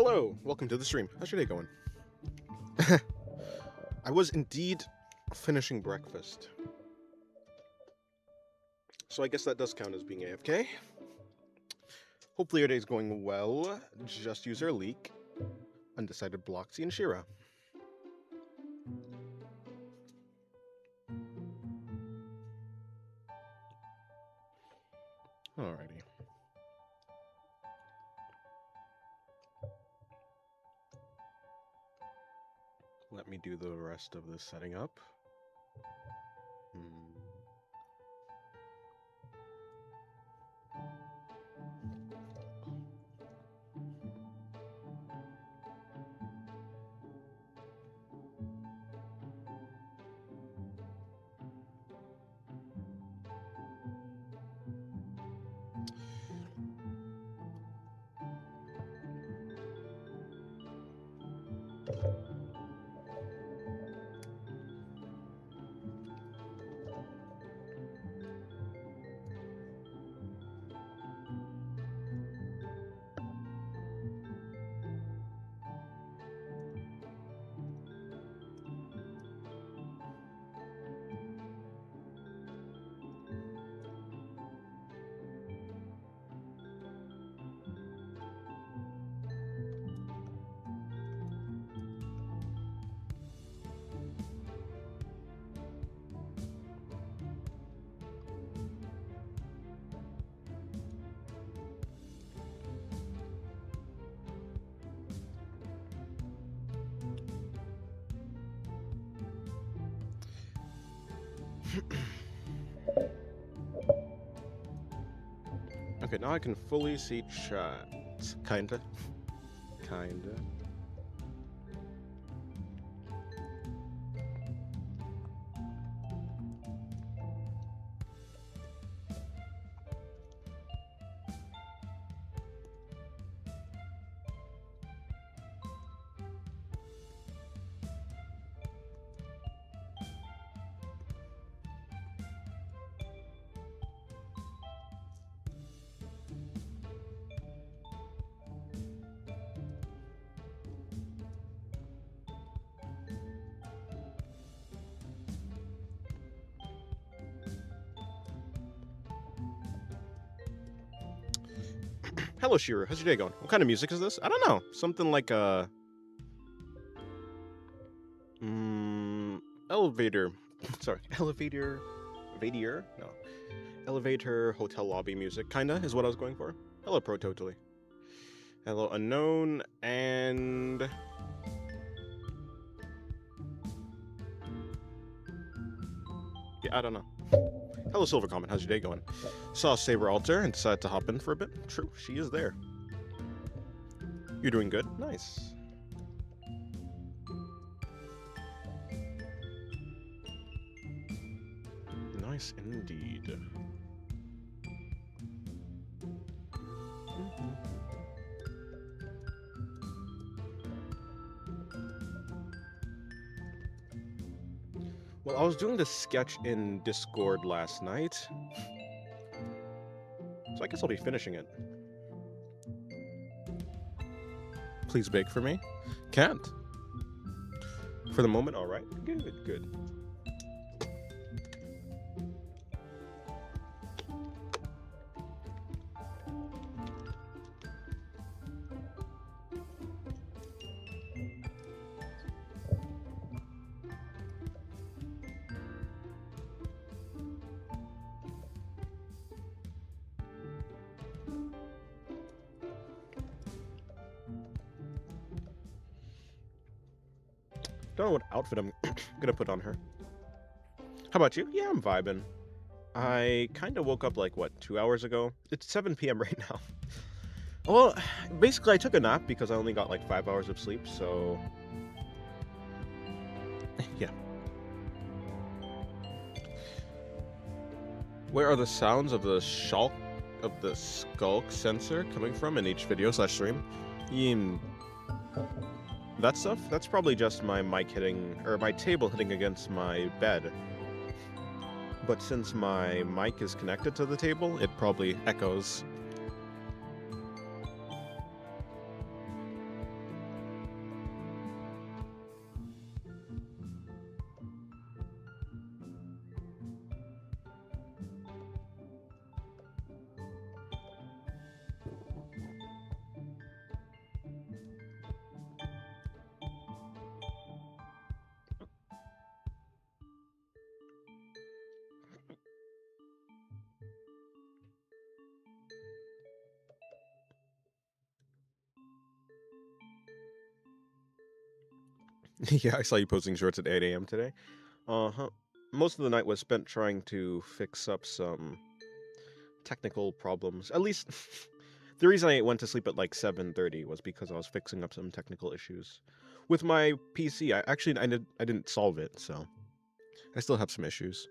Hello, welcome to the stream. How's your day going? I was indeed finishing breakfast. So I guess that does count as being AFK. Hopefully your day's going well. Just user leak. Undecided Bloxy and Shira. Alrighty. Let me do the rest of this setting up. Okay, now I can fully see chat. Kinda. Kinda. Hello, Shira. How's your day going? What kind of music is this? I don't know. Something like a elevator. Sorry, elevator. Vadier? No. Elevator, hotel lobby music, kinda, is what I was going for. Hello, Pro Totally. Hello, Unknown, and... yeah, I don't know. Hello, Silver Comet. How's your day going? Saw Saber Alter and decided to hop in for a bit. True, she is there. You're doing good? Nice. Nice indeed. Well, I was doing this sketch in Discord last night, so I guess I'll be finishing it. Please bake for me? Can't. For the moment, alright. Good, good. Don't know what outfit I'm gonna put on her. How about you? Yeah, I'm vibing. I kind of woke up like, what, 2 hours ago? It's 7 p.m. right now. Well, basically I took a nap because I only got like 5 hours of sleep, so... yeah. Where are the sounds of the skulk sensor coming from in each video / stream? That stuff? That's probably just my mic hitting, or my table hitting against my bed. But since my mic is connected to the table, it probably echoes. Yeah, I saw you posting shorts at 8 a.m. today. Uh-huh. Most of the night was spent trying to fix up some technical problems. At least the reason I went to sleep at like 7:30 was because I was fixing up some technical issues with my PC. I didn't solve it, so I still have some issues.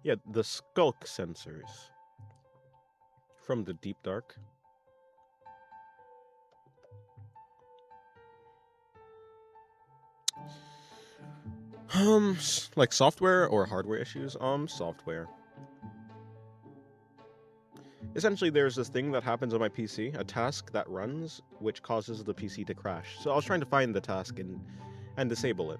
Yeah, the skulk sensors from the deep dark. Like software or hardware issues? Software. Essentially, there's this thing that happens on my PC, a task that runs, which causes the PC to crash. So I was trying to find the task and disable it.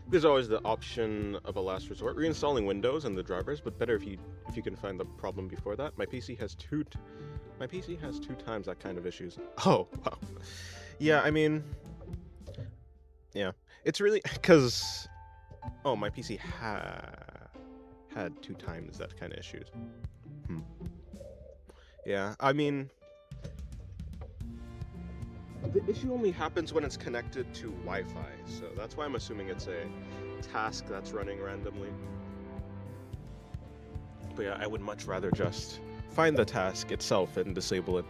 There's always the option of a last resort, reinstalling Windows and the drivers, but better if you can find the problem before that. My PC has two times that kind of issues. Oh wow, yeah. I mean, yeah, it's really because my PC had two times that kind of issues. Hmm. Yeah, I mean, the issue only happens when it's connected to Wi-Fi, so that's why I'm assuming it's a task that's running randomly. But yeah, I would much rather just find the task itself and disable it.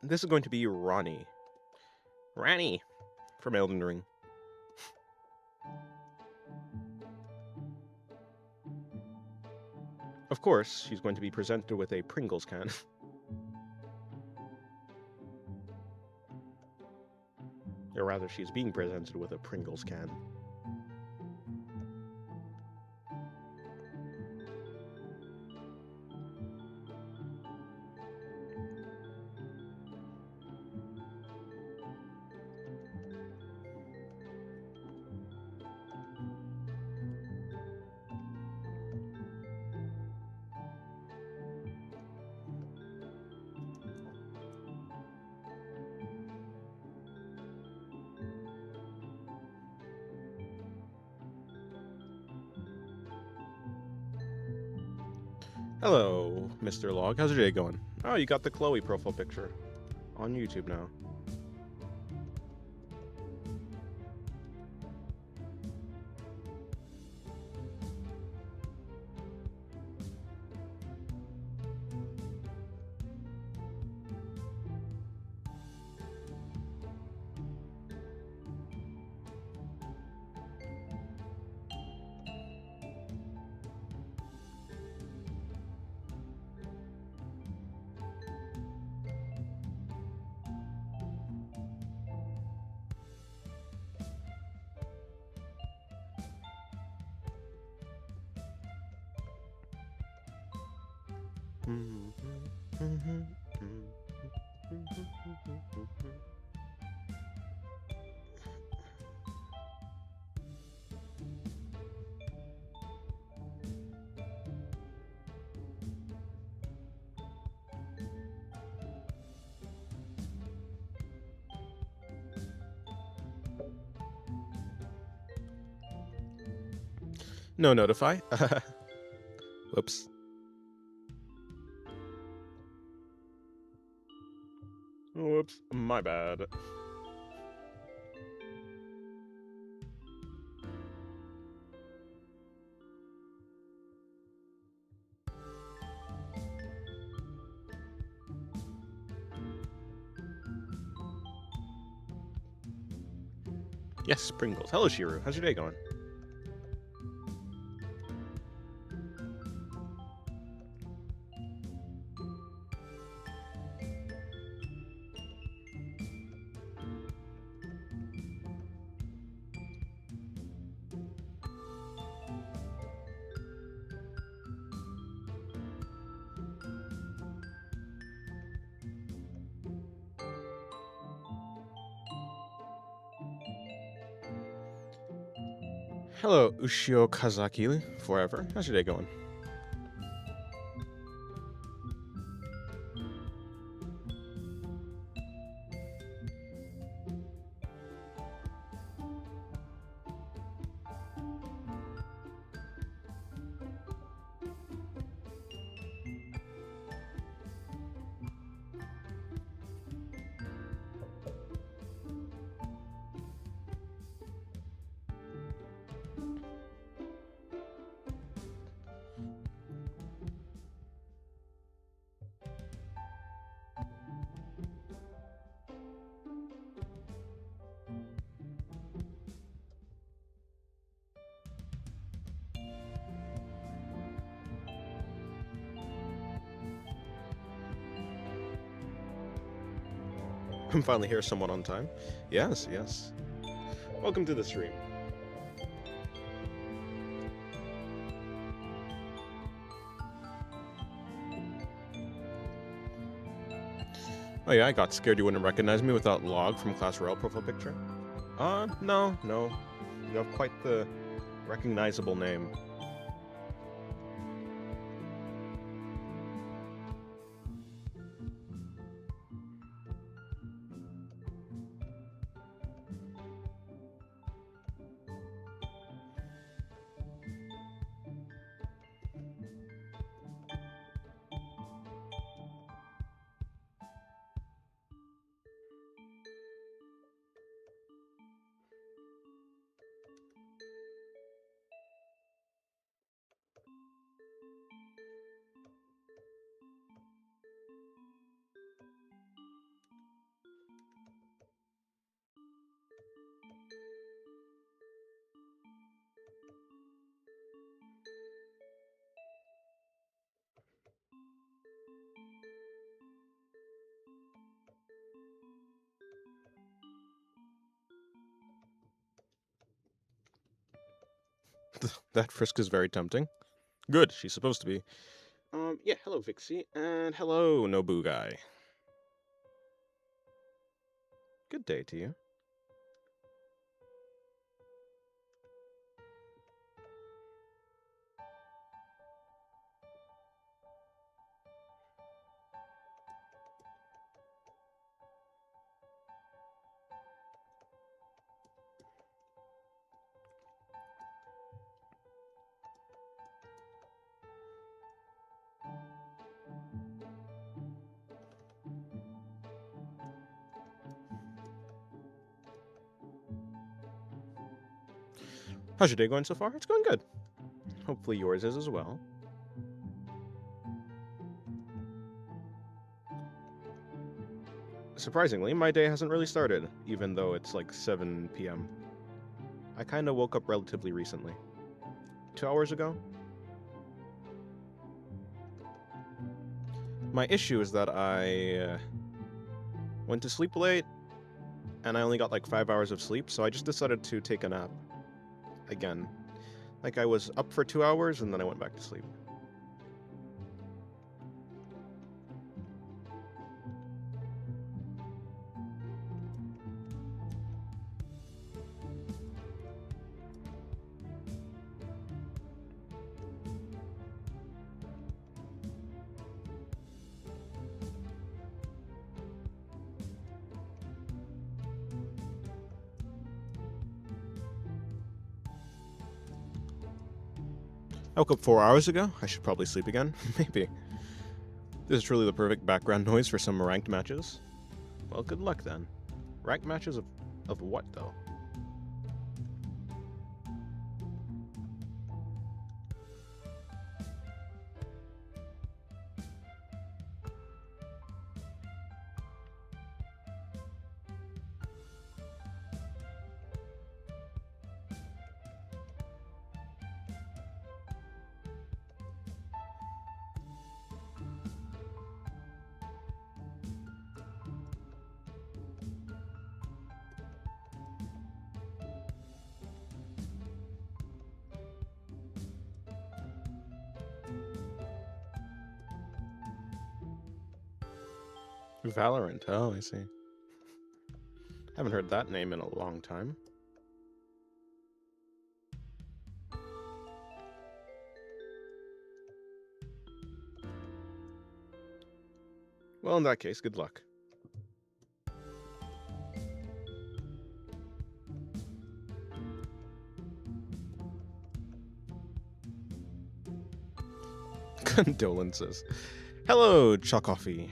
This is going to be Ronnie. Ranny from Elden Ring. Of course, she's going to be presented with a Pringles can. Or rather, she's being presented with a Pringles can. Hello, Mr. Log. How's your day going? Oh, you got the Chloe profile picture on YouTube now. No notify. Whoops. Whoops. My bad. Yes, Pringles. Hello, Shiru. How's your day going? Hello, Ushio Kazaki forever. How's your day going? I'm finally here somewhat on time. Yes, yes. Welcome to the stream. Oh yeah, I got scared you wouldn't recognize me without Log from Clash Royale profile picture. No. You have quite the recognizable name. That frisk is very tempting. Good, she's supposed to be. Yeah, hello, Vixie, and hello, Nobu guy. Good day to you. How's your day going so far? It's going good. Hopefully yours is as well. Surprisingly, my day hasn't really started, even though it's like 7 p.m. I kinda woke up relatively recently. 2 hours ago? My issue is that I went to sleep late, and I only got like 5 hours of sleep, so I just decided to take a nap. Again. Like I was up for 2 hours, and then I went back to sleep. I woke up 4 hours ago. I should probably sleep again. Maybe. This is truly the perfect background noise for some ranked matches. Well, good luck then. Ranked matches of what, though? Valorant. Oh, I see. Haven't heard that name in a long time. Well, in that case, good luck. Condolences. Hello, Chocoffee.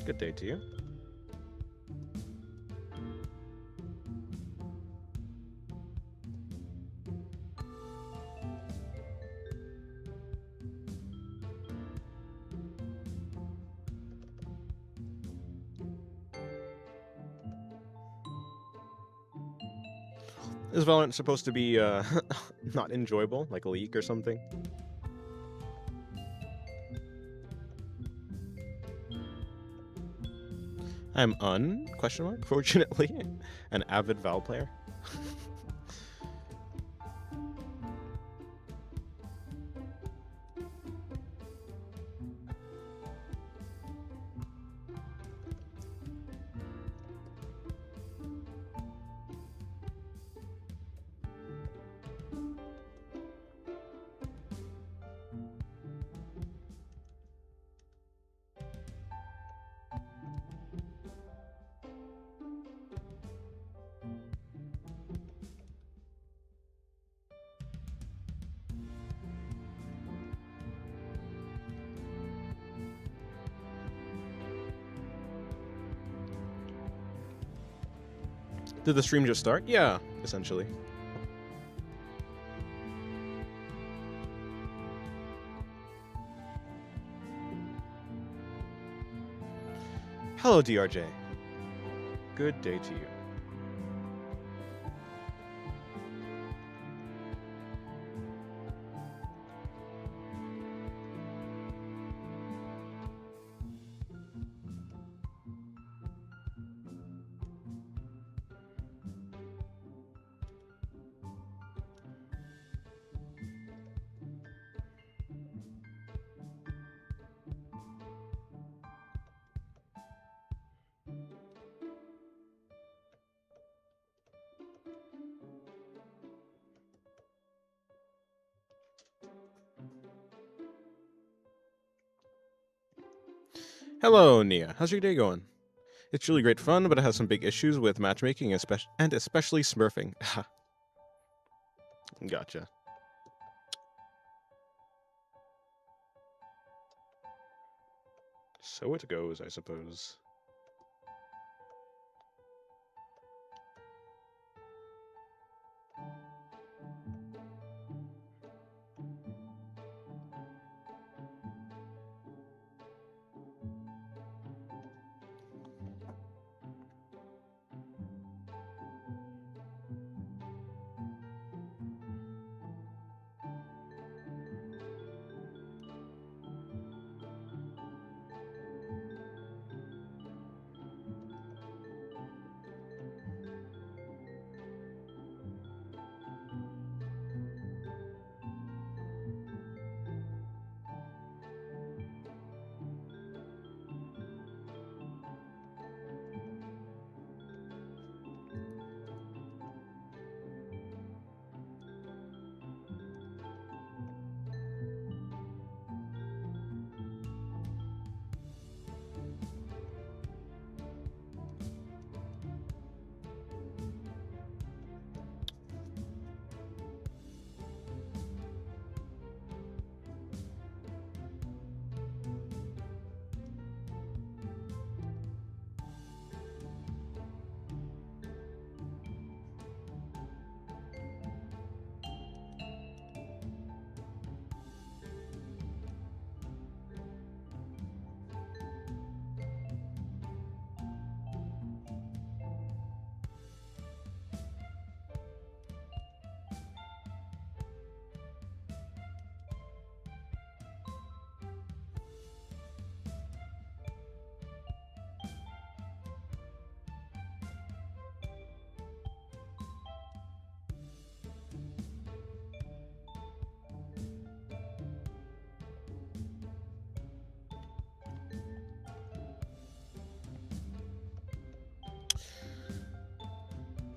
Good day to you. Is Valorant supposed to be, not enjoyable, like a leak or something? I'm question mark, fortunately, an avid Val player. Did the stream just start? Yeah, essentially. Hello, DRJ. Good day to you. Hello, Nia. How's your day going? It's really great fun, but it has some big issues with matchmaking and especially smurfing. Gotcha. So it goes, I suppose.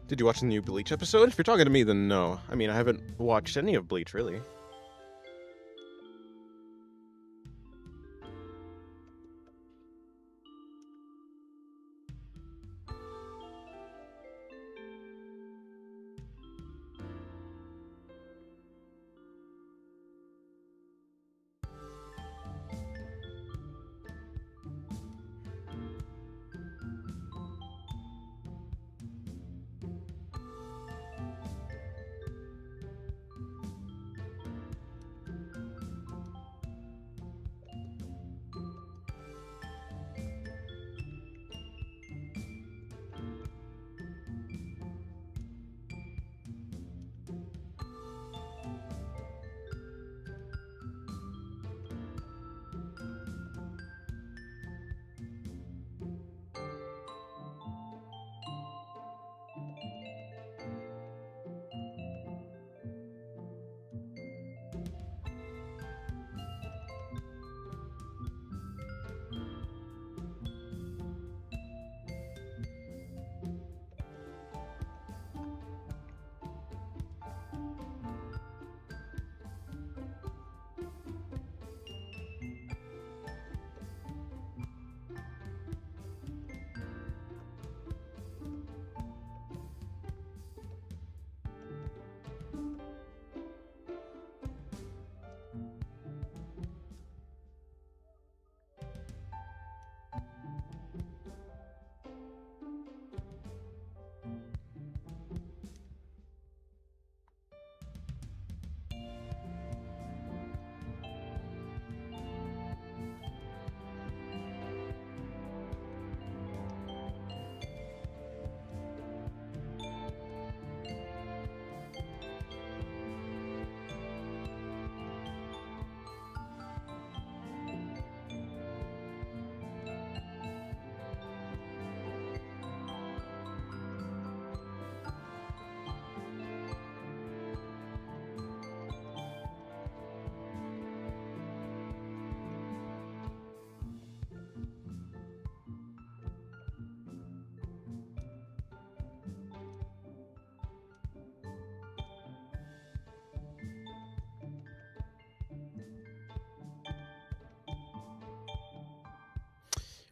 Did you watch the new Bleach episode? If you're talking to me, then no. I mean, I haven't watched any of Bleach, really.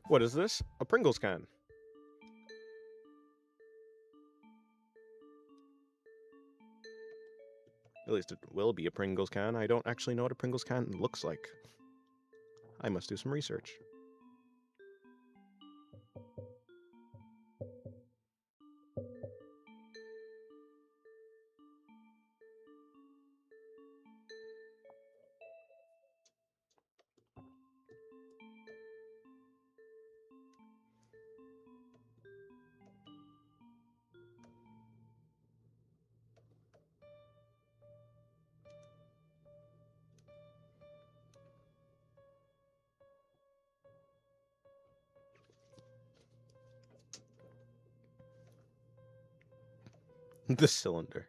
What is this? A Pringles can. At least it will be a Pringles can. I don't actually know what a Pringles can looks like. I must do some research. The cylinder.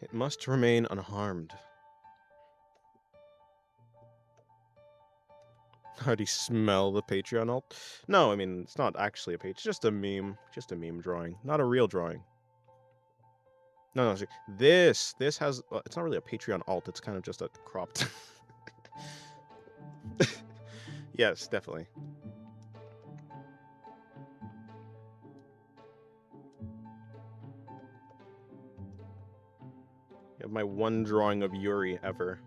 It must remain unharmed. How do you smell the Patreon alt? No, I mean, it's not actually a page. It's just a meme. Just a meme drawing. Not a real drawing. No, see, this has... it's not really a Patreon alt. It's kind of just a cropped... Yes, definitely. You have my one drawing of Yuri ever.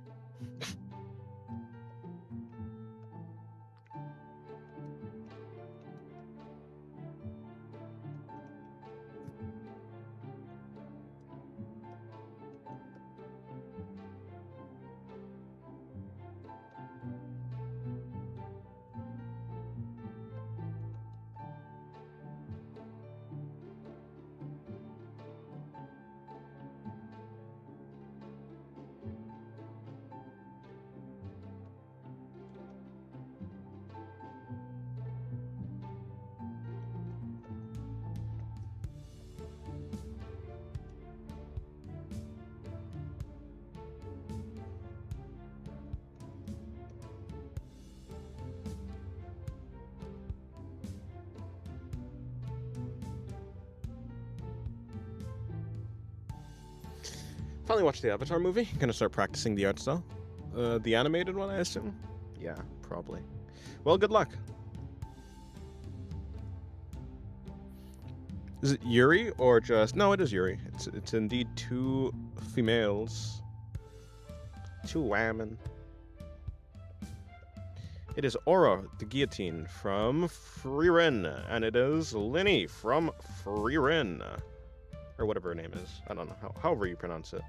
Finally watched the Avatar movie. Gonna start practicing the art style. The animated one, I assume? Yeah, probably. Well, good luck. Is it Yuri or just... No, it is Yuri. It's indeed two females. Two women. It is Aura, the guillotine, from Frieren. And it is Linny from Frieren. Or whatever her name is. I don't know. However you pronounce it.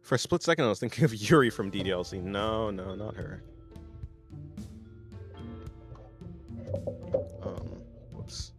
For a split second, I was thinking of Yuri from DDLC. No, not her. Whoops.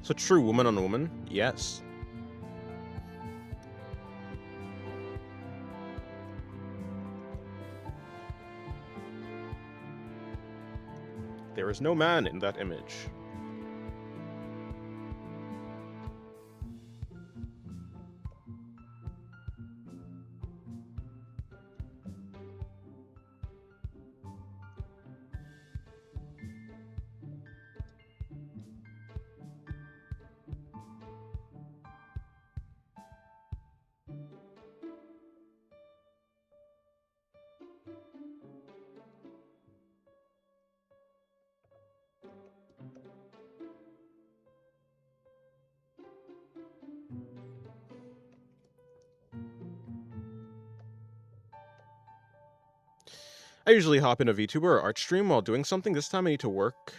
So true woman on woman? Yes. There is no man in that image. I usually hop in a VTuber or art stream while doing something. This time I need to work.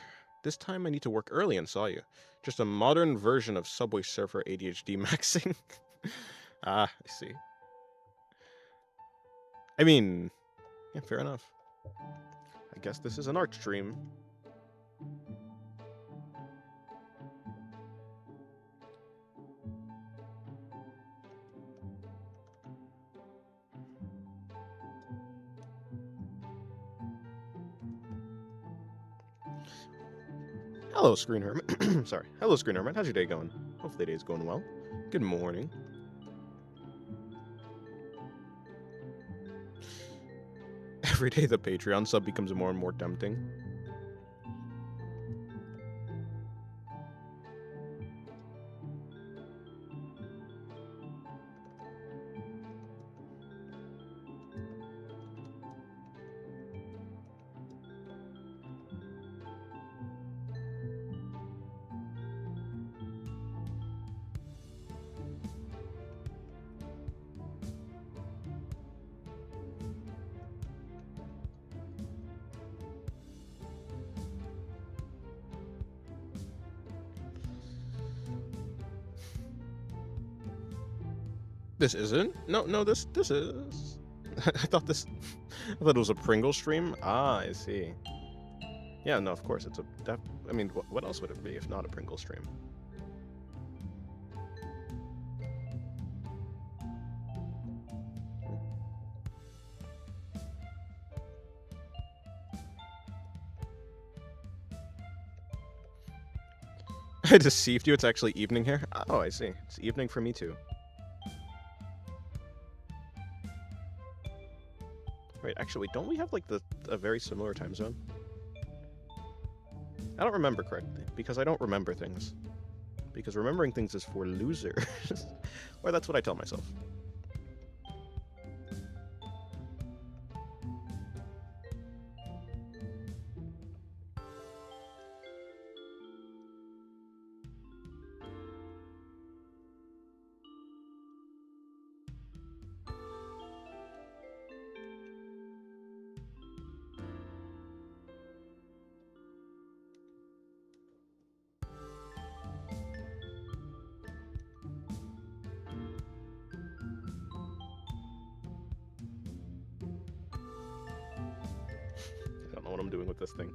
This time I need to work early and saw you. Just a modern version of Subway Surfer ADHD maxing. Ah, I see. I mean, yeah, fair enough. I guess this is an art stream. Hello, Screen Hermit. Sorry. Hello, Screen Hermit. How's your day going? Hopefully the day's going well. Good morning. Every day the Patreon sub becomes more and more tempting. This isn't? No, this is. I thought it was a Pringle stream. Ah, I see. Yeah, no, of course it's a. I mean, what else would it be if not a Pringle stream? I deceived you. It's actually evening here. Oh, I see. It's evening for me too. Wait, actually, don't we have like a very similar time zone? I don't remember correctly because I don't remember things. Because remembering things is for losers. Or that's what I tell myself. I don't know what I'm doing with this thing.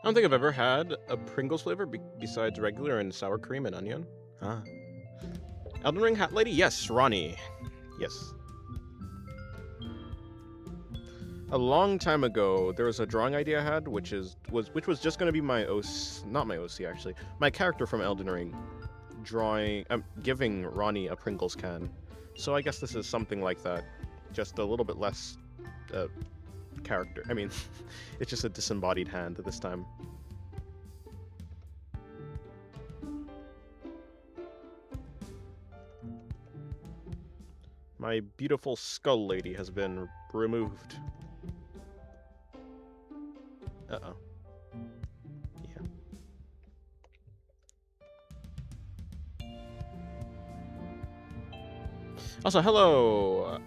I don't think I've ever had a Pringles flavor besides regular and sour cream and onion. Ah. Elden Ring Hat Lady? Yes, Ronnie. Yes. A long time ago, there was a drawing idea I had, which was just gonna be my not my OC actually, my character from Elden Ring, giving Ronnie a Pringles can. So I guess this is something like that, just a little bit less character. I mean, it's just a disembodied hand this time. My beautiful skull lady has been removed. Uh-oh. Yeah. Also, hello,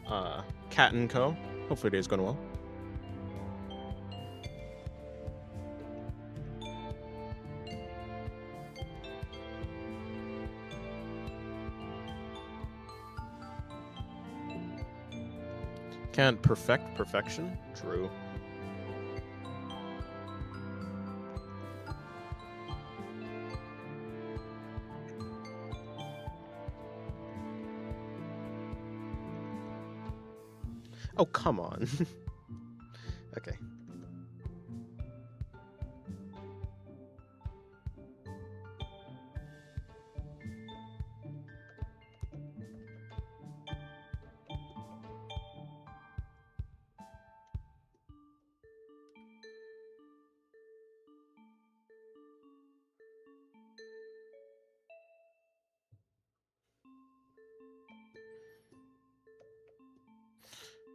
Cat and Co. Hopefully today's going well. Can't perfect perfection? True. Oh, come on. Okay.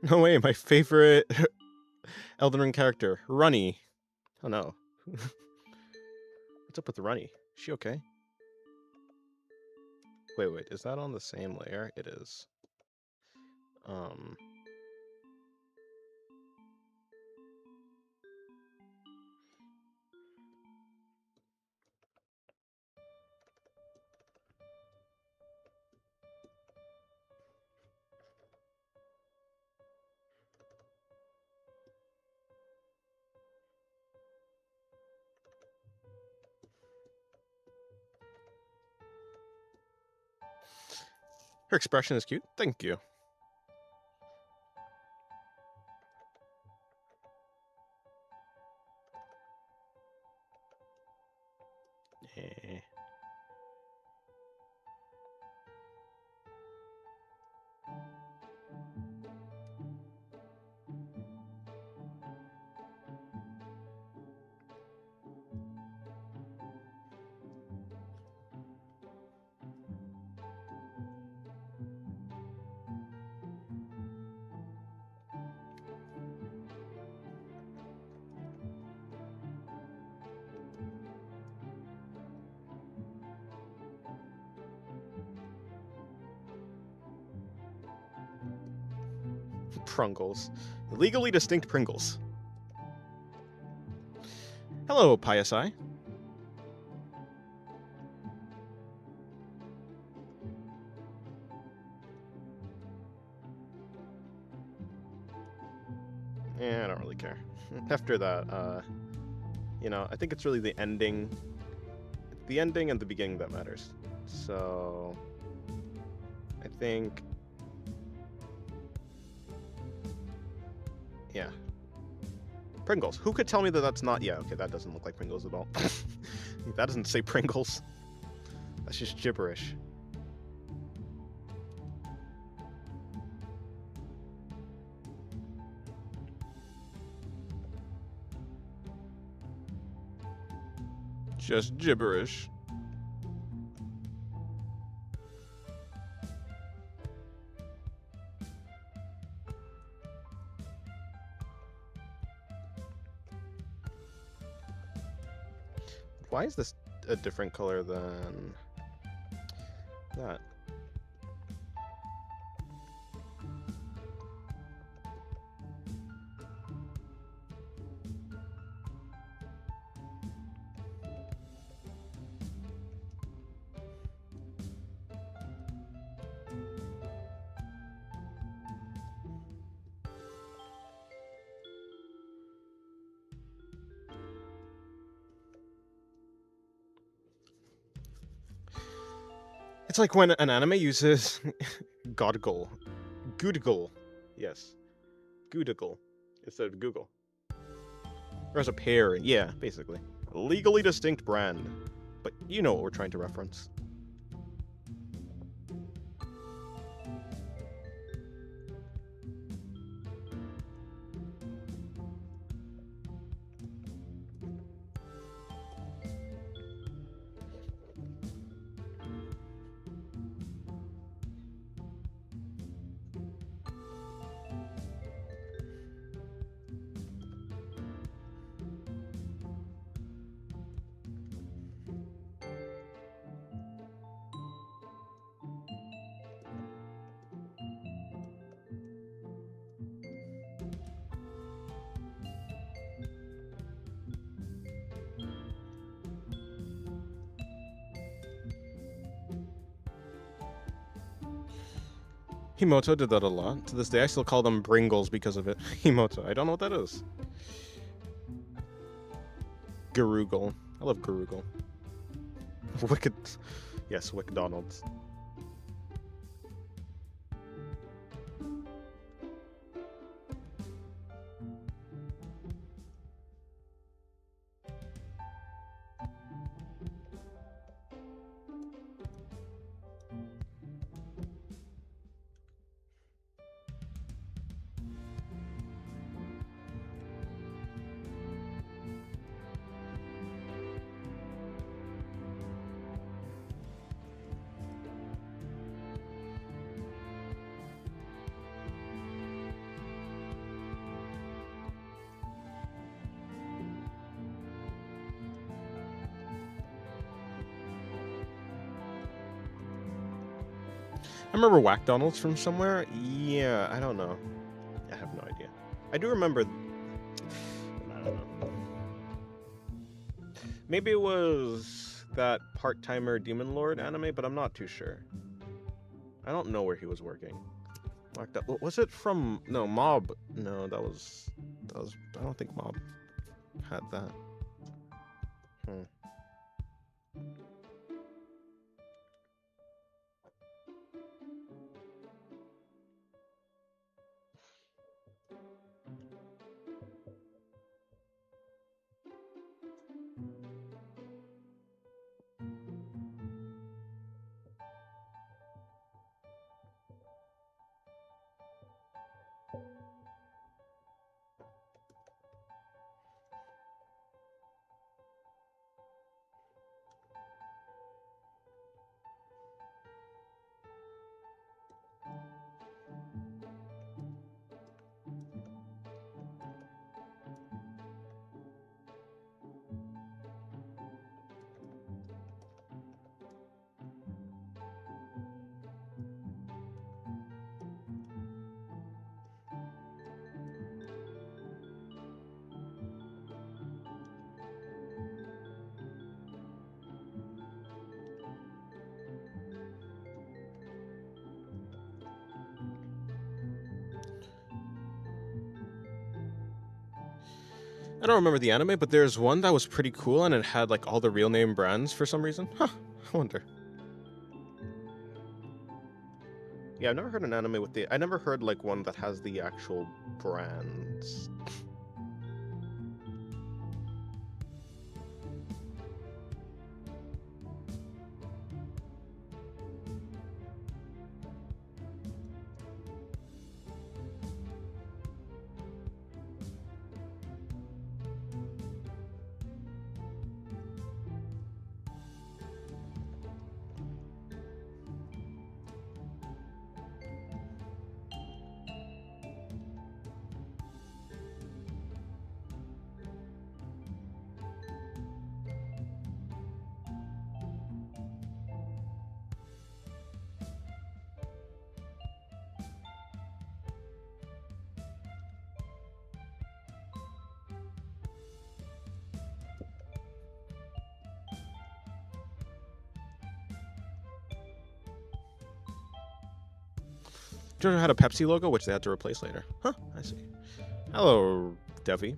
No way, my favorite Elden Ring character, Runny. Oh no. What's up with Runny? Is she okay? Wait, is that on the same layer? It is. Um... Her expression is cute. Thank you. Eh. Prungles. Legally distinct Pringles. Hello, Piasi. Yeah, I don't really care. After that, you know, I think it's really the ending and the beginning that matters. So, I think, yeah. Pringles. Who could tell me that that's not? Yeah, okay, that doesn't look like Pringles at all. That doesn't say Pringles. That's just gibberish. Just gibberish. Why is this a different color than that? It's like when an anime uses Godgle. Goodgle. Yes. Goodigle. Instead of Google. Or as a pair, yeah, basically. A legally distinct brand. But you know what we're trying to reference. Himoto did that a lot. To this day, I still call them Bringles because of it. Himoto. I don't know what that is. Garugal. I love Garugal. Wicked. Yes, Wickdonald's. I remember Whackdonald's from somewhere. Yeah, I don't know. I have no idea. I do remember. I don't know. Maybe it was that part-timer Demon Lord anime, but I'm not too sure. I don't know where he was working. Was it from? No, Mob. No, that was. I don't think Mob had that. Hmm. I don't remember the anime, but there's one that was pretty cool, and it had like all the real name brands for some reason. Huh? I wonder. Yeah, I've never heard an anime with the. I never heard like one that has the actual brands. JoJo had a Pepsi logo, which they had to replace later. Huh? I see. Hello, Devi.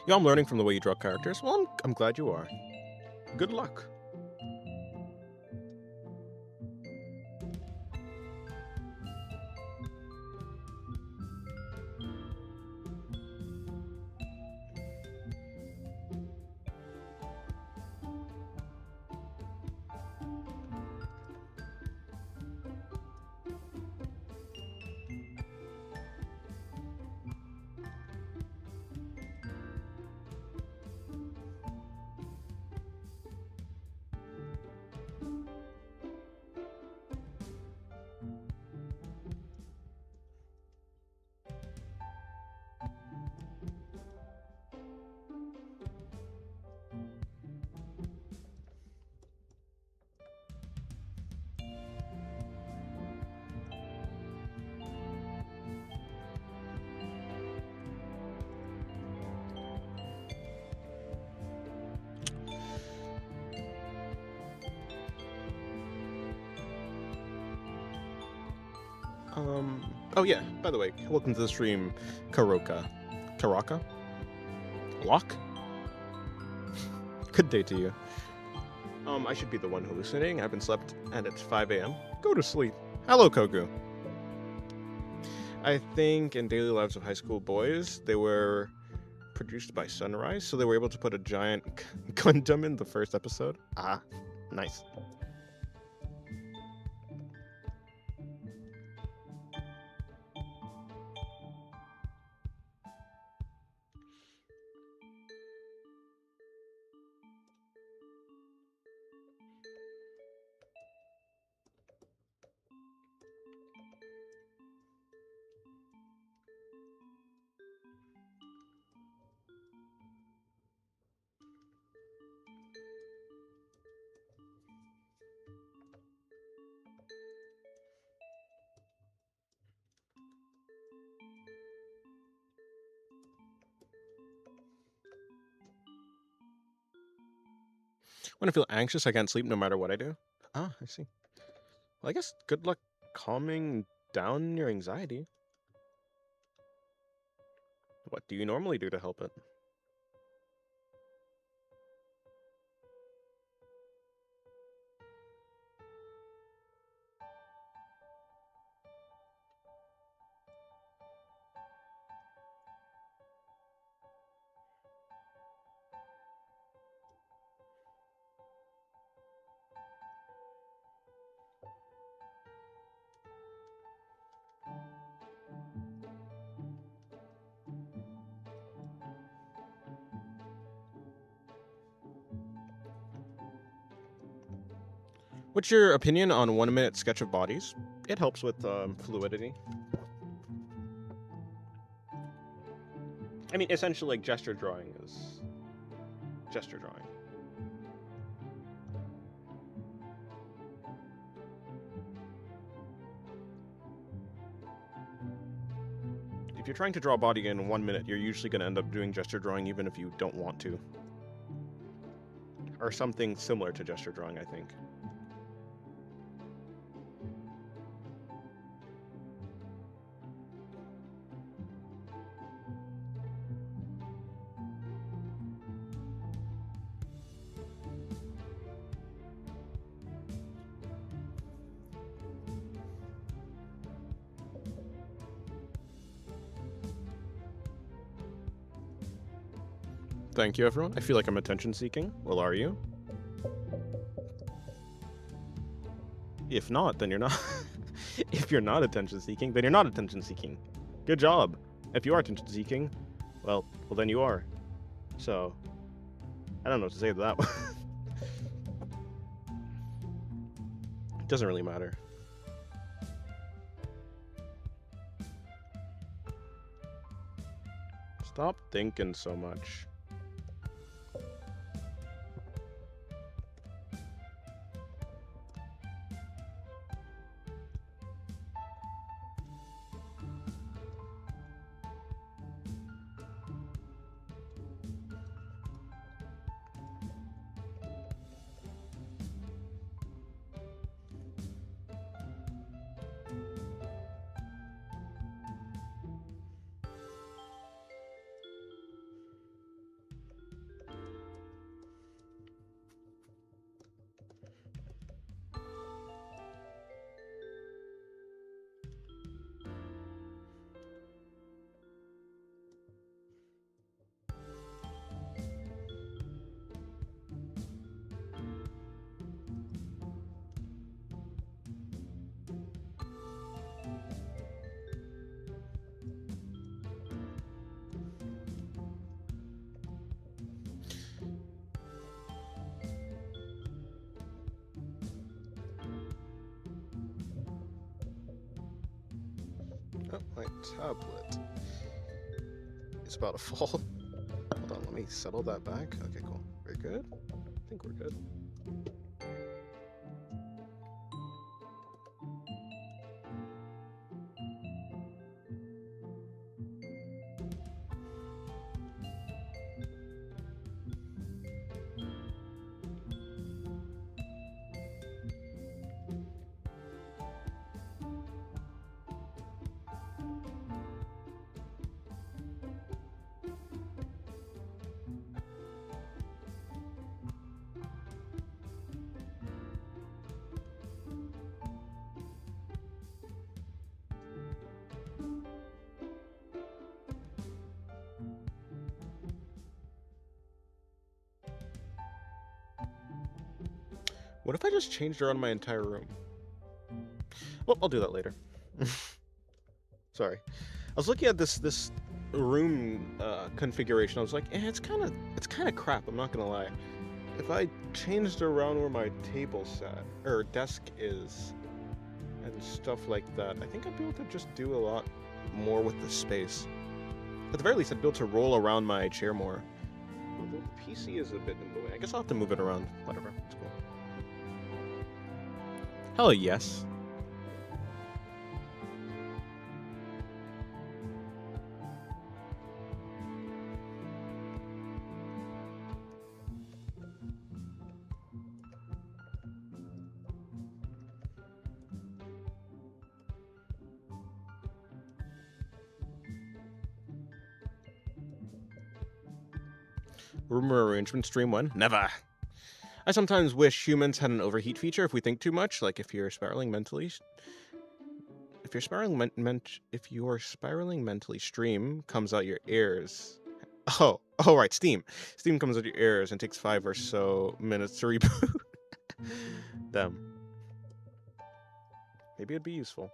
Yeah, I'm learning from the way you draw characters. Well, I'm glad you are. Good luck. Oh yeah, by the way, welcome to the stream, Karoka. Karaka? Lock? Good day to you. I should be the one hallucinating. I haven't slept, and it's 5 a.m. Go to sleep. Hello, Kogu. I think in Daily Lives of High School Boys, they were produced by Sunrise, so they were able to put a giant Gundam in the first episode. Ah, nice. When I feel anxious, I can't sleep no matter what I do. Ah, I see. Well, I guess good luck calming down your anxiety. What do you normally do to help it? What's your opinion on 1 minute sketch of bodies? It helps with fluidity. I mean, essentially, like, gesture drawing is gesture drawing. If you're trying to draw a body in 1 minute, you're usually going to end up doing gesture drawing even if you don't want to. Or something similar to gesture drawing, I think. Thank you, everyone. I feel like I'm attention-seeking. Well, are you? If not, then you're not. If you're not attention-seeking, then you're not attention-seeking. Good job. If you are attention-seeking, well, then you are. So, I don't know what to say to that one. It doesn't really matter. Stop thinking so much. Oh, my tablet is about to fall. Hold on, let me settle that back. Okay, cool. Very good. I think we're good. What if I just changed around my entire room? Well, I'll do that later. Sorry. I was looking at this room configuration. I was like, it's kind of crap. I'm not gonna lie. If I changed around where my table sat or desk is and stuff like that, I think I'd be able to just do a lot more with the space. At the very least, I'd be able to roll around my chair more. Although the PC is a bit in the way. I guess I'll have to move it around. Whatever. It's cool. Hell yes. Room arrangement stream 1? Never. I sometimes wish humans had an overheat feature if we think too much, like if you're spiraling mentally. If you're spiraling mentally, stream comes out your ears. Oh, right, Steam. Steam comes out your ears and takes 5 or so minutes to reboot. Them. Maybe it'd be useful.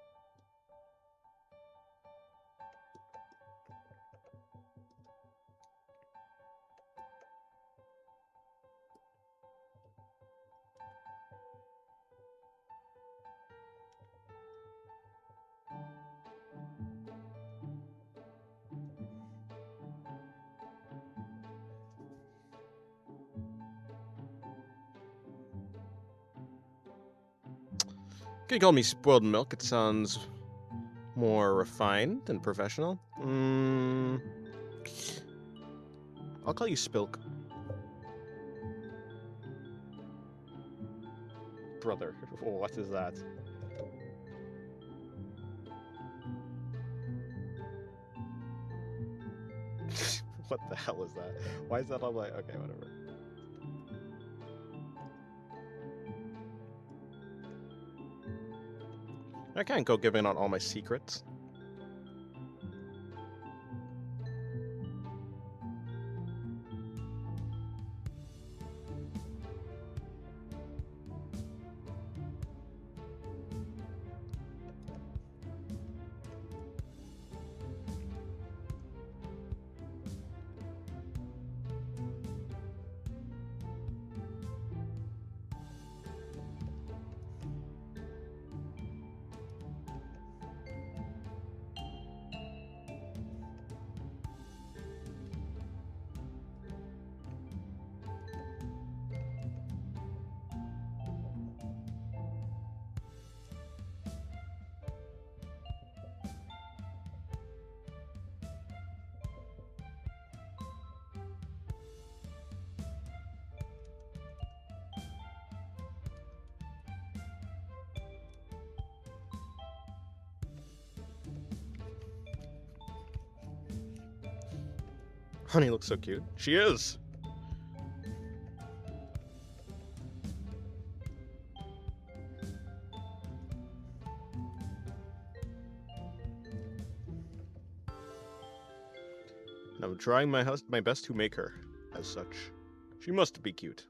Can you call me spoiled milk? It sounds more refined and professional. I'll call you Spilk. Brother, what is that? What the hell is that? Why is that on my... Okay, whatever. I can't go giving out all my secrets. Honey looks so cute. She is. I'm trying my best to make her as such. She must be cute.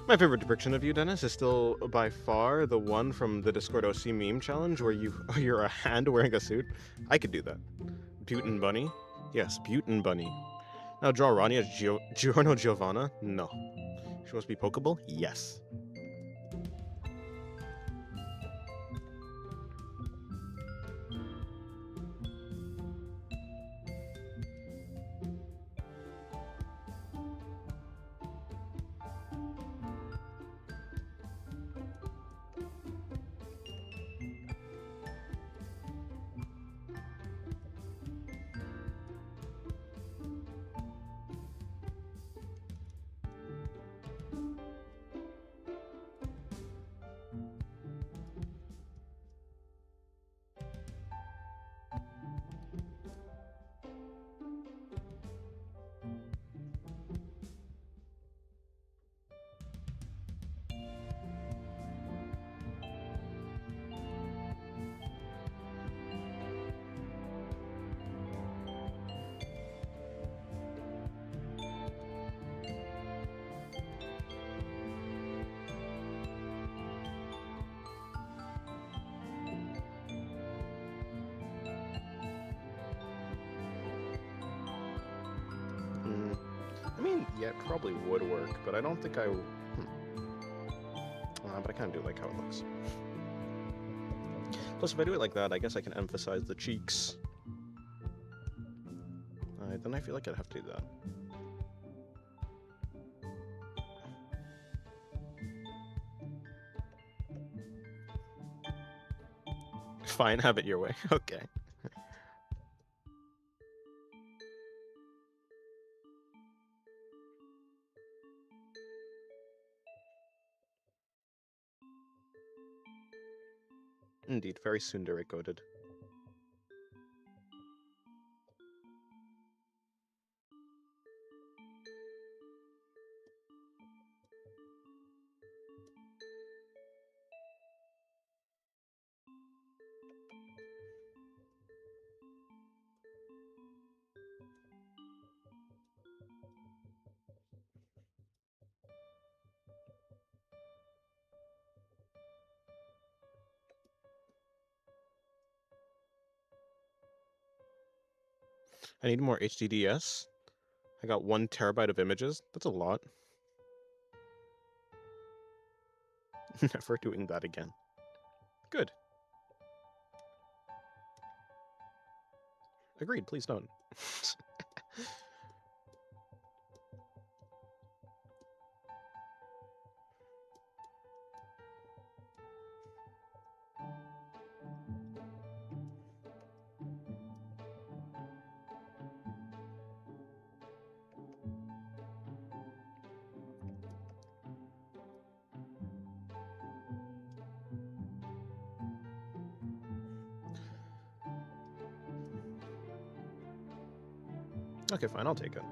My favorite depiction of you, Dennis, is still by far the one from the Discord OC meme challenge where you're a hand wearing a suit. I could do that. Butin Bunny? Yes, Butin Bunny. Now draw Ronnie as Giorno Giovanna? No. She must be Pokeball? Yes. Yeah, it probably would work, but I don't think I... but I kind of do like how it looks. Plus, if I do it like that, I guess I can emphasize the cheeks. Alright, then I feel like I'd have to do that. Fine, have it your way. Okay. Indeed, very tsundere coded. I need more HDDS. I got 1 terabyte of images. That's a lot. Never doing that again. Good. Agreed, please don't. Okay, fine, I'll take it.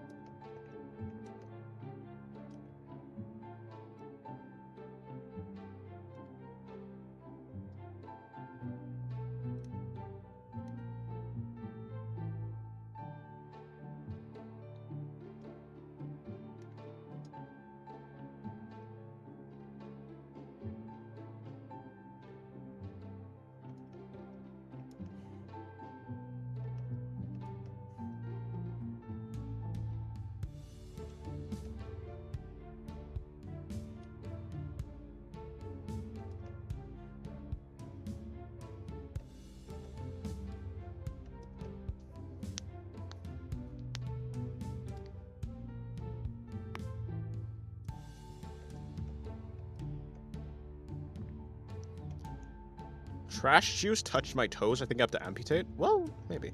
Trash juice touched my toes. I think I have to amputate. Well, maybe.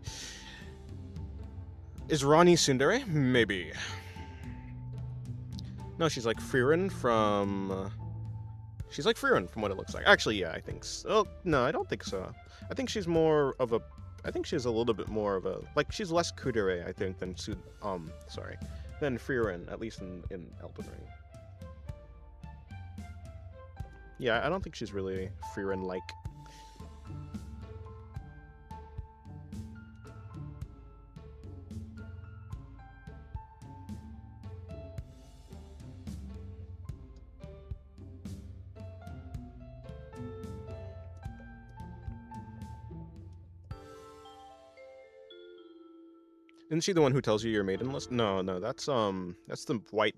Is Ronnie tsundere? Maybe. No, she's like Frieren from... she's like Frieren from what it looks like. Actually, yeah, I think so. Oh, no, I don't think so. I think she's more of a... I think she's a little bit more of a... Like, she's less kudere, I think, than than Frieren, at least in Elden Ring. Yeah, I don't think she's really Frieren-like. Isn't she the one who tells you your maiden list? No, that's the white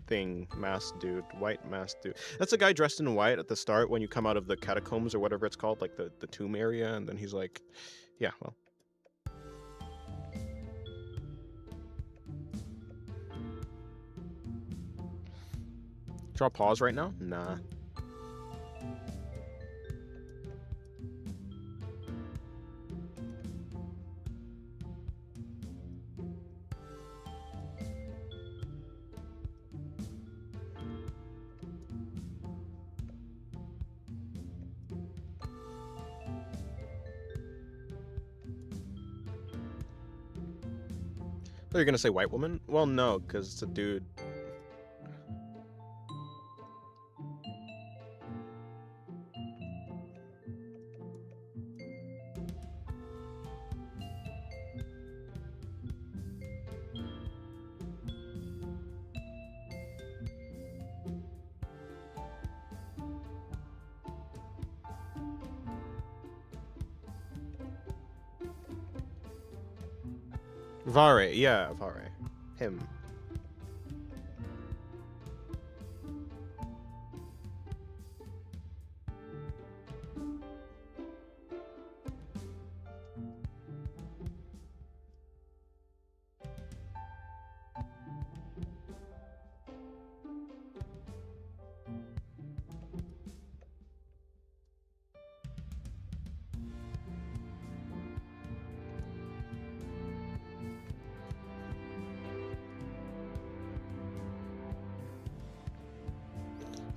thing, masked dude, white masked dude. That's the guy dressed in white at the start when you come out of the catacombs or whatever it's called, like the tomb area, and then he's like, yeah, well. Draw pause right now? Nah. Are you gonna say white woman? Well, no, because it's a dude. Vare, yeah, Vare. Him.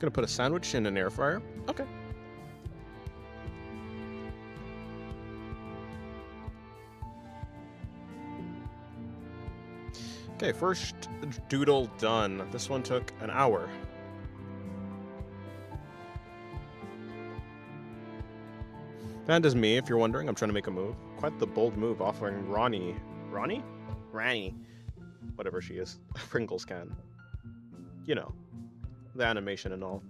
Gonna put a sandwich in an air fryer. Okay. Okay, first doodle done. This one took an hour. That is me, if you're wondering. I'm trying to make a move. Quite the bold move, offering Ronnie... Ronnie? Ranny. Whatever she is. A Pringles can. You know. The animation and all.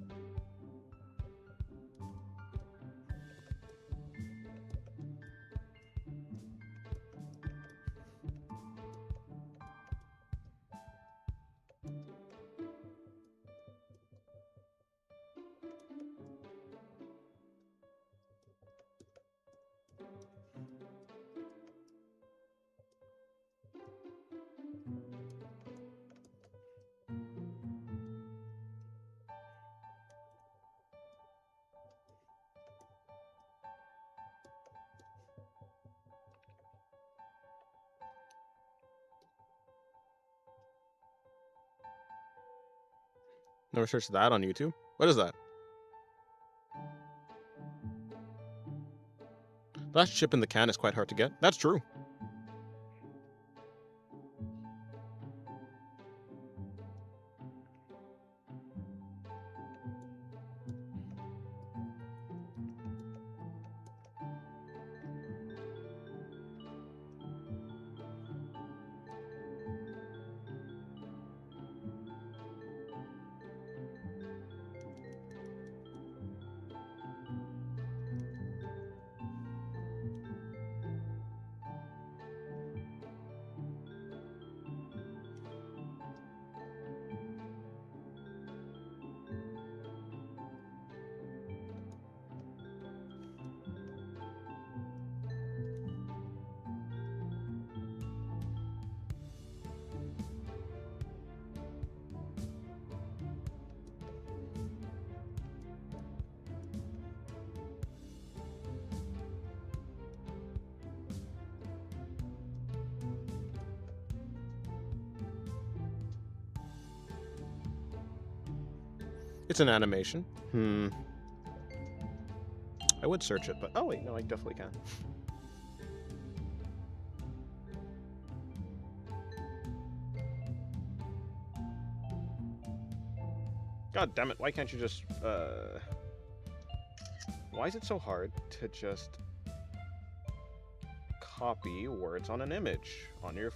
Never searched that on YouTube. What is that? Last chip in the can is quite hard to get. That's true. It's an animation. I would search it, but... Oh, wait, no, I definitely can. God damn it, why can't you just... Why is it so hard to just copy words on an image on your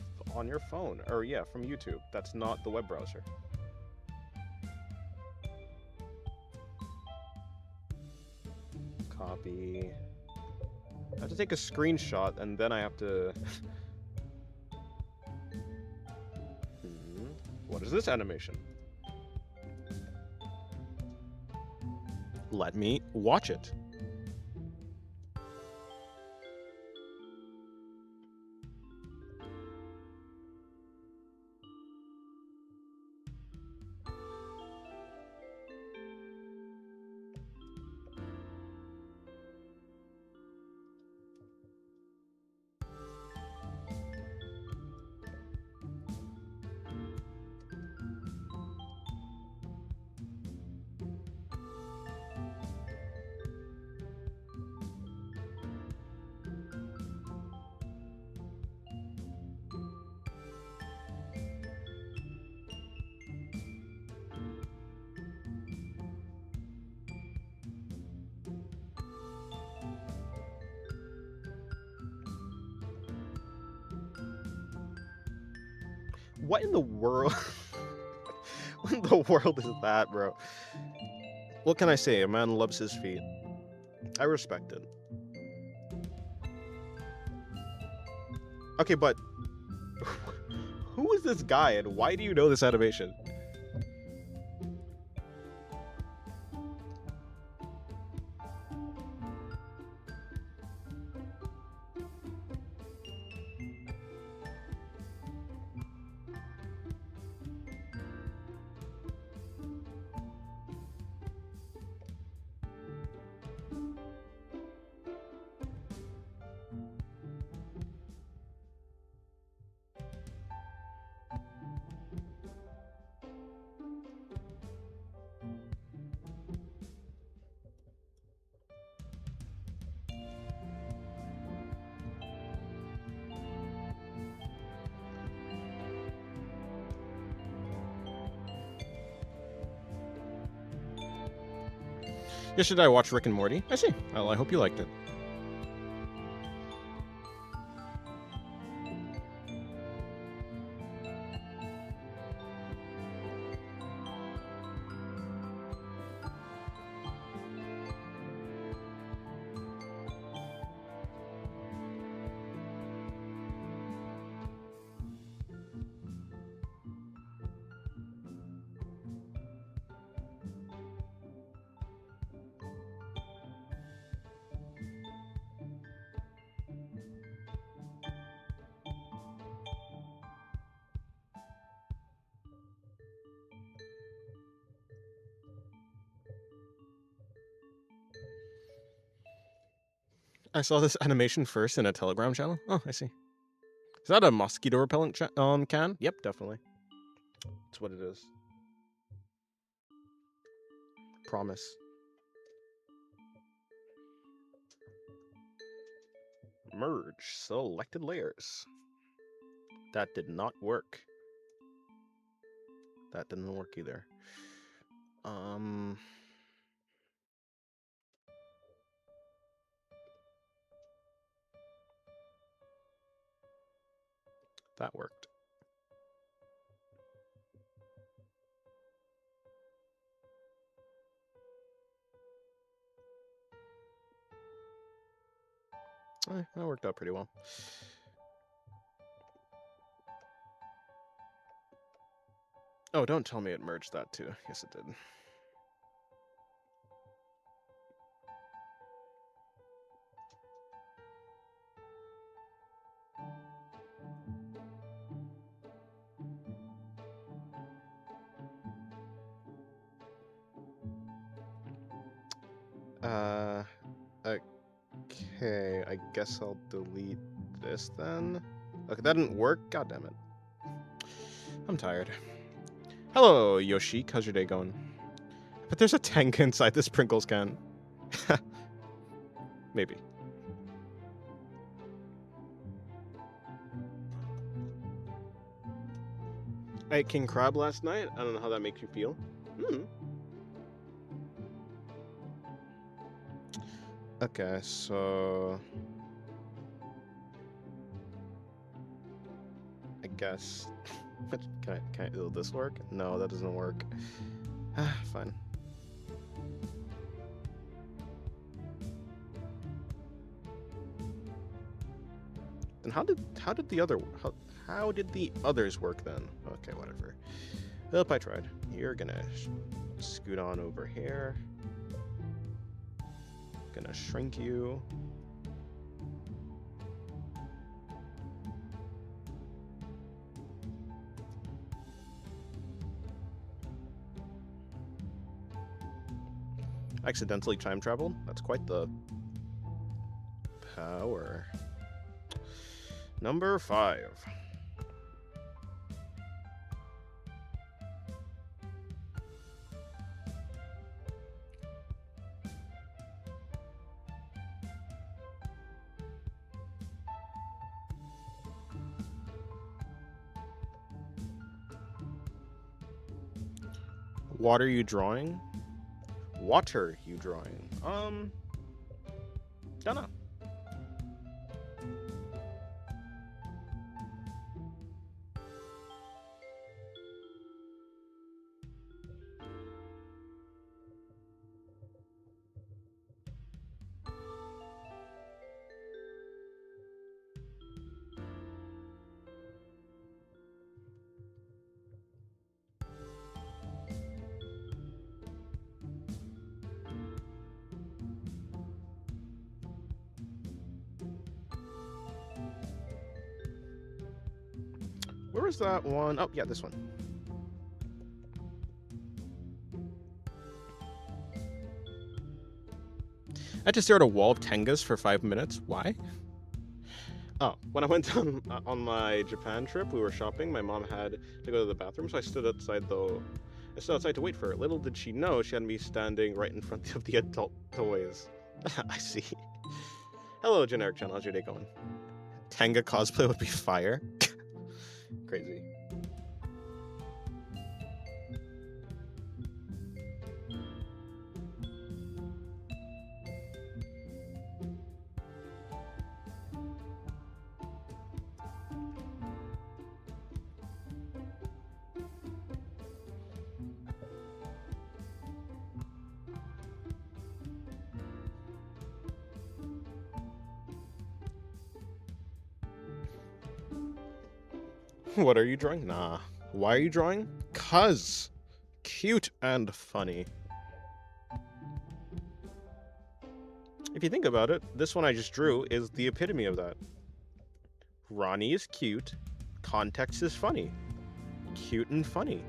phone? Or, yeah, from YouTube. That's not the web browser. Copy. I have to take a screenshot, and then I have to... What is this animation? Let me watch it. What in the world? What in the world is that, bro? What can I say? A man loves his feet. I respect it. Okay, but... Who is this guy, and why do you know this animation? Yesterday I watched Rick and Morty. I see. Well, I hope you liked it. I saw this animation first in a Telegram channel. Oh, I see. Is that a mosquito repellent can? Yep, definitely. That's what it is. Promise. Merge selected layers. That did not work. That didn't work either. That worked. That worked out pretty well. Oh, don't tell me it merged that too. Yes, it did. Okay, I guess I'll delete this then. Okay, that didn't work. God damn it. I'm tired. Hello, Yoshi. How's your day going? But there's a tank inside this Pringles can. Maybe. I ate king crab last night. I don't know how that makes you feel. Okay, so I guess will this work? No, that doesn't work. Fine. Then how did the others work then? Okay, whatever. Hope I tried. You're gonna scoot on over here. Gonna shrink you. Accidentally time traveled? That's quite the power. Number 5. What are you drawing? Water you drawing? Dunno. Where is that one? Oh, yeah, this one. I had to stare at a wall of Tengas for 5 minutes. Why? Oh, when I went on my Japan trip, we were shopping. My mom had to go to the bathroom, so I stood outside to wait for her. Little did she know she had me standing right in front of the adult toys. I see. Hello, Generic Channel. How's your day going? Tenga cosplay would be fire. Crazy. What are you drawing? Nah. Why are you drawing? 'Cause cute and funny. If you think about it, this one I just drew is the epitome of that. Ronnie is cute, context is funny. Cute and funny.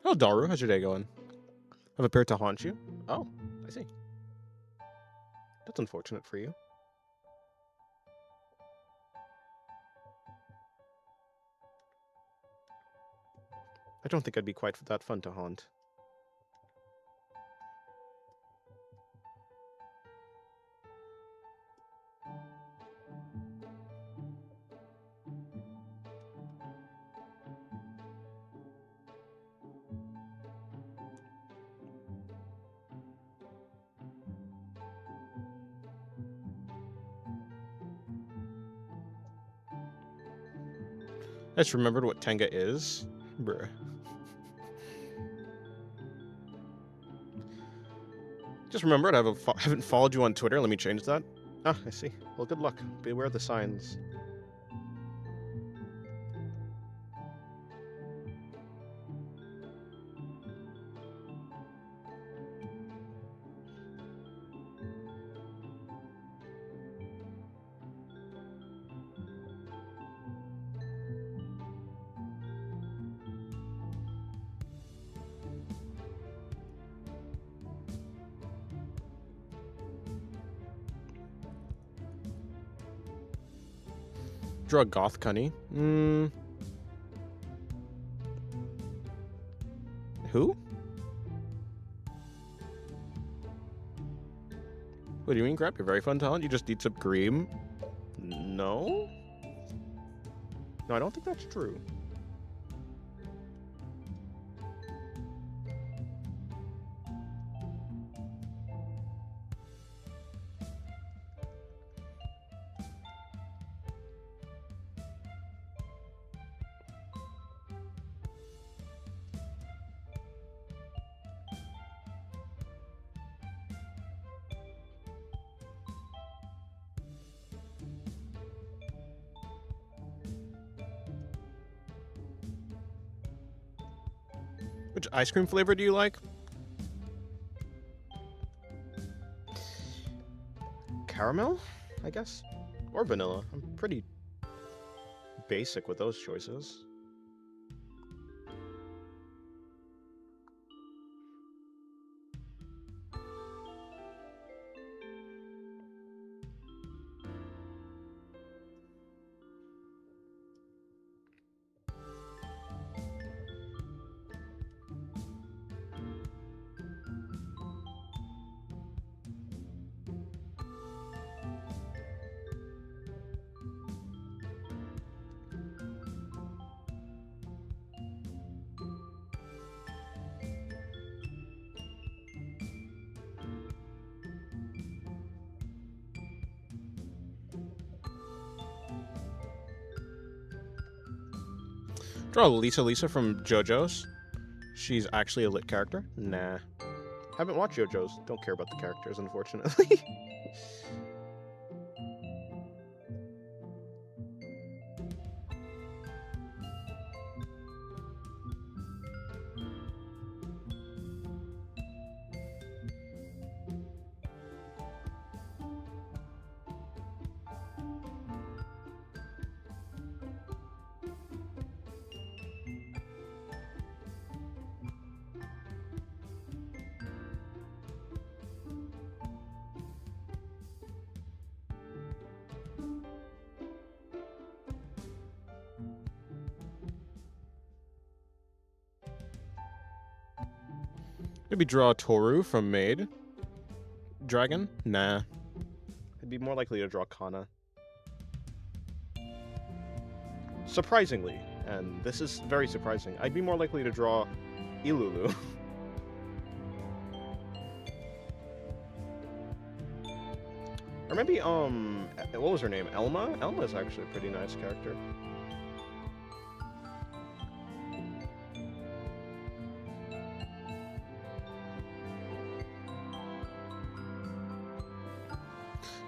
Oh, Daru, how's your day going? Have appeared to haunt you? Oh, I see. That's unfortunate for you. I don't think I'd be quite that fun to haunt. I just remembered what Tenga is. Bruh. Just remembered I haven't followed you on Twitter. Let me change that. Ah, I see. Well, good luck. Beware the signs. Draw a goth cunny. Who? What do you mean, crap? You're very fun talent. You just need some cream. No? No, I don't think that's true. Which ice cream flavor do you like? Caramel, I guess? Or vanilla. I'm pretty basic with those choices. Draw Lisa from JoJo's. She's actually a lit character? Nah. Haven't watched JoJo's. Don't care about the characters, unfortunately. Maybe draw Toru from Maid. Dragon? Nah. I'd be more likely to draw Kana. Surprisingly, and this is very surprising, I'd be more likely to draw Ilulu. Or maybe, what was her name? Elma? Elma's actually a pretty nice character.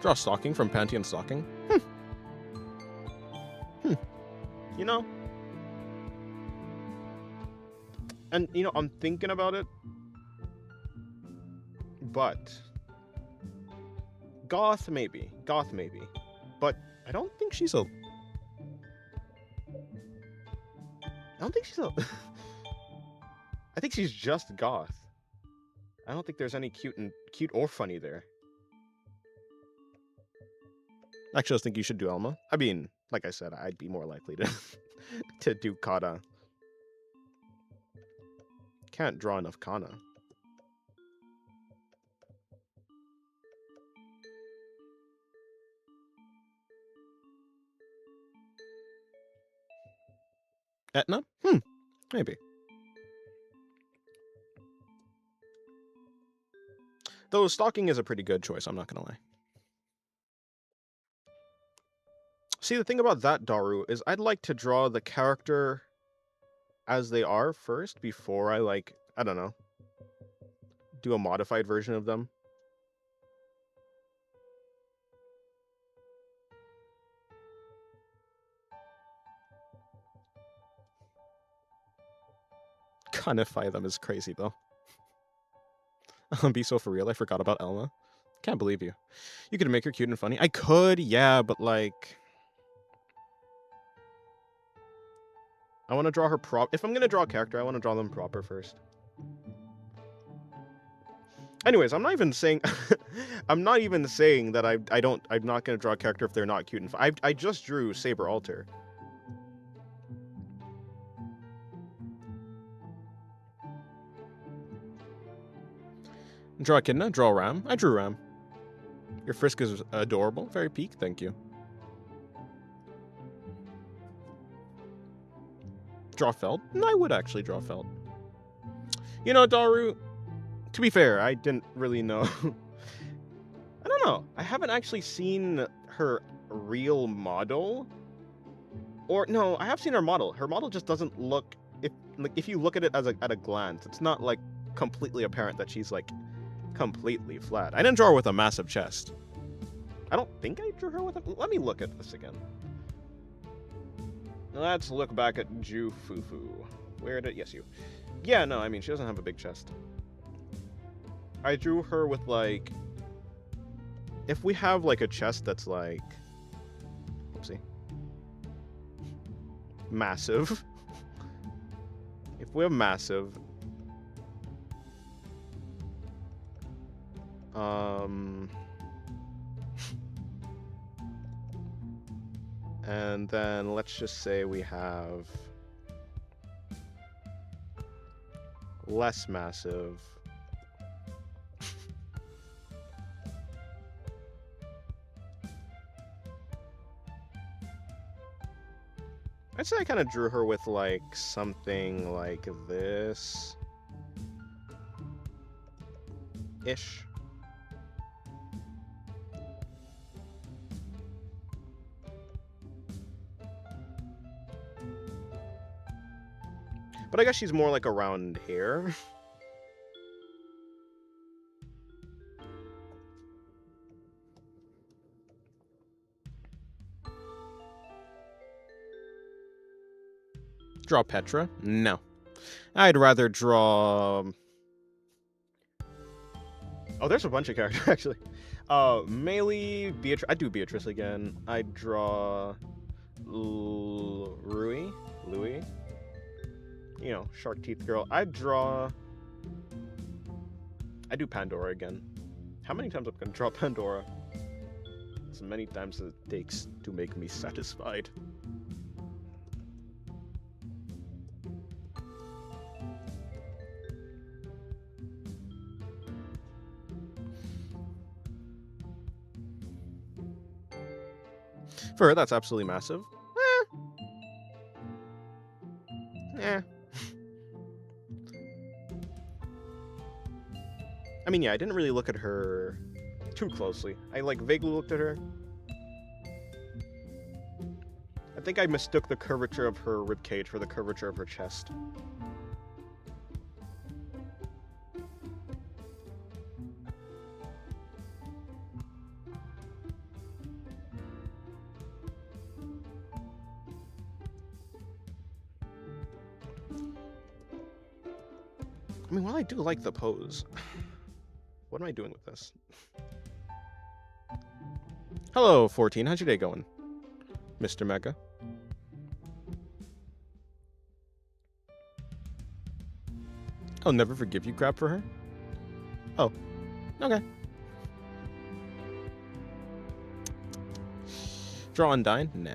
Draw Stalking from Pantheon Stalking? You know? And, you know, I'm thinking about it. But Goth maybe. Goth maybe. But I don't think she's a... I think she's just Goth. I don't think there's any cute or funny there. Actually, I think you should do Elma. I mean, like I said, I'd be more likely to to do Kana. Can't draw enough Kana. Etna? Maybe. Though Stalking is a pretty good choice, I'm not gonna lie. See, the thing about that Daru is I'd like to draw the character as they are first before I, like, I don't know, do a modified version of them. Kanify them is crazy, though. Be so for real, I forgot about Elma. Can't believe you. You could make her cute and funny. I could, yeah, but, like... I want to draw her if I'm going to draw a character, I want to draw them proper first. Anyways, I'm not even saying... I'm not even saying that I'm not going to draw a character if they're not cute and fun. I just drew Saber Alter. Draw Echidna, draw Ram. I drew Ram. Your Frisk is adorable. Very peak, thank you. Draw Feld? No, I would actually draw Feld. You know, Daru, to be fair, I didn't really know. I don't know. I haven't actually seen her real model. Or, no, I have seen her model. Her model just doesn't look... If you look at it at a glance, it's not, like, completely apparent that she's, like, completely flat. I didn't draw her with a massive chest. I don't think I drew her with a... Let me look at this again. Let's look back at Ju Fufu. Where did... Yes, you. Yeah, no, I mean, she doesn't have a big chest. I drew her with, like... If we have, like, a chest that's, like... Oopsie. Massive. If we have massive... And then let's just say we have less massive. I'd say I kind of drew her with like something like this ish. But I guess she's more like around here. Draw Petra? No. I'd rather draw... Oh, there's a bunch of characters, actually. Melee, Beatrice. I'd do Beatrice again. I'd draw... Louis? You know, Shark Teeth Girl. I'd do Pandora again. How many times am I going to draw Pandora? As many times as it takes to make me satisfied. For her, that's absolutely massive. Eh. I mean, yeah, I didn't really look at her too closely. I, like, vaguely looked at her. I think I mistook the curvature of her ribcage for the curvature of her chest. I mean, while I do like the pose, what am I doing with this? Hello, 14. How's your day going, Mr. Mega? I'll never forgive you crap for her? Oh, okay. Draw Undyne? Nah.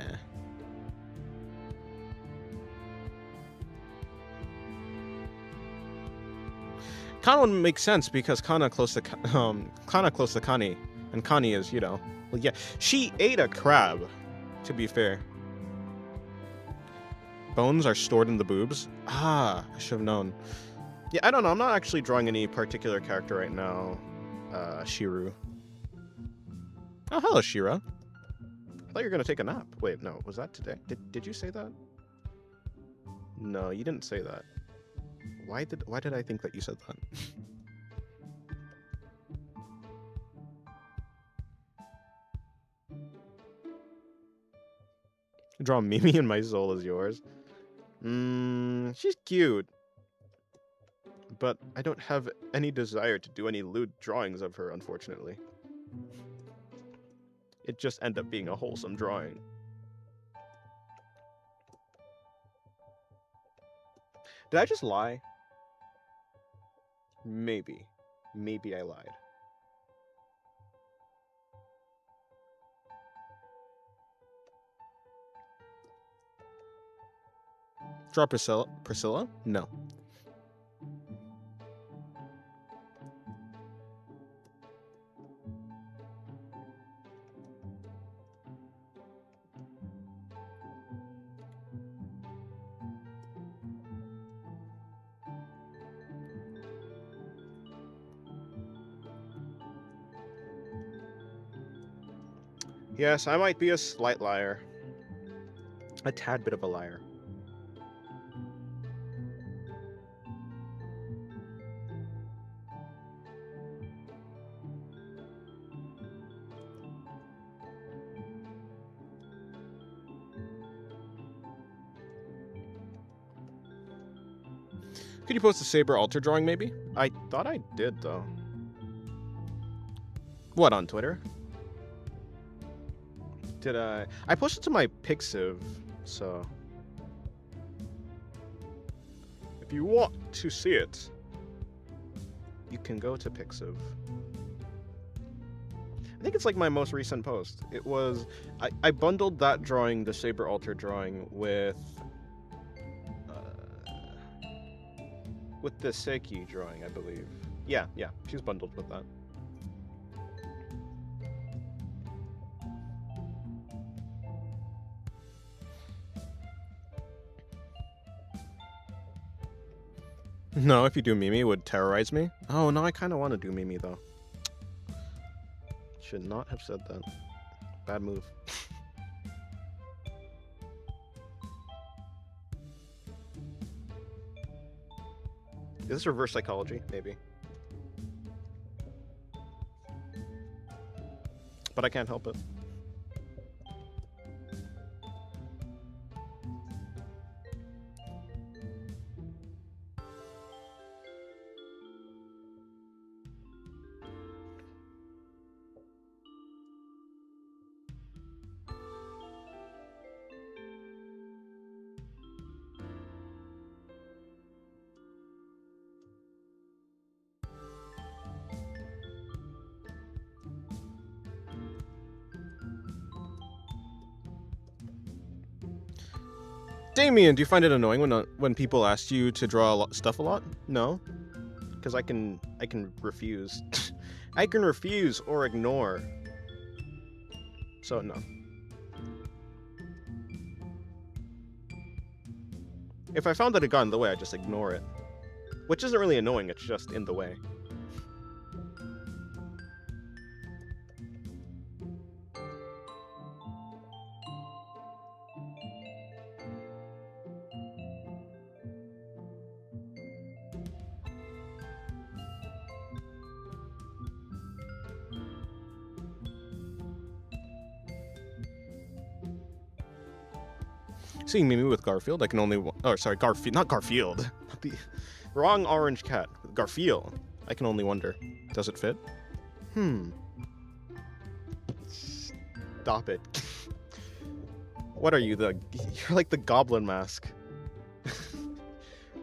Kana would make sense because Kana close to Kani, and Kani is, you know, well, yeah, she ate a crab. To be fair, bones are stored in the boobs. Ah, I should have known. Yeah, I don't know. I'm not actually drawing any particular character right now. Shiru. Oh, hello, Shira. I thought you were gonna take a nap. Wait, no, was that today? Did you say that? No, you didn't say that. Why did I think that you said that? Draw Mimi and my soul is yours. She's cute. But I don't have any desire to do any lewd drawings of her, unfortunately. It just ended up being a wholesome drawing. Did I just lie? Maybe. Maybe I lied. Draw Priscilla? Priscilla? No. Yes, I might be a slight liar. A tad bit of a liar. Could you post a Saber altar drawing, maybe? I thought I did, though. What, on Twitter? Did I? I posted to my Pixiv, so... If you want to see it, you can go to Pixiv. I think it's like my most recent post. It was... I bundled that drawing, the Saber altar drawing, with the Seiki drawing, I believe. Yeah, she's bundled with that. No, if you do Mimi, it would terrorize me. Oh, no, I kind of want to do Mimi, though. Should not have said that. Bad move. Is this reverse psychology? Maybe. But I can't help it. Damien, do you find it annoying when people ask you to draw stuff a lot? No, because I can refuse. I can refuse or ignore. So no. If I found that it got in the way, I'd just ignore it. Which isn't really annoying, it's just in the way. Seeing Mimi with Garfield, I can only... Oh, sorry, Garfield. Not Garfield. The wrong orange cat. Garfield. I can only wonder. Does it fit? Stop it. What are you, You're like the goblin mask.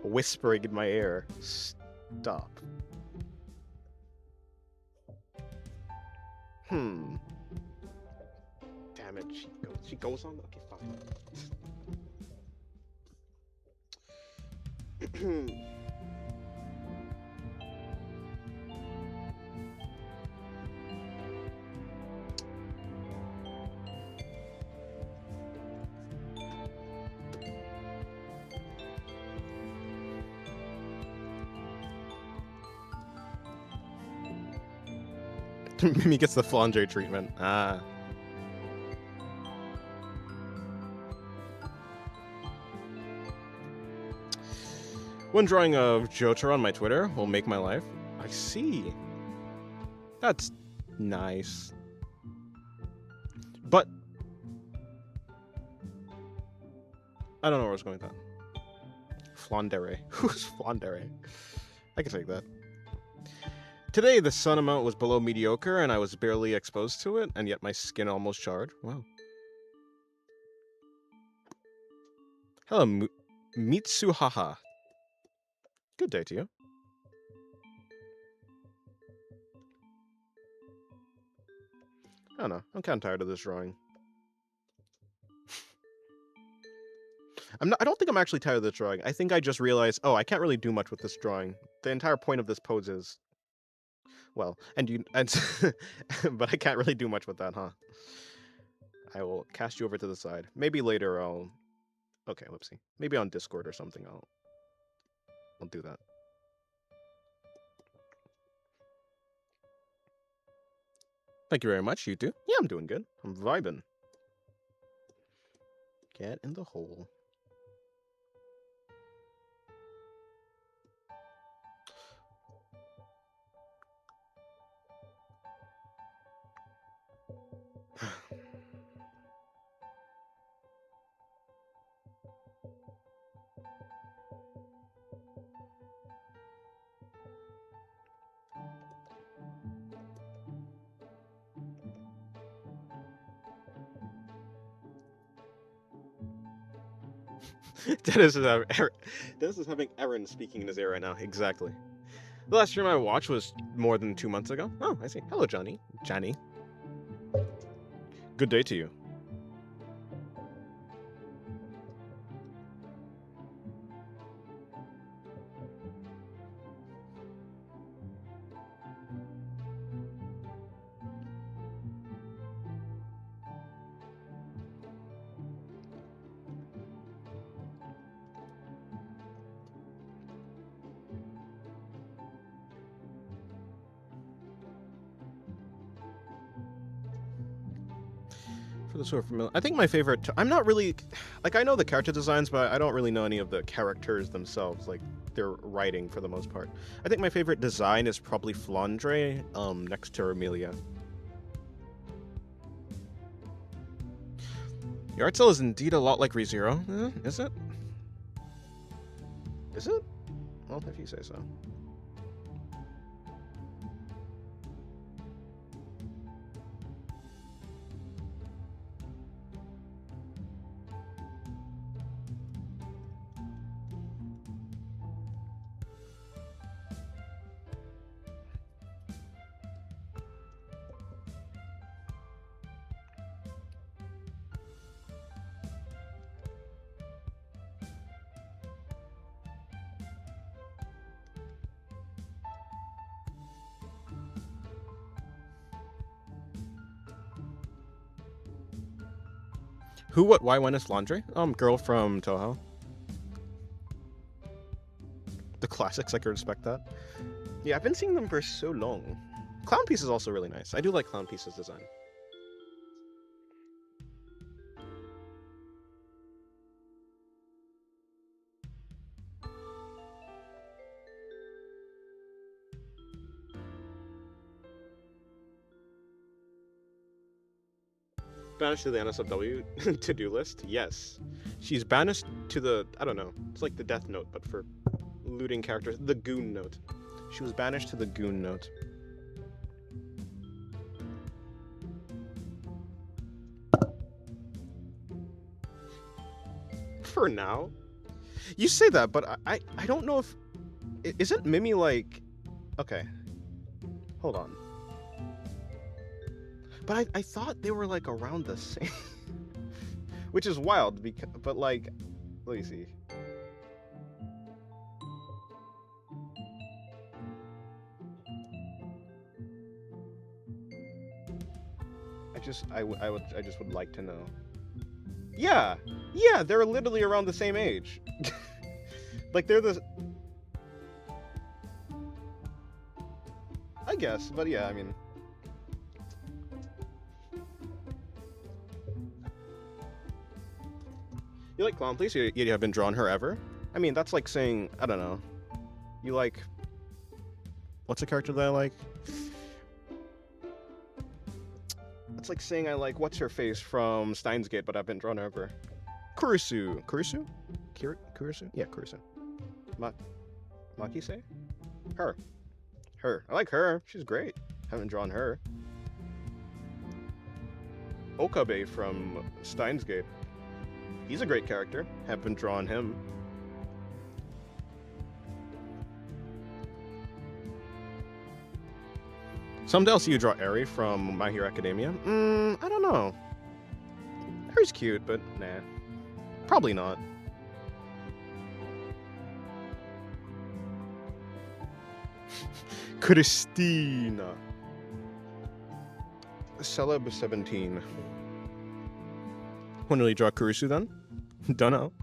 Whispering in my ear. Stop. Damn it, she goes on? Okay, fine. Mimi gets the flange treatment. Ah. One drawing of Jotaro on my Twitter will make my life. I see. That's nice. But I don't know where I was going with that. Flandere. Who's Flandere? I can take that. Today, the sun amount was below mediocre, and I was barely exposed to it, and yet my skin almost charred. Wow. Hello, Mitsuhaha. Good day to you. I don't know. I'm kind of tired of this drawing. I don't think I'm actually tired of this drawing. I think I just realized, oh, I can't really do much with this drawing. The entire point of this pose is... Well, but I can't really do much with that, huh? I will cast you over to the side. Maybe later I'll... Okay, let's see. Maybe on Discord or something I'll do that. Thank you very much, you too. Yeah, I'm doing good. I'm vibing. Get in the hole. Dennis is having Aaron speaking in his ear right now. Exactly. The last stream I watched was more than 2 months ago. Oh, I see. Hello, Johnny. Johnny. Good day to you. For the sort of familiar, I think my favorite. I'm not really like I know the character designs, but I don't really know any of the characters themselves, like their writing for the most part. I think my favorite design is probably Flandre, next to Amelia. Your art style is indeed a lot like ReZero. Is it? Is it? Well, if you say so. Who, what, why, when is Laundry? Girl from Toho. classics, I can respect that. Yeah, I've been seeing them for so long. Clown Piece is also really nice. I do like Clown Piece's design. Banished to the NSFW to-do list? Yes. She's banished to the, I don't know, it's like the Death Note, but for looting characters. The Goon Note. She was banished to the Goon Note. For now? You say that, but I don't know if... Isn't Mimi like... Okay. Hold on. But I thought they were like around the same, which is wild. Because, but like, let me see. I just would like to know. Yeah, they're literally around the same age. Like they're the. I guess, but yeah, I mean. You like Clown Police? You haven't drawn her ever? I mean, that's like saying, I don't know. You like... What's a character that I like? That's like saying I like What's-Her-Face from Steins Gate, but I haven't drawn her ever. Kurisu. Kurisu? Kurisu? Yeah, Kurisu. Makise? Her. I like her. She's great. Haven't drawn her. Okabe from Steins Gate. He's a great character. Haven't drawn him. Someday I'll see you draw Eri from My Hero Academia. I don't know. Eri's cute, but nah. Probably not. Christina. Celeb 17. When will you draw Kurisu then? Dunno.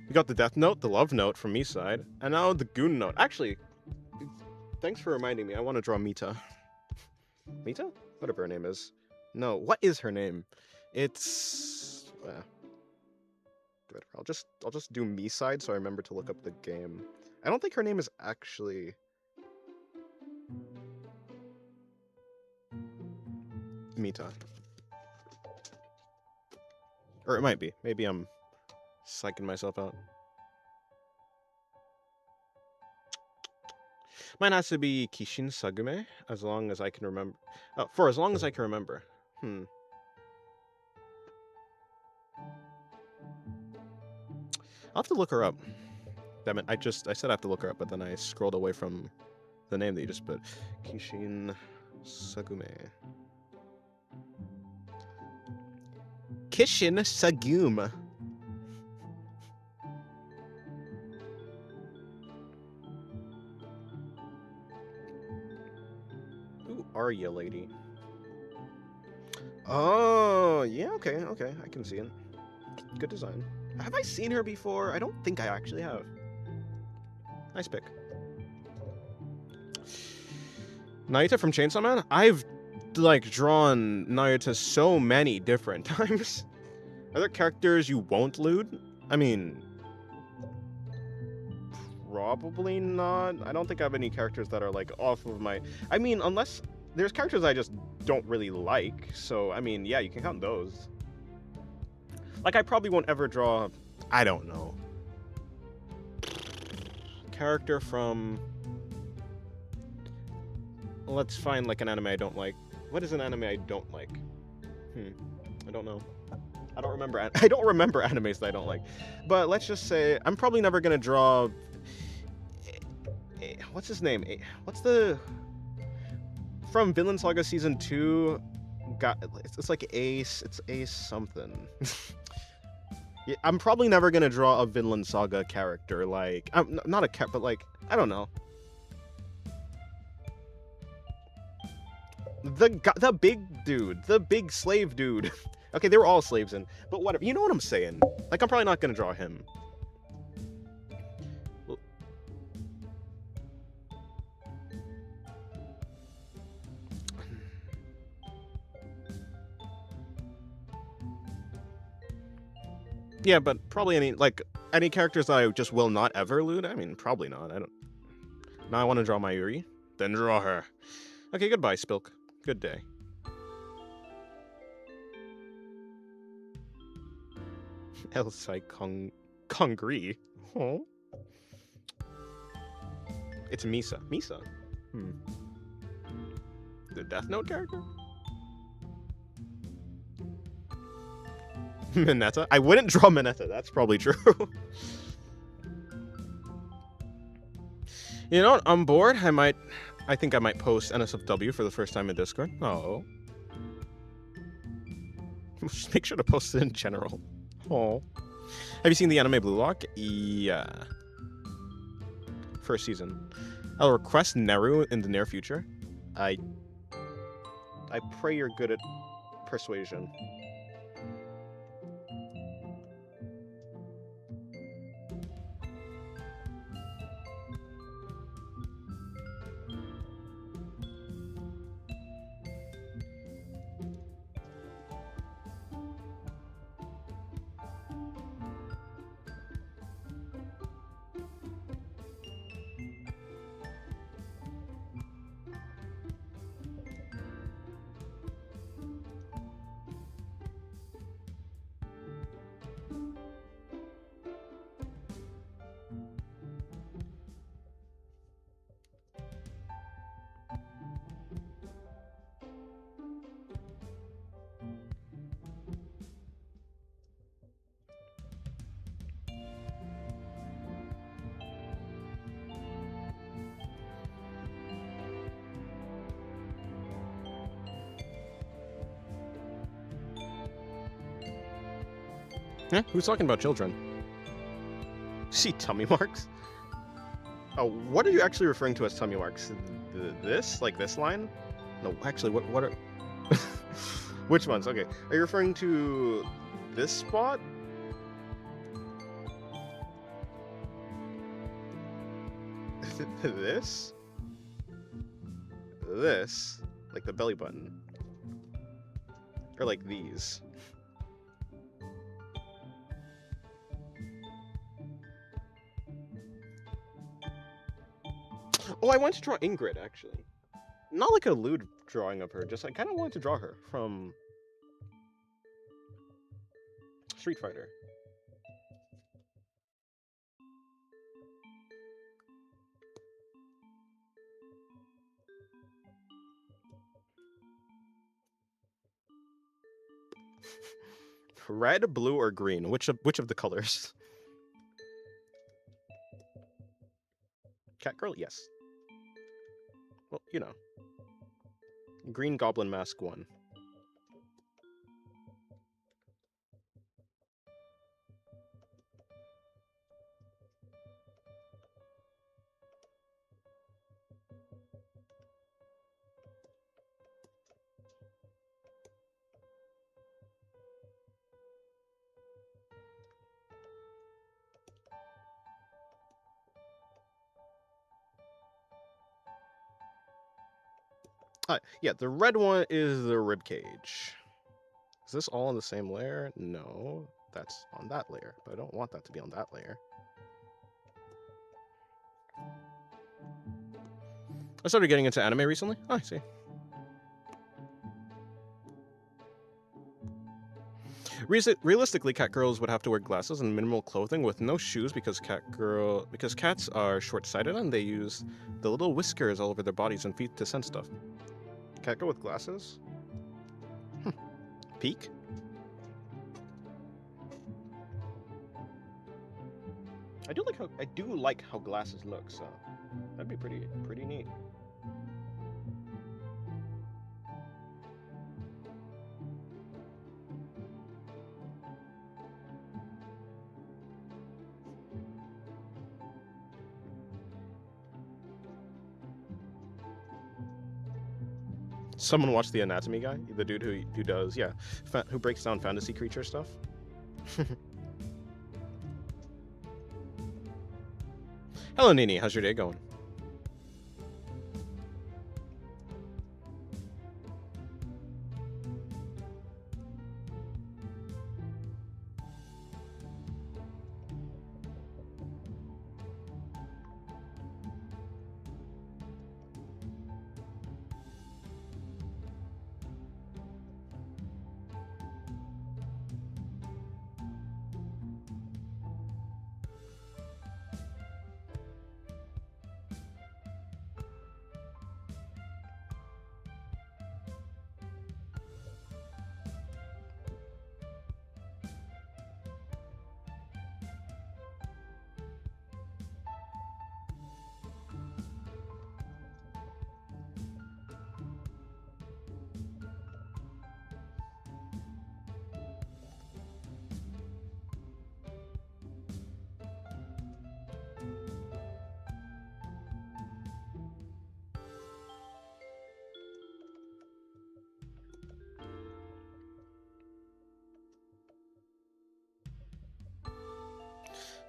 You got the Death Note, the Love Note from me side, and now the Goon Note. Actually, thanks for reminding me. I want to draw Mita. Mita? Whatever her name is. No, what is her name? It's... I'll just do me side so I remember to look up the game. I don't think her name is actually... Mita. Or it might be. Maybe I'm psyching myself out. Mine has to be Kishin Sagume, as long as I can remember. Oh, for as long as I can remember. I'll have to look her up. Damn it, I said I have to look her up, but then I scrolled away from the name that you just put. Kishin Sagume. Kishin Sagume. Who are you, lady? Oh, yeah, okay, I can see it. Good design. Have I seen her before? I don't think I actually have. Nice pick. Naita from Chainsaw Man? I've, like, drawn Naita so many different times. Are there characters you won't loot? I mean... Probably not. I don't think I have any characters that are, like, off of my... I mean, unless... There's characters I just don't really like, so, I mean, yeah, you can count those. Like, I probably won't ever draw... I don't know. Character from... Let's find, like, an anime I don't like. What is an anime I don't like? I don't know. I don't remember animes that I don't like. But let's just say... I'm probably never gonna draw... What's his name? What's the... From Vinland Saga Season 2... It's like Ace... It's Ace something. Yeah, I'm probably never gonna draw a Vinland Saga character, like... not a cat, but like... I don't know. The big dude, the big slave dude. Okay, they were all slaves in, but whatever. You know what I'm saying? Like, I'm probably not gonna draw him. Yeah, but probably any characters I just will not ever loot. I mean, probably not. I don't. Now I want to draw Mayuri. Then draw her. Okay, goodbye, Spilk. Good day. Elsai Kongri. Oh. It's Misa. Misa? The Death Note character? Mineta? I wouldn't draw Mineta, that's probably true. You know what? I'm bored. I think I might post NSFW for the first time in Discord. Oh. Just make sure to post it in general. Oh. Have you seen the anime Blue Lock? Yeah. First season. I'll request Neru in the near future. I pray you're good at persuasion. Yeah, who's talking about children? See tummy marks? Oh, what are you actually referring to as tummy marks? This? Like this line? No, actually, what are... Which ones? Okay. Are you referring to this spot? This? This? Like the belly button? Or like these? Oh, I want to draw Ingrid, actually. Not like a lewd drawing of her, just I kind of wanted to draw her from Street Fighter. Red, blue, or green? Which of the colors? Cat girl? Yes. Well, you know. Green Goblin Mask 1. Yeah, the red one is the rib cage. Is this all on the same layer? No, that's on that layer, but I don't want that to be on that layer. I started getting into anime recently. Oh, I see. Realistically, cat girls would have to wear glasses and minimal clothing with no shoes because cats are short-sighted and they use the little whiskers all over their bodies and feet to sense stuff. Cat girl with glasses? Peek? I do like how glasses look, so that'd be pretty neat. Someone watch the anatomy guy, the dude who does who breaks down fantasy creature stuff. Hello, Nini. How's your day going?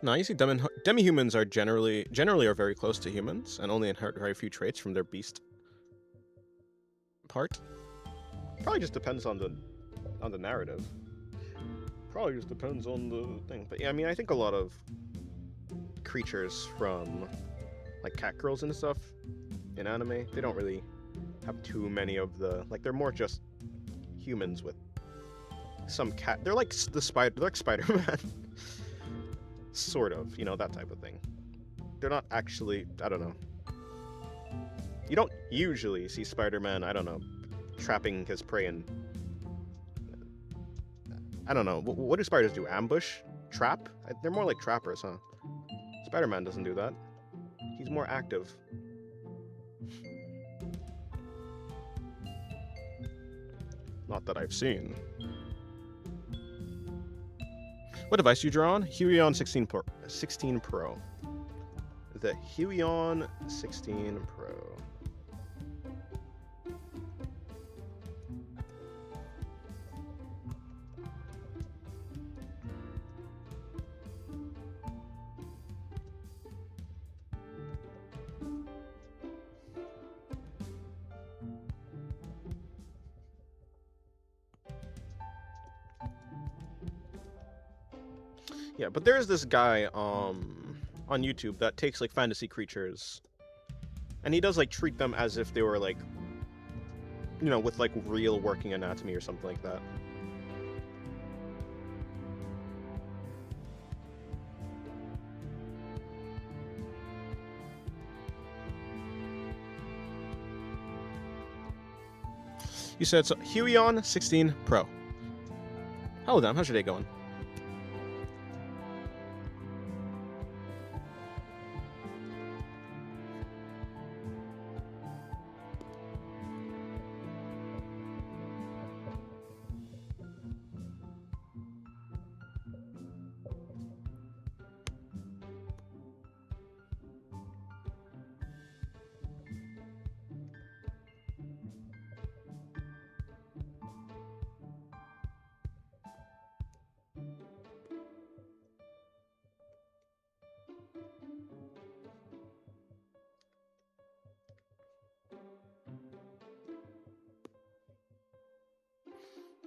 No, you see, demi-humans are generally are very close to humans and only inherit very few traits from their beast part. Probably just depends on the narrative. Probably just depends on the thing. But yeah, I mean, I think a lot of creatures from like cat girls and stuff in anime, they don't really have too many of the like. They're more just humans with some cat. They're like the spider. They're like Spider-Man. Sort of, you know, that type of thing. They're not actually, I don't know. You don't usually see Spider-Man, I don't know, trapping his prey in... I don't know, what do spiders do? Ambush? Trap? They're more like trappers, huh? Spider-Man doesn't do that. He's more active. Not that I've seen. What device do you draw on? Huion 16 Pro. The Huion 16 Pro. Yeah, but there's this guy on YouTube that takes like fantasy creatures and he does like treat them as if they were like, you know, with like real working anatomy or something like that. You said so. Huion 16 Pro. Hello, Dan. How's your day going?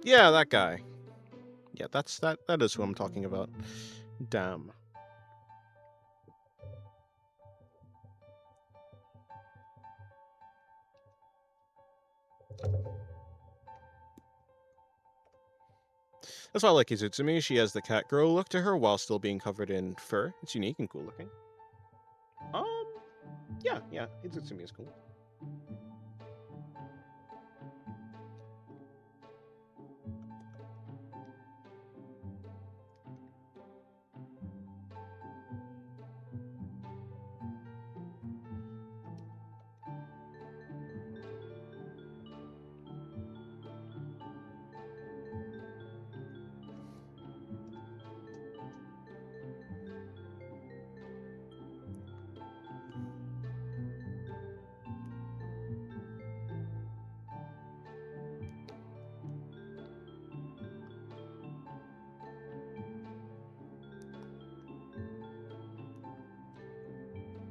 Yeah, that guy. Yeah, that is who I'm talking about. Damn. That's why I like Izutsumi. She has the cat girl look to her while still being covered in fur. It's unique and cool looking. Yeah, Izutsumi is cool.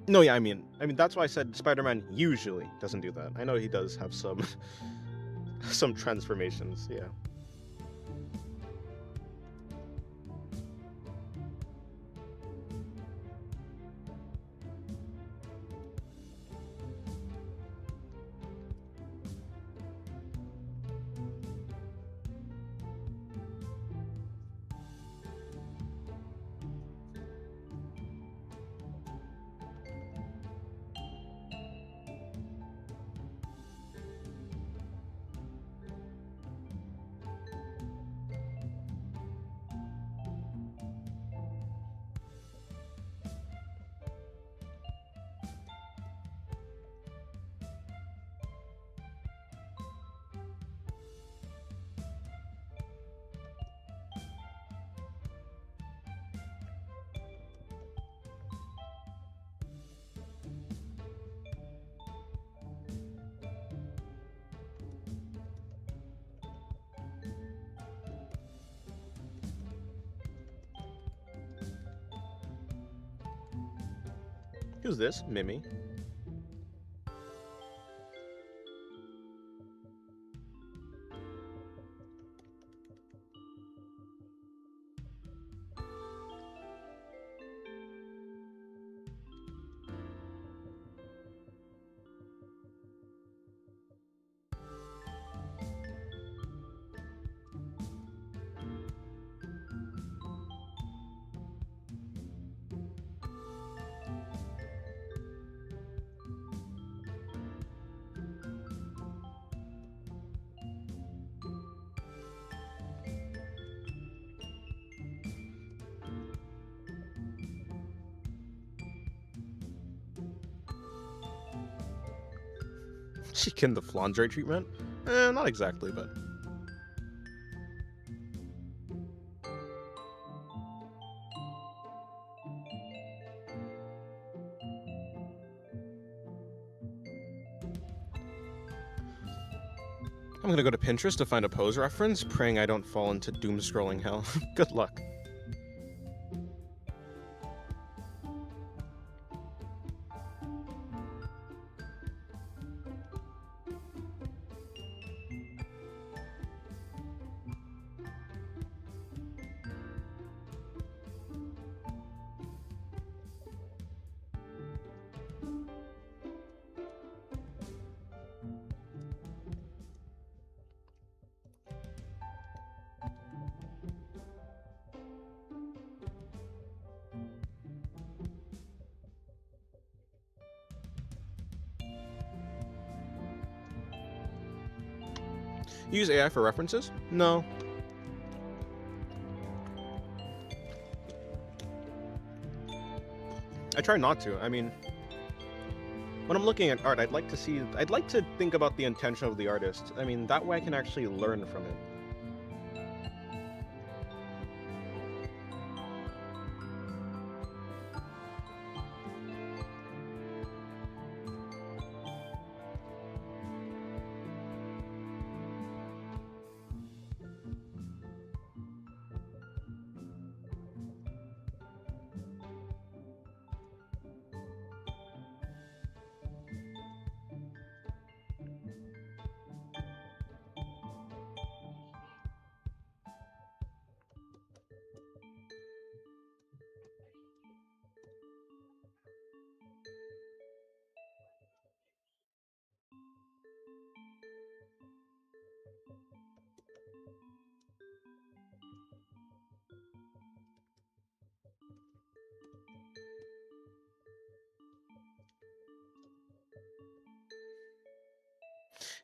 No, yeah, I mean that's why I said Spider-Man usually doesn't do that. I know he does have some some transformations. Yeah. Who's this? Mimi. She can the Flandre treatment? Not exactly, but I'm gonna go to Pinterest to find a pose reference, praying I don't fall into doom scrolling hell. Good luck. You use AI for references? No. I try not to. I mean, when I'm looking at art, I'd like to think about the intention of the artist. I mean, that way I can actually learn from it.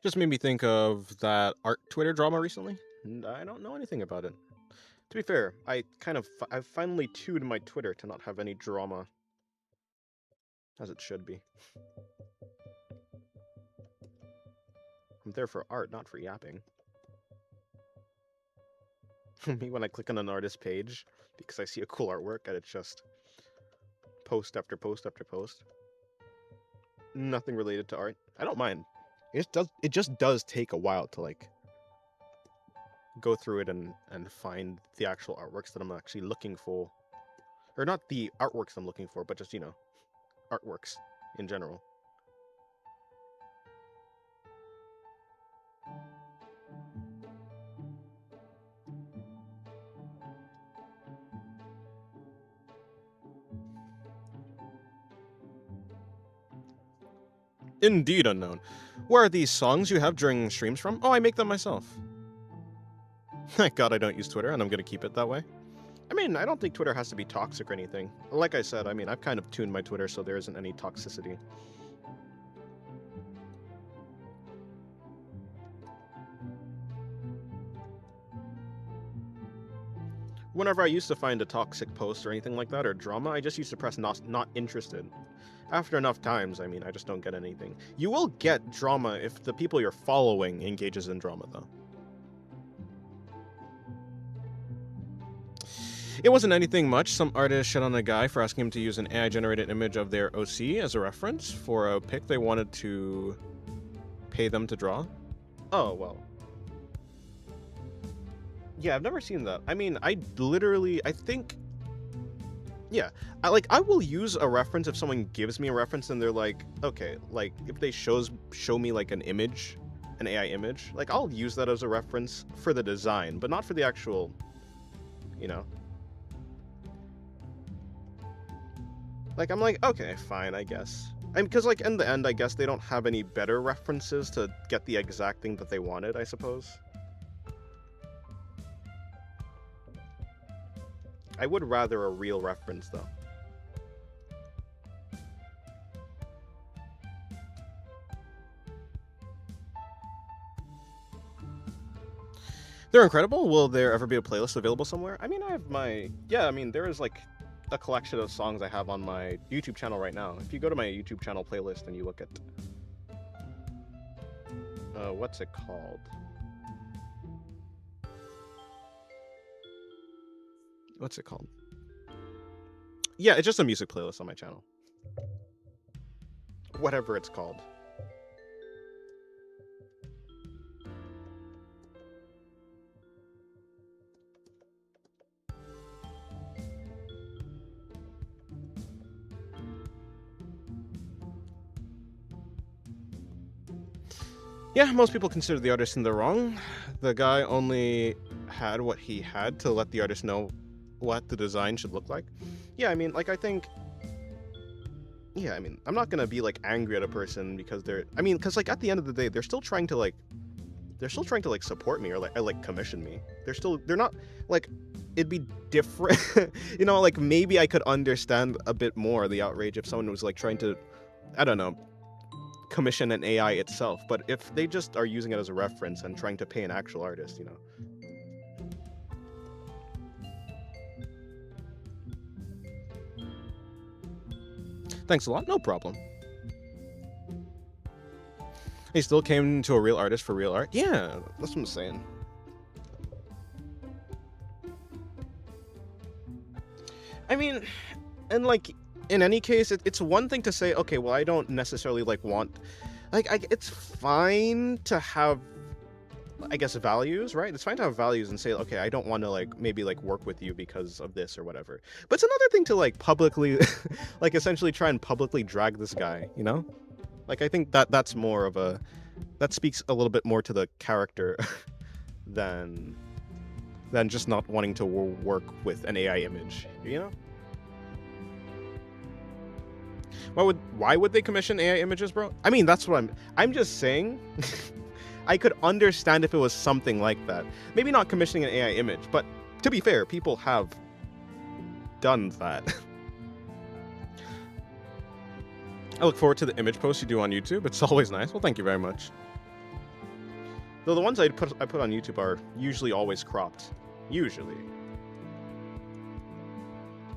Just made me think of that art Twitter drama recently. And I don't know anything about it. To be fair, I've finally tuned my Twitter to not have any drama, as it should be. I'm there for art, not for yapping. Me when I click on an artist page because I see a cool artwork and it's just post after post after post. Nothing related to art. I don't mind. It just does take a while to like go through it and find the actual artworks that I'm actually looking for. Or not the artworks I'm looking for, but just, you know, artworks in general. Indeed unknown. Where are these songs you have during streams from? Oh, I make them myself. Thank God I don't use Twitter, and I'm gonna keep it that way. I mean, I don't think Twitter has to be toxic or anything. Like I said, I mean, I've kind of tuned my Twitter so there isn't any toxicity. Whenever I used to find a toxic post or anything like that, or drama, I just used to press not interested. After enough times, I mean, I just don't get anything. You will get drama if the people you're following engages in drama, though. It wasn't anything much. Some artist shit on a guy for asking him to use an AI-generated image of their OC as a reference for a pic they wanted to pay them to draw. Oh, well. Yeah, I've never seen that. I mean, I think... Yeah, I will use a reference if someone gives me a reference and they're like, okay, like, if they show me, like, an image, an AI image, like, I'll use that as a reference for the design, but not for the actual, you know? Like, I'm like, okay, fine, I guess. Because, like, in the end, I guess they don't have any better references to get the exact thing that they wanted, I suppose. I would rather a real reference, though. They're incredible. Will there ever be a playlist available somewhere? I mean, I have my... Yeah, I mean, there is, like, a collection of songs I have on my YouTube channel right now. If you go to my YouTube channel playlist and you look at... what's it called? What's it called? Yeah, it's just a music playlist on my channel. Whatever it's called. Yeah, most people consider the artist in the wrong. The guy only had what he had to let the artist know what the design should look like. Yeah, I mean, like, I think... Yeah, I mean, I'm not gonna be, like, angry at a person because they're... I mean, because, like, at the end of the day, they're still trying to, like... They're still trying to, like, support me or, like, commission me. They're not, like... It'd be different... You know, like, maybe I could understand a bit more the outrage if someone was, like, trying to... I don't know... commission an AI itself, but if they just are using it as a reference and trying to pay an actual artist, you know. Thanks a lot, no problem. He still came to a real artist for real art? Yeah, that's what I'm saying. I mean, and like, in any case, it's one thing to say, okay, well, I don't necessarily, like, want... Like, it's fine to have, I guess, values, right? It's fine to have values and say, okay, I don't want to, like, maybe, like, work with you because of this or whatever. But it's another thing to, like, publicly, like, essentially try and publicly drag this guy, you know? Like, I think that's more of a... That speaks a little bit more to the character than just not wanting to work with an AI image, you know? Why would they commission AI images, bro? I mean, that's what I'm just saying. I could understand if it was something like that. Maybe not commissioning an AI image, but to be fair, people have done that. I look forward to the image posts you do on YouTube. It's always nice. Well, thank you very much. Though the ones I put on YouTube are usually always cropped. Usually.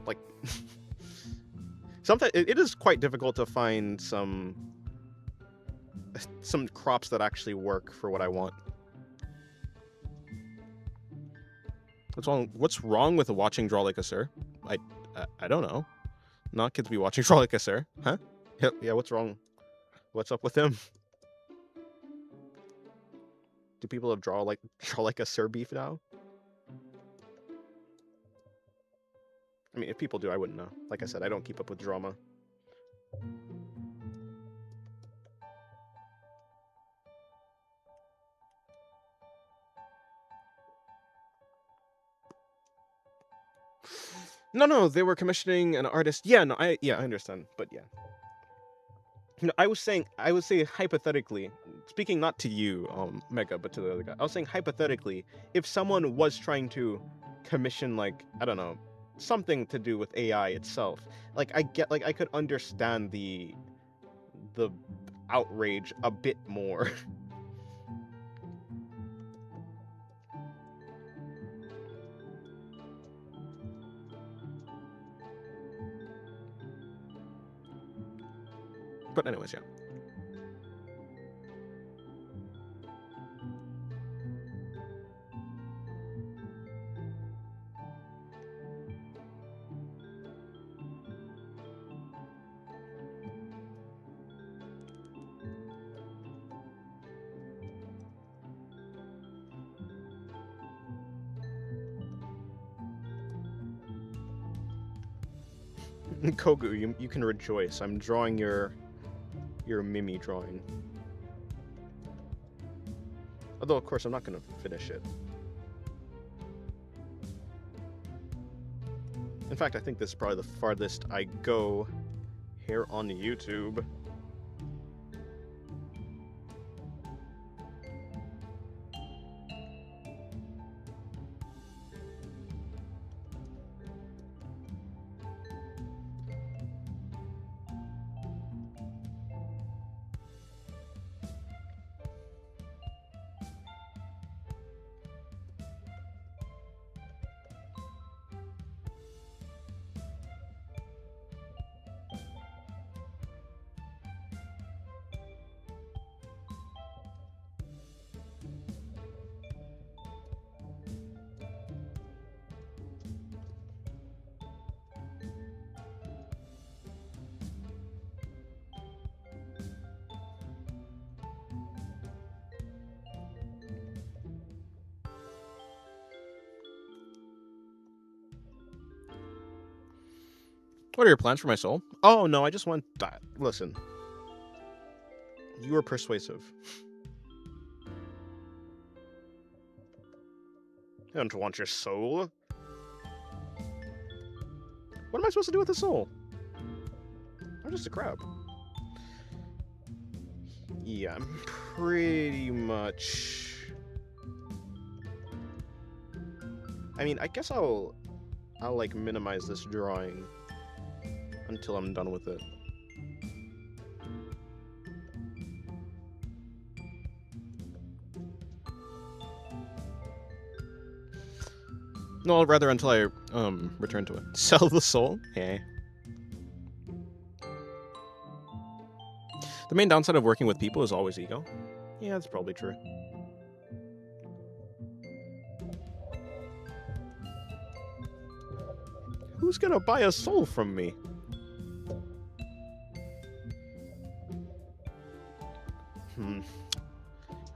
Like... Sometimes it is quite difficult to find some crops that actually work for what I want. What's wrong with watching Draw Like a Sir? I don't know. Not kids be watching Draw Like a Sir, huh? Yeah, what's wrong? What's up with him? Do people have Draw Like a Sir beef now? I mean, if people do, I wouldn't know. Like I said, I don't keep up with drama. No, they were commissioning an artist. Yeah, no, I understand, but yeah. No, I would say hypothetically, speaking not to you, Mega, but to the other guy. I was saying hypothetically, if someone was trying to commission, like, I don't know, something to do with AI itself, like I could understand the outrage a bit more. But anyways, yeah. Kogu, you can rejoice. I'm drawing your Mimi drawing. Although, of course, I'm not gonna finish it. In fact, I think this is probably the farthest I go here on YouTube. What are your plans for my soul? Oh, no, I just want that. Listen. You were persuasive. I don't want your soul. What am I supposed to do with the soul? I'm just a crab. Yeah, I'm pretty much... I mean, I guess I'll like minimize this drawing until I'm done with it. No, rather until I return to it. Sell the soul? Hey. The main downside of working with people is always ego. Yeah, that's probably true. Who's gonna buy a soul from me?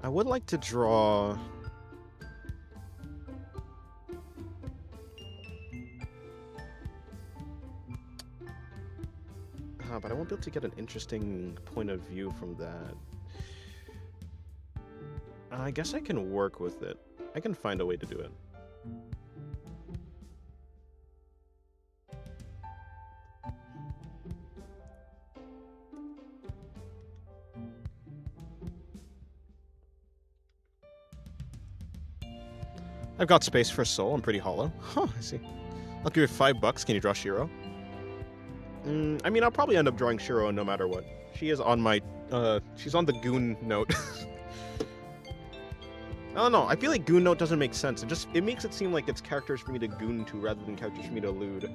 I would like to draw... but I won't be able to get an interesting point of view from that. I guess I can work with it. I can find a way to do it. I've got space for soul. I'm pretty hollow. Huh, I see. I'll give you $5. Can you draw Shiro? I mean, I'll probably end up drawing Shiro no matter what. She is on my, she's on the goon note. I don't know, I feel like goon note doesn't make sense. It makes it seem like it's characters for me to goon to rather than characters for me to lewd.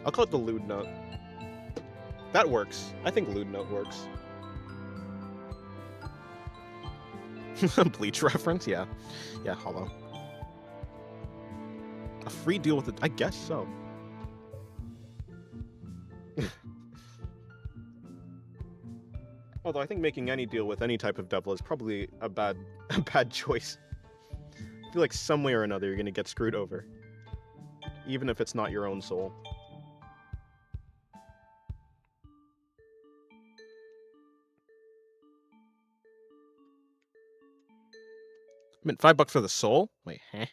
I'll call it the lewd note. That works. I think lewd note works. Bleach reference? Yeah. Yeah, hollow. A free deal with it? I guess so. Although I think making any deal with any type of devil is probably a bad choice. I feel like some way or another you're gonna get screwed over. Even if it's not your own soul. meant $5 for the soul? Wait, huh?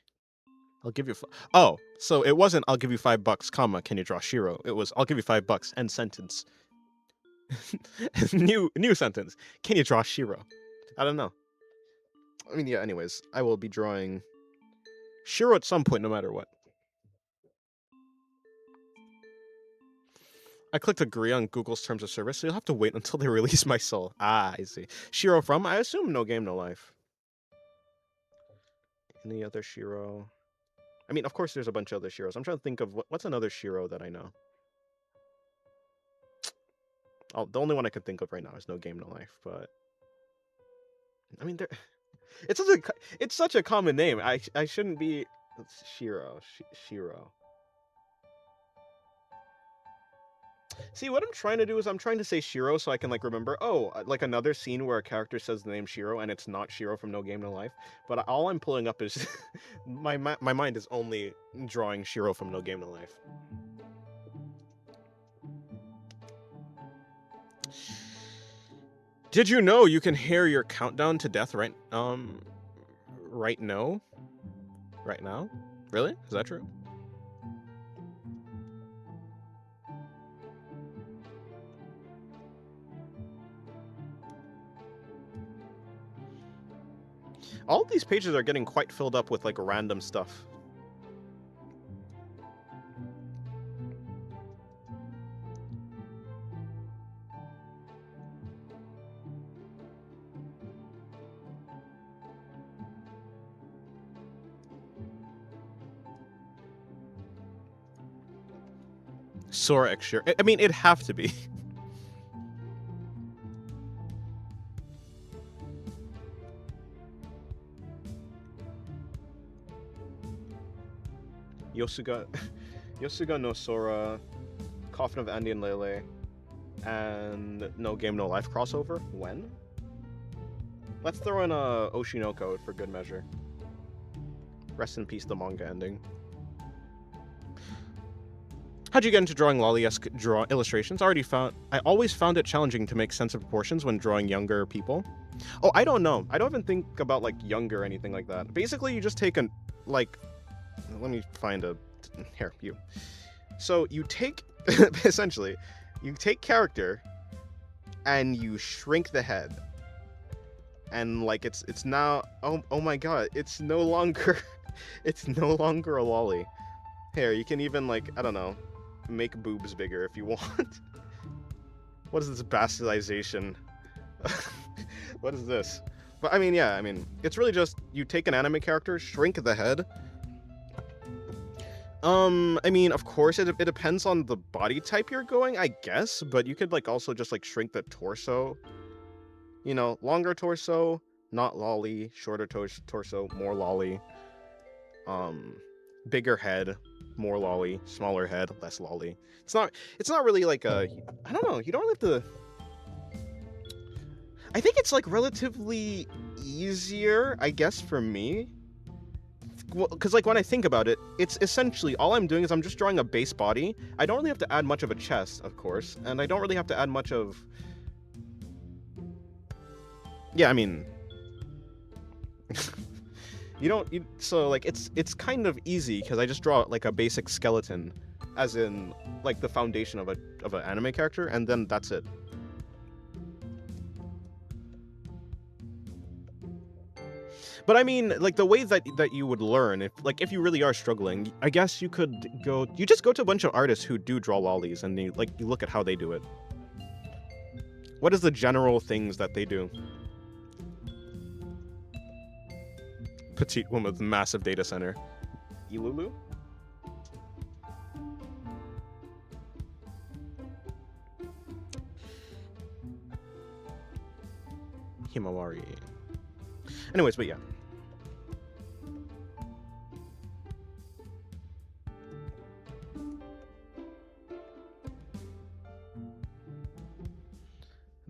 I'll give you. Oh, so it wasn't. I'll give you $5, comma. Can you draw Shiro? It was. I'll give you $5. End sentence. new sentence. Can you draw Shiro? I don't know. I mean, yeah. Anyways, I will be drawing Shiro at some point, no matter what. I clicked agree on Google's terms of service, so you'll have to wait until they release my soul. Ah, I see. Shiro from? I assume No Game No Life. Any other Shiro? I mean, of course, there's a bunch of other Shiros. I'm trying to think of what's another Shiro that I know. Oh, the only one I can think of right now is No Game No Life, but I mean, it's such a common name. I shouldn't be Shiro. Shiro. See, what I'm trying to do is I'm trying to say Shiro so I can like remember, oh, like another scene where a character says the name Shiro and it's not Shiro from No Game No Life. But all I'm pulling up is my mind is only drawing Shiro from No Game No Life. Did you know you can hear your countdown to death right now? Right now? Really? Is that true? All of these pages are getting quite filled up with like random stuff. Sora X Shiro. I mean, it'd have to be. Yosuga no Sora, Coffin of Andy and Lele, and No Game No Life crossover. When? Let's throw in a Oshinoko for good measure. Rest in peace, the manga ending. How'd you get into drawing lolly-esque illustrations? I always found it challenging to make sense of proportions when drawing younger people. Oh, I don't know. I don't even think about like younger or anything like that. Basically, you just take let me find here, you. So you take, essentially, you take character and you shrink the head. And like it's now, oh my god, it's no longer a lolly. Here, you can even like, I don't know, make boobs bigger if you want. What is this bastardization? What is this? But I mean, yeah, it's really just you take an anime character, shrink the head. I mean, of course, it depends on the body type you're going, I guess, but you could like also just like shrink the torso. You know, longer torso, not lolly, shorter torso, more lolly. Bigger head, more lolly, smaller head, less lolly. It's not really like I don't know, you don't have to. I think it's like relatively easier, I guess, for me. Because like when I think about it, it's essentially all I'm doing is I'm just drawing a base body. I don't really have to add much of a chest, of course, and I don't really have to add much of. Yeah, I mean, so like it's kind of easy because I just draw like a basic skeleton, as in like the foundation of an anime character, and then that's it. But I mean, like the way that you would learn, if you really are struggling, I guess you just go to a bunch of artists who do draw lollies, and you look at how they do it. What is the general things that they do? Petite woman with massive data center. Ilulu? Himawari. Anyways, but yeah.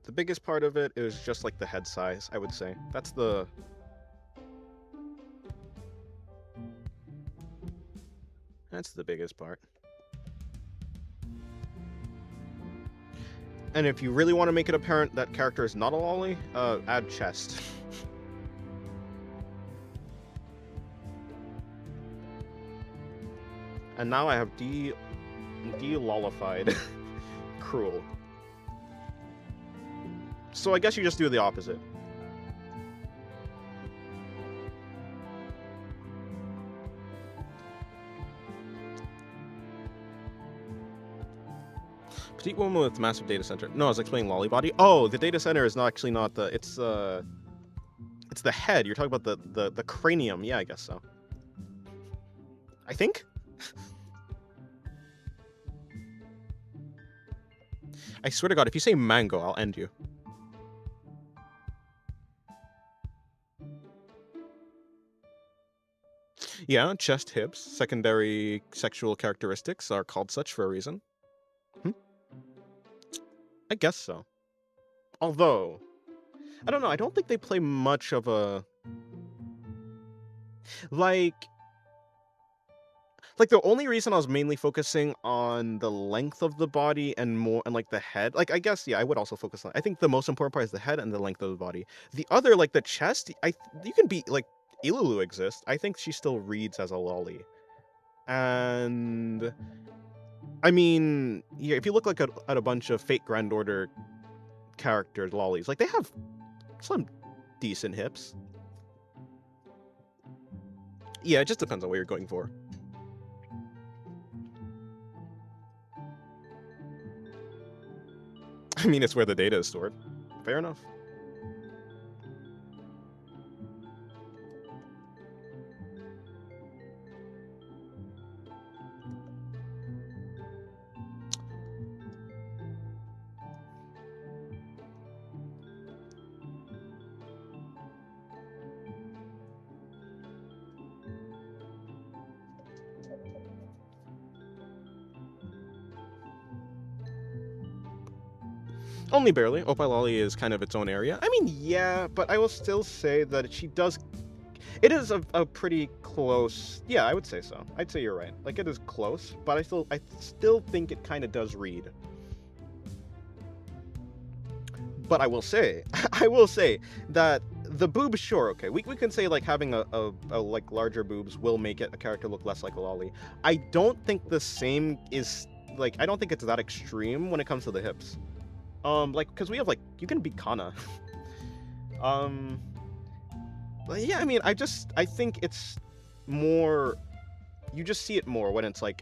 The biggest part of it is just like the head size, I would say. That's the biggest part. And if you really want to make it apparent that character is not a lolly, add chest. and now I have de-lollified cruel. So I guess you just do the opposite. Petite woman with massive data center. No, I was explaining lolly body. Oh, the data center is not actually not the. It's the head. You're talking about the cranium. Yeah, I guess so. I think. I swear to God, if you say mango, I'll end you. Yeah, chest, hips, secondary sexual characteristics are called such for a reason. I guess so. Although, I don't know, I don't think they play much of a... Like the only reason I was mainly focusing on the length of the body and more and like the head, like I guess yeah, I would also focus on. I think the most important part is the head and the length of the body. The other, like the chest, you can be like Ilulu exists. I think she still reads as a lolly, and I mean, yeah, if you look like at a bunch of Fate Grand Order characters, lollies, like they have some decent hips. Yeah, it just depends on what you're going for. I mean, it's where the data is stored. Fair enough. Only barely. Opal Lolly is kind of its own area. I mean, yeah, but I will still say that she does... It is a pretty close... Yeah, I would say so. I'd say you're right. Like, it is close, but I still think it kind of does read. But I will say, that the boobs, sure, okay. We can say, like, having a like, larger boobs will make it a character look less like a lolly. I don't think the same is... Like, I don't think it's that extreme when it comes to the hips. Like, because we have, like, you can be Kana. Yeah, I mean, I think it's more, you just see it more when it's, like,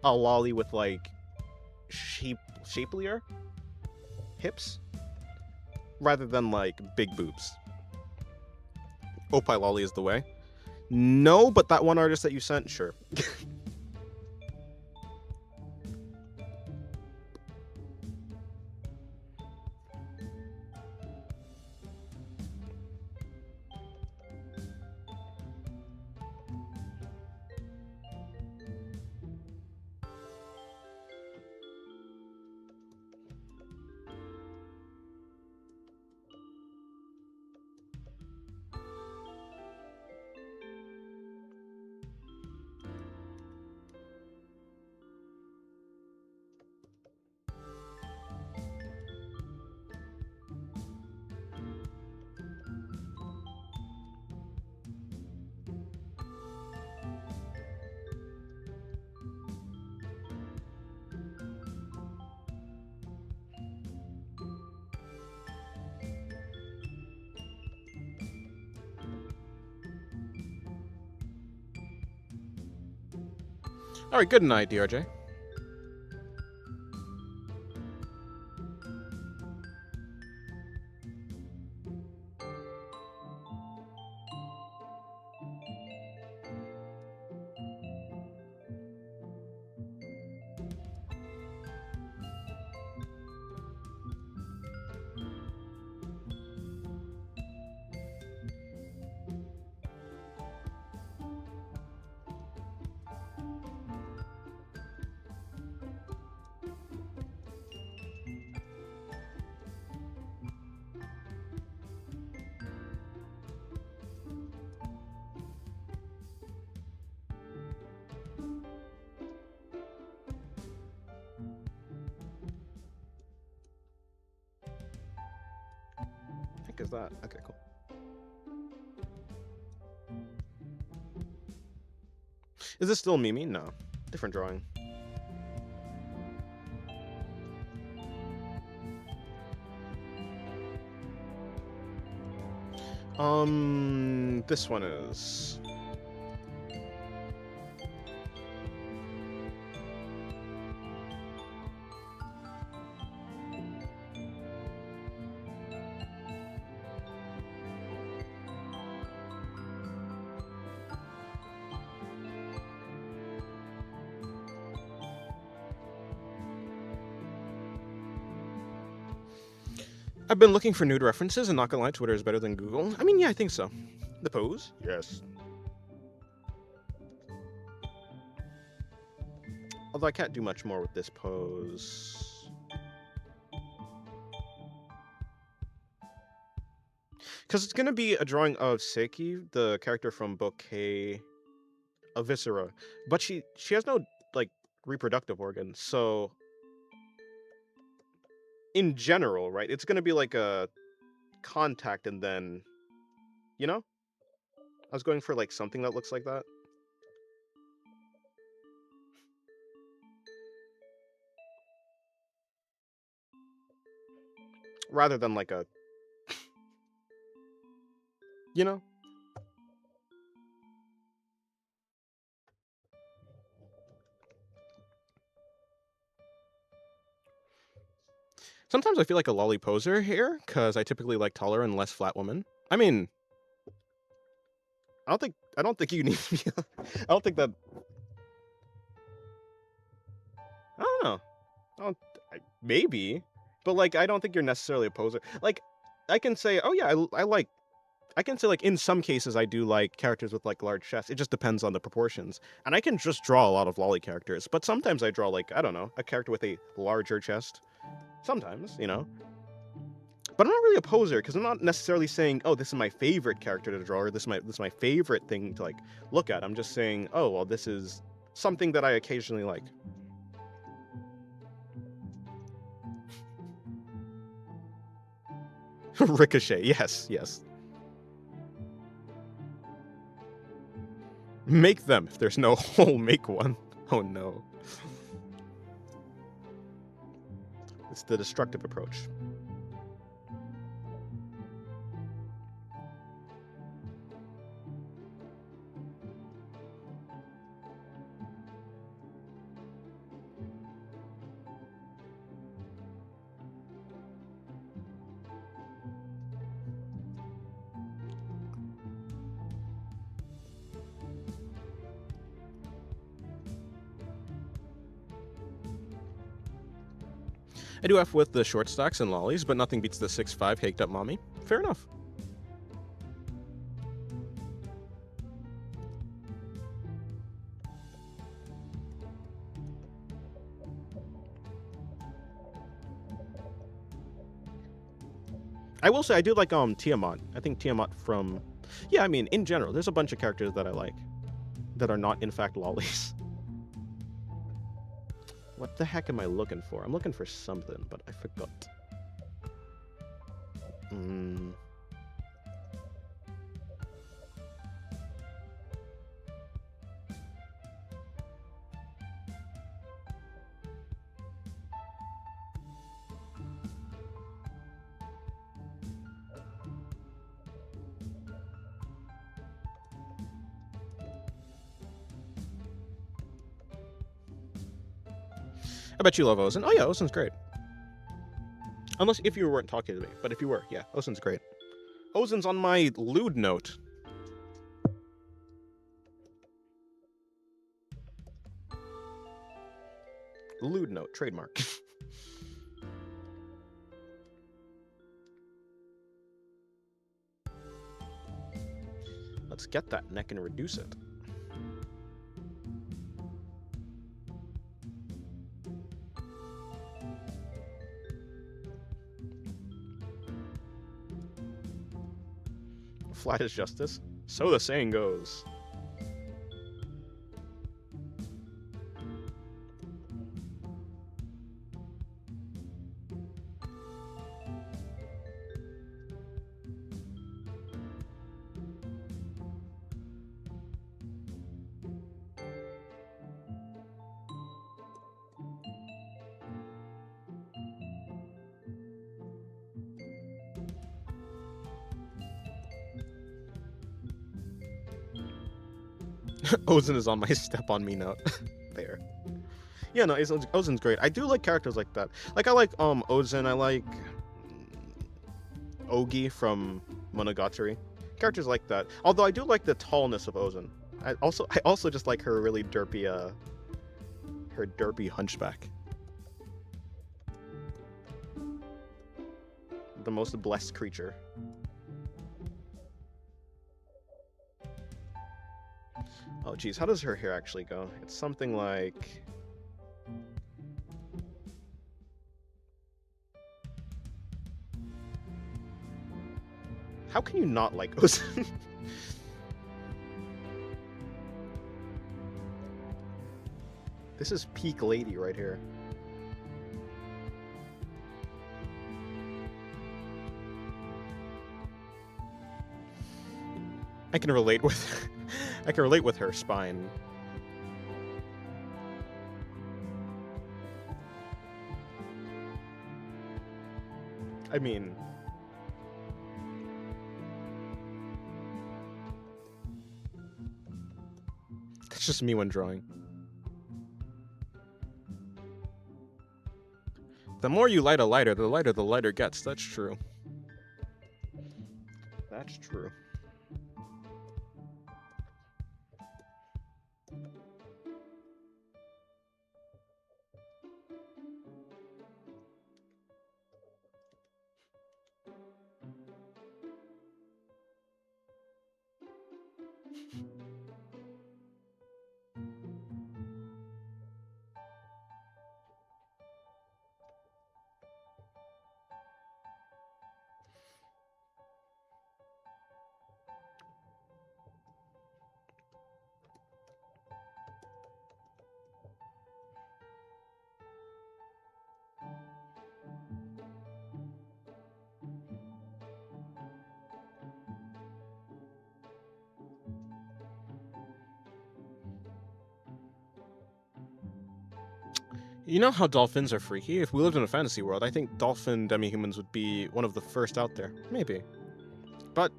a lolly with, like, shapelier hips, rather than, like, big boobs. Opie lolly is the way. No, but that one artist that you sent, sure. All right, good night, DRJ. Is that okay? Cool. Is this still Mimi? No. Different drawing. This one is... I've been looking for nude references, and not gonna lie, Twitter is better than Google. I mean, yeah, I think so. The pose? Yes. Although I can't do much more with this pose. Because it's gonna be a drawing of Seiki, the character from Book K of Viscera. But she has no, like, reproductive organs, so... In general, right, it's gonna be like a contact and then... You know? I was going for, like, something that looks like that. Rather than, like, a... You know? Sometimes I feel like a lolly poser here, because I typically like taller and less flat women. I mean... I don't think you need to be... I don't think that... I don't know. Maybe. But, like, I don't think you're necessarily a poser. Like, I can say, oh yeah, I like... I can say, like, in some cases I do like characters with, like, large chests. It just depends on the proportions. And I can just draw a lot of lolly characters. But sometimes I draw, like, I don't know, a character with a larger chest. Sometimes, you know. But I'm not really a poser, because I'm not necessarily saying, oh, this is my favorite character to draw, or this is my favorite thing to, like, look at. I'm just saying, oh, well, this is something that I occasionally like. Ricochet, yes, yes. Make them. If there's no hole, make one. Oh no. It's the destructive approach. I do F with the short stocks and lollies, but nothing beats the 6'5" caked up mommy. Fair enough. I will say I do like Tiamat. I think Tiamat from... Yeah, I mean, in general, there's a bunch of characters that I like that are not, in fact, lollies. What the heck am I looking for? I'm looking for something, but I forgot. I bet you love Ozen. Oh yeah, Ozen's great. Unless if you weren't talking to me, but if you were, yeah, Ozen's great. Ozen's on my lewd note. Lewd note, trademark. Let's get that neck and reduce it. Flat is justice. So the saying goes. Ozen is on my step on me note. There. Yeah, no, Ozen's great. I do like characters like that. Like I like Ozen. I like Ogi from Monogatari. Characters like that. Although I do like the tallness of Ozen. I also just like her really derpy her derpy hunchback. The most blessed creature. Oh geez, how does her hair actually go? It's something like... How can you not like Ozen? This is peak lady right here. I can relate with I can relate with her spine. I mean, that's just me when drawing. The more you light a lighter, the lighter the lighter gets. That's true. That's true. You know how dolphins are freaky? If we lived in a fantasy world, I think dolphin demi-humans would be one of the first out there. Maybe. But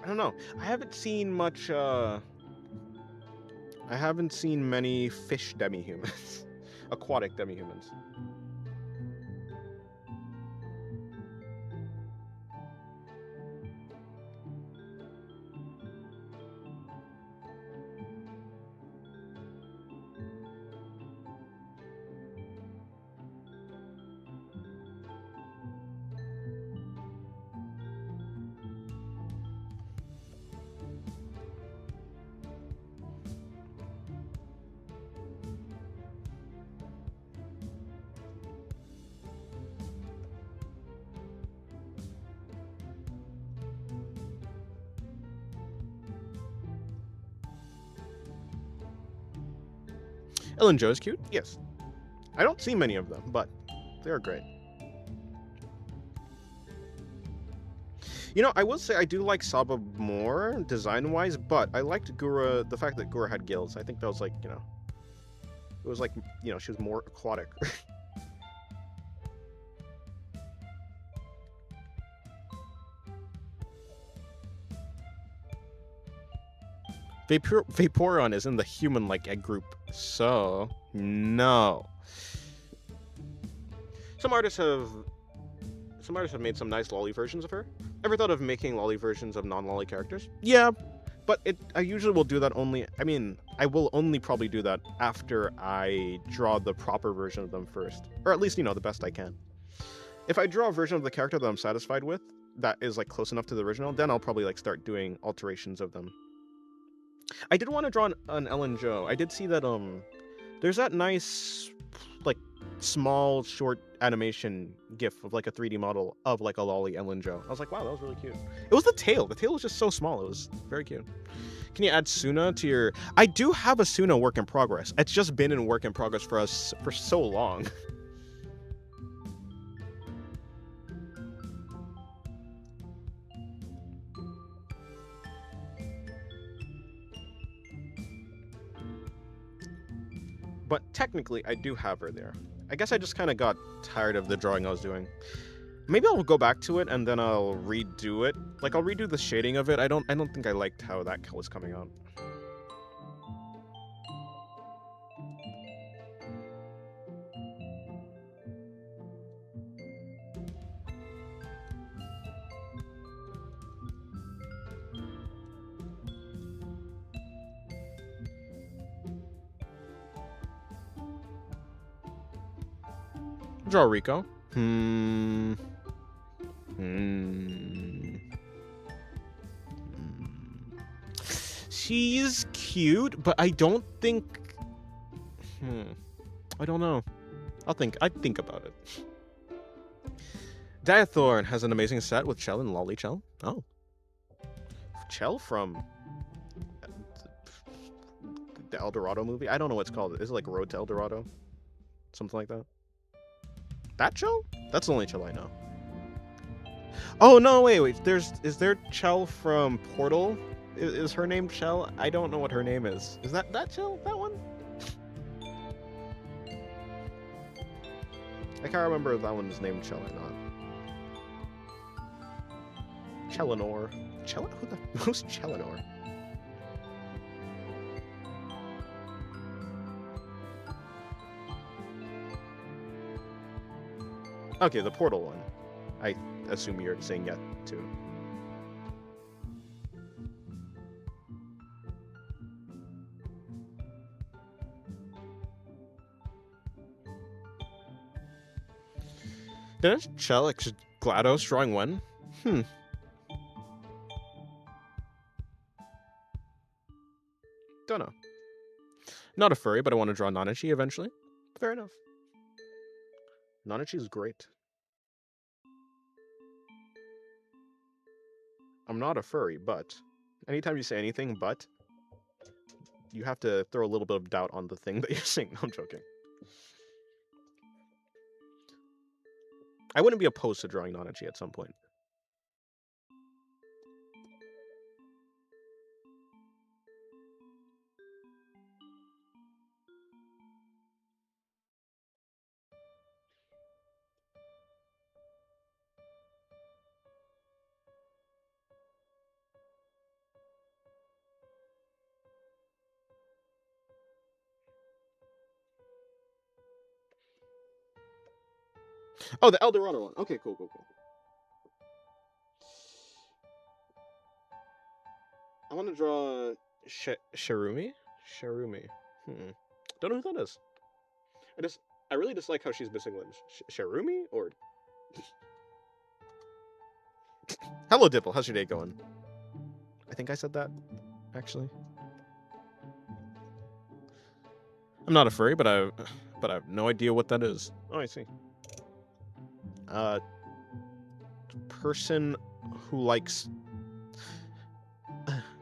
I don't know. I haven't seen much I haven't seen many fish demi-humans. Aquatic demi-humans. Ellen Jo is cute? Yes. I don't see many of them, but they're great. You know, I will say I do like Saba more, design-wise, but I liked Gura, the fact that Gura had gills. I think that was like, you know, it was like, you know, she was more aquatic. Vaporeon is in the human-like egg group, so no. Some artists have made some nice lolly versions of her. Ever thought of making lolly versions of non-lolly characters? Yeah, but I usually will do that only. I mean, I will only probably do that after I draw the proper version of them first, or at least, you know, the best I can. If I draw a version of the character that I'm satisfied with, that is like close enough to the original, then I'll probably like start doing alterations of them. I did want to draw an Ellen Jo. I did see that there's that nice like small short animation gif of like a 3D model of like a lolly Ellen Jo. I was like, wow, that was really cute. It was the tail. The tail was just so small. It was very cute. Can you add Suna to your... I do have a Suna work in progress. It's just been in work in progress for us for so long. But technically, I do have her there. I guess I just kind of got tired of the drawing I was doing. Maybe I'll go back to it and then I'll redo it. Like I'll redo the shading of it. I don't think I liked how that was coming out. Draw Rico. Hmm. Hmm. She's cute, but I don't think. I don't know. I'd think about it. Diathorn has an amazing set with Chell and Lolly Chell. Oh. Chell from the El Dorado movie? I don't know what's called. Is it like Road to El Dorado? Something like that. That Chell? That's the only Chell I know. Oh no, wait. Is there Chell from Portal? Is her name Chell? I don't know what her name is. Is that Chell? That one? I can't remember if that one is named Chell or not. Chelinor. Who's Chelinor? Okay, the Portal one. I assume you're saying yeah to. Didn't Chell GLaDOS drawing one? Don't know. Not a furry, but I want to draw Nanachi eventually. Fair enough. Nanachi is great. I'm not a furry, but anytime you say anything but, you have to throw a little bit of doubt on the thing that you're saying. No, I'm joking. I wouldn't be opposed to drawing Nanachi at some point. Oh, the El Dorado one. Okay, cool. I want to draw Sharumi. Don't know who that is. I really dislike how she's missing limbs. Sharumi or. Hello, Dipple. How's your day going? I think I said that, actually. I'm not a furry, but I have no idea what that is. Oh, I see. Person who likes.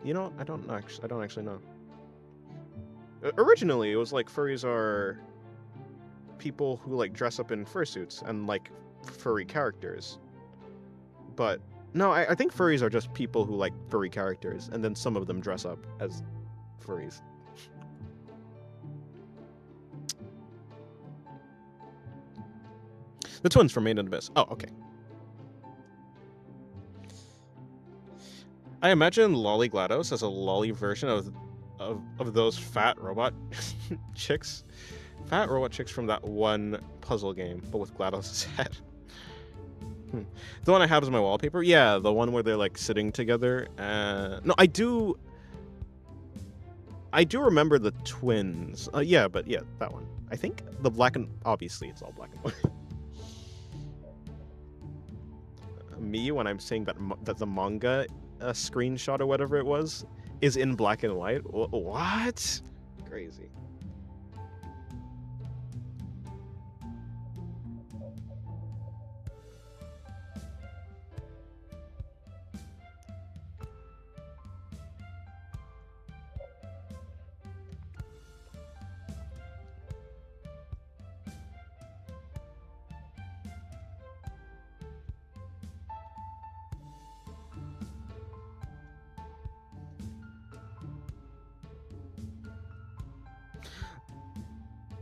You know, I don't actually know. Originally, it was like furries are people who like dress up in fursuits and like furry characters. But no, I think furries are just people who like furry characters, and then some of them dress up as furries. The twins from Made in Abyss. Oh, okay. I imagine Lolly GLaDOS as a lolly version of those fat robot chicks. Fat robot chicks from that one puzzle game, but with GLaDOS' head. The one I have is my wallpaper. Yeah, the one where they're like sitting together. No, I do remember the twins. Yeah, but yeah, that one. I think the black and obviously it's all black and white. Me when I'm saying that the manga screenshot or whatever it was is in black and white. What? Crazy.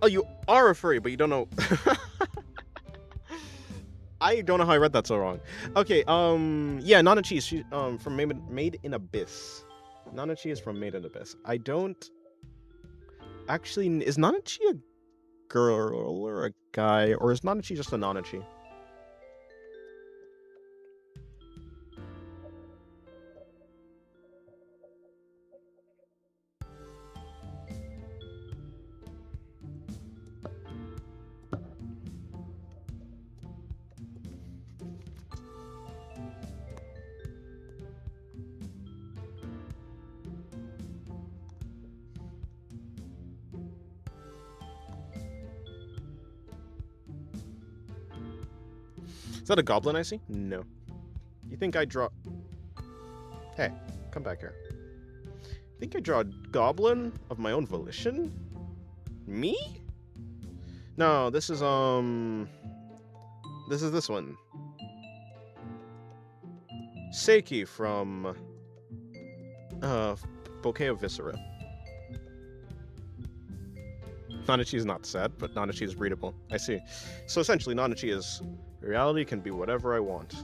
Oh, you are a furry, but you don't know. I don't know how I read that so wrong. Okay, yeah, Nana Chi, she from Made in Abyss. Nana Chi is from Made in Abyss. I don't actually, is Nana Chi a girl or a guy, or is Nana Chi just a Nana Chi? Is that a goblin I see? No. You think I draw... Hey, come back here. Think I draw a goblin of my own volition? Me? No, this is this one. Seiki from Bouquet of Viscera. Nanachi is not sad, but Nanachi is breedable. I see. So essentially, Nanachi is reality can be whatever I want.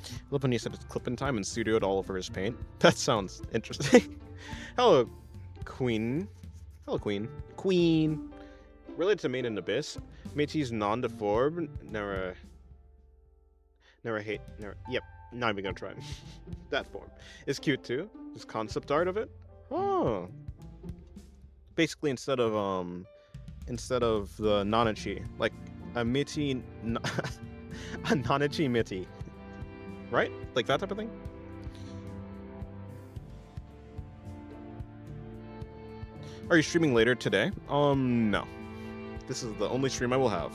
I love when he said it's clip in time and studioed all over his paint. That sounds interesting. Hello, Queen. Hello, Queen. Queen. Related to Made in Abyss, Métis non-deformed, never hate, yep, not even gonna try. That form is cute too. This concept art of it. Oh. Basically, instead of the Nanachi, like a Miti, a Nanachi Miti. Right? Like that type of thing? Are you streaming later today? No. This is the only stream I will have.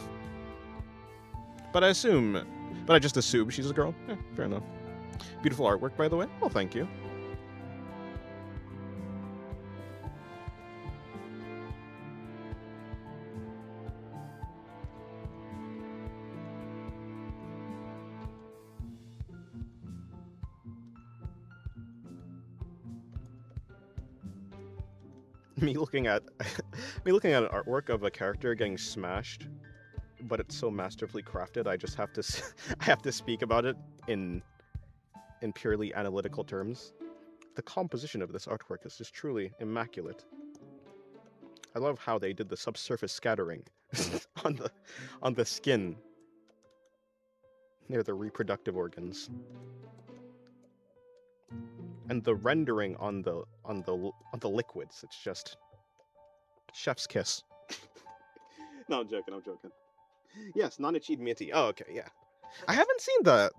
But I just assume she's a girl. Yeah, fair enough. Beautiful artwork, by the way. Well, thank you. me looking at an artwork of a character getting smashed, but it's so masterfully crafted. I just have to I have to speak about it in purely analytical terms. The composition of this artwork is just truly immaculate. I love how they did the subsurface scattering on the skin near the reproductive organs. And the rendering on the liquids, it's just chef's kiss. No, I'm joking. Yes, non-achieved Mitty. Oh, okay, yeah. I haven't seen that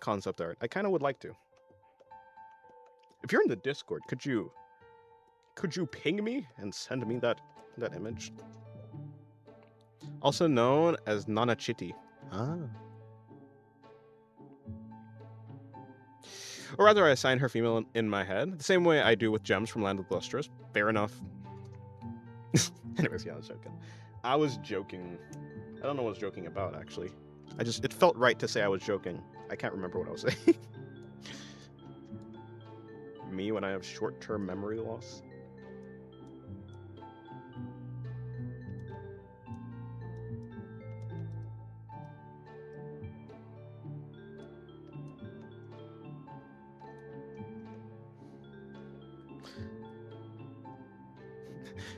concept art. I kind of would like to. If you're in the Discord, could you ping me and send me that image? Also known as Nanachiti. Ah. Or rather, I assign her female in my head, the same way I do with Gems from Land of the Lustrous. Fair enough. Anyways, yeah, I was joking. I don't know what I was joking about, actually. It felt right to say I was joking. I can't remember what I was saying. Me when I have short-term memory loss?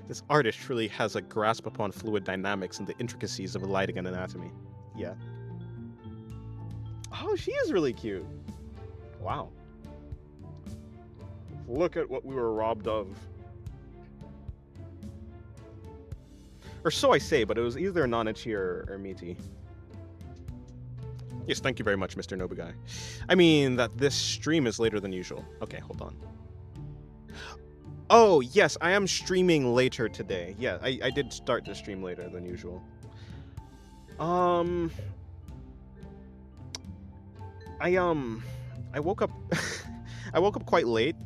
This artist truly has a grasp upon fluid dynamics and the intricacies of lighting and anatomy. Yeah. Oh, she is really cute. Wow. Look at what we were robbed of. Or so I say, but it was either Nanachi or Miti. Yes, thank you very much, Mr. Nobugai. I mean that this stream is later than usual. Okay, hold on. Oh, yes, I am streaming later today. Yeah, I did start the stream later than usual. I woke up I woke up quite late.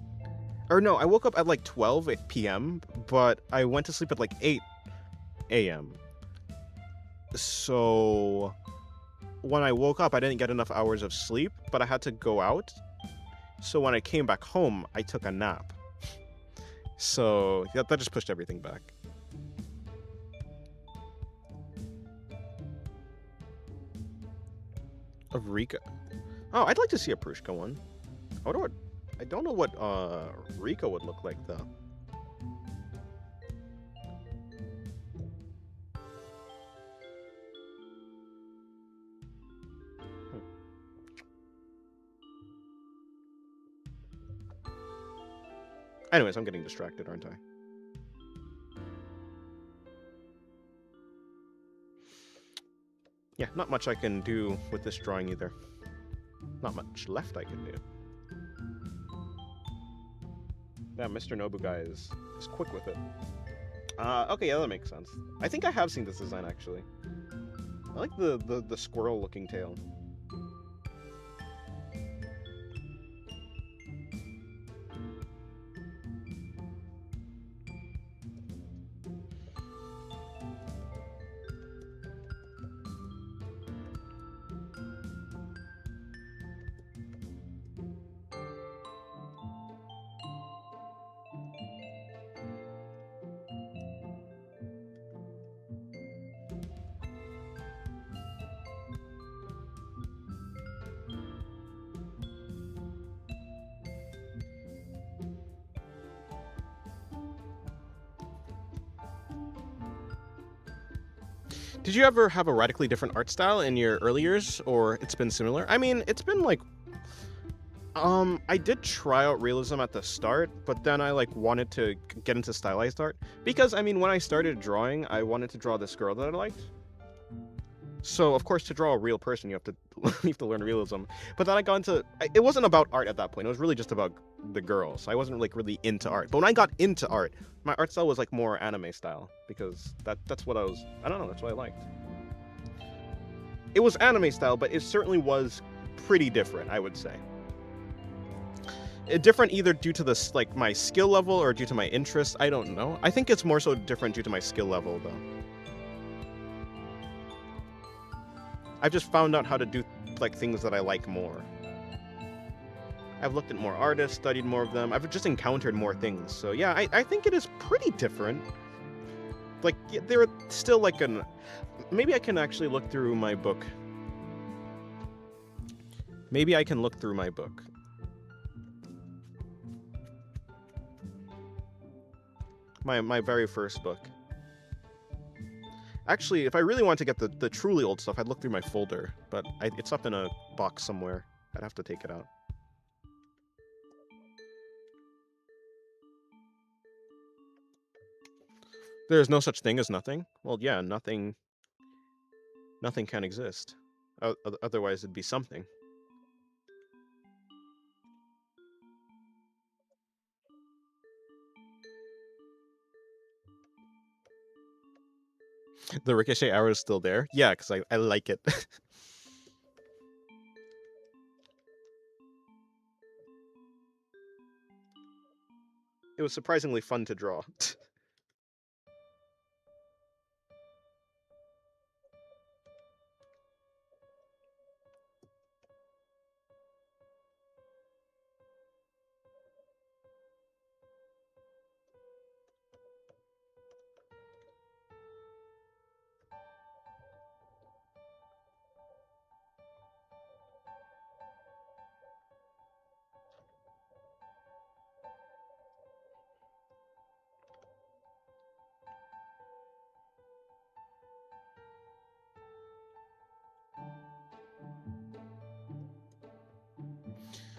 Or no, I woke up at like 12 p.m., but I went to sleep at like 8 a.m. So when I woke up, I didn't get enough hours of sleep, but I had to go out. So when I came back home, I took a nap. So yeah, that just pushed everything back. Of Rika. Oh, I'd like to see a Prushka one. I wonder what. I don't know what Rika would look like though. Hmm. Anyways, I'm getting distracted, aren't I? Yeah, not much I can do with this drawing either. Not much left I can do. Yeah, Mr. Nobu guy is quick with it. Okay, yeah, that makes sense. I think I have seen this design actually. I like the squirrel looking tail. Did you ever have a radically different art style in your early years, or it's been similar? I mean, it's been like, I did try out realism at the start, but then I like wanted to get into stylized art because I mean, when I started drawing, I wanted to draw this girl that I liked. So of course, to draw a real person, you have to you have to learn realism. But then I got into it wasn't about art at that point. It was really just about the girls. I wasn't like really into art. But when I got into art, my art style was like more anime style because that's what I was. I don't know. That's what I liked. It was anime style, but it certainly was pretty different. I would say different either due to this like my skill level or due to my interest. I don't know. I think it's more so different due to my skill level though. I've just found out how to do like things that I like more. I've looked at more artists, studied more of them. I've just encountered more things. So yeah, I think it is pretty different. Like there still like an maybe I can actually look through my book. Maybe I can look through my book. My very first book. Actually, if I really want to get the truly old stuff, I'd look through my folder, but it's up in a box somewhere. I'd have to take it out. There's no such thing as nothing? Well, yeah, nothing can exist. Otherwise, it'd be something. The ricochet arrow is still there? Yeah, because I like it. It was surprisingly fun to draw.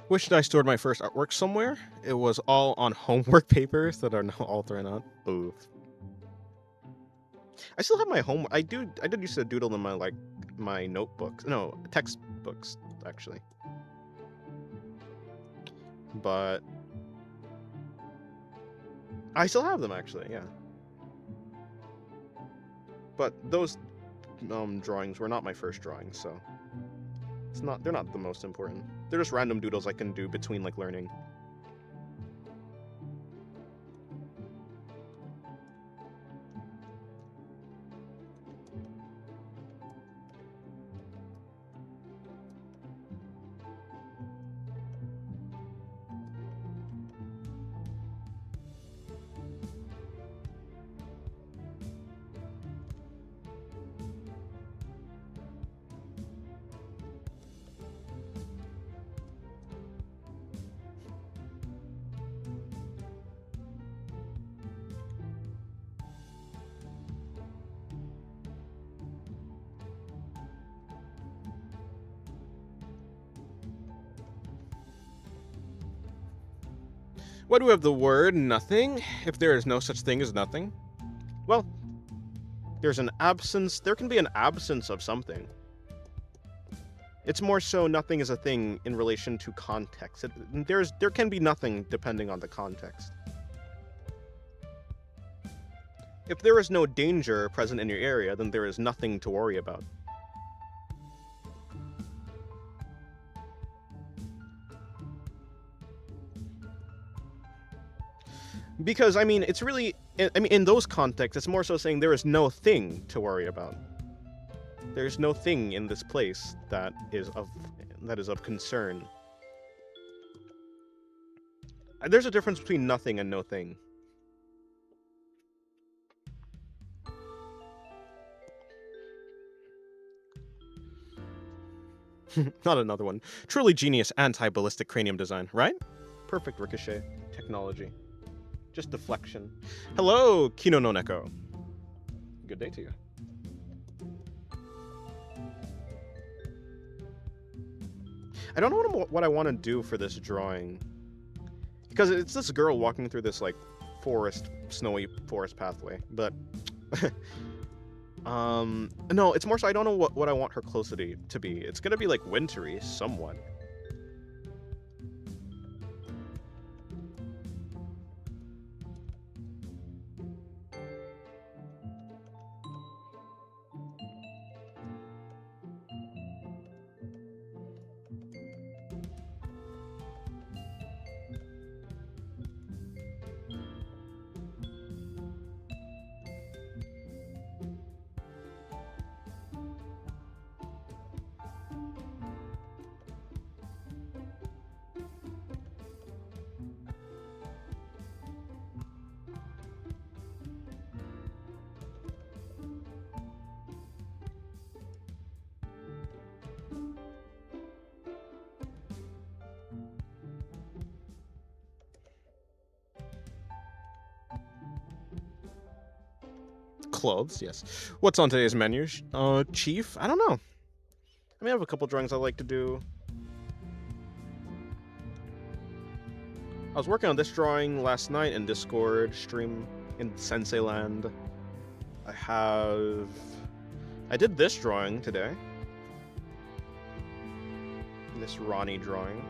Wished I stored my first artwork somewhere. It was all on homework papers that are now all thrown out. Oof. I still have my homework. I did used to doodle in my like my notebooks. No, textbooks actually. But I still have them actually, yeah. But those drawings were not my first drawings, so they're not the most important. They're just random doodles I can do between like learning. Why do we have the word nothing if there is no such thing as nothing? Well, there's an absence. There can be an absence of something. It's more so nothing is a thing in relation to context. There can be nothing depending on the context. If there is no danger present in your area, then there is nothing to worry about. Because, I mean, it's really... I mean, in those contexts, it's more so saying there is no thing to worry about. There's no thing in this place that is of concern. There's a difference between nothing and no thing. Not another one. Truly genius anti-ballistic cranium design, right? Perfect ricochet technology. Just deflection. Hello, Kino no Neko. Good day to you. I don't know what I want to do for this drawing. Because it's this girl walking through this, like, snowy forest pathway. But, no, it's more so I don't know what I want her closely to be. It's gonna be, like, wintry, somewhat. Clothes, yes. What's on today's menu? Chief? I don't know. I mean, I have a couple drawings I like to do. I was working on this drawing last night in Discord stream in Sensei Land. I did this drawing today. This Ronnie drawing.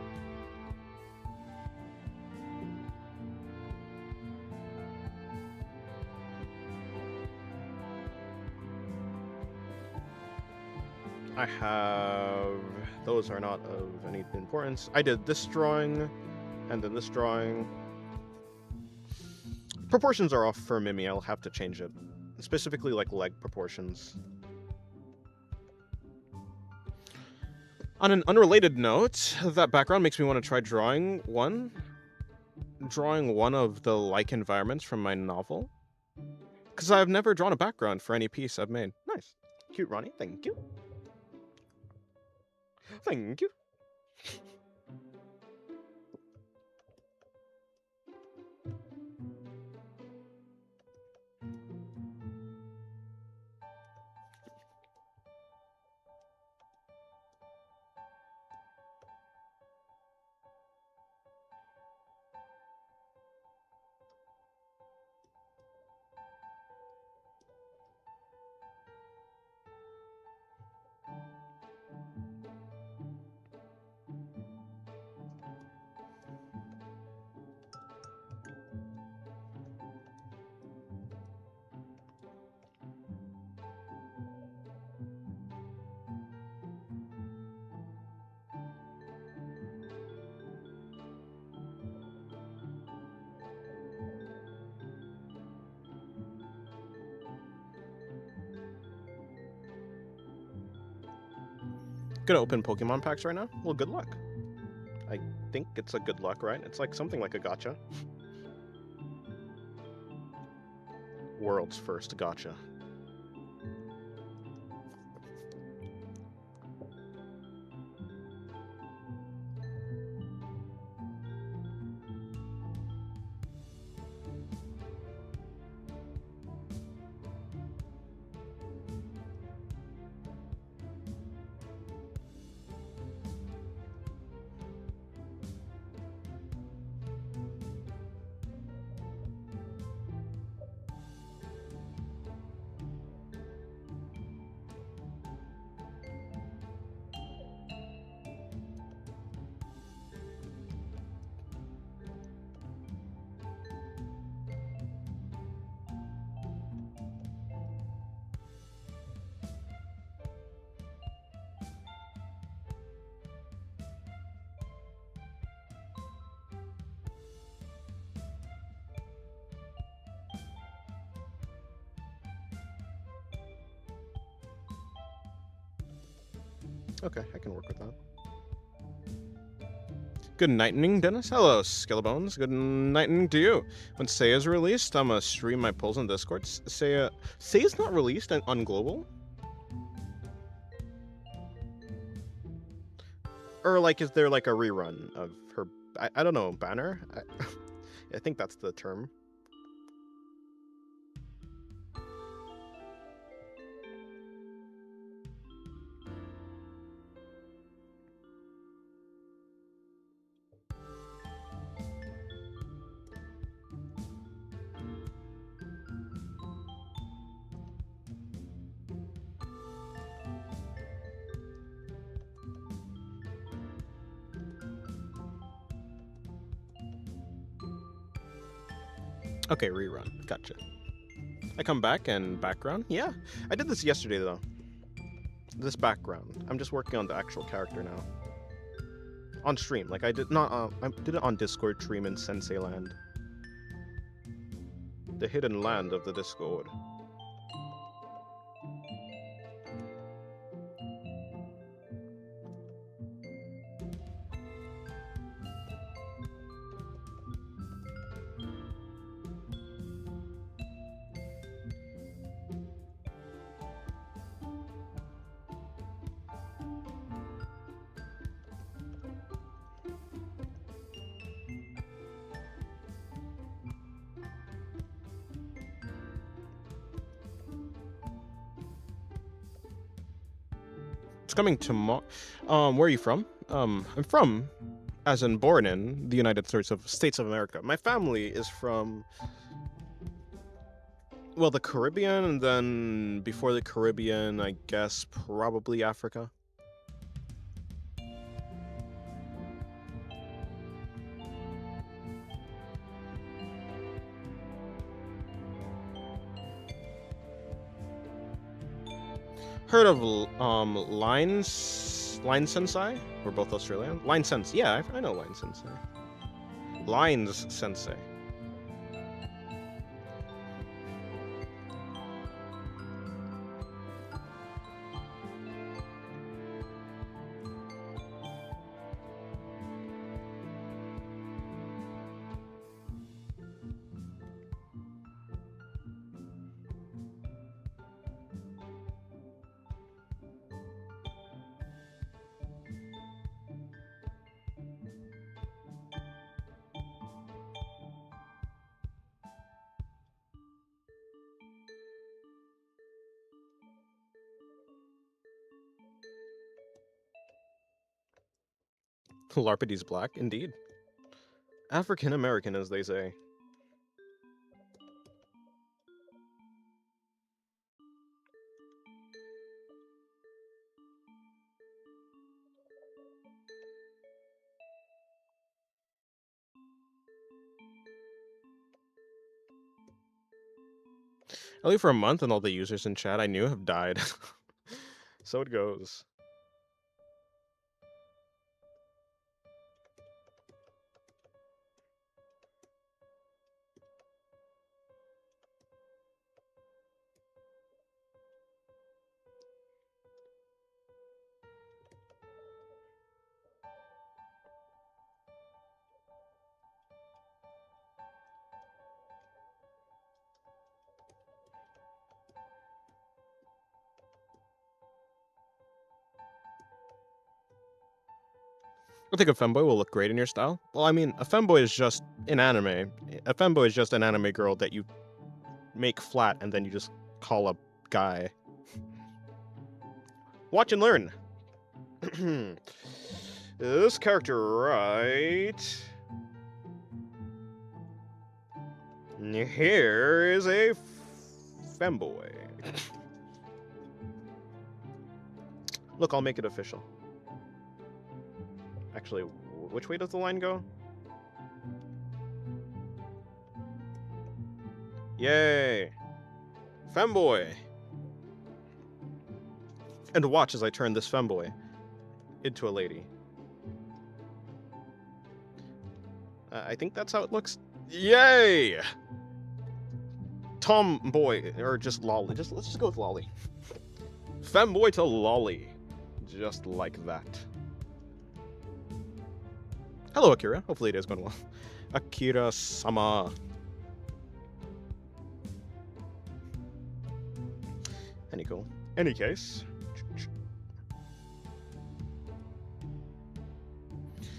I have... Those are not of any importance. I did this drawing, and then this drawing. Proportions are off for Mimi, I'll have to change it. Specifically, like, leg proportions. On an unrelated note, that background makes me want to try drawing one of the like environments from my novel. Because I've never drawn a background for any piece I've made. Nice. Cute, Ronnie. Thank you. Thank you. Gonna open Pokemon packs right now? Well, good luck. I think it's a good luck, right? It's like something like a gacha. World's first gacha. Okay, I can work with that. Good nightening, Dennis. Hello, Skillbones. Good nightening to you. When Say is released, I'm gonna stream my polls on Discord. Say is not released on Global? Or, like, is there, like, a rerun of her... I don't know, banner? I think that's the term. Okay, rerun. Gotcha. I come back and background? Yeah. I did this yesterday, though. This background. I'm just working on the actual character now. On stream. Like, I did not... I did it on Discord stream in Sensei Land. The hidden land of the Discord. It's coming tomorrow. Where are you from? I'm from, as in born in, the United States of America. My family is from, well, the Caribbean, and then before the Caribbean, I guess probably Africa. Heard of Line Sensei? We're both Australian. Line Sensei. Yeah, I know Line Sensei. Lines Sensei. Larpity's black, indeed. African American, as they say. I leave for a month, and all the users in chat I knew have died. So it goes. I think a femboy will look great in your style. Well, I mean, a femboy is just an anime. A femboy is just an anime girl that you make flat and then you just call a guy. Watch and learn. This character, right? Here is a femboy. Look, I'll make it official. Actually, which way does the line go? Yay! Femboy! And watch as I turn this femboy into a lady. I think that's how it looks. Yay! Tomboy, or just lolly. Let's just go with lolly. Femboy to lolly. Just like that. Hello, Akira. Hopefully it is going well. Akira-sama. Any case.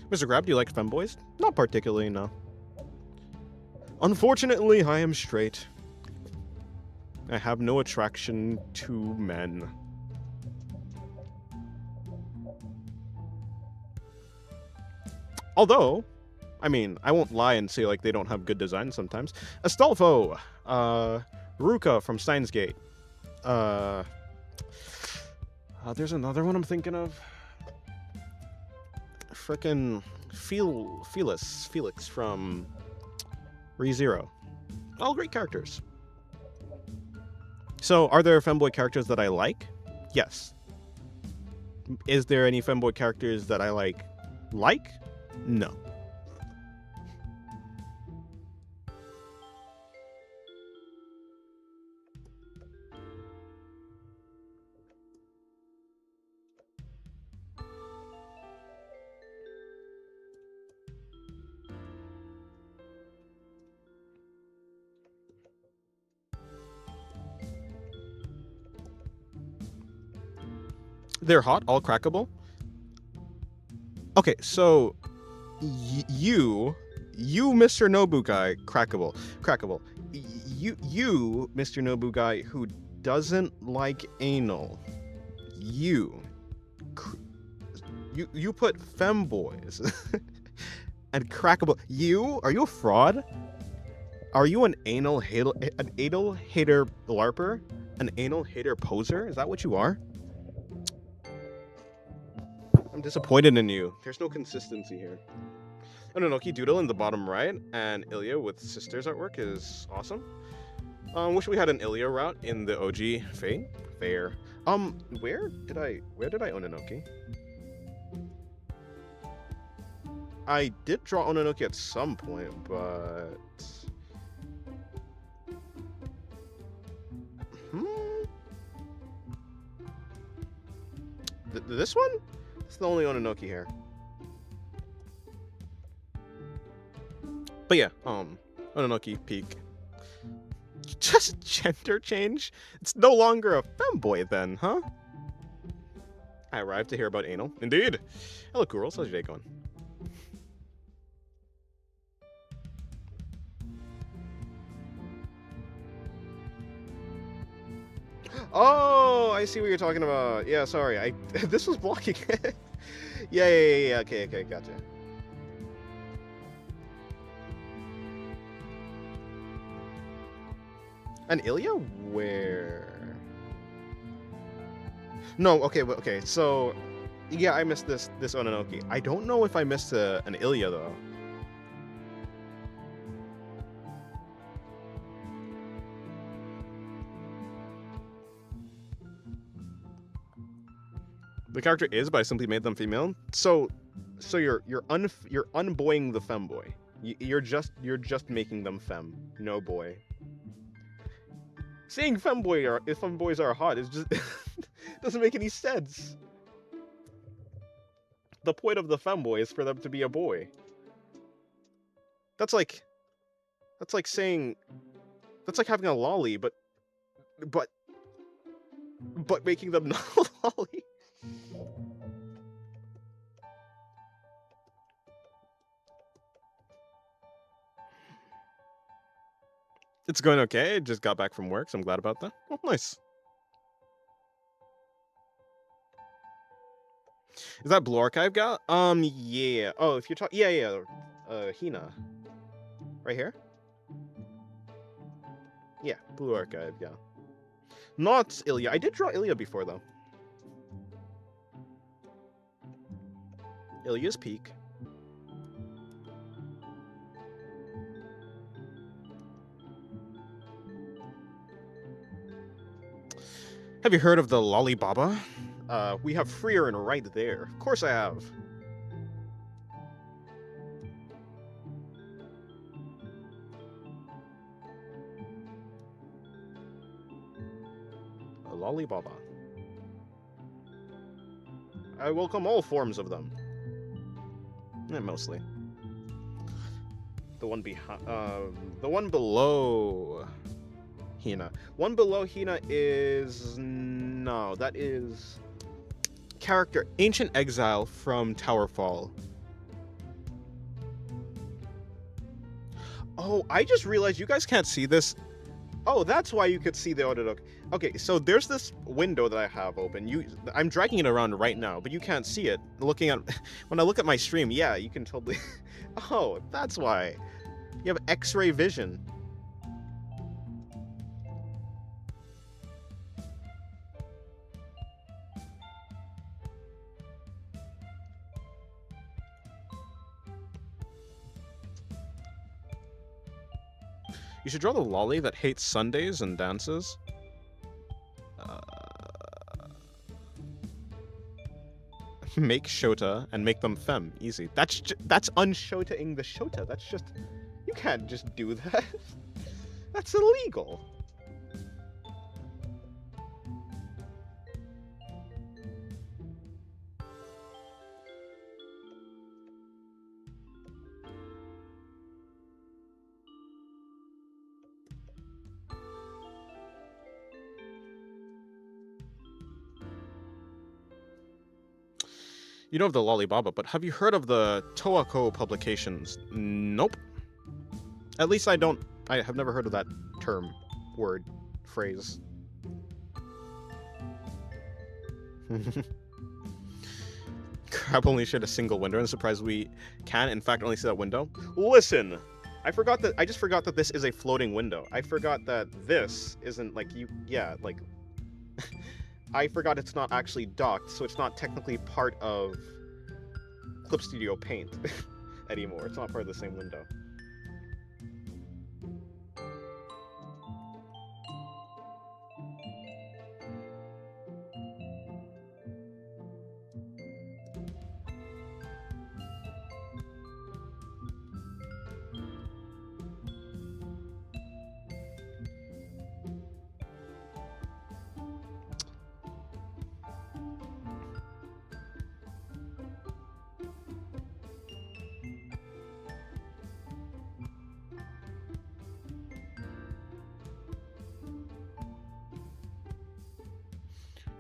Mr. Grab, do you like femboys? Not particularly, no. Unfortunately, I am straight. I have no attraction to men. Although, I mean, I won't lie and say like they don't have good design sometimes. Astolfo, Ruka from Steins Gate. There's another one I'm thinking of. Frickin' Felix from ReZero. All great characters. So, are there femboy characters that I like? Yes. Is there any femboy characters that I like? No. They're hot, all crackable. Okay, so you, Mr. Nobu guy, crackable. You, Mr. Nobu guy, who doesn't like anal. You put femboys and crackable. Are you a fraud? Are you an anal hater larper? An anal hater poser? Is that what you are? I'm disappointed in you. There's no consistency here. Ononoki Doodle in the bottom right, and Ilya with Sisters artwork is awesome. Wish we had an Ilya route in the OG Fair. Where did I Ononoki? I did draw Ononoki at some point, but this one? It's the only Ononoki here. But yeah, Ononoki peak. Just gender change? It's no longer a femboy then, huh? I arrived to hear about anal. Indeed. Hello, Kurls. How's your day going? Oh, I see what you're talking about. Yeah, sorry. This was blocking it. Yeah. Okay, gotcha. And Ilya? Where? No, okay. So, yeah, I missed this Ononoki. I don't know if I missed an Ilya though. The character is, but I simply made them female. So you're unboying the femboy. You're just making them femme, no boy. Saying femboys are hot is just doesn't make any sense. The point of the femboy is for them to be a boy. That's like saying, that's like having a lolly, but making them not a lolly. It's going okay. I just got back from work, so I'm glad about that. Oh, nice. Is that Blue Archive gal? Yeah. Oh, if you're talking, yeah. Hina. Right here? Yeah, Blue Archive gal. Not Ilya. I did draw Ilya before, though. Ilya's peak. Have you heard of the Lollibaba? We have Freerin right there. Of course I have. A Lollibaba. I welcome all forms of them. Mostly. The one behind, the one below Hina. One below Hina is no, that is character Ancient Exile from Towerfall. Oh, I just realized you guys can't see this. Oh, that's why you could see the Orodok. Okay, so there's this window that I have open. I'm dragging it around right now, but you can't see it. Looking at when I look at my stream, yeah, you can totally. Oh, that's why. You have X-ray vision. You should draw the lolly that hates Sundays and dances. Make Shota and make them femme. Easy. That's unshota-ing the Shota. That's just... You can't just do that. That's illegal. You know of the Lollibaba, but have you heard of the Toako publications? Nope. At least I have never heard of that term, word, phrase. Crab only shared a single window, and I'm surprised we can, in fact, only see that window. Listen! I just forgot that this is a floating window. I forgot that this isn't, like, like... I forgot it's not actually docked, so it's not technically part of Clip Studio Paint anymore. It's not part of the same window.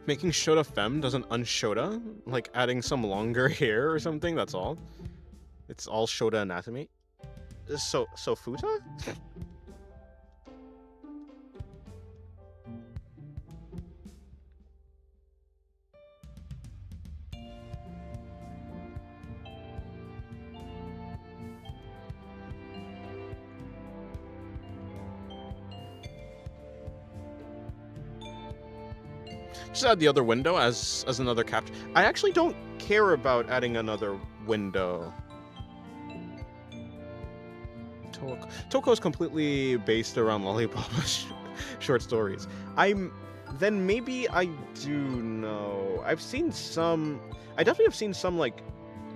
Making Shota femme doesn't unshota? Like adding some longer hair or something, that's all? It's all Shota anatomy? So Futa? Just add the other window as another capture. I actually don't care about adding another window. Toko is completely based around Lollipopa's short stories. Then maybe I do know. I definitely have seen some, like,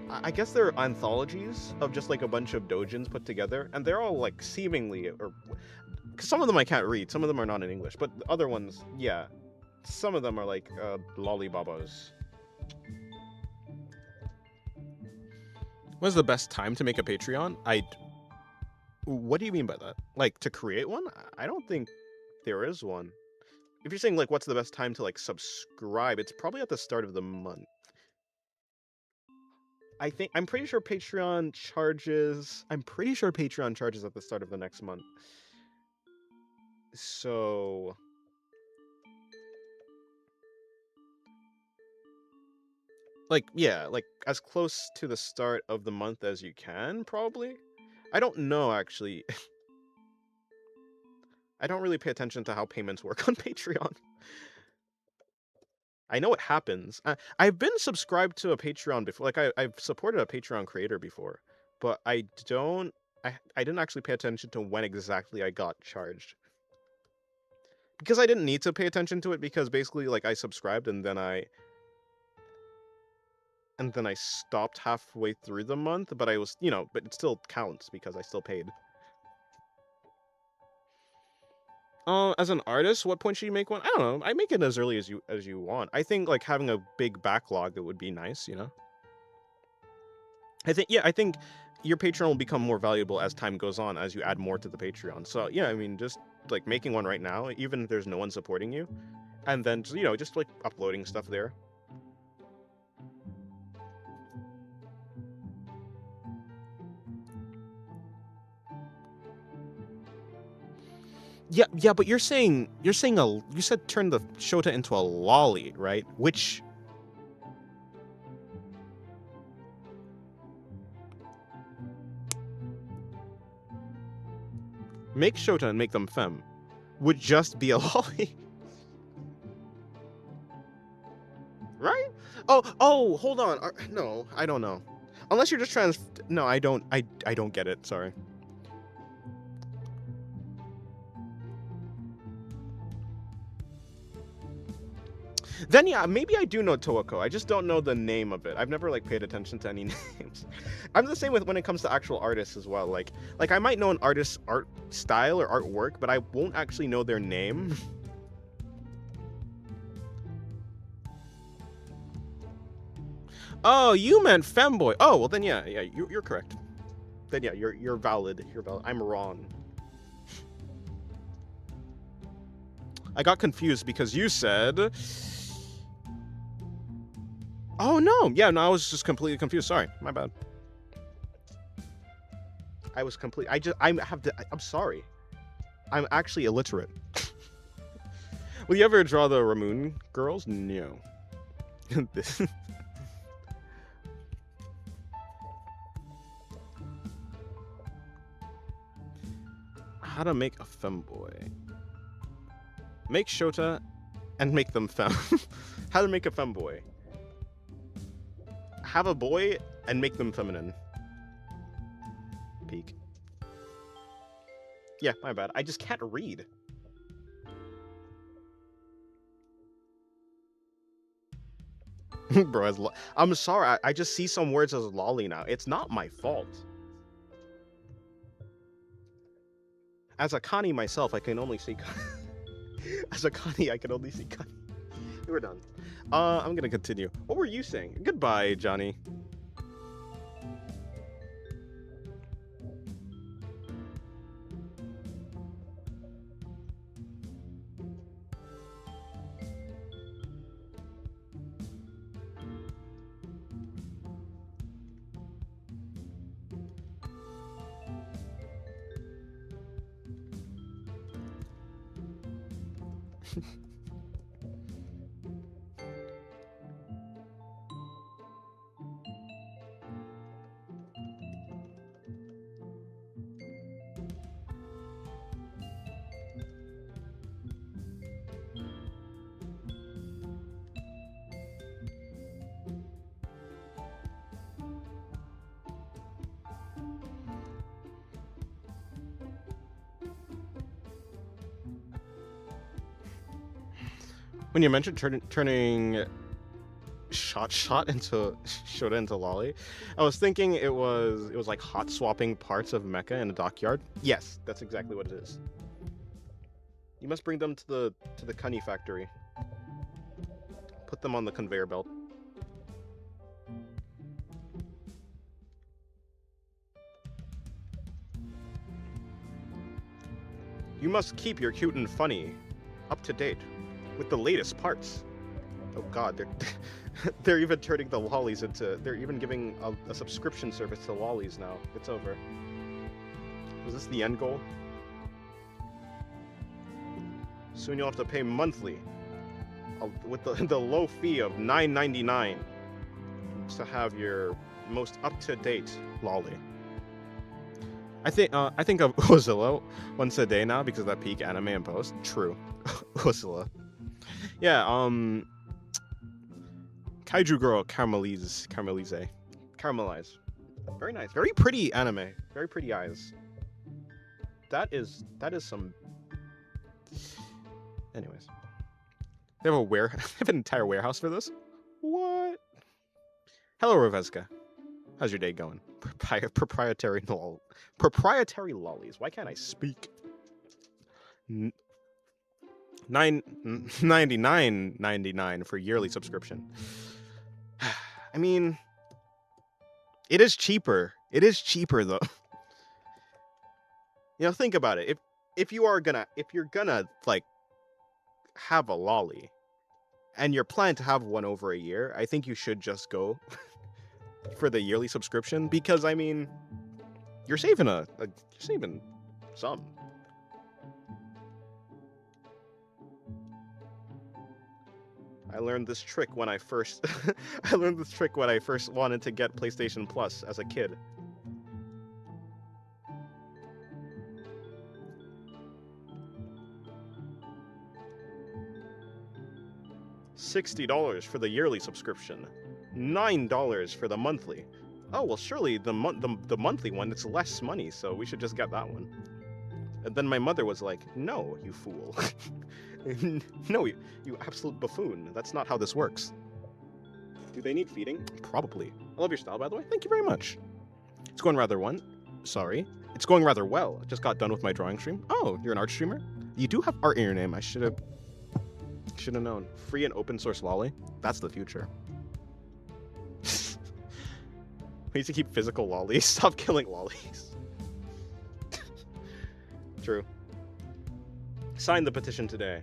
I guess they're anthologies of just like a bunch of doujins put together, and they're all like seemingly, or because some of them I can't read, some of them are not in English, but the other ones, yeah. Some of them are like lollibabas. When's the best time to make a Patreon? What do you mean by that? Like, to create one? I don't think there is one. If you're saying, like, what's the best time to, like, subscribe, it's probably at the start of the month. I'm pretty sure Patreon charges at the start of the next month. So... like, yeah, like, as close to the start of the month as you can, probably? I don't know, actually. I don't really pay attention to how payments work on Patreon. I know it happens. I've been subscribed to a Patreon before. Like, I've supported a Patreon creator before. But I didn't actually pay attention to when exactly I got charged. Because I didn't need to pay attention to it, because basically, like, I subscribed and then I stopped halfway through the month, but I was, but it still counts because I still paid. As an artist, what point should you make one? I don't know. I make it as early as you want. I think like having a big backlog that would be nice, you know. I think your Patreon will become more valuable as time goes on as you add more to the Patreon. So yeah, I mean, just like making one right now, even if there's no one supporting you, and then just like uploading stuff there. Yeah, but you said turn the Shota into a lolly, right? Which make Shota and make them femme would just be a lolly. Right? Oh, hold on. No, I don't know. Unless you're just trying to no, I don't get it. Sorry. Then yeah, maybe I do know Toako. I just don't know the name of it. I've never like paid attention to any names. I'm the same with when it comes to actual artists as well. Like I might know an artist's art style or artwork, but I won't actually know their name. Oh, you meant femboy. Oh, well then yeah, you're correct. Then yeah, you're valid. You're valid. I'm wrong. I got confused because you said. Oh no, yeah, no, I was just completely confused. Sorry, my bad. I was complete. I'm sorry. I'm actually illiterate. Will you ever draw the Ramoon girls? No. This. How to make a femboy. Make Shota and make them femme. How to make a femboy. Have a boy and make them feminine. Peak. Yeah, my bad. I just can't read. Bro, I'm sorry. I just see some words as lolly now. It's not my fault. As a Connie myself, I can only see. As a Connie, I can only see Connie. We're done. I'm gonna continue. What were you saying? Goodbye, Johnny. When you mentioned turning shot into Shota into lolly, I was thinking it was like hot swapping parts of mecha in a dockyard. Yes, that's exactly what it is. You must bring them to the Cunny factory. Put them on the conveyor belt. You must keep your cute and funny up to date with the latest parts. Oh god, they're even turning the lollies into. They're even giving a subscription service to lollies now. It's over. Was this the end goal? Soon you'll have to pay monthly, with the low fee of $9.99 to have your most up-to-date lolly. I think of Ozilla once a day now because of that peak anime and post. True, Ozilla. Yeah, Kaiju Girl Caramelize. Very nice. Very pretty anime. Very pretty eyes. That is some. Anyways, they have they have an entire warehouse for this. What? Hello, Roveska. How's your day going? Proprietary lollies. Why can't I speak? $99.99 for yearly subscription. I mean, it is cheaper. It is cheaper though. You know, think about it. If you're gonna like have a lolly and you're planning to have one over a year, I think you should just go for the yearly subscription, because I mean, you're saving you're saving some. I learned this trick when I first I learned this trick when I first wanted to get PlayStation Plus as a kid. $60 for the yearly subscription, $9 for the monthly. Oh well, surely the monthly one, it's less money, so we should just get that one. And then my mother was like, "No, you fool! No, you absolute buffoon! That's not how this works." Do they need feeding? Probably. I love your style, by the way. Thank you very much. It's going rather Sorry. It's going rather well. I just got done with my drawing stream. Oh, you're an art streamer? You do have art in your name. I should have known. Free and open source lolly. That's the future. We need to keep physical lollies. Stop killing lollies. True. Sign the petition today.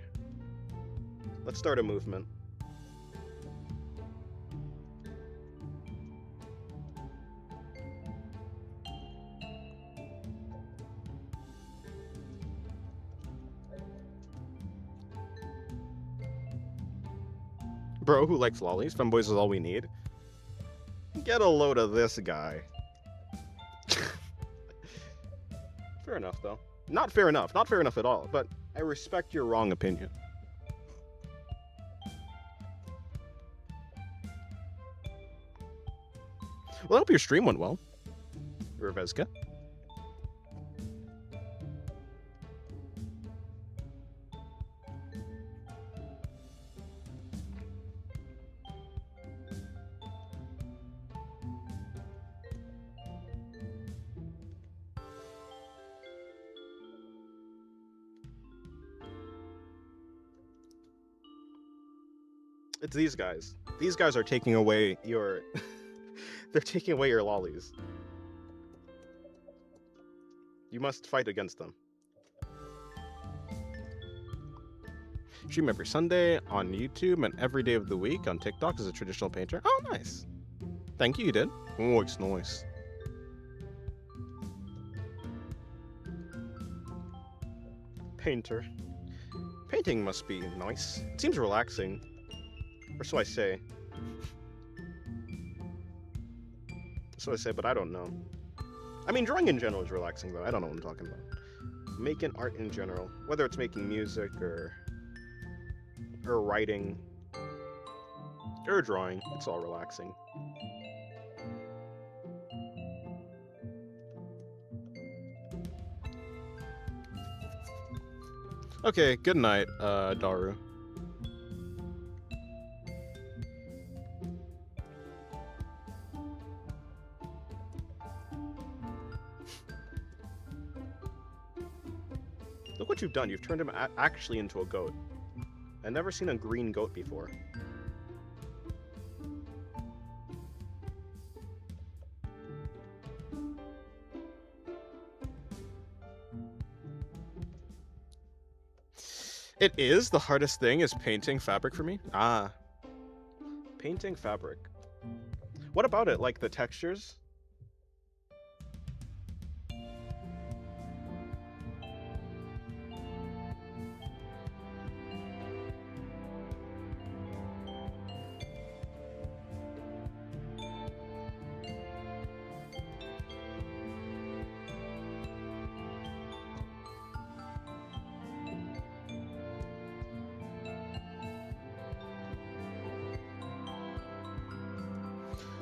Let's start a movement. Bro who likes lollies? Femboys is all we need. Get a load of this guy. Fair enough, though. Not fair enough. Not fair enough at all, but I respect your wrong opinion. Well, I hope your stream went well, Revezka. It's these guys. These guys are taking away your... They're taking away your lollies. You must fight against them. Stream every Sunday on YouTube and every day of the week on TikTok as a traditional painter. Oh, nice. Thank you, you did. Oh, it's nice. Painter. Painting must be nice. It seems relaxing. Or so I say. So I say, but I don't know. I mean, drawing in general is relaxing, though. I don't know what I'm talking about. Making art in general. Whether it's making music or writing or drawing, it's all relaxing. Okay, good night, Daru. Look what you've done. You've turned him actually into a goat. I've never seen a green goat before. It is. The hardest thing is painting fabric for me. Ah. Painting fabric. What about it? Like the textures?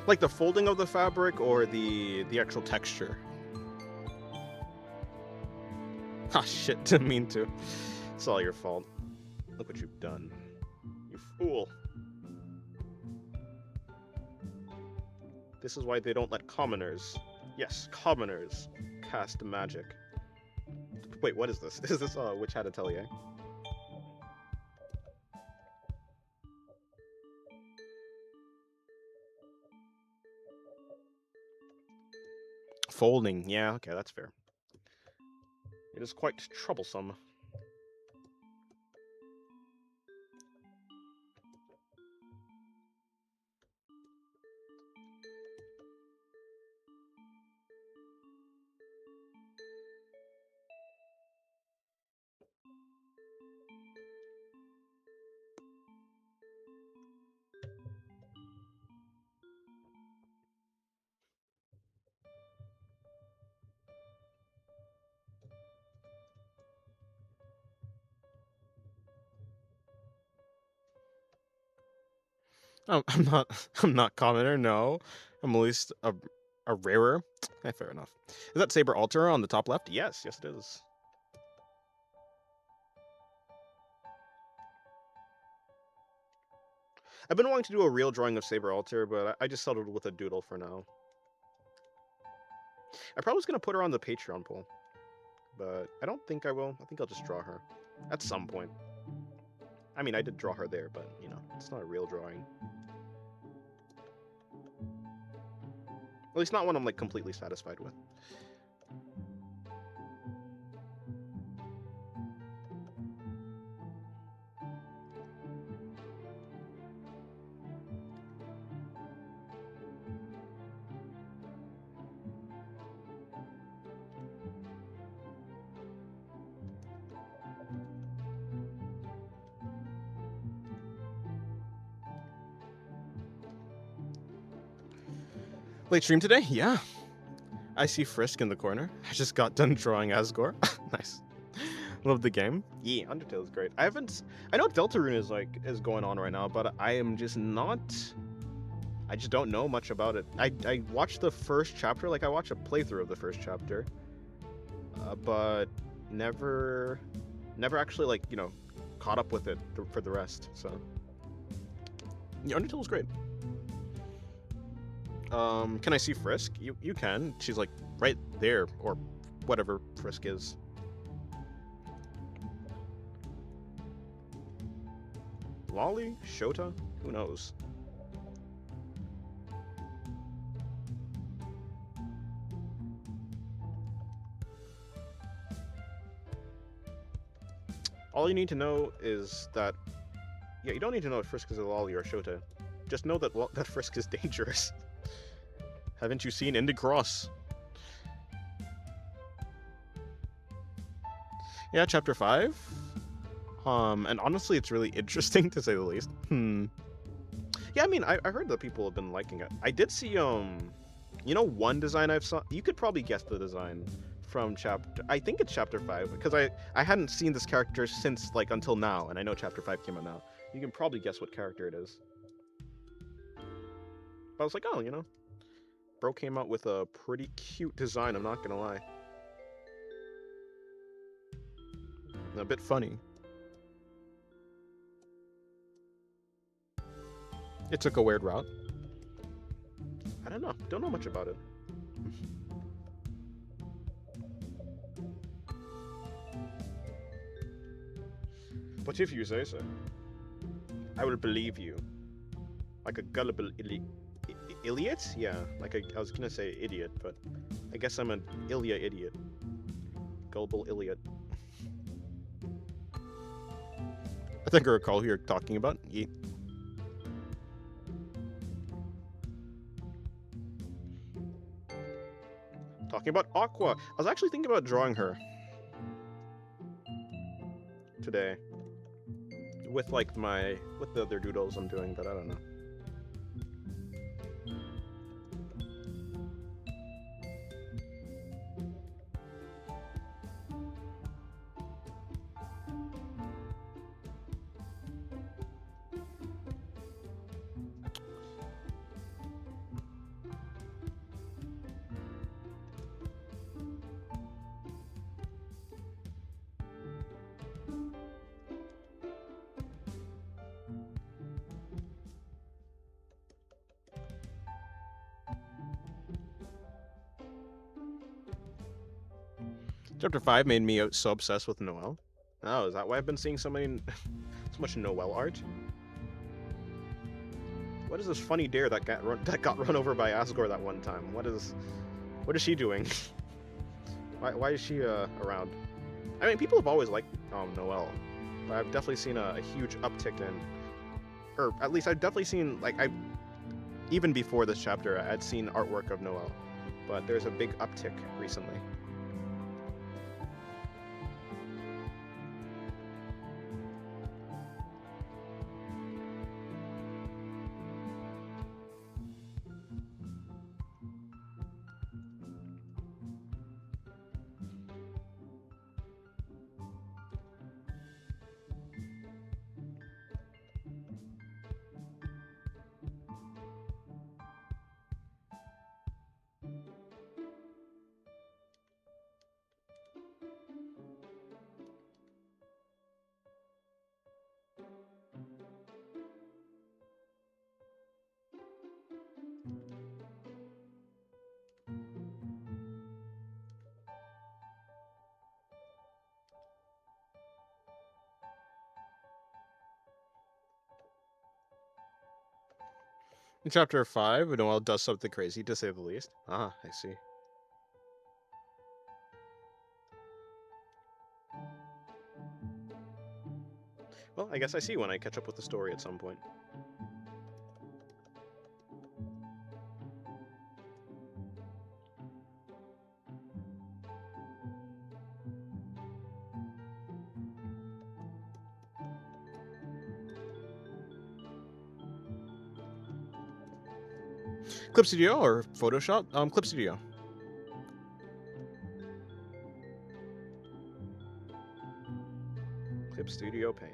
Like the folding of the fabric or the actual texture? Ah, shit, didn't mean to. It's all your fault. Look what you've done. You fool. This is why they don't let commoners, yes, commoners, cast magic. Wait, what is this? Is this Witch Hat Atelier? folding. Yeah, okay, that's fair. It is quite troublesome. Oh, I'm not. I'm not commoner. No, I'm at least a rarer. Fair enough. Is that Saber Alter on the top left? Yes, yes it is. I've been wanting to do a real drawing of Saber Alter, but I just settled with a doodle for now. I probably was gonna put her on the Patreon poll, but I don't think I will. I think I'll just draw her at some point. I mean, I did draw her there, but you know, it's not a real drawing. At least not one I'm like completely satisfied with. Late stream today? Yeah. I see Frisk in the corner. I just got done drawing Asgore. Nice. Love the game. Yeah, Undertale is great. I know Deltarune is going on right now, but I am just not. I just don't know much about it. I watched the first chapter, like I watched a playthrough of the first chapter, but never actually like caught up with it for the rest. So yeah, Undertale is great. Can I see Frisk? You can. She's like right there, or whatever Frisk is. Lolly? Shota? Who knows? All you need to know is that... Yeah, you don't need to know if Frisk is a Lolly or a Shota. Just know that Frisk is dangerous. Haven't you seen Ended Cross? Yeah, chapter 5. And honestly, it's really interesting to say the least. Yeah, I mean, I heard that people have been liking it. I did see, one design I've saw. You could probably guess the design from chapter. I think it's chapter 5 because I hadn't seen this character since like until now, and I know chapter 5 came out now. You can probably guess what character it is. But I was like, oh, bro came out with a pretty cute design. I'm not gonna lie. A bit funny. It took a weird route. I don't know. Don't know much about it. But if you say so, I will believe you. Like a gullible idiot? Yeah, I was gonna say idiot, but I guess I'm an Ilya idiot. Gullible idiot. I think I recall who you're talking about. Talking about Aqua. I was actually thinking about drawing her today with the other doodles I'm doing, but I don't know. Chapter 5 made me so obsessed with Noelle. Oh, is that why I've been seeing so much Noelle art? What is this funny dare that got run over by Asgore that one time? What is What is she doing? Why is she around? I mean, people have always liked Noelle, but I've definitely seen a huge uptick in, or at least I've definitely seen, like, even before this chapter, I'd seen artwork of Noelle, but there's a big uptick recently. In chapter 5, Noelle does something crazy, to say the least. Ah, I see. Well, I guess I see when I catch up with the story at some point. Clip Studio or Photoshop? Clip Studio. Clip Studio Paint.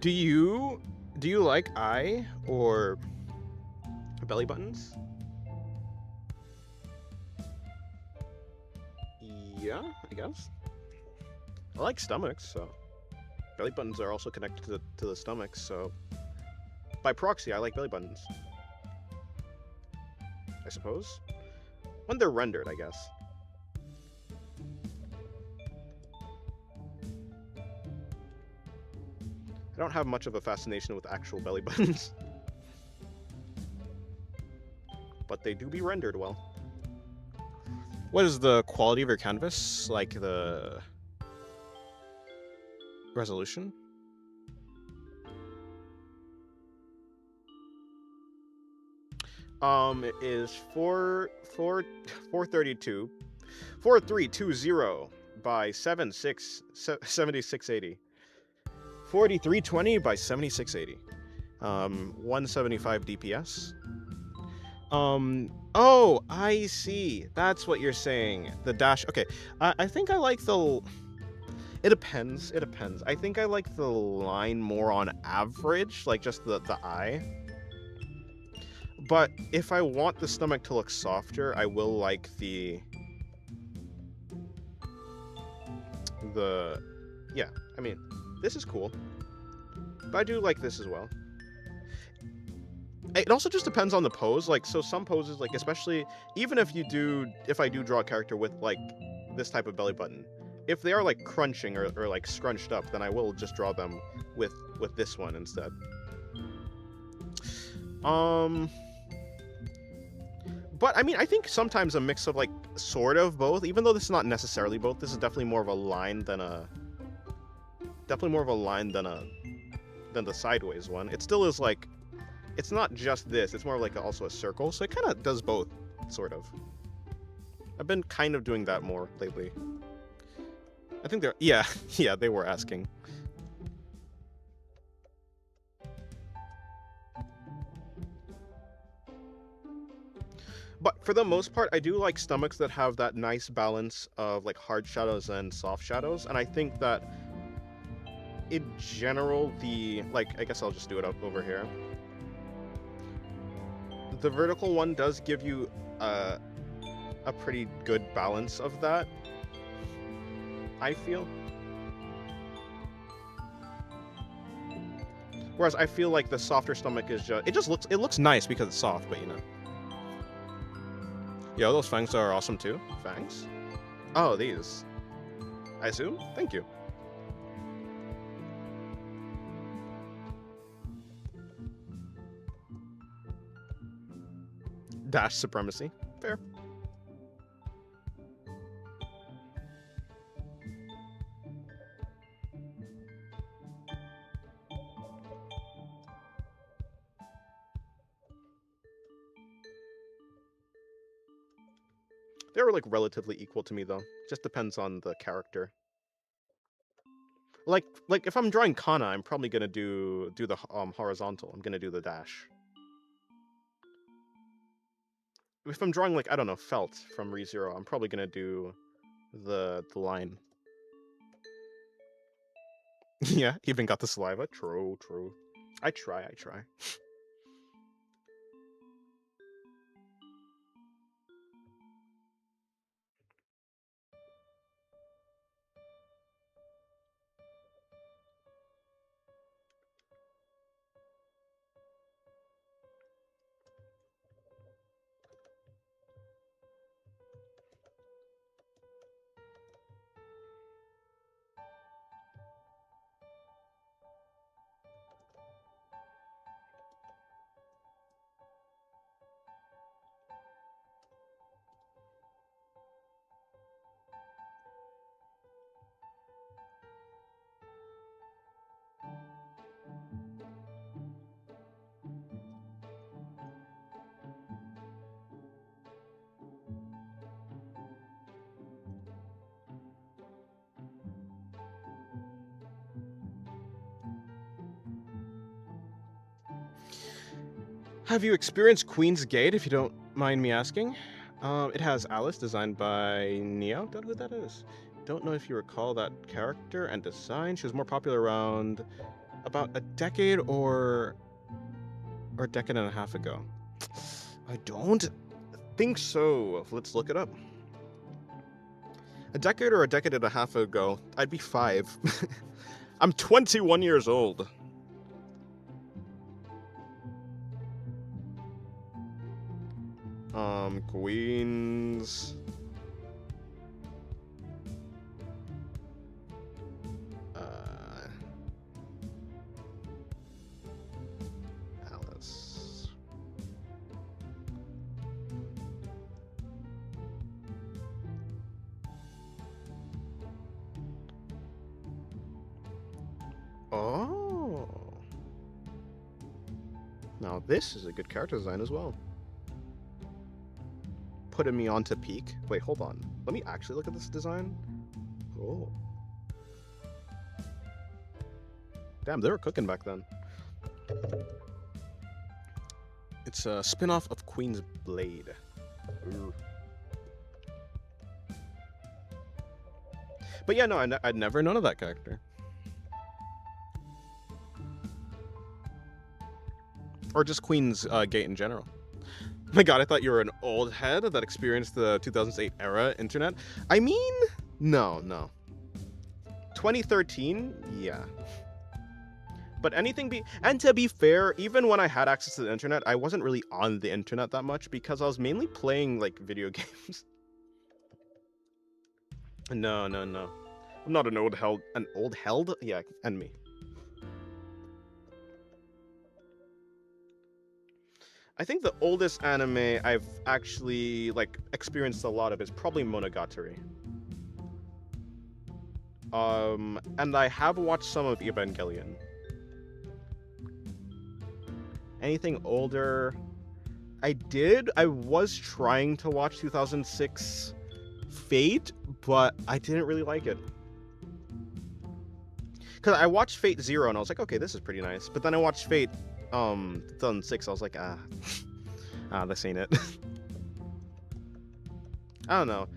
Do you like eye or belly buttons? Yeah, I guess. I like stomachs, so belly buttons are also connected to the stomachs, so by proxy, I like belly buttons. I suppose. When they're rendered, I guess. I don't have much of a fascination with actual belly buttons. But they do be rendered well. What is the quality of your canvas? Like the resolution? It is 4320 by 7680. 4320 by 7680. 175 DPS. Oh, I see. That's what you're saying. The dash. Okay, I think I like the. It depends. It depends. I think I like the line more on average, like just the eye. But if I want the stomach to look softer, I will like the. Yeah, I mean, this is cool. But I do like this as well. It also just depends on the pose. Like, so some poses, like, especially, even if I do draw a character with, like, this type of belly button, if they are, like, crunching or like, scrunched up, then I will just draw them with this one instead. But, I mean, I think sometimes a mix of, like, sort of both, even though this is not necessarily both, this is definitely more of a line than a... Definitely more of a line than the sideways one. It still is, like... It's not just this, it's more like also a circle, so it kind of does both, sort of. I've been kind of doing that more lately. I think they're... Yeah, yeah, they were asking. But for the most part, I do like stomachs that have that nice balance of like hard shadows and soft shadows, and I think that in general, I guess I'll just do it up over here. The vertical one does give you a pretty good balance of that, I feel. Whereas I feel like the softer stomach is it looks nice because it's soft, but you know. Yo, those fangs are awesome too. Fangs? Oh, these. I assume? Thank you. Dash supremacy. Fair. They were like relatively equal to me though. Just depends on the character. Like if I'm drawing Kana, I'm probably gonna do the horizontal. I'm gonna do the dash. If I'm drawing like I don't know Felt from ReZero, I'm probably gonna do the line. Yeah, even got the saliva. True, true. I try. Have you experienced Queen's Gate, if you don't mind me asking? It has Alice, designed by Neo. Don't know who that is. Don't know if you recall that character and design. She was more popular around about a decade or a decade and a half ago. I don't think so. Let's look it up. A decade or a decade and a half ago, I'd be 5. I'm 21 years old. Queens. Alice. Oh. Now this is a good character design as well. Putting me onto peak. Wait, hold on. Let me actually look at this design. Oh. Damn, they were cooking back then. It's a spin-off of Queen's Blade. Ooh. But yeah, no, I'd never known of that character. Or just Queen's Gate in general. My god, I thought you were an old head that experienced the 2008 era internet. I mean, no. 2013, yeah. But and to be fair, even when I had access to the internet, I wasn't really on the internet that much because I was mainly playing like video games. No. I'm not an old held. An old held? Yeah, and me. I think the oldest anime I've actually like experienced a lot of is probably Monogatari. And I have watched some of Evangelion. Anything older? I was trying to watch 2006 Fate, but I didn't really like it. Cause I watched Fate Zero and I was like, okay, this is pretty nice. But then I watched Fate 2006, I was like, this ain't it. I don't know.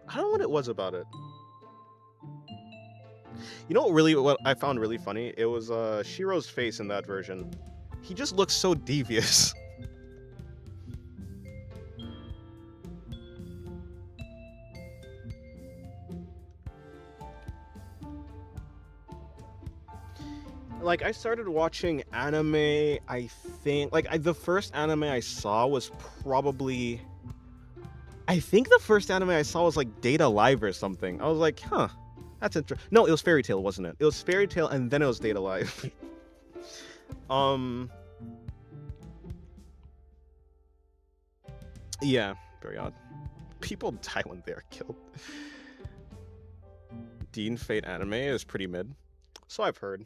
I don't know what it was about it. You know what I found really funny? It was Shiro's face in that version. He just looks so devious. Like, I started watching anime, I think, like, the first anime I saw was probably, I think the first anime I saw was, like, Data Live or something. I was like, huh, that's interesting. No, it was Fairy Tail, wasn't it? It was Fairy Tail, and then it was Data Live. Yeah, very odd. People die when they are killed. Dean Fate anime is pretty mid. So I've heard.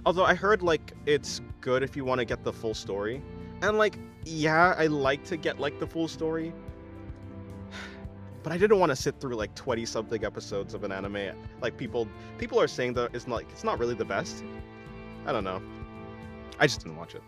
Although I heard, like, it's good if you want to get the full story. And, like, yeah, I like to get, like, the full story. But I didn't want to sit through, like, 20-something episodes of an anime. Like, people are saying that it's not really the best. I don't know. I just didn't watch it.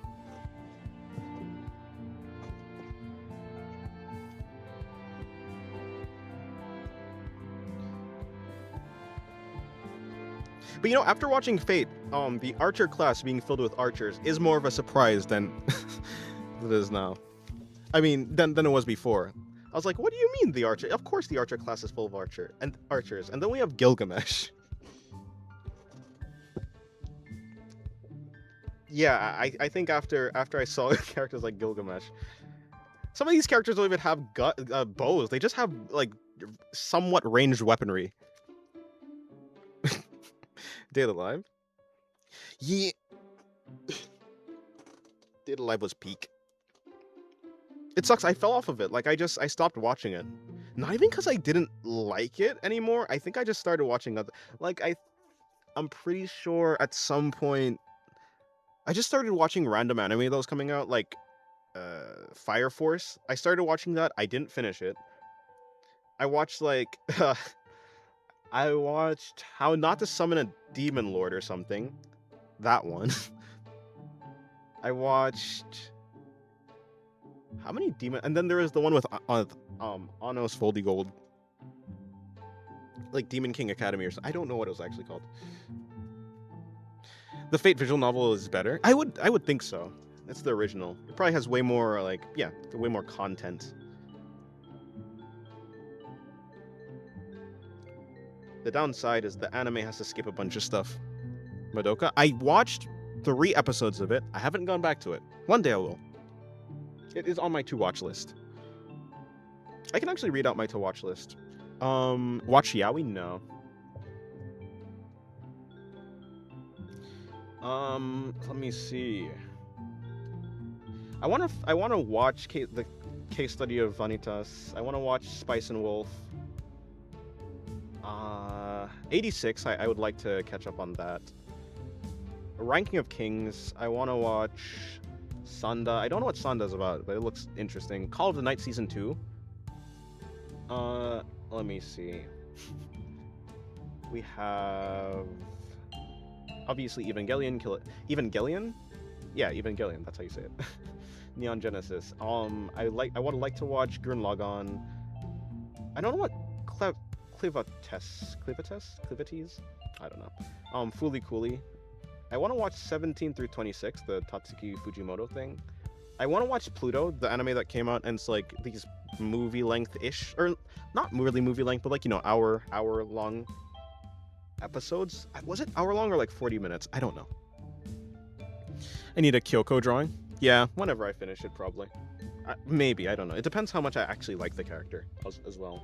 But you know, after watching Fate, the archer class being filled with archers is more of a surprise than it is now. I mean, than it was before. I was like, what do you mean the archer? Of course the archer class is full of archers. And then we have Gilgamesh. Yeah, I think after I saw characters like Gilgamesh, some of these characters don't even have bows. They just have, like, somewhat ranged weaponry. Data Live? Yeah. Data Live was peak. It sucks. I fell off of it. Like, I stopped watching it. Not even because I didn't like it anymore. I think I just started watching other. Like, I'm pretty sure at some point I just started watching random anime that was coming out, like Fire Force. I started watching that. I didn't finish it. I watched, like, I watched How Not to Summon a Demon Lord or something. That one. I watched... How many demon... And then there was the one with Anos Foldygold. Like Demon King Academy or something. I don't know what it was actually called. The Fate visual novel is better. I would think so. That's the original. It probably has way more, like... Yeah, way more content. The downside is the anime has to skip a bunch of stuff. Madoka, I watched 3 episodes of it. I haven't gone back to it. One day I will. It is on my to-watch list. I can actually read out my to-watch list. Watch Yaoi? No. Let me see. I wanna watch the case study of Vanitas. I wanna watch Spice and Wolf. 86, I would like to catch up on that. Ranking of Kings, I want to watch Sanda. I don't know what Sanda is about, but it looks interesting. Call of the Night Season 2. Let me see. We have... Obviously Evangelion, Evangelion? Yeah, Evangelion, that's how you say it. Neon Genesis. I would like to watch Gurren Lagann. I don't know what Clivates? I don't know. Fooly Cooly. I want to watch 17 through 26, the Tatsuki Fujimoto thing. I want to watch Pluto, the anime that came out, and it's like these movie length-ish, or not really movie length, but like, you know, hour long episodes. Was it hour long or like 40 minutes? I don't know. I need a Kyoko drawing. Yeah, whenever I finish it, probably. Maybe, I don't know. It depends how much I actually like the character as well.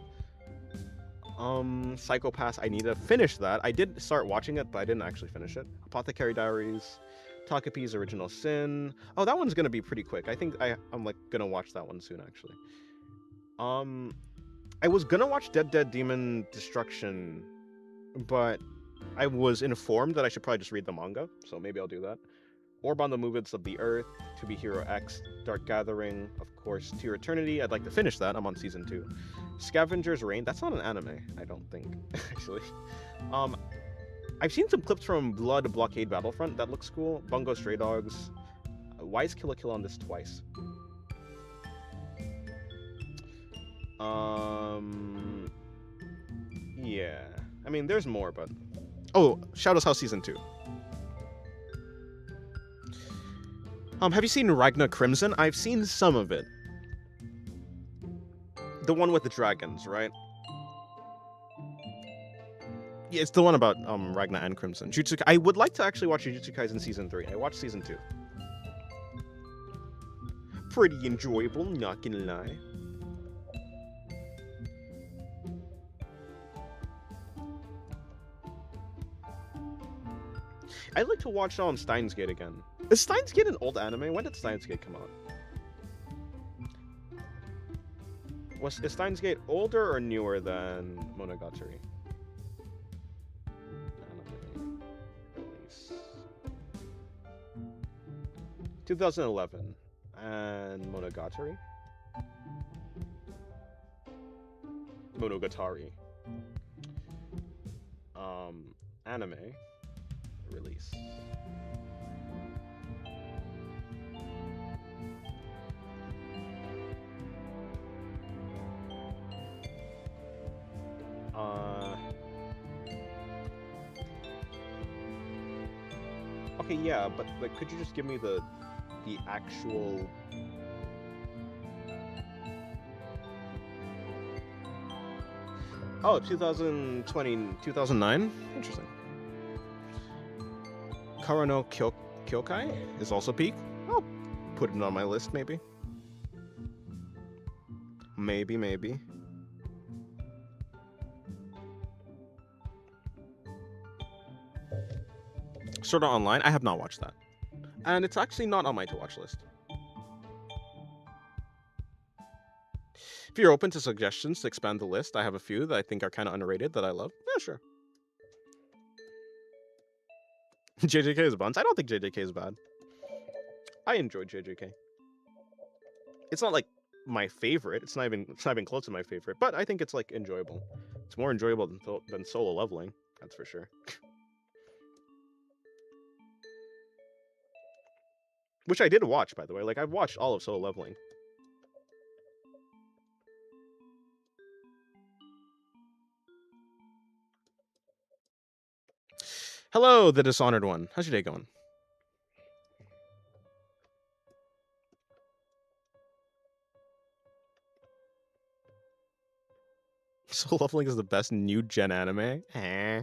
Psycho-Pass, I need to finish that. I did start watching it, but I didn't actually finish it. Apothecary Diaries, Takapi's Original Sin. Oh, that one's gonna be pretty quick. I think I'm like gonna watch that one soon, actually. I was gonna watch Dead Demon Destruction, but I was informed that I should probably just read the manga, so maybe I'll do that. Orb on the Movements of the Earth, To Be Hero X, Dark Gathering, of course, To Your Eternity. I'd like to finish that. I'm on season 2. Scavenger's Reign. That's not an anime, I don't think, actually. I've seen some clips from Blood Blockade Battlefront. That looks cool. Bungo Stray Dogs. Why is Kill la Kill on this twice? Yeah. I mean, there's more, but... Oh, Shadow's House Season 2. Have you seen Ragna Crimson? I've seen some of it. The one with the dragons, right? Yeah, it's the one about Ragna and Crimson. I would like to actually watch Jujutsu Kaisen Season 3. I watched Season 2. Pretty enjoyable, not gonna lie. I'd like to watch Steins Gate again. Is Steins Gate an old anime? When did Steins Gate come out? Is Steins Gate older or newer than Monogatari? Anime release 2011. And Monogatari? Monogatari. Anime release. Okay, yeah, but like, could you just give me the actual... Oh, 2020, 2009? Interesting. Karano Kyokai is also peak. I'll put it on my list, maybe. Maybe. Sword Art Online? I have not watched that. And it's actually not on my to-watch list. If you're open to suggestions to expand the list, I have a few that I think are kind of underrated that I love. Yeah, sure. JJK is buns. I don't think JJK is bad. I enjoyed JJK. It's not like my favorite. It's not even close to my favorite, but I think it's like enjoyable. It's more enjoyable than Solo Leveling, that's for sure. Which I did watch, by the way. Like, I've watched all of Solo Leveling. Hello, the Dishonored one. How's your day going? Solo Leveling is the best new gen anime? Eh.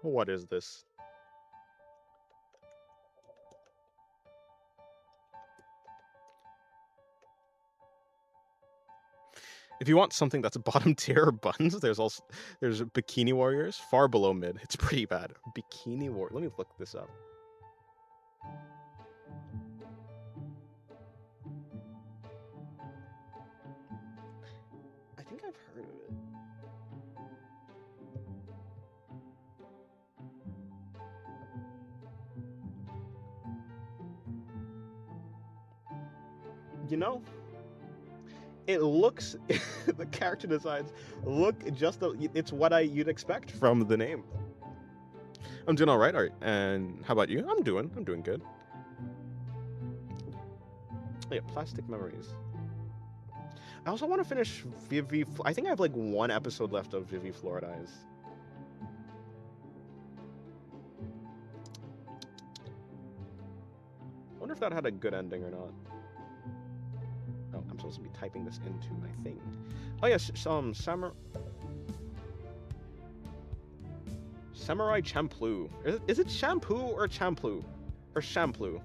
What is this? If you want something that's bottom tier buns, there's Bikini Warriors, far below mid. It's pretty bad. Bikini War. Let me look this up. I think I've heard of it. You know, it looks, the character designs look it's what you'd expect from the name. I'm doing all right, Art. And how about you? I'm doing good. Oh, yeah, Plastic Memories. I also want to finish Vivi. I think I have like one episode left of Vivi Florid Eyes. I wonder if that had a good ending or not. Oh, I'm supposed to be typing this into my thing. Oh yes, Samurai Champloo. Is it shampoo or Champloo? Or Champloo?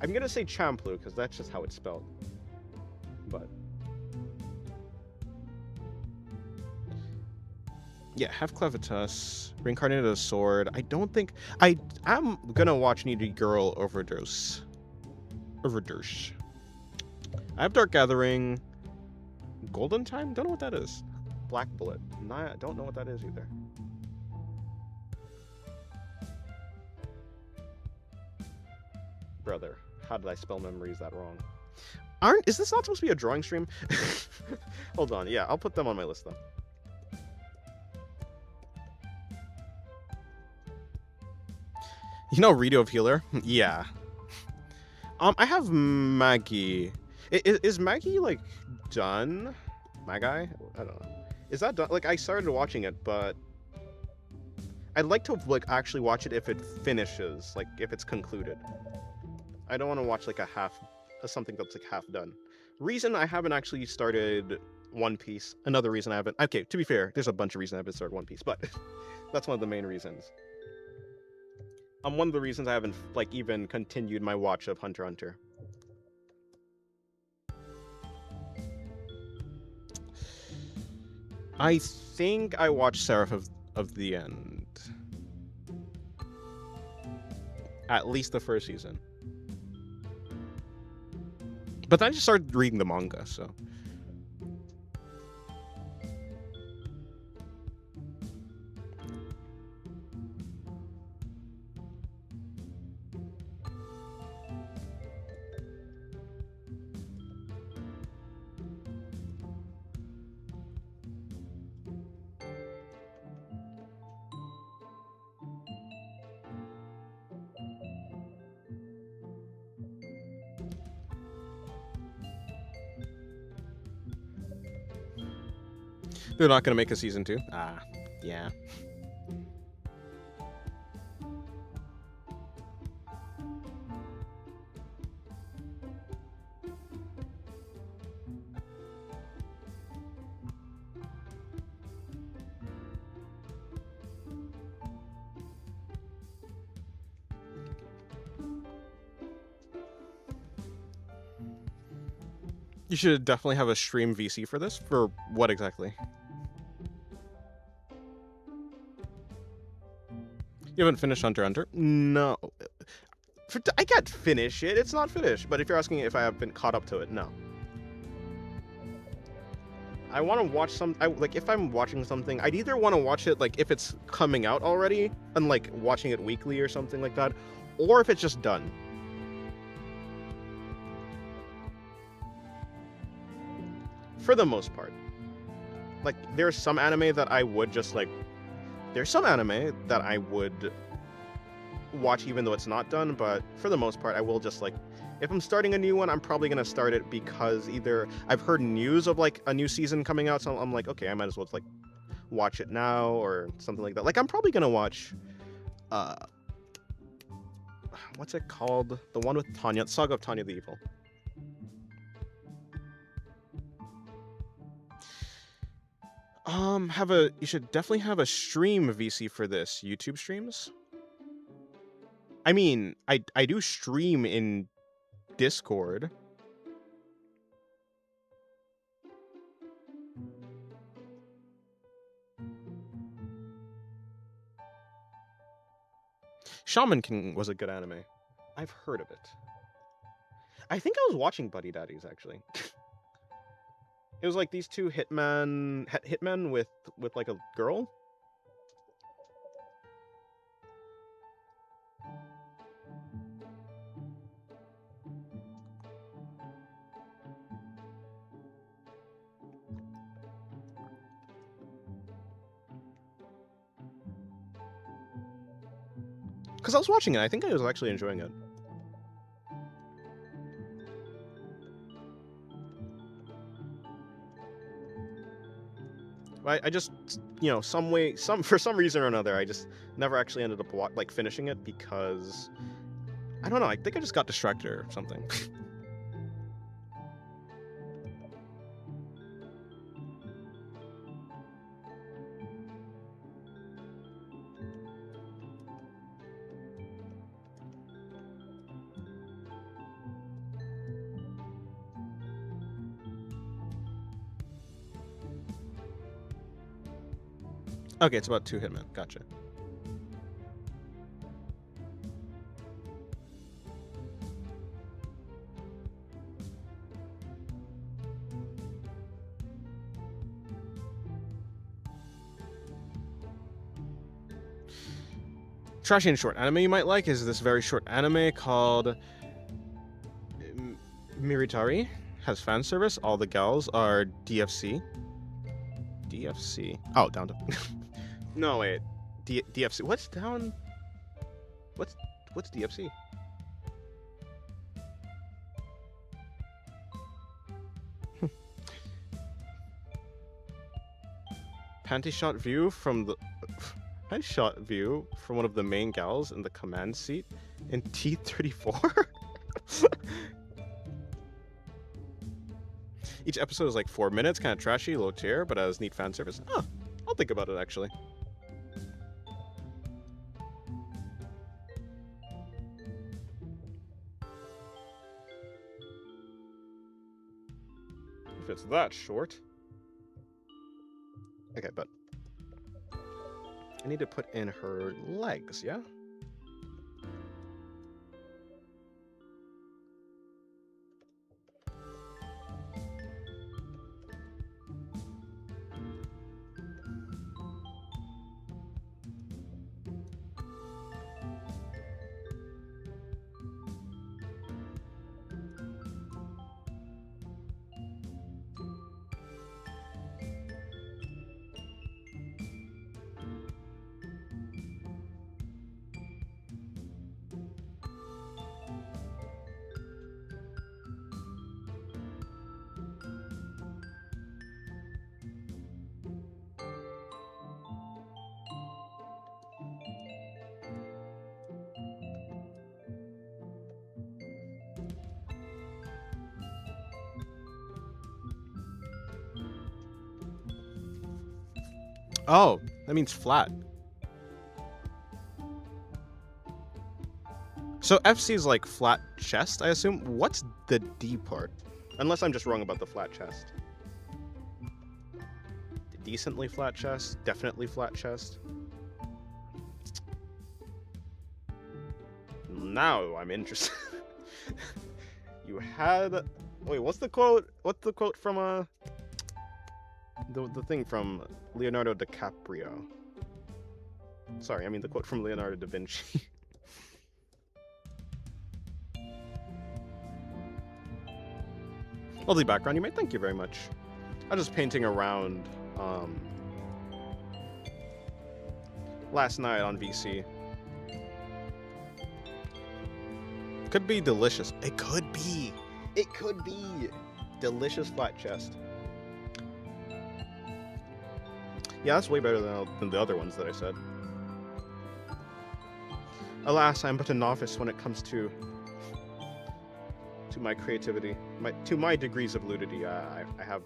I'm gonna say Champloo because that's just how it's spelled. But yeah, have Clevitas, reincarnated as sword. I don't think I'm gonna watch Needy Girl Overdose. I have Dark Gathering, Golden Time. Don't know what that is. Black Bullet. I don't know what that is either. Brother, how did I spell memories that wrong? Is this not supposed to be a drawing stream? Hold on, yeah, I'll put them on my list though. You know Rito of Healer? Yeah. I have Maggie. Is Maggie like done? Magi? I don't know. Is that done? Like I started watching it, but I'd like to like actually watch it if it finishes, like if it's concluded. I don't want to watch like something that's like half done. Reason I haven't actually started One Piece. Another reason I haven't. Okay, to be fair, there's a bunch of reasons I haven't started One Piece, but that's one of the main reasons. One of the reasons I haven't like even continued my watch of Hunter x Hunter. I think I watched Seraph of the End. At least the first season. But then I just started reading the manga, so. They're not gonna make a season 2? Ah, yeah. You should definitely have a stream VC for this. For what exactly? You haven't finished Hunter x Hunter? No. I can't finish it. It's not finished. But if you're asking if I have been caught up to it, no. I want to watch like if I'm watching something, I'd either want to watch it like if it's coming out already and like watching it weekly or something like that, or if it's just done. For the most part. Like there's some anime that I would just like there's some anime that I would watch even though it's not done, but for the most part I will just like if I'm starting a new one, I'm probably gonna start it because either I've heard news of like a new season coming out, so I'm like, okay, I might as well just like watch it now or something like that. Like I'm probably gonna watch what's it called? The one with Tanya, Saga of Tanya the Evil. You should definitely have a stream VC for this. YouTube streams? I mean, I do stream in Discord. Shaman King was a good anime. I've heard of it. I think I was watching Buddy Daddies actually. It was like these two hitmen with like a girl. Because I was watching it, I think I was actually enjoying it. I just, you know, for some reason or another, I just never actually ended up like finishing it because I don't know. I think I just got distracted or something. Okay, it's about two hitmen. Gotcha. Trashy and short anime you might like is this very short anime called Miritari. Has fan service. All the gals are DFC. DFC. Oh, down to. No wait. DFC. What's down? What's DFC? panty shot view from the panty shot view from one of the main gals in the command seat in T34. Each episode is like 4 minutes, kind of trashy, low tier, but has neat fan service. Huh, I'll think about it actually. If it's that short. Okay, but I need to put in her legs, yeah? Oh, that means flat. So FC is like flat chest, I assume. What's the D part? Unless I'm just wrong about the flat chest. Decently flat chest, definitely flat chest. Now I'm interested. You had... Wait, what's the quote? What's the quote from the thing from Leonardo DiCaprio? Sorry, I mean the quote from Leonardo da Vinci. Lovely background you made, thank you very much. I was just painting around last night on VC. Could be delicious. It could be. It could be. Delicious flat chest. Yeah, that's way better than the other ones that I said. Alas, I'm but a novice when it comes to my creativity, to my degrees of ludity. I have,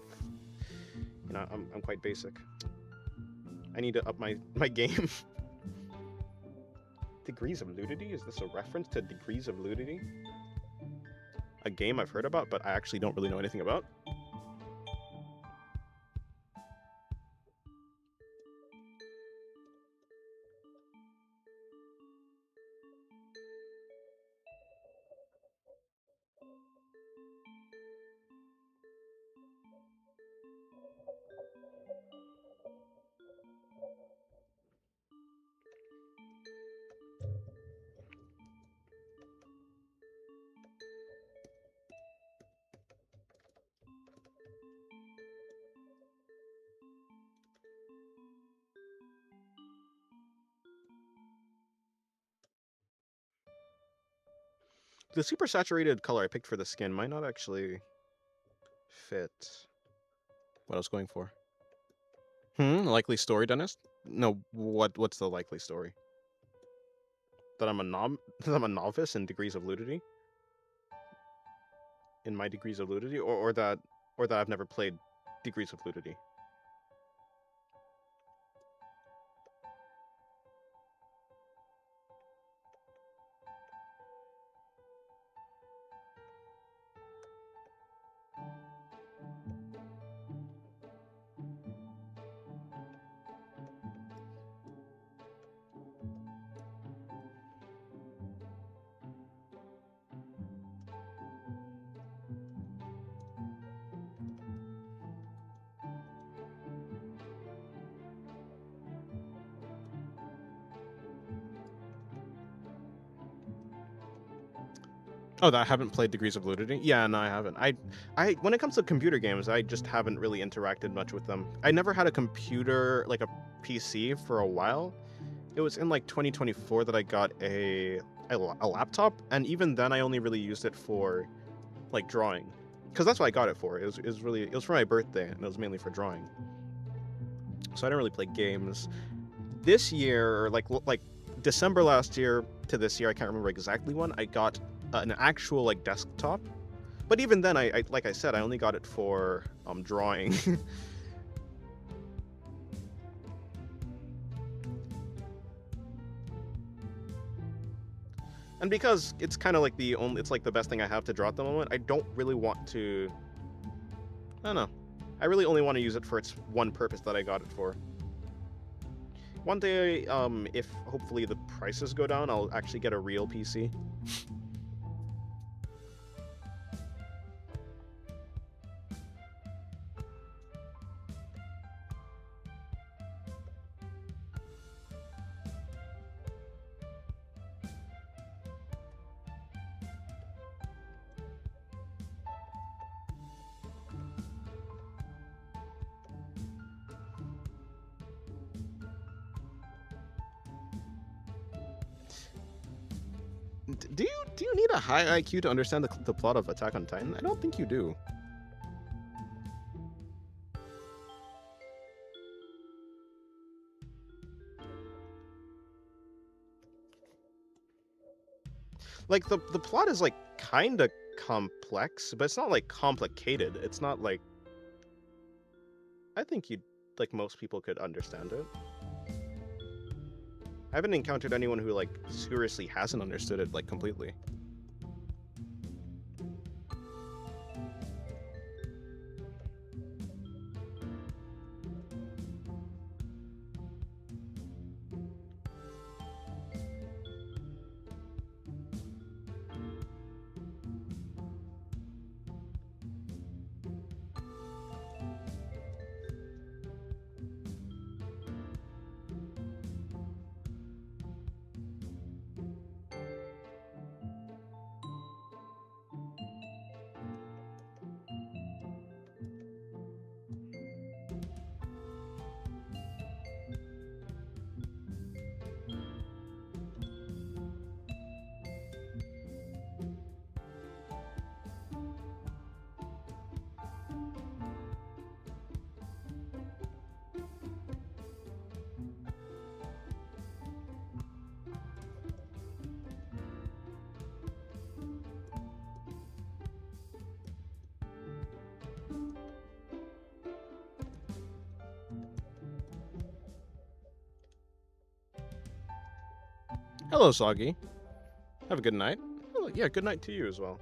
you know, I'm quite basic. I need to up my game. Degrees of ludity? Is this a reference to degrees of ludity? A game I've heard about, but I actually don't really know anything about. The super saturated color I picked for the skin might not actually fit what I was going for. Likely story, Dennis? No, what's the likely story? That I'm a novice in degrees of ludity? In my degrees of ludity? Or that I've never played degrees of ludity? Oh, that I haven't played Degrees of Ludity? Yeah, no, I haven't. I when it comes to computer games, I just haven't really interacted much with them. I never had a computer, like a PC, for a while. It was in like 2024 that I got a laptop, and even then I only really used it for like drawing, because that's what I got it for. It was for my birthday, and it was mainly for drawing. so I don't really play games. This year, or like December last year to this year, I can't remember exactly when, I got an actual like desktop. But even then, I like I said, I only got it for drawing. And because it's kind of like it's like the best thing I have to draw at the moment, I don't really want to. I don't know. I really only want to use it for its one purpose that I got it for. One day, if hopefully the prices go down, I'll actually get a real PC. Do you need a high IQ to understand the plot of Attack on Titan? I don't think you do. Like the plot is like kind of complex, but it's not like complicated. It's not like I think you like most people could understand it. I haven't encountered anyone who like seriously hasn't understood it like completely. Hello, Soggy. Have a good night. Oh, yeah, good night to you as well.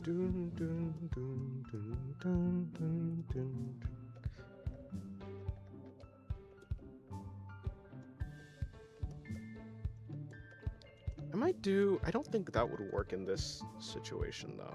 Dun, dun, dun, dun, dun, dun, dun. I might do. I don't think that would work in this situation though.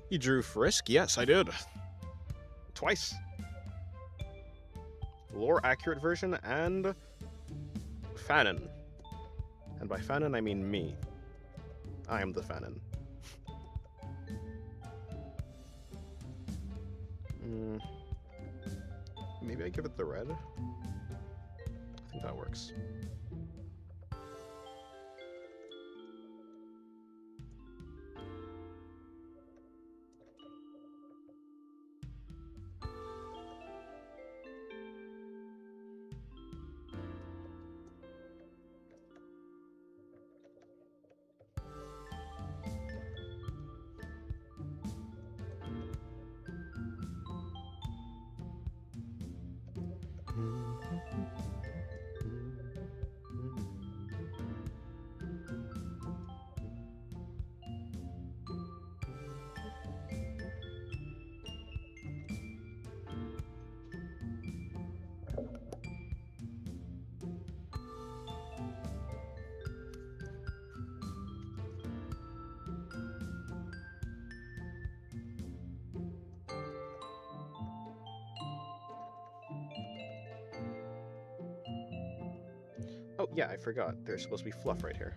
You drew Frisk? Yes, I did. Twice. Lore accurate version and Fanon. And by Fanon, I mean me. I am the Fanon. Maybe I give it the red? I think that works. Oh, yeah, I forgot. There's supposed to be fluff right here.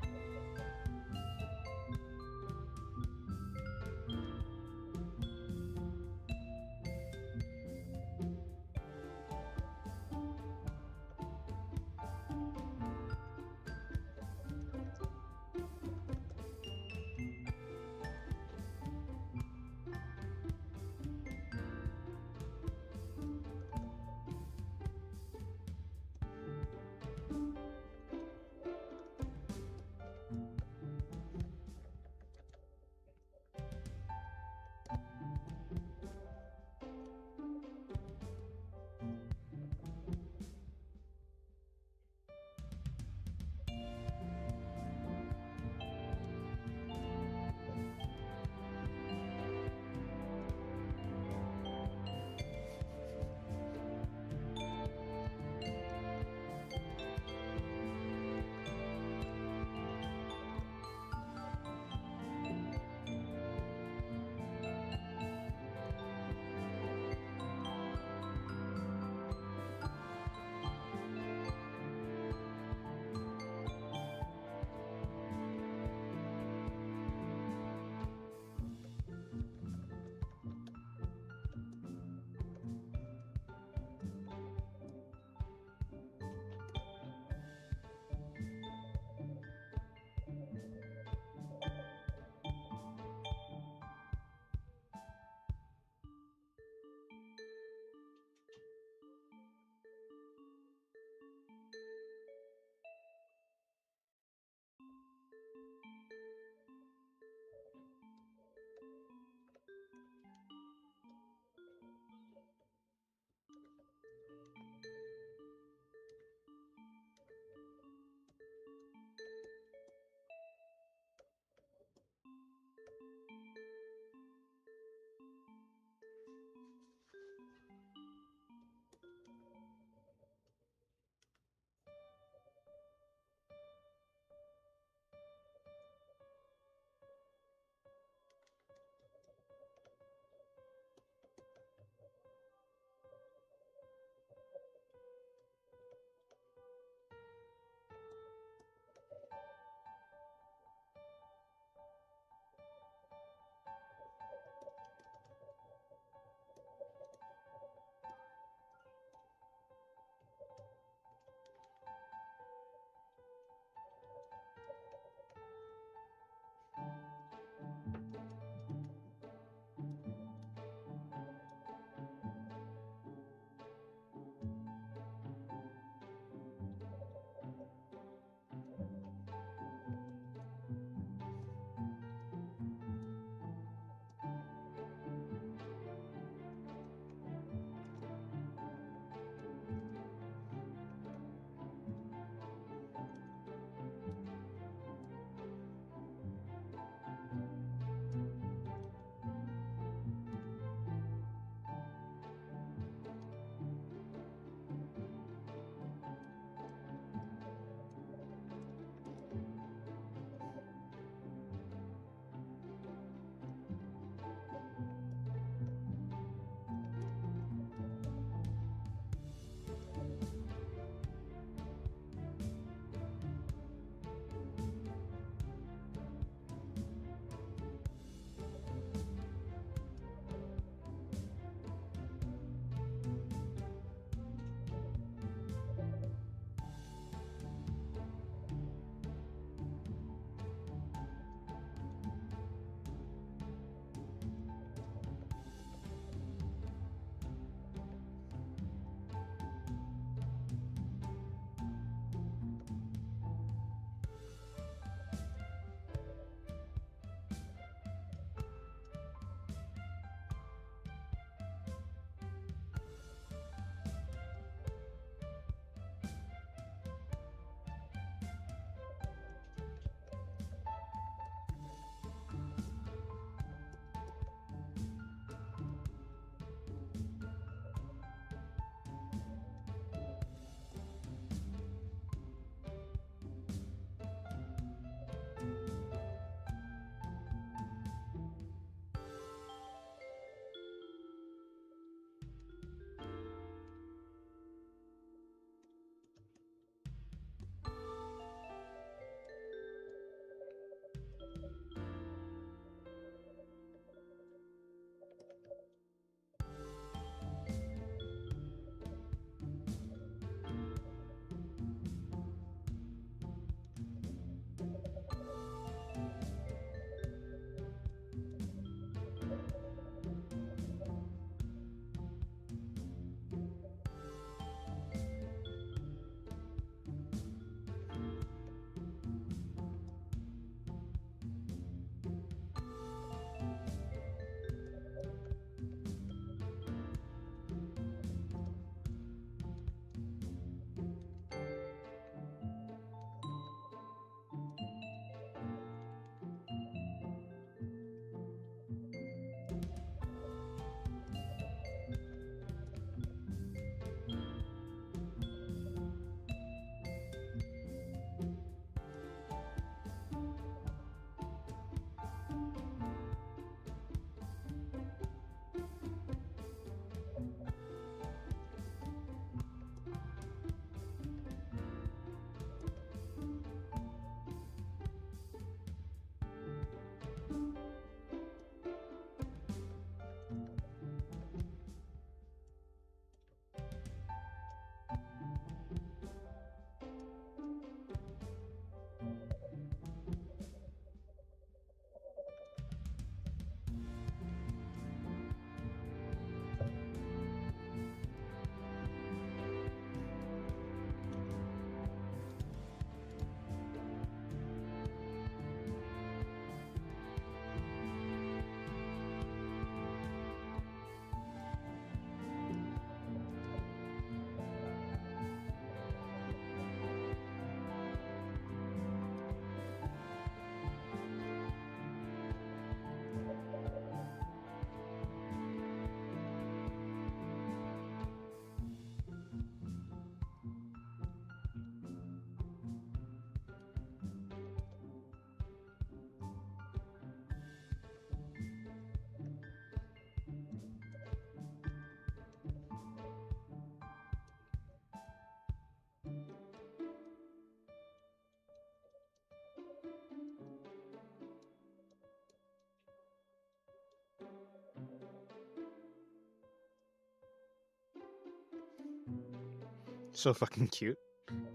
So fucking cute.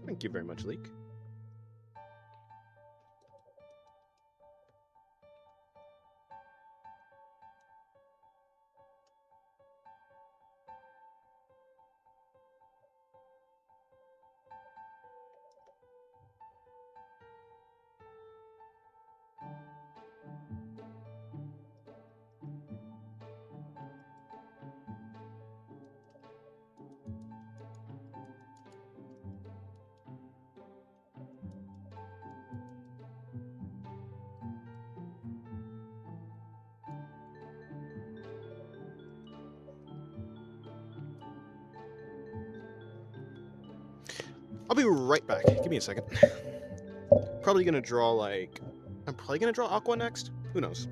Thank you very much, Leek. I'll be right back. Give me a second. Probably gonna draw like... I'm probably gonna draw Aqua next? Who knows?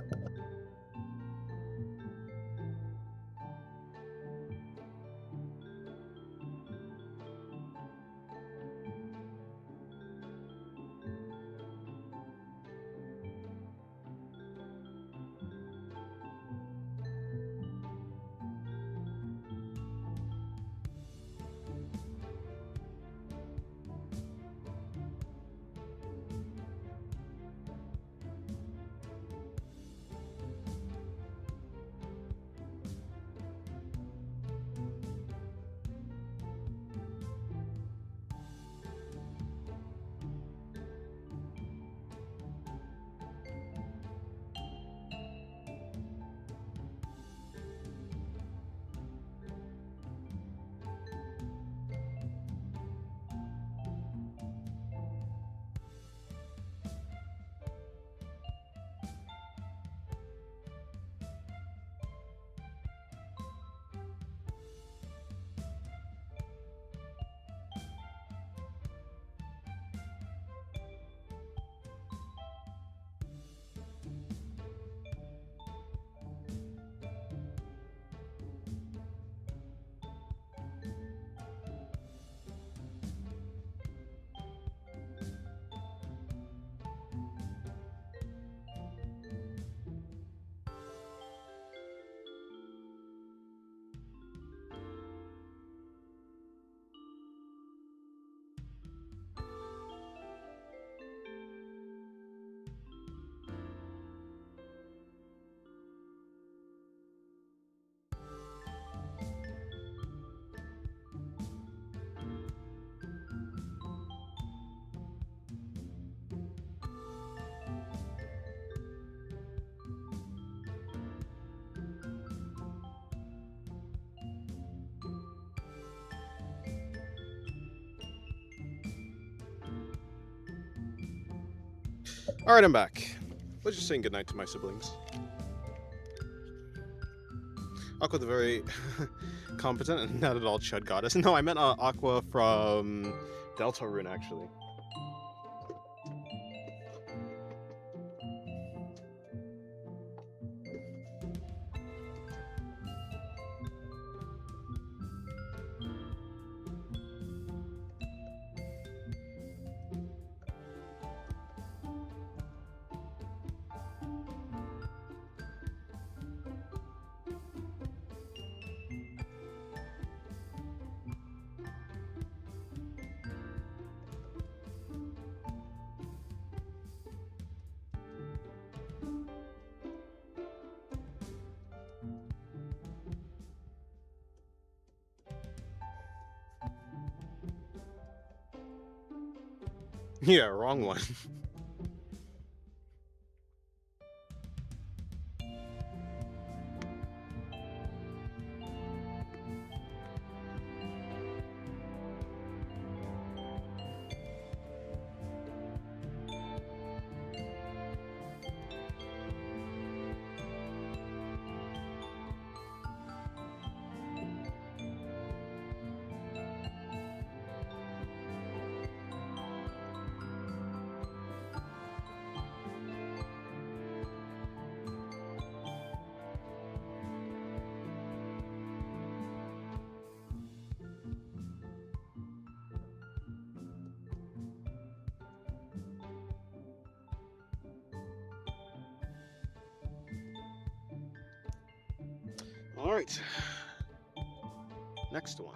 Alright, I'm back. Let's just saying goodnight to my siblings. Aqua the very competent and not at all Chud goddess. No, I meant Aqua from Deltarune, actually. Yeah, wrong one. Alright. Next one.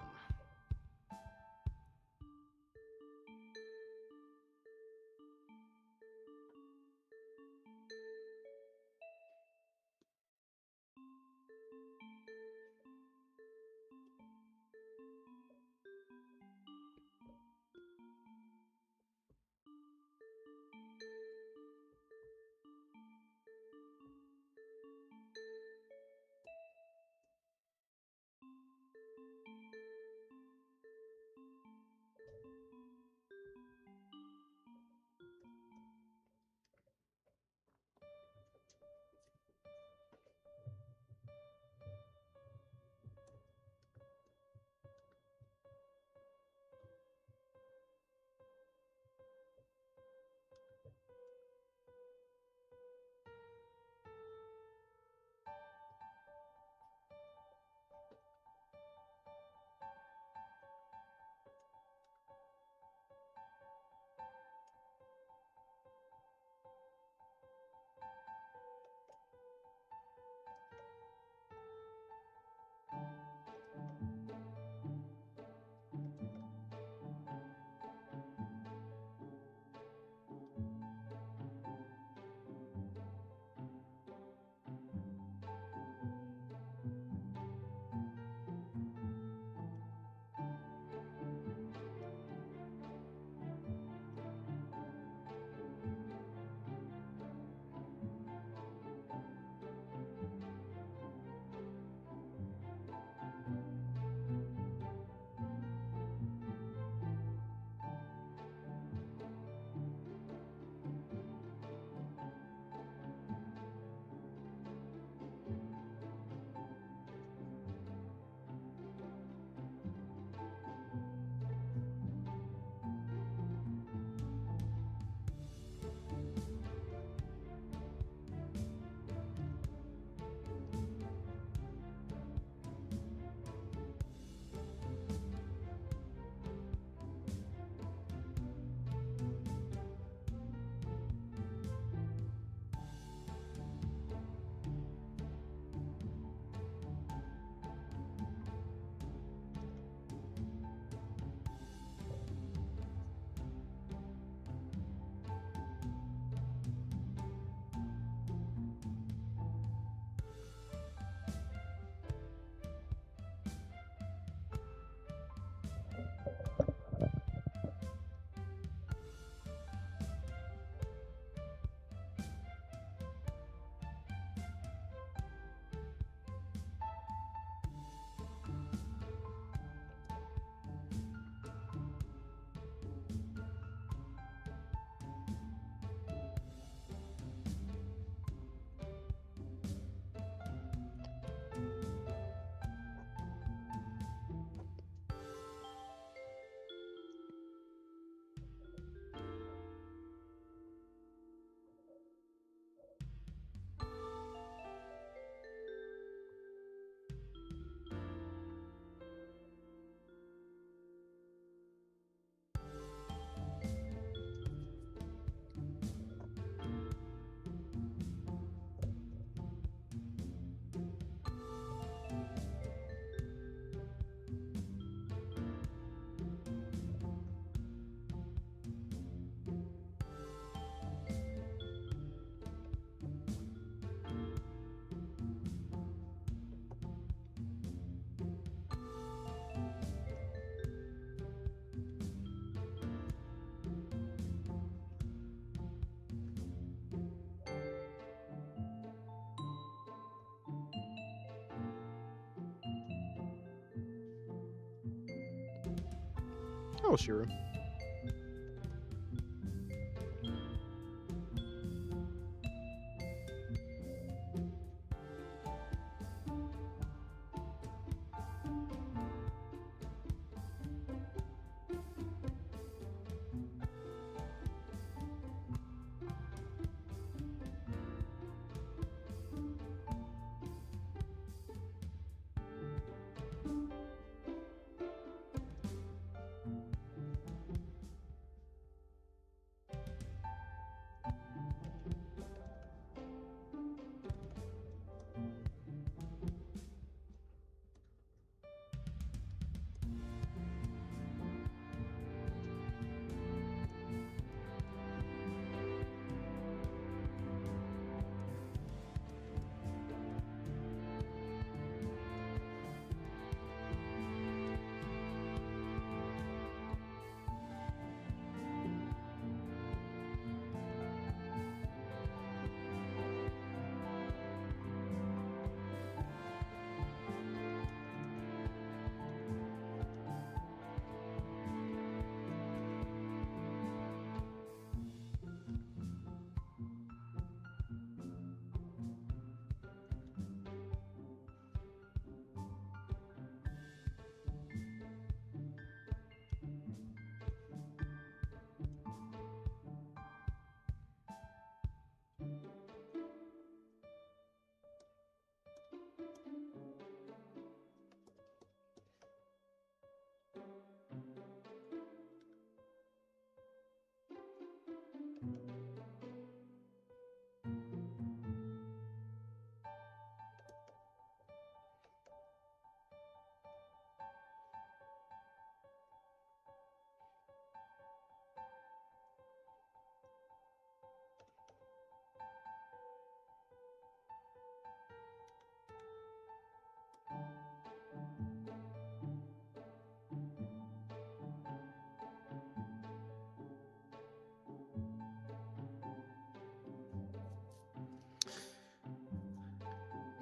Oh, Shiru.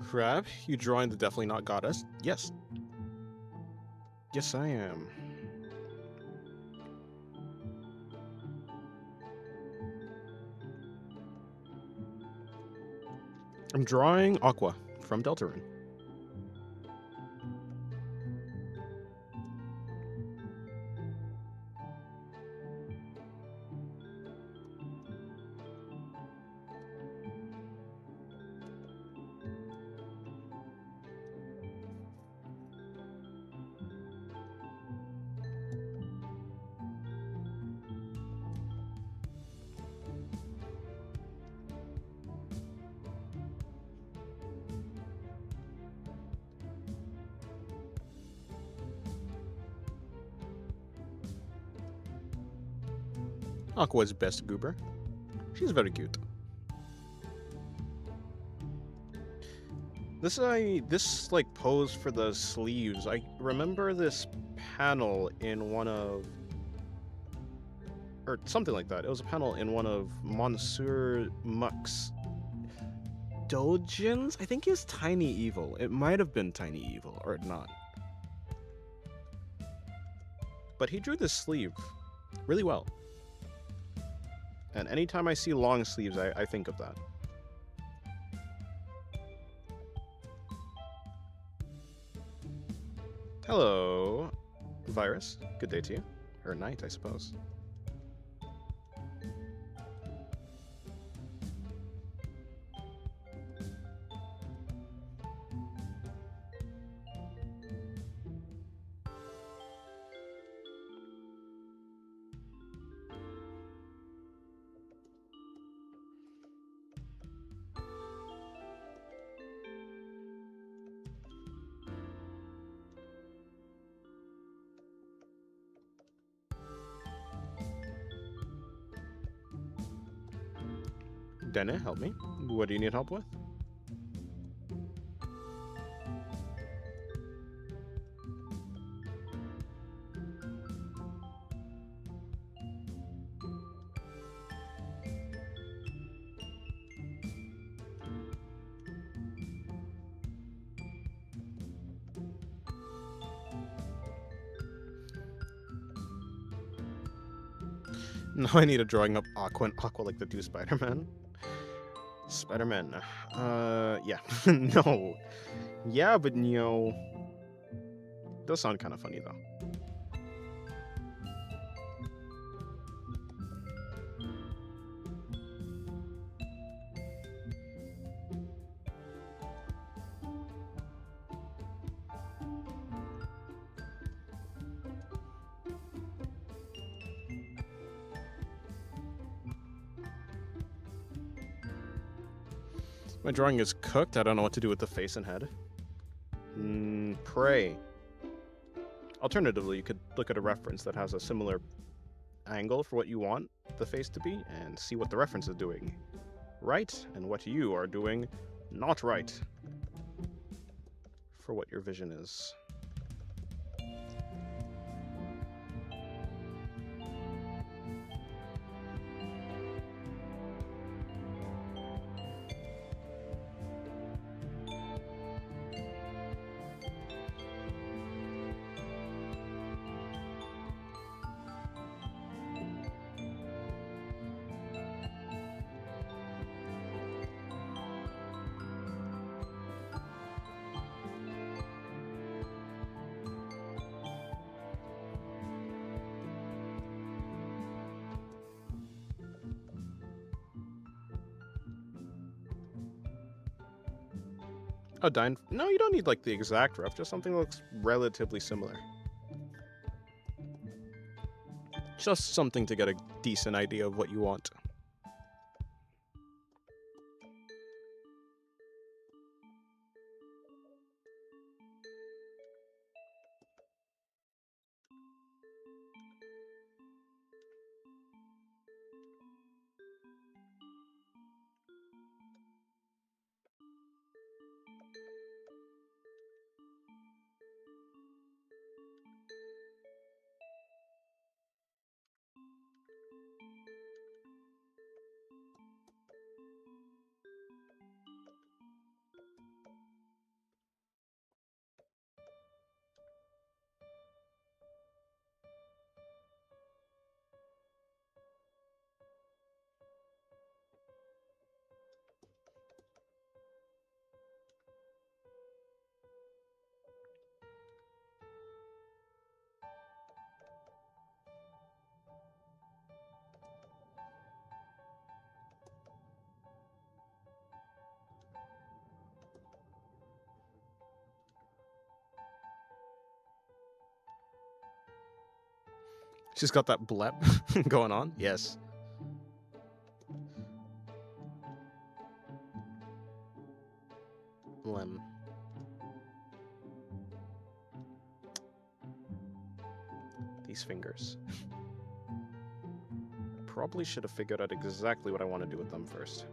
Crab, you drawing the Definitely Not Goddess? Yes. Yes, I am. I'm drawing Aqua from Deltarune. Aqua's best goober. She's very cute. This like pose for the sleeves. I remember this panel in one of, or something like that. It was a panel in one of Monsieur Muck's dojins. I think it's Tiny Evil. It might have been Tiny Evil or not. But he drew this sleeve really well. And anytime I see long sleeves, I think of that. Hello, Virus. Good day to you. Or night, I suppose. Dene, help me. What do you need help with? No, I need a drawing up Aqua and Aqua like the two Spider-Man. Spider-Man. Yeah. No. Yeah, but does sound kind of funny though. My drawing is cooked. I don't know what to do with the face and head. Pray. Alternatively, you could look at a reference that has a similar angle for what you want the face to be and see what the reference is doing right and what you are doing not right for what your vision is. Oh, no, you don't need like the exact ref, just something that looks relatively similar. Just something to get a decent idea of what you want. She's got that blep going on. Yes. Lem. These fingers. Probably should have figured out exactly what I want to do with them first.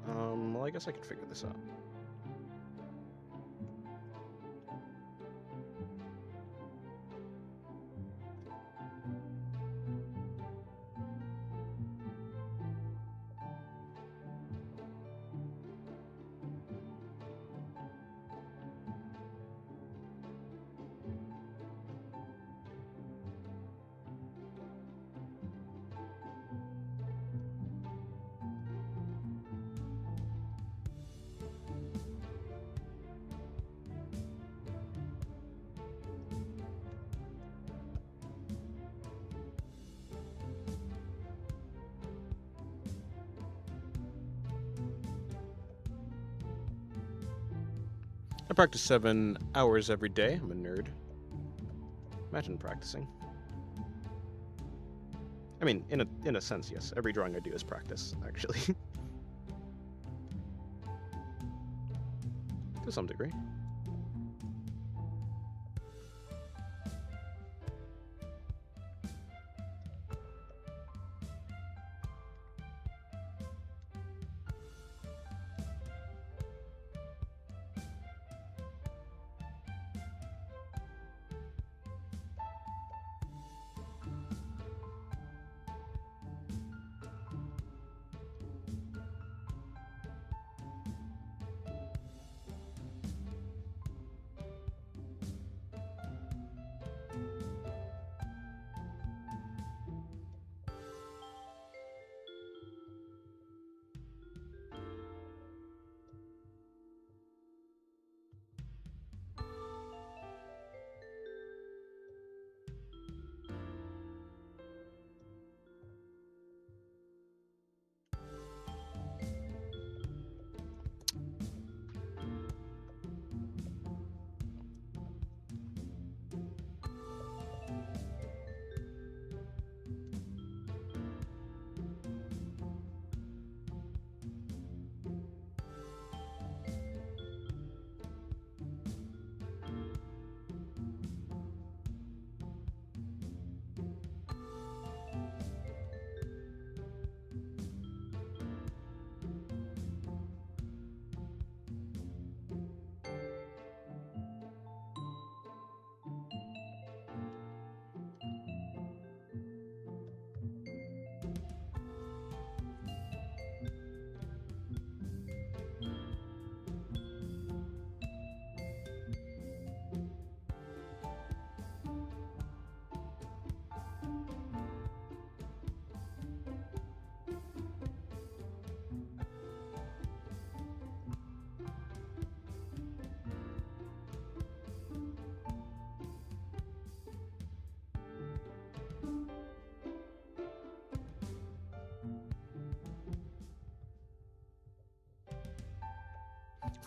Well, I guess I could figure this out. I practice 7 hours every day. I'm a nerd. Imagine practicing. I mean, in a sense, yes. Every drawing I do is practice, actually. To some degree.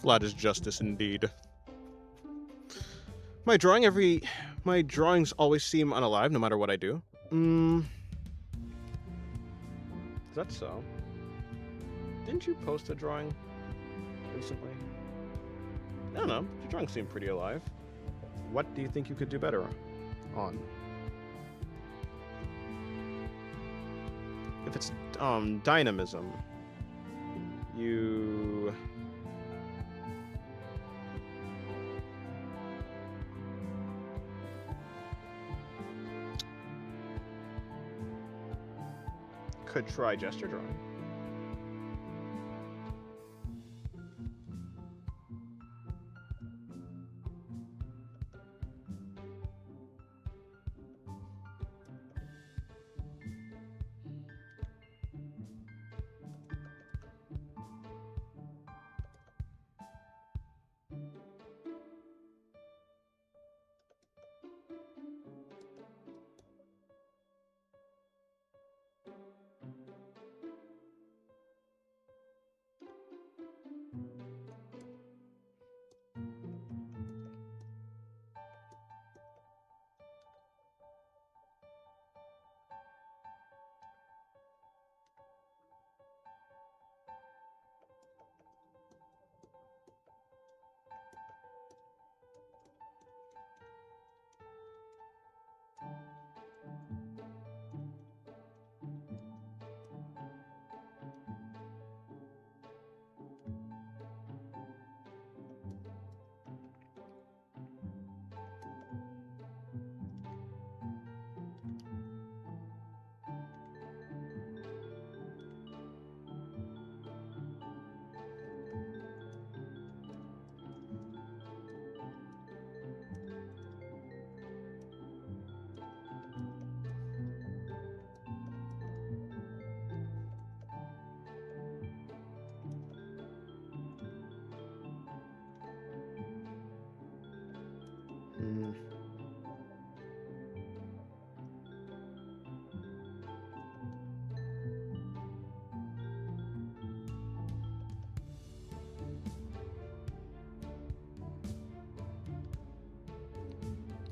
Flat as justice indeed. My drawings always seem unalive no matter what I do. Is that so? Didn't you post a drawing recently? I don't know. Your drawings seem pretty alive. What do you think you could do better on? If it's dynamism, you could try gesture drawing.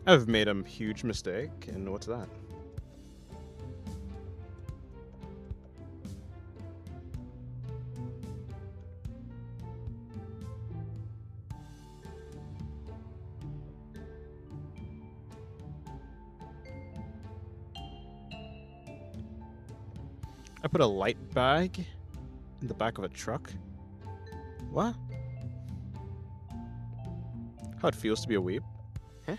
I've made a huge mistake, and what's that? I put a light bag in the back of a truck? What? How it feels to be a weeb? Huh?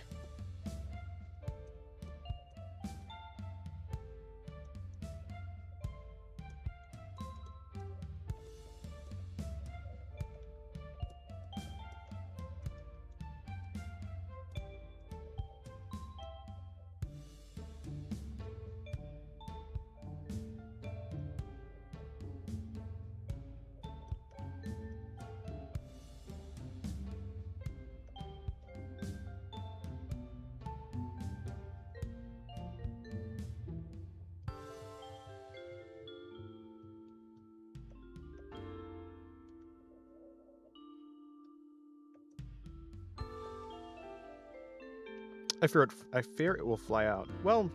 I fear it will fly out. Well,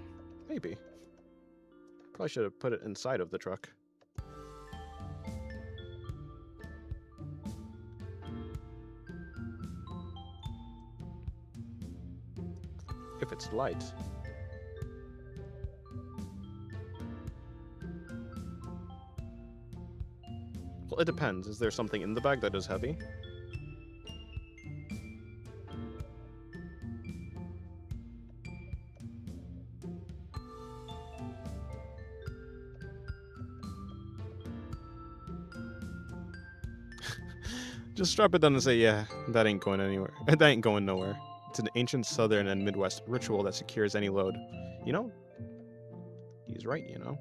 maybe. Probably should have put it inside of the truck. If it's light. Well, it depends. Is there something in the bag that is heavy? Just strap it down and say, yeah, that ain't going anywhere. That ain't going nowhere. It's an ancient Southern and Midwest ritual that secures any load. You know? He's right, you know?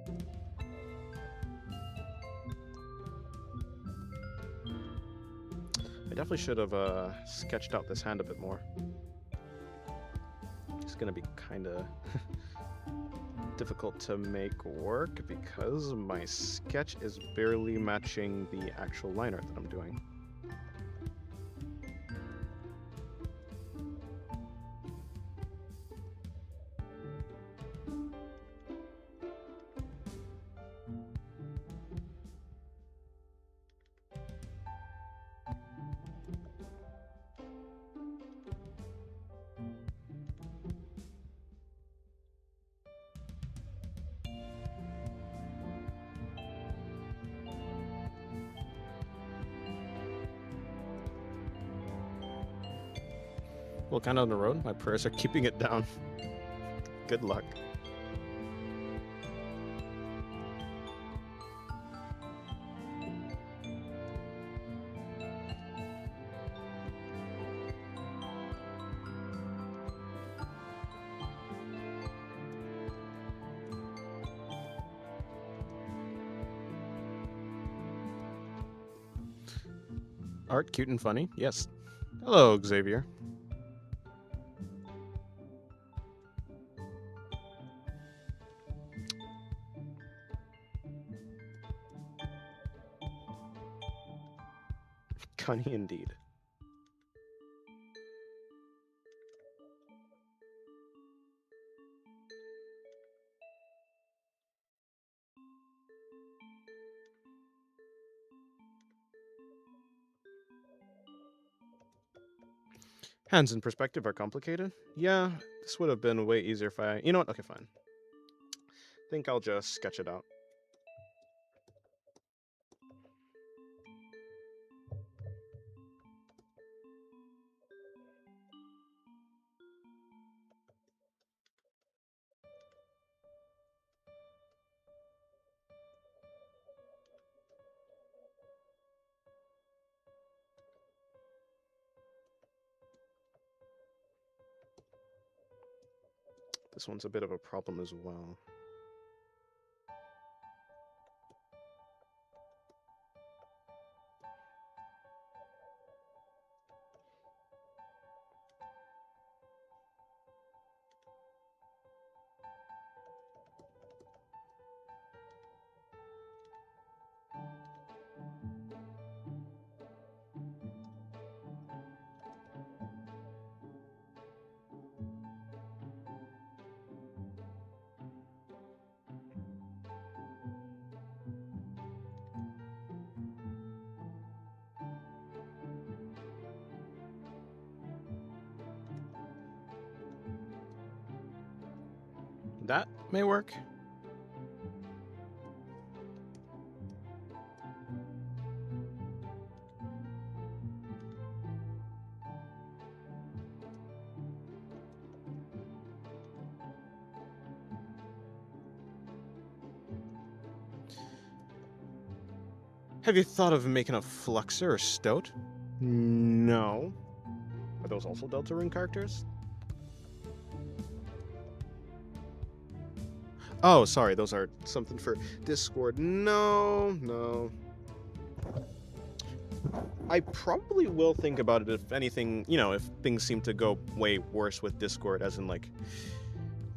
I definitely should have sketched out this hand a bit more. It's gonna be kinda difficult to make work because my sketch is barely matching the actual line art that I'm doing. Well, kind of on the road. My prayers are keeping it down. Good luck. Art, cute and funny. Yes. Hello, Xavier. Cunny indeed. Hands in perspective are complicated. Yeah, this would have been way easier if I... You know what? Okay, fine. Think I'll just sketch it out. This one's a bit of a problem as well. That may work. Have you thought of making a Fluxer or Stoat? No. Are those also Deltarune characters? Oh, sorry, those are something for Discord. No. I probably will think about it if anything, if things seem to go way worse with Discord, as in, like,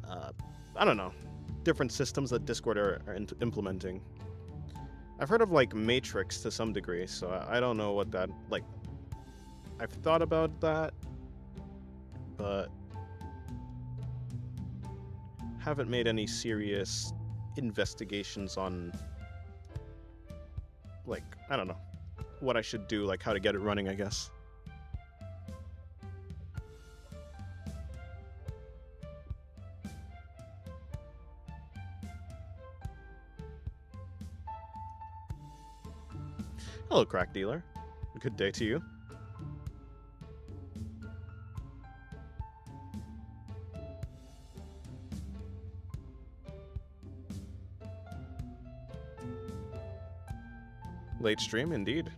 I don't know, different systems that Discord are implementing. I've heard of, like, Matrix to some degree, so I don't know what that, like, I've thought about that, but haven't made any serious investigations on, like, I don't know, what I should do, like how to get it running, I guess. Hello, crack dealer. Good day to you. Late stream, indeed.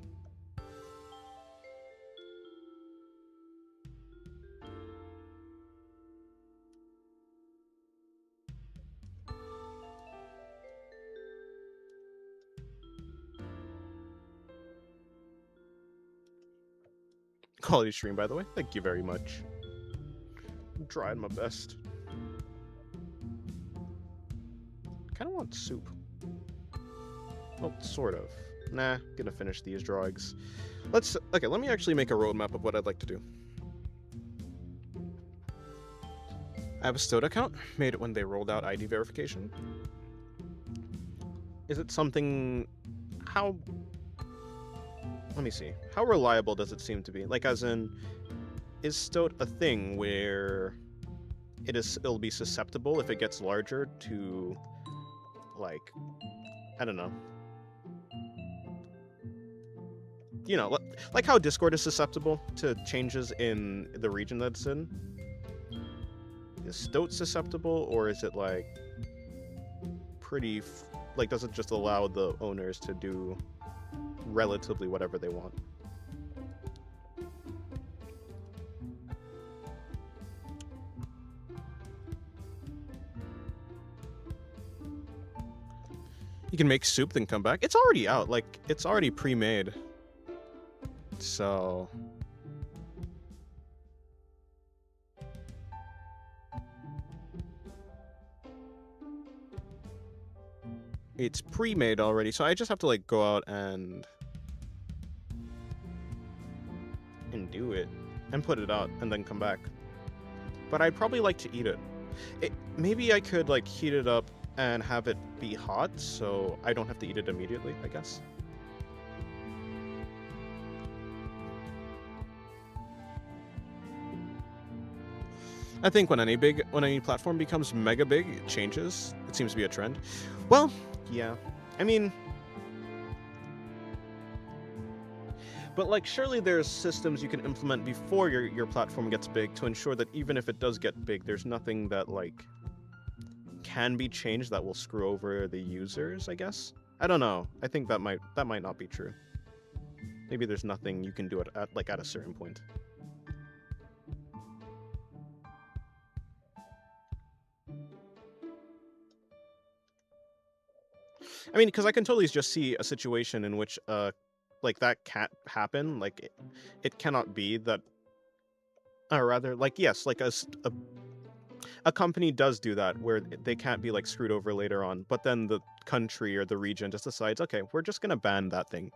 Quality stream, by the way. Thank you very much. I'm trying my best. Kind of want soup. Well, sort of. Nah, gonna finish these drawings. Okay, let me actually make a roadmap of what I'd like to do. I have a Stoat account, made it when they rolled out ID verification. Is it something... Let me see. How reliable does it seem to be? Like, as in, is Stoat a thing where it'll be susceptible if it gets larger to, like, I don't know. you know, like how Discord is susceptible to changes in the region that it's in. Is Stoat susceptible, or is it like pretty, like, does it just allow the owners to do relatively whatever they want? You can make soup, then come back. It's already out. Like, it's already pre-made. So... it's pre-made already, so I just have to, like, go out and do it. And put it out, and then come back. But I'd probably like to eat it. Maybe I could, like, heat it up and have it be hot, so I don't have to eat it immediately, I guess. I think when any platform becomes mega big, it changes. It seems to be a trend. Well, yeah. I mean... but, like, surely there's systems you can implement before your platform gets big to ensure that even if it does get big, there's nothing that, like, can be changed that will screw over the users, I guess? I don't know. I think that might not be true. Maybe there's nothing you can do at a certain point. I mean, because I can totally just see a situation in which, like, that can't happen. Like, it cannot be that... or rather, like, yes, like, a company does do that, where they can't be, like, screwed over later on, but then the country or the region just decides, okay, we're just gonna ban that thing.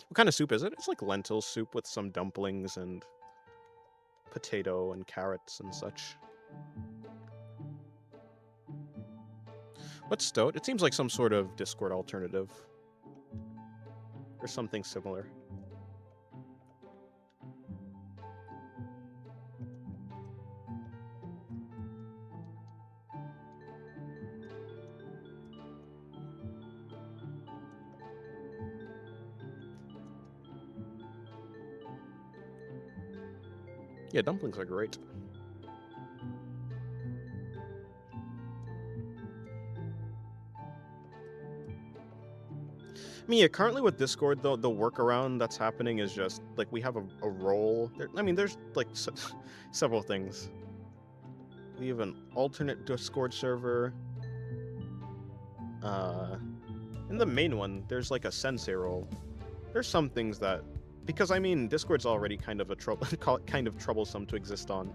What kind of soup is it? It's like lentil soup with some dumplings and potato and carrots and such. What's Stoat? It seems like some sort of Discord alternative. Or something similar. Yeah, dumplings are great. I mean, yeah, currently with Discord, though, the workaround that's happening is just, like, we have a role. I mean, there's, like, several things. We have an alternate Discord server. In the main one, there's, like, a sensei role. There's some things that... because, I mean, Discord's already kind of kind of troublesome to exist on.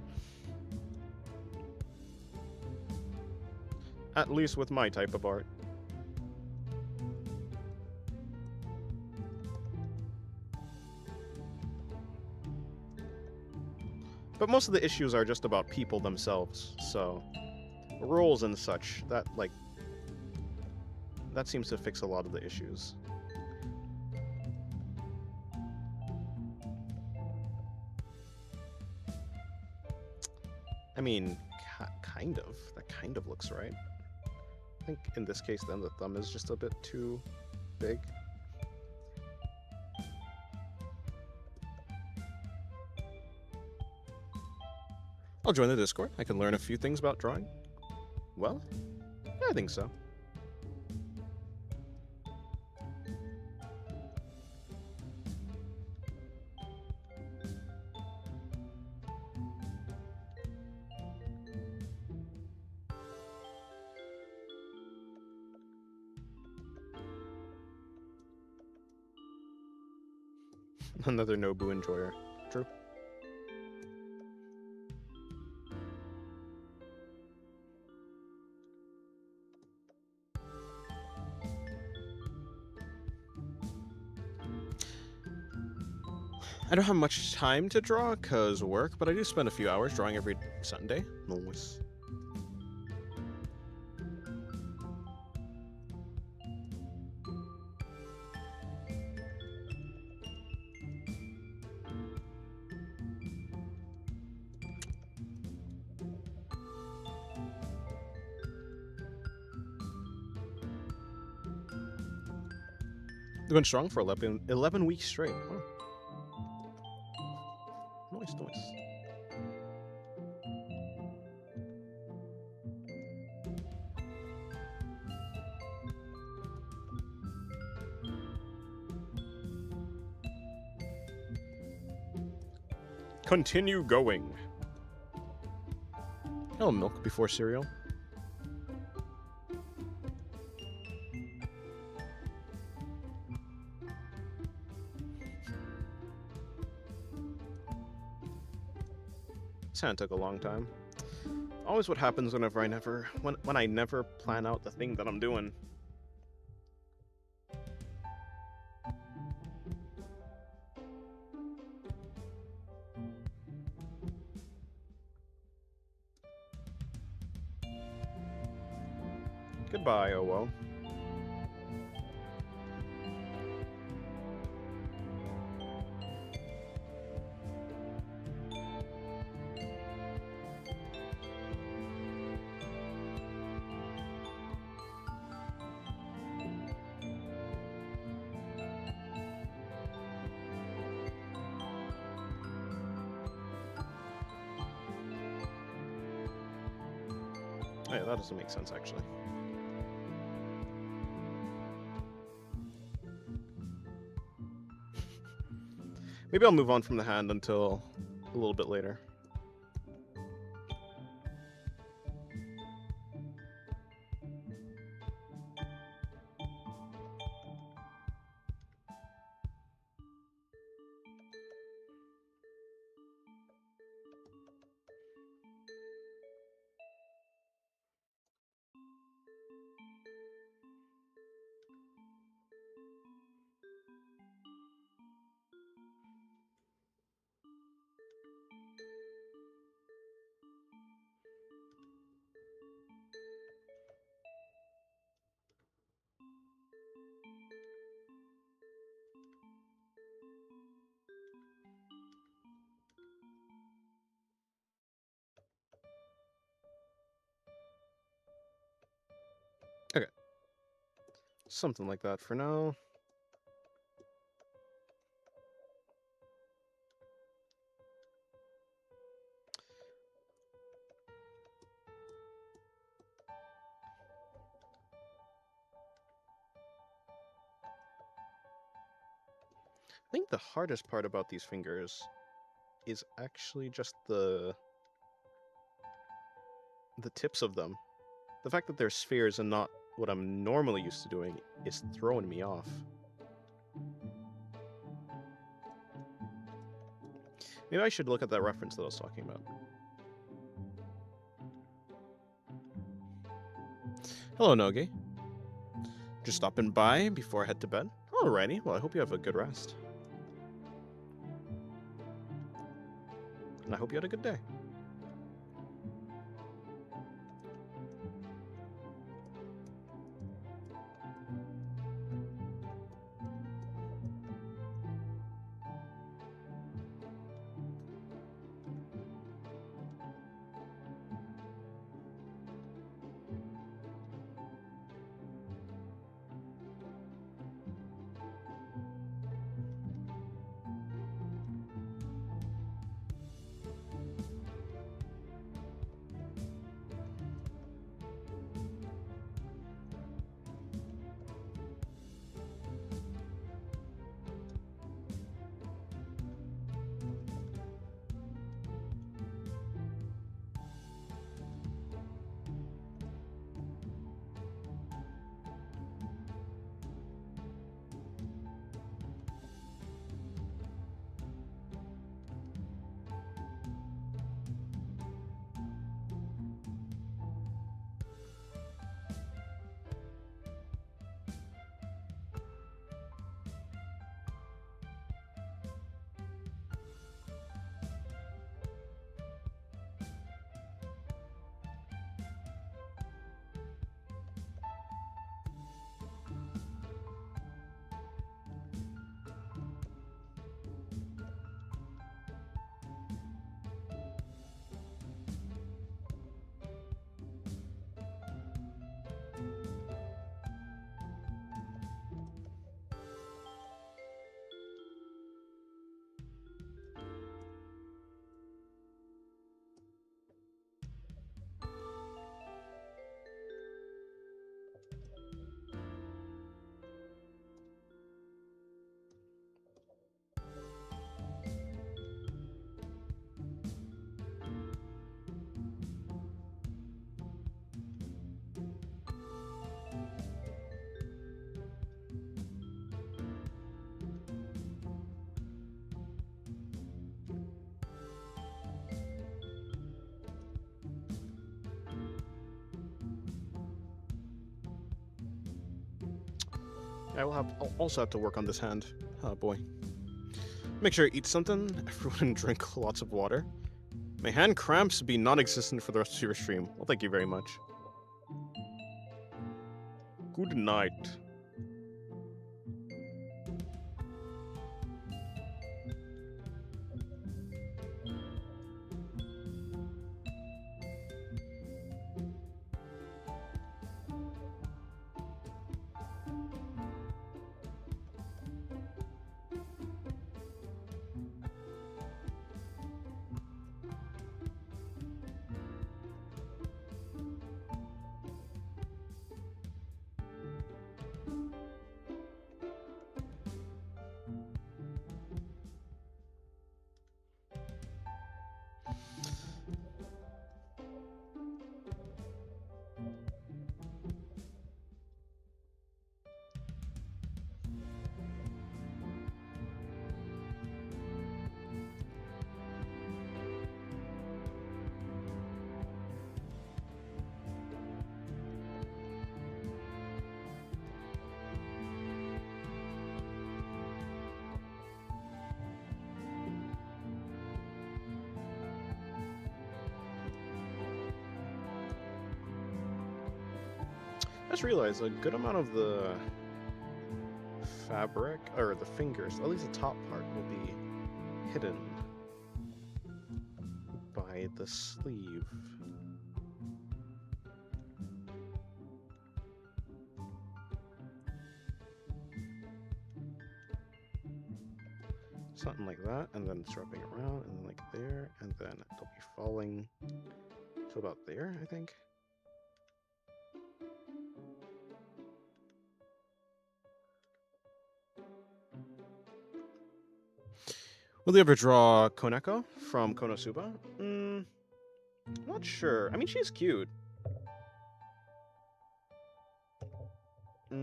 At least with my type of art. But most of the issues are just about people themselves, so... roles and such, that, like... that seems to fix a lot of the issues. I mean, kind of. That kind of looks right. I think in this case, then, the thumb is just a bit too big. I'll join the Discord. I can learn a few things about drawing. Well, yeah, I think so. Another Nobu enjoyer. True. I don't have much time to draw because work, but I do spend a few hours drawing every Sunday. Nice. Going strong for 11 weeks straight. Huh. Nice, nice. Continue going. Oh, milk before cereal. This hand took a long time. Always what happens whenever when I never plan out the thing that I'm doing. Goodbye, oh well. Oh, yeah, that doesn't make sense, actually. Maybe I'll move on from the hand until a little bit later. Okay. Something like that for now. I think the hardest part about these fingers is actually just the tips of them. The fact that they're spheres and not what I'm normally used to doing is throwing me off. Maybe I should look at that reference that I was talking about. Hello, Nogi. Just stopping by before I head to bed. Alrighty, well, I hope you have a good rest. And I hope you had a good day. I'll also have to work on this hand. Oh boy. Make sure I eat something. Everyone drink lots of water. May hand cramps be non-existent for the rest of your stream. Well, thank you very much. Good night. I just realized a good amount of the fabric, or the fingers, at least the top part, will be hidden by the sleeve. Something like that, and then it's wrapping around, and then like there, and then it'll be falling to about there, I think. Will you ever draw Koneko from Konosuba? I'm not sure. I mean, she's cute. But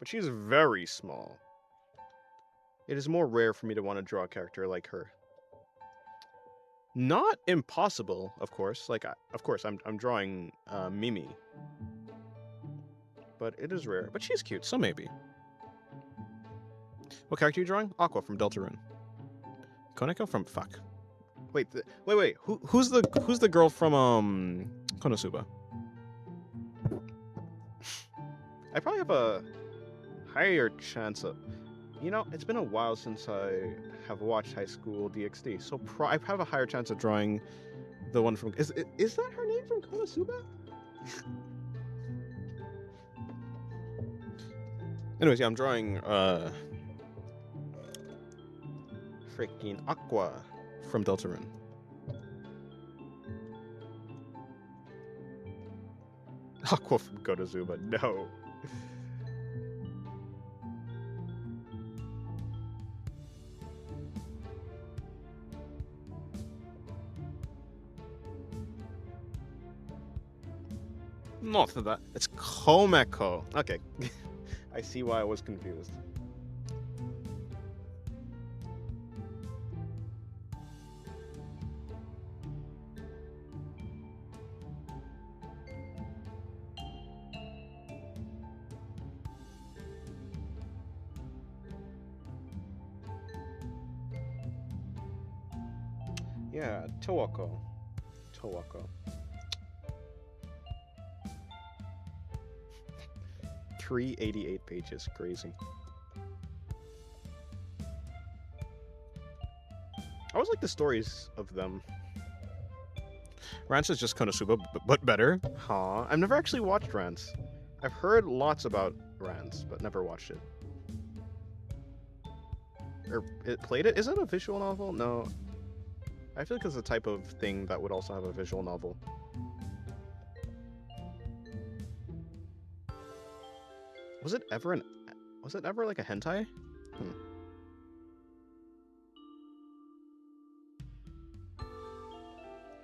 she's very small. It is more rare for me to want to draw a character like her. Not impossible, of course. Like, of course, I'm drawing Mimi. But it is rare. But she's cute, so maybe. What character are you drawing? Aqua from Deltarune. Koneko from fuck. Wait, wait. Who's the girl from Konosuba? I probably have a higher chance of. You know, it's been a while since I have watched High School DxD, so I have a higher chance of drawing the one from. Is that her name from Konosuba? Anyways, yeah, I'm drawing freaking Aqua from Deltarune. Aqua from Konosuba, no. Not for that. It's Komeko. Okay. I see why I was confused. Yeah, Towako. 388 pages, crazy. I always like the stories of them. Rance is just Konosuba, but better. Huh? I've never actually watched Rance. I've heard lots about Rance, but never watched it. Or played it? Is it a visual novel? No. I feel like it's the type of thing that would also have a visual novel. Was it ever like a hentai?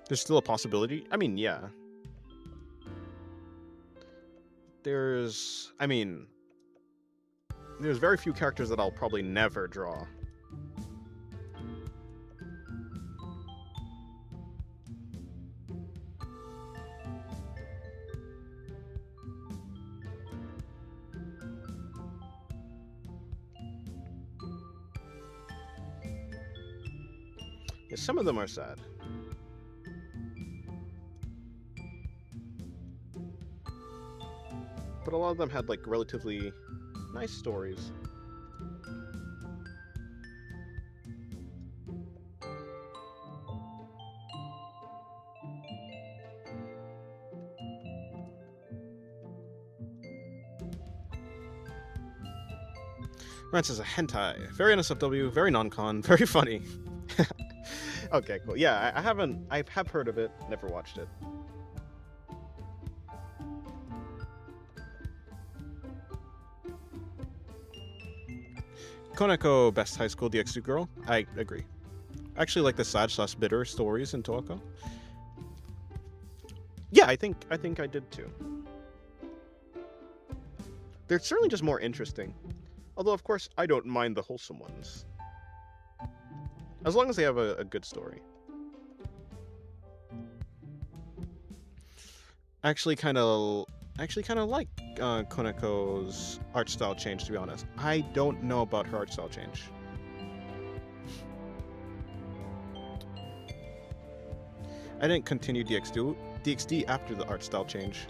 There's still a possibility? I mean, yeah. There's very few characters that I'll probably never draw. Yeah, some of them are sad. But a lot of them had like relatively nice stories. Rance is a hentai. Very NSFW, very non-con, very funny. Okay, cool. Yeah, I haven't. I have heard of it, never watched it. Koneko, best high school DX2 girl. I agree. I actually like the sad/bitter stories in Toko. Yeah, I think I did too. They're certainly just more interesting. Although, of course, I don't mind the wholesome ones. As long as they have a good story. Actually kind of like Koneko's art style change, to be honest. I don't know about her art style change. I didn't continue DxD after the art style change.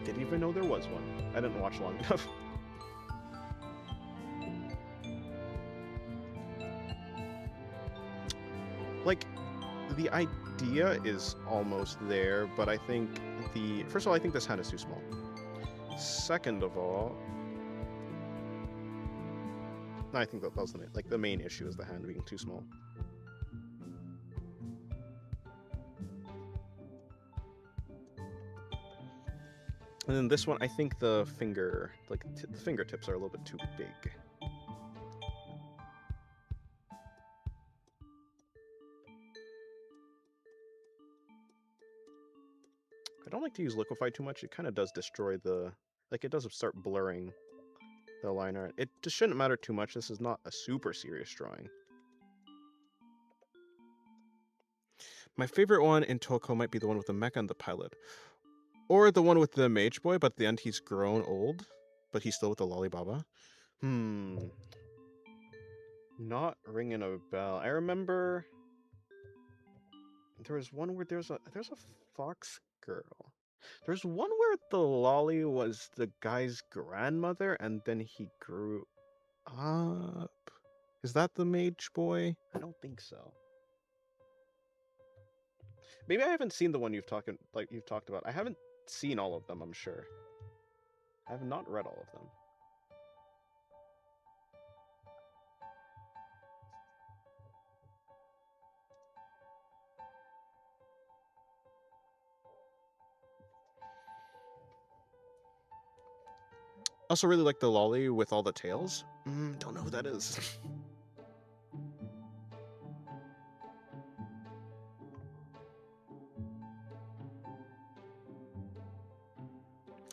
Didn't even know there was one. I didn't watch long enough. Like, the idea is almost there, but I think first of all, I think this hand is too small. Second of all, I think that was the main issue is the hand being too small. And then this one, I think the fingertips are a little bit too big. I don't like to use liquify too much. It kind of does destroy it does start blurring the liner. It just shouldn't matter too much. This is not a super serious drawing. My favorite one in Toko might be the one with the mecha and the pilot. Or the one with the mage boy, but at the end he's grown old, but he's still with the lollibaba. Not ringing a bell. I remember there was one where there's a fox girl. There's one where the lolly was the guy's grandmother and then he grew up. Is that the mage boy? I don't think so. Maybe I haven't seen the one you've talked about. I haven't seen all of them, I'm sure. I have not read all of them. Also really like the lolly with all the tails. Don't know who that is.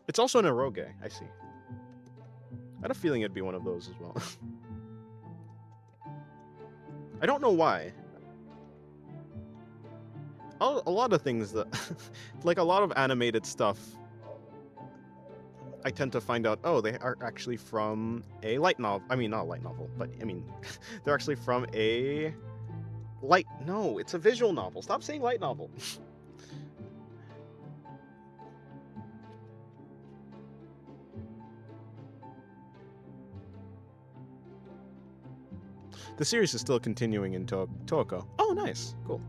It's also an eroge, I see. I had a feeling it'd be one of those as well. I don't know why. A lot of things that... like, a lot of animated stuff, I tend to find out, oh, they are actually from a light novel. I mean, not a light novel, but, I mean, they're actually from a... No, it's a visual novel. Stop saying light novel. The series is still continuing in Toko. Oh, nice. Cool.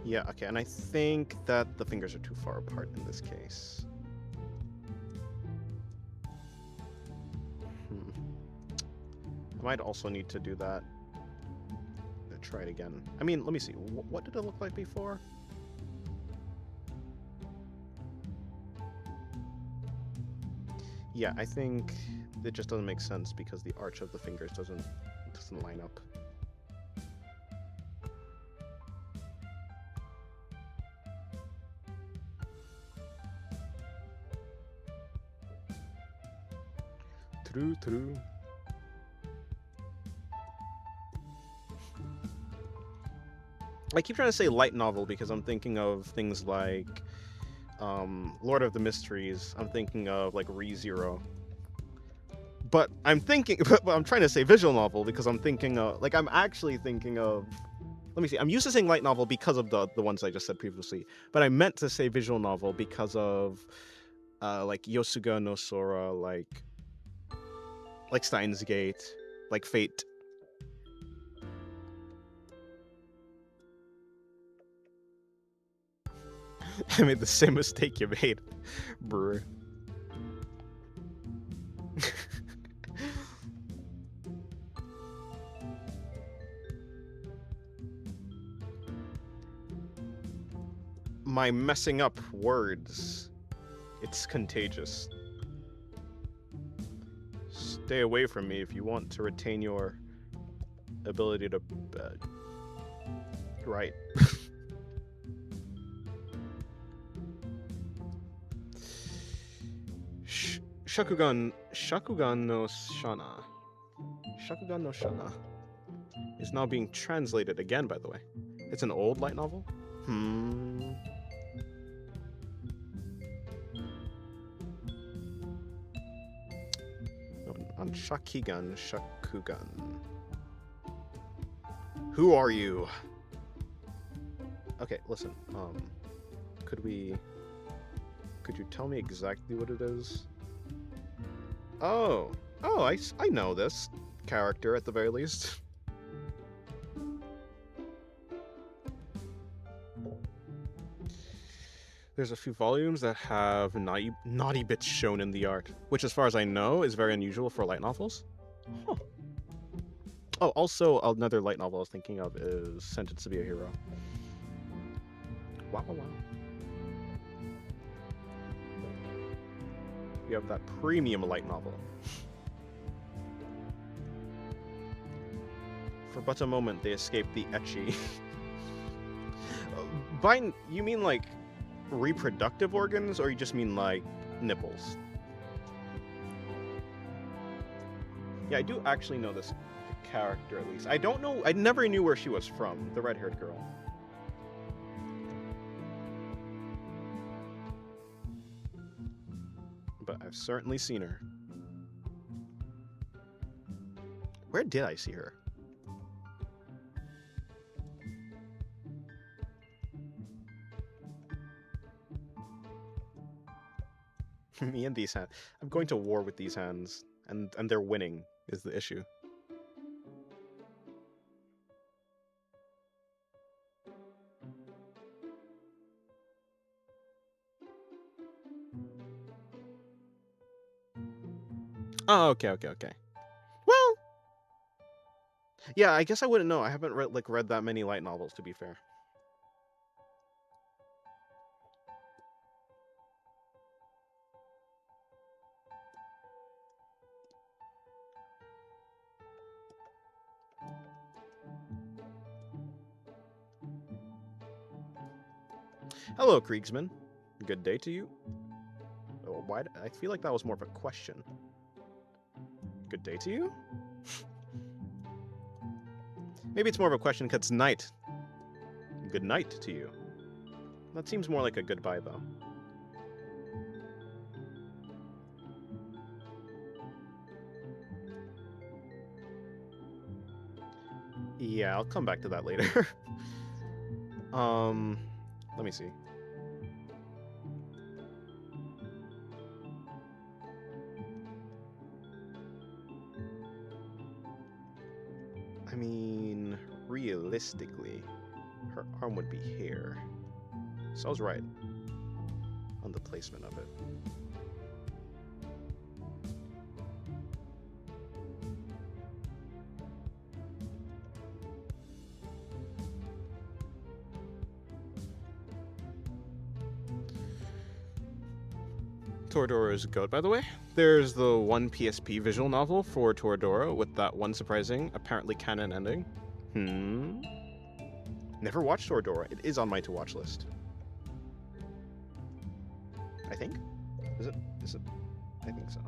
Yeah, okay, and I think that the fingers are too far apart in this case. I might also need to do that. Try it again. I mean, let me see. What did it look like before? Yeah, I think it just doesn't make sense because the arch of the fingers doesn't line up. True. I keep trying to say light novel because I'm thinking of things like Lord of the Mysteries. I'm thinking of like ReZero. But I'm thinking, but I'm trying to say visual novel because I'm thinking of, like, I'm actually thinking of, let me see, I'm used to saying light novel because of the ones I just said previously, but I meant to say visual novel because of, like, Yosuga no Sora, like Steins Gate, like Fate. I made the same mistake you made, brewer. My messing up words. It's contagious. Stay away from me if you want to retain your ability to write. Shakugan no Shana. Shakugan no Shana is now being translated again, by the way. It's an old light novel? On Shakugan. Who are you? Okay, listen. Could you tell me exactly what it is? Oh, I know this character at the very least. There's a few volumes that have naughty bits shown in the art, which, as far as I know, is very unusual for light novels. Huh. Oh, also, another light novel I was thinking of is Sentenced to be a Hero. Wow. You have that premium light novel. For but a moment, they escaped the ecchi. You mean like reproductive organs, or you just mean like nipples? Yeah, I do actually know this character, at least. I don't know, I never knew where she was from, the red-haired girl. But I've certainly seen her. Where did I see her? Me and these hands. I'm going to war with these hands, and they're winning is the issue. Oh, okay. Well, yeah, I guess I wouldn't know. I haven't read that many light novels, to be fair. Hello, Kriegsman. Good day to you. Oh, why? I feel like that was more of a question. Good day to you? Maybe it's more of a question because it's night. Good night to you. That seems more like a goodbye, though. Yeah, I'll come back to that later. Let me see. I mean, realistically, her arm would be here. So I was right on the placement of it. Toradora is good, by the way. There's the one PSP visual novel for Toradora with that one surprising, apparently canon ending. Never watched Toradora. It is on my to-watch list. I think? Is it? I think so.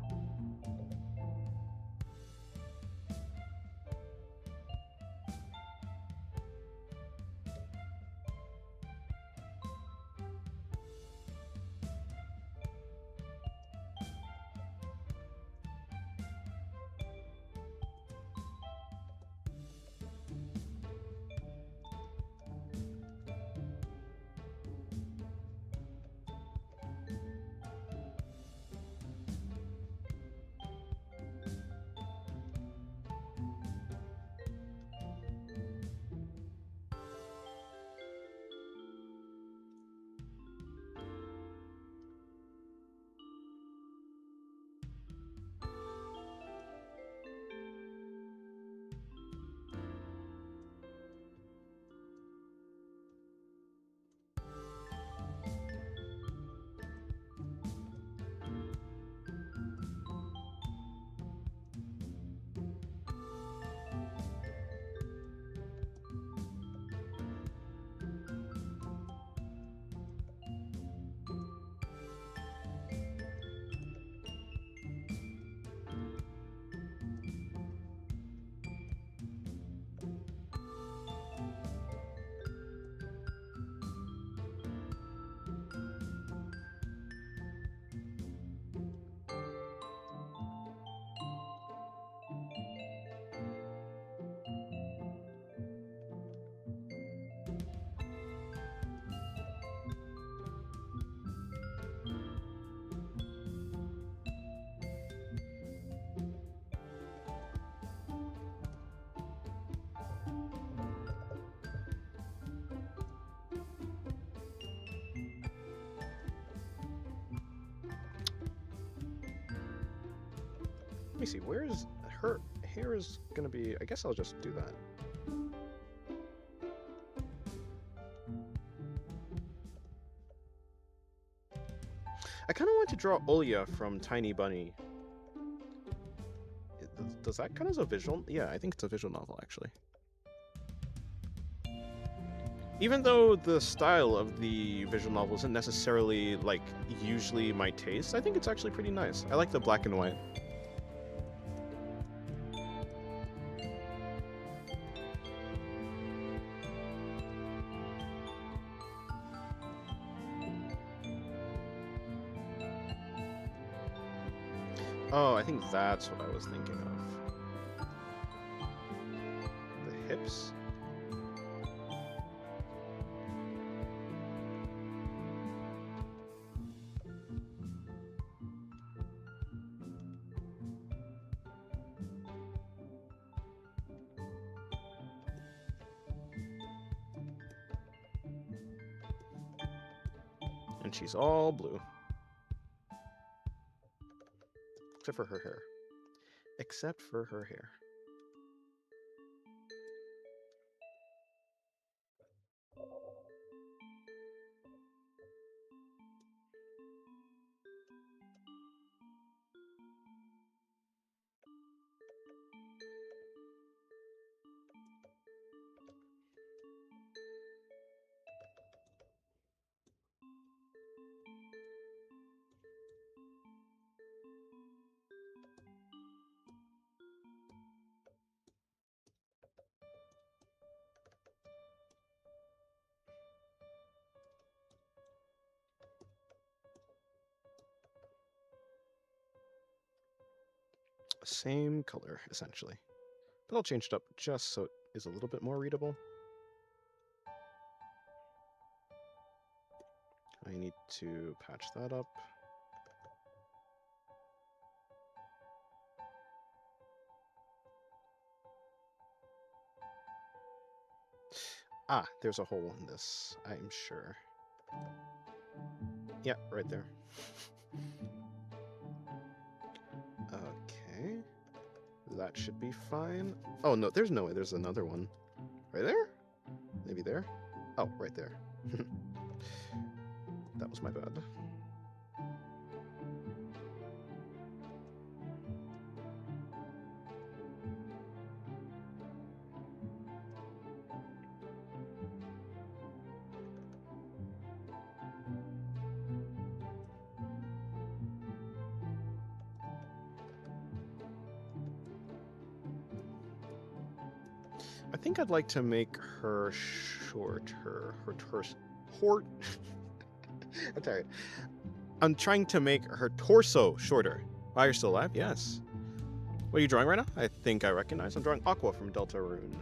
me see, where is her hair is gonna be? I guess I'll just do that. I kind of want to draw Olya from Tiny Bunny. Does that count as a visual? Yeah, I think it's a visual novel, actually. Even though the style of the visual novel isn't necessarily, like, usually my taste, I think it's actually pretty nice. I like the black and white. Oh, I think that's what I was thinking of. The hips? And she's all blue. Except for her hair. Except for her hair. Same color, essentially. But I'll change it up just so it is a little bit more readable. I need to patch that up. Ah, there's a hole in this, I'm sure. Yeah, right there. Okay. That should be fine. Oh, no, there's no way. There's another one. Right there? Maybe there? Oh, right there. That was my bad. I think I'd like to make her shorter. Her torso. I'm tired. I'm trying to make her torso shorter. Why, you're still alive? Yes. What are you drawing right now? I think I recognize. I'm drawing Aqua from Deltarune.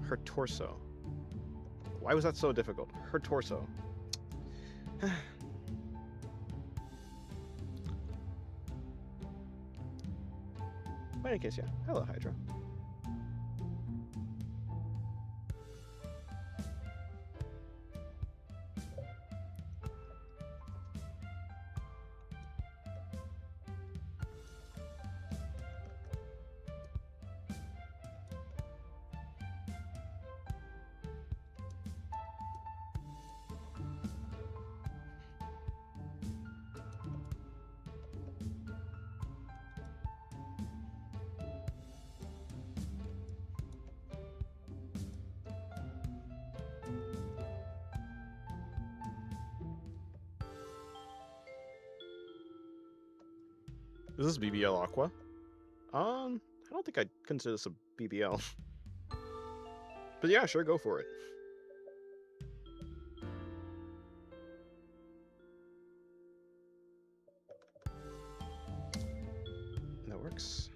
Her torso. Why was that so difficult? Her torso. In any case, yeah. Hello, Hydra. Is this BBL Aqua? I don't think I'd consider this a BBL. But yeah, sure, go for it. That works.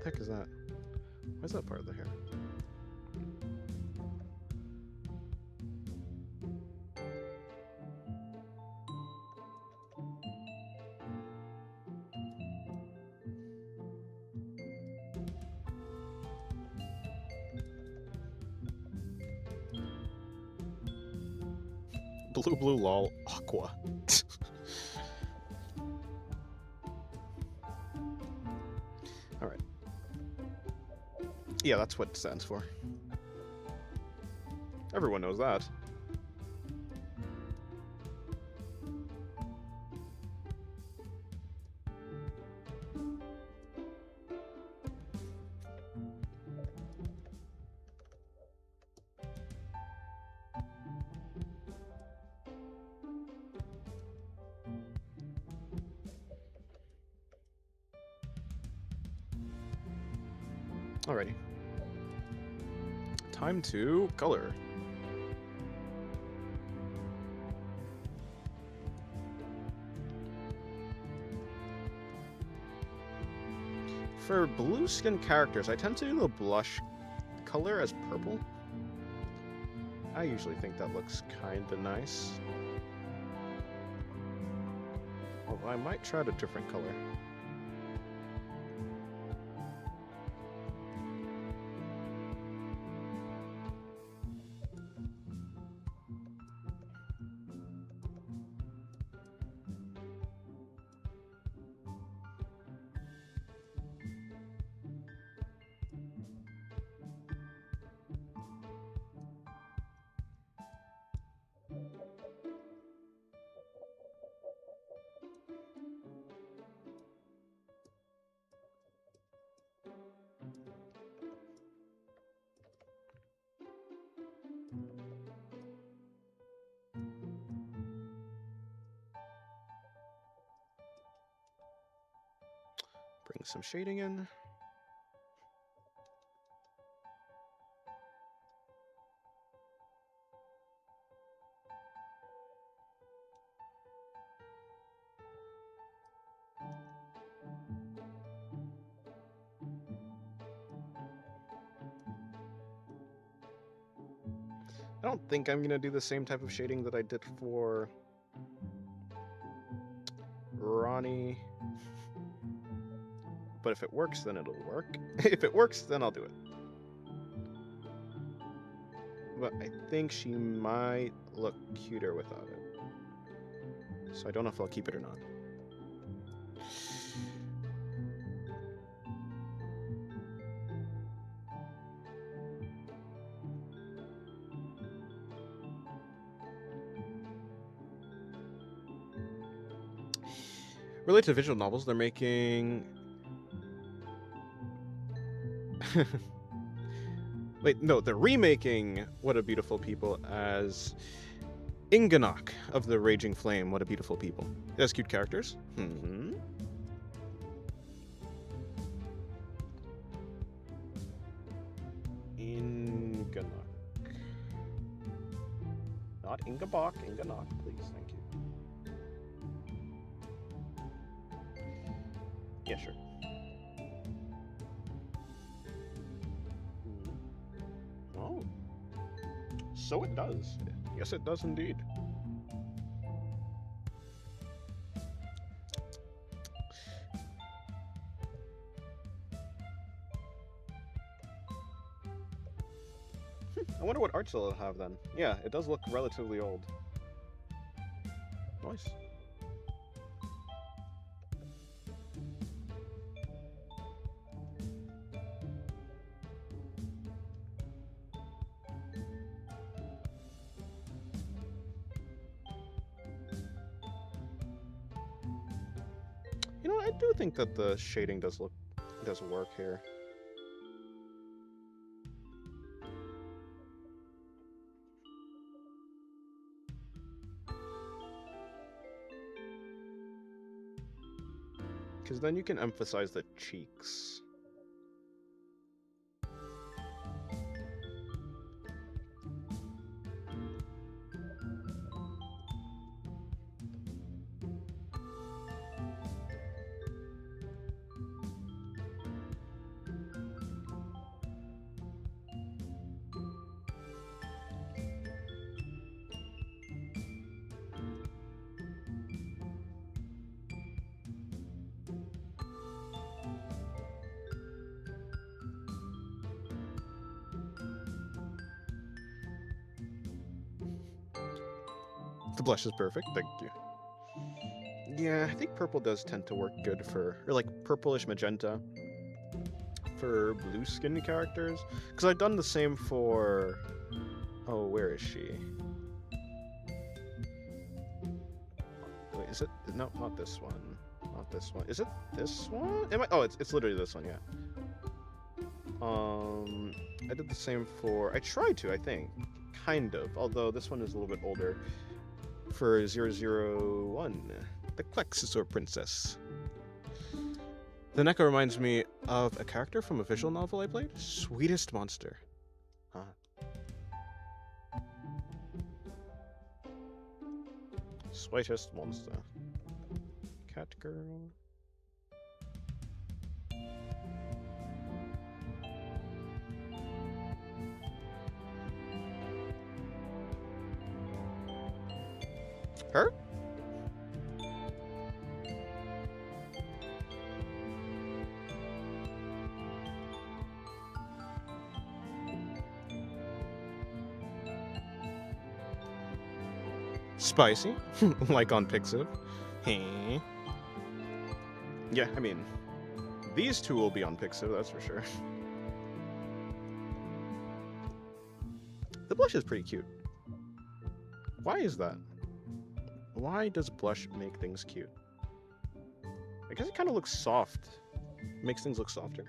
What the heck is that? Why is that part of the hair? Blue, blue, lol, aqua. Alright. Yeah, that's what it stands for. Everyone knows that. Alrighty. Time to color. For blue skin characters, I tend to do the blush color as purple. I usually think that looks kinda nice. Although I might try a different color. Bring some shading in. I don't think I'm gonna do the same type of shading that I did for Ronnie. But if it works, then it'll work. If it works, then I'll do it. But I think she might look cuter without it. So I don't know if I'll keep it or not. Related to visual novels, they're making... Wait, no, they're remaking What a Beautiful People as Inganok of the Raging Flame, What a Beautiful People. It has cute characters. Mm-hmm. Inganok. Not Ingabok, Inganok, please, thank you. Yeah, sure. Oh. So it does. Yes, it does indeed. I wonder what art style it'll have then. Yeah, it does look relatively old. Nice. You know, I do think that the shading does work here. Because then you can emphasize the cheeks. The blush is perfect, thank you. Yeah, I think purple does tend to work good for, or like purplish magenta for blue skinned characters. Because I've done the same for, oh, where is she? Wait, is it, no, not this one. Not this one. Is it this one? Oh, it's literally this one, yeah. I did the same for, I tried to, I think. Kind of, although this one is a little bit older. For 001, the Quexisor Princess. The NECA reminds me of a character from a visual novel I played, Sweetest Monster. Huh. Sweetest Monster. Cat girl. Her? Spicy, like on Pixiv. Hey. Yeah, I mean, these two will be on Pixiv, that's for sure. The blush is pretty cute. Why is that? Why does blush make things cute? I guess it kind of looks soft. It makes things look softer.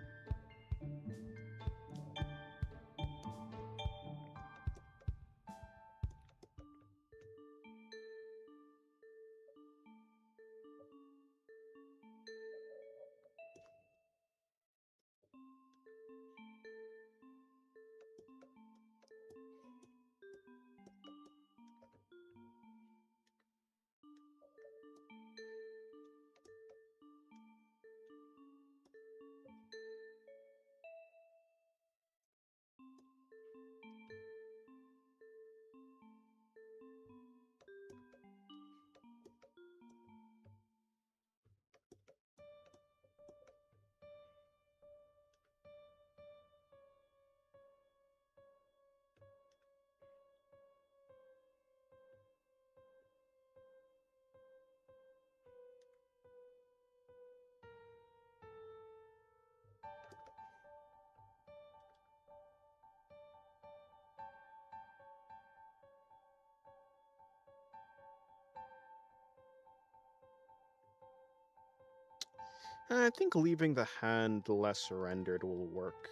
I think leaving the hand less rendered will work.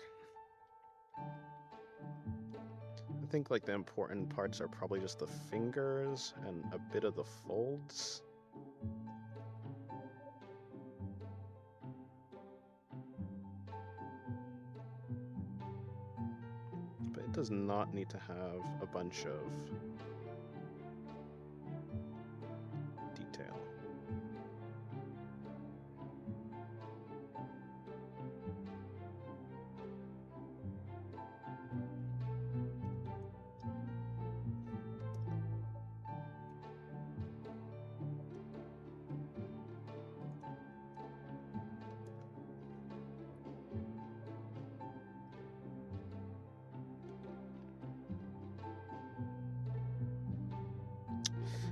I think like the important parts are probably just the fingers and a bit of the folds. But it does not need to have a bunch of detail.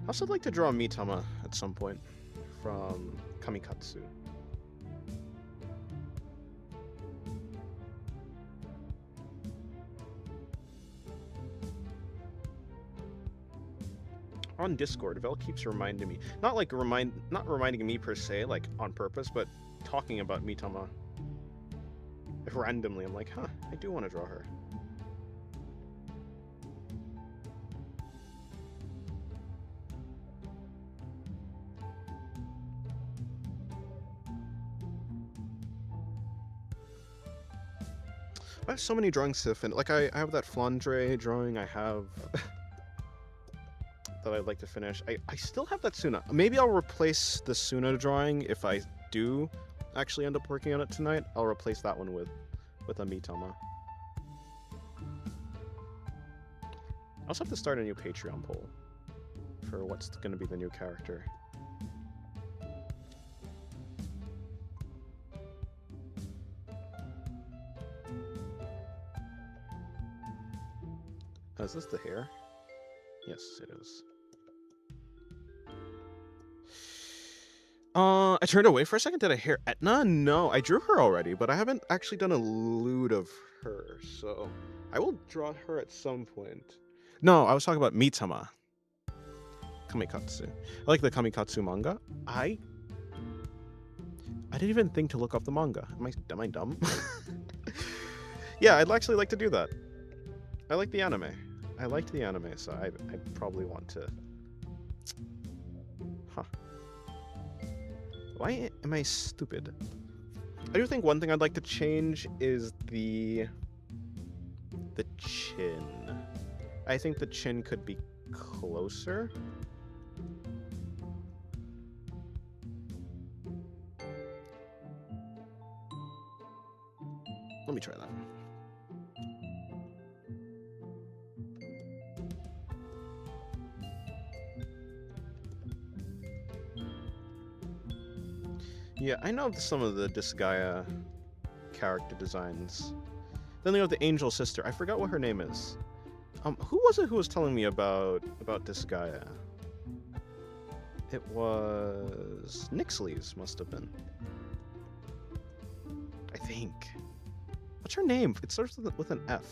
I also like to draw Mitama at some point from Kamikatsu. On Discord, Vel keeps reminding me, not reminding me per se, like on purpose, but talking about Mitama randomly. I'm like, huh, I do want to draw her. I have so many drawings to finish. Like I have that Flandre drawing. I have that I'd like to finish. I still have that Suna. Maybe I'll replace the Suna drawing if I do actually end up working on it tonight. I'll replace that one with a Mitama. I also have to start a new Patreon poll for what's going to be the new character. Is this the hair? Yes, it is. I turned away for a second. Did I hear Etna? No, I drew her already, but I haven't actually done a lewd of her, so I will draw her at some point. No, I was talking about Mitama. Kamikatsu. I like the Kamikatsu manga. I didn't even think to look up the manga. Am I dumb? Yeah, I'd actually like to do that. I like the anime. I liked the anime, so I'd probably want to. Huh. Why am I stupid? I do think one thing I'd like to change is the chin. I think the chin could be closer. Let me try that. Yeah, I know some of the Disgaea character designs. Then they have the angel sister. I forgot what her name is. Who was it who was telling me about Disgaea? It was Nixley's, must have been. I think. What's her name? It starts with an F.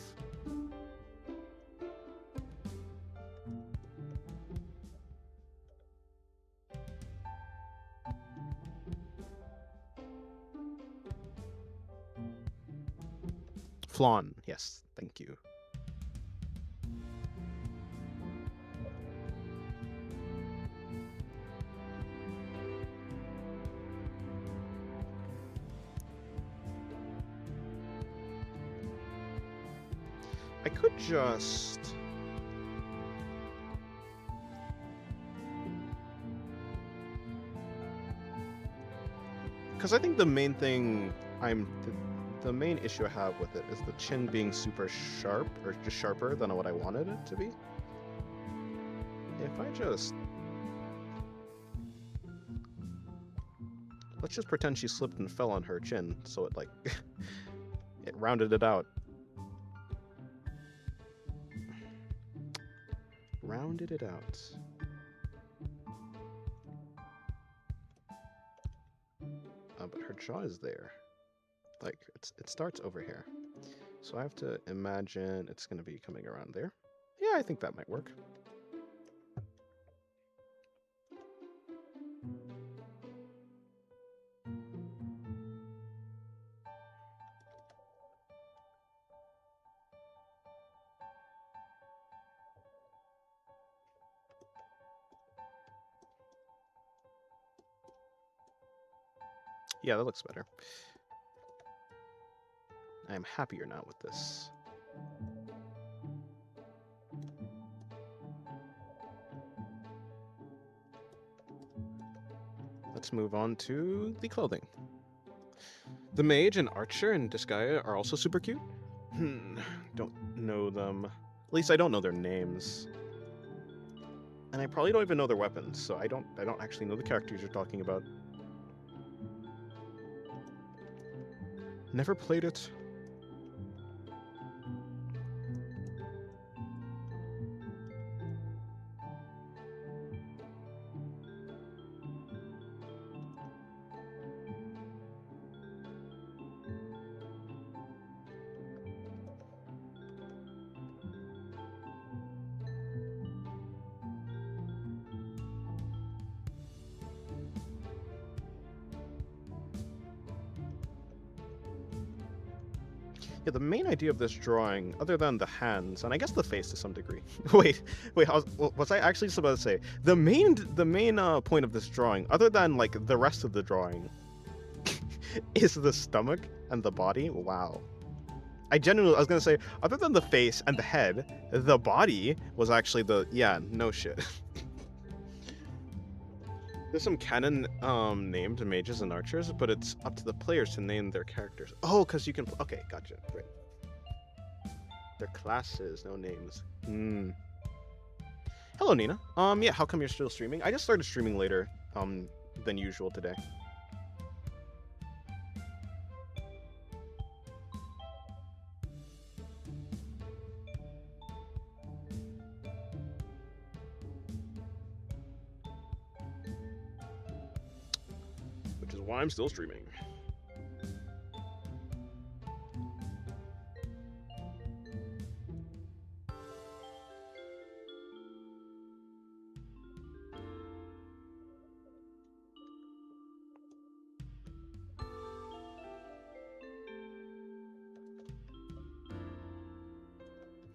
Flan. Yes, thank you. I could just... Because I think the main thing the main issue I have with it is the chin being super sharp, or just sharper than what I wanted it to be. If I just... Let's just pretend she slipped and fell on her chin, so it like... it rounded it out. Rounded it out. But her jaw is there. Like, it starts over here. So I have to imagine it's going to be coming around there. Yeah, I think that might work. Yeah, that looks better. I am happier now with this. Let's move on to the clothing. The mage and archer and Disgaea are also super cute. Don't know them. At least I don't know their names. And I probably don't even know their weapons, so I don't actually know the characters you're talking about. Never played it. Yeah, the main idea of this drawing, other than the hands, and I guess the face to some degree. wait, was I actually supposed to say the main point of this drawing, other than like the rest of the drawing, is the stomach and the body? Wow. I was gonna say, other than the face and the head, the body was actually yeah, no shit. There's some canon named mages and archers, but it's up to the players to name their characters. Oh, because you can... Okay, gotcha. Great. They're classes, no names. Hello, Nina. Yeah, how come you're still streaming? I just started streaming later than usual today. why I'm still streaming.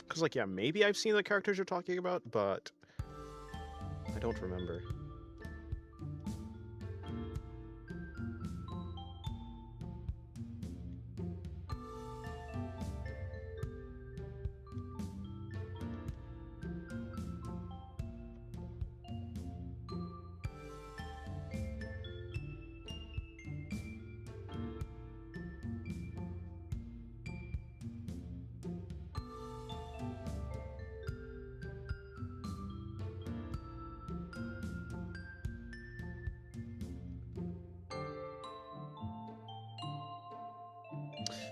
Because, like, yeah, maybe I've seen the characters you're talking about, but I don't remember.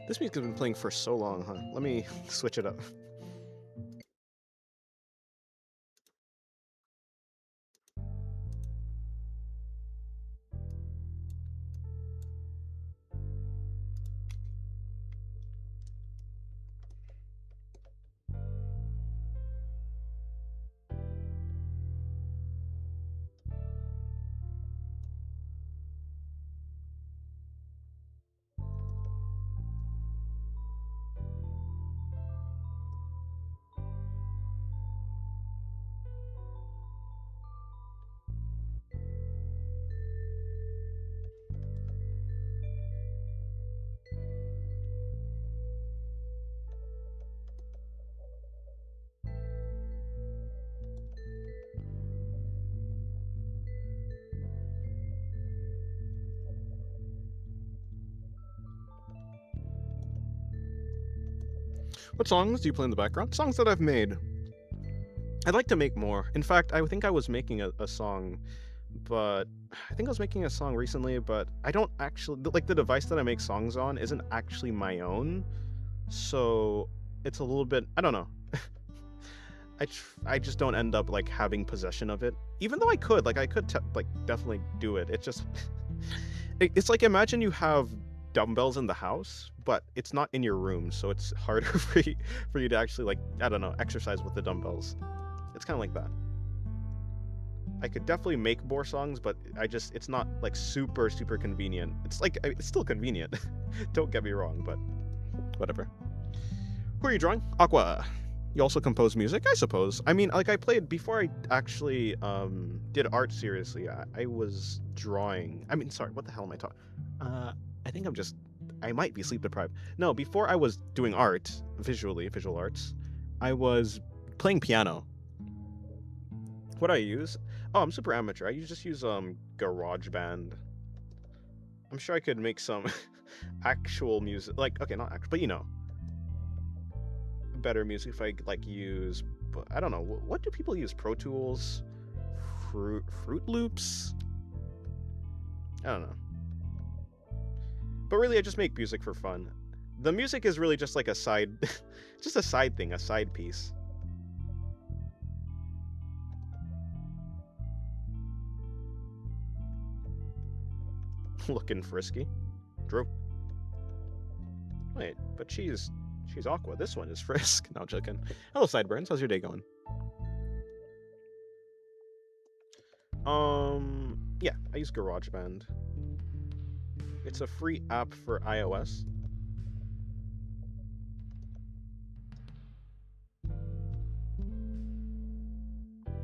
This music's been playing for so long, huh? Let me switch it up. What songs do you play in the background? Songs that I've made. I'd like to make more. In fact, I think I was making a song, but I think I was making a song recently, but I don't actually, like, the device that I make songs on isn't actually my own, so it's a little bit, I don't know. I just don't end up, like, having possession of it, even though I could, like, like, definitely do it. It's just, it's like, imagine you have dumbbells in the house, but it's not in your room, so it's harder for you to actually, like, I don't know, exercise with the dumbbells. It's kind of like that. I could definitely make more songs, but it's not, like, super convenient. It's like, it's still convenient. Don't get me wrong, but whatever. Who are you drawing? Aqua. You also compose music, I suppose. I mean, like, I played before I actually did art seriously. I was drawing. I mean, sorry, what the hell am I talking? I think I might be sleep deprived. No, before I was doing art, visual arts, I was playing piano. What do I use? Oh, I'm super amateur. I just use GarageBand. I'm sure I could make some actual music, like, okay, not actual, but you know, better music if I, like, use, but I don't know, what do people use? Pro Tools? Fruit Loops? I don't know. But really, I just make music for fun. The music is really just like a side, just a side thing, a side piece. Looking frisky. Drew. Wait, but she's Aqua. This one is Frisk. No, I'm joking. Hello, Sideburns. How's your day going? Yeah, I use GarageBand. It's a free app for iOS.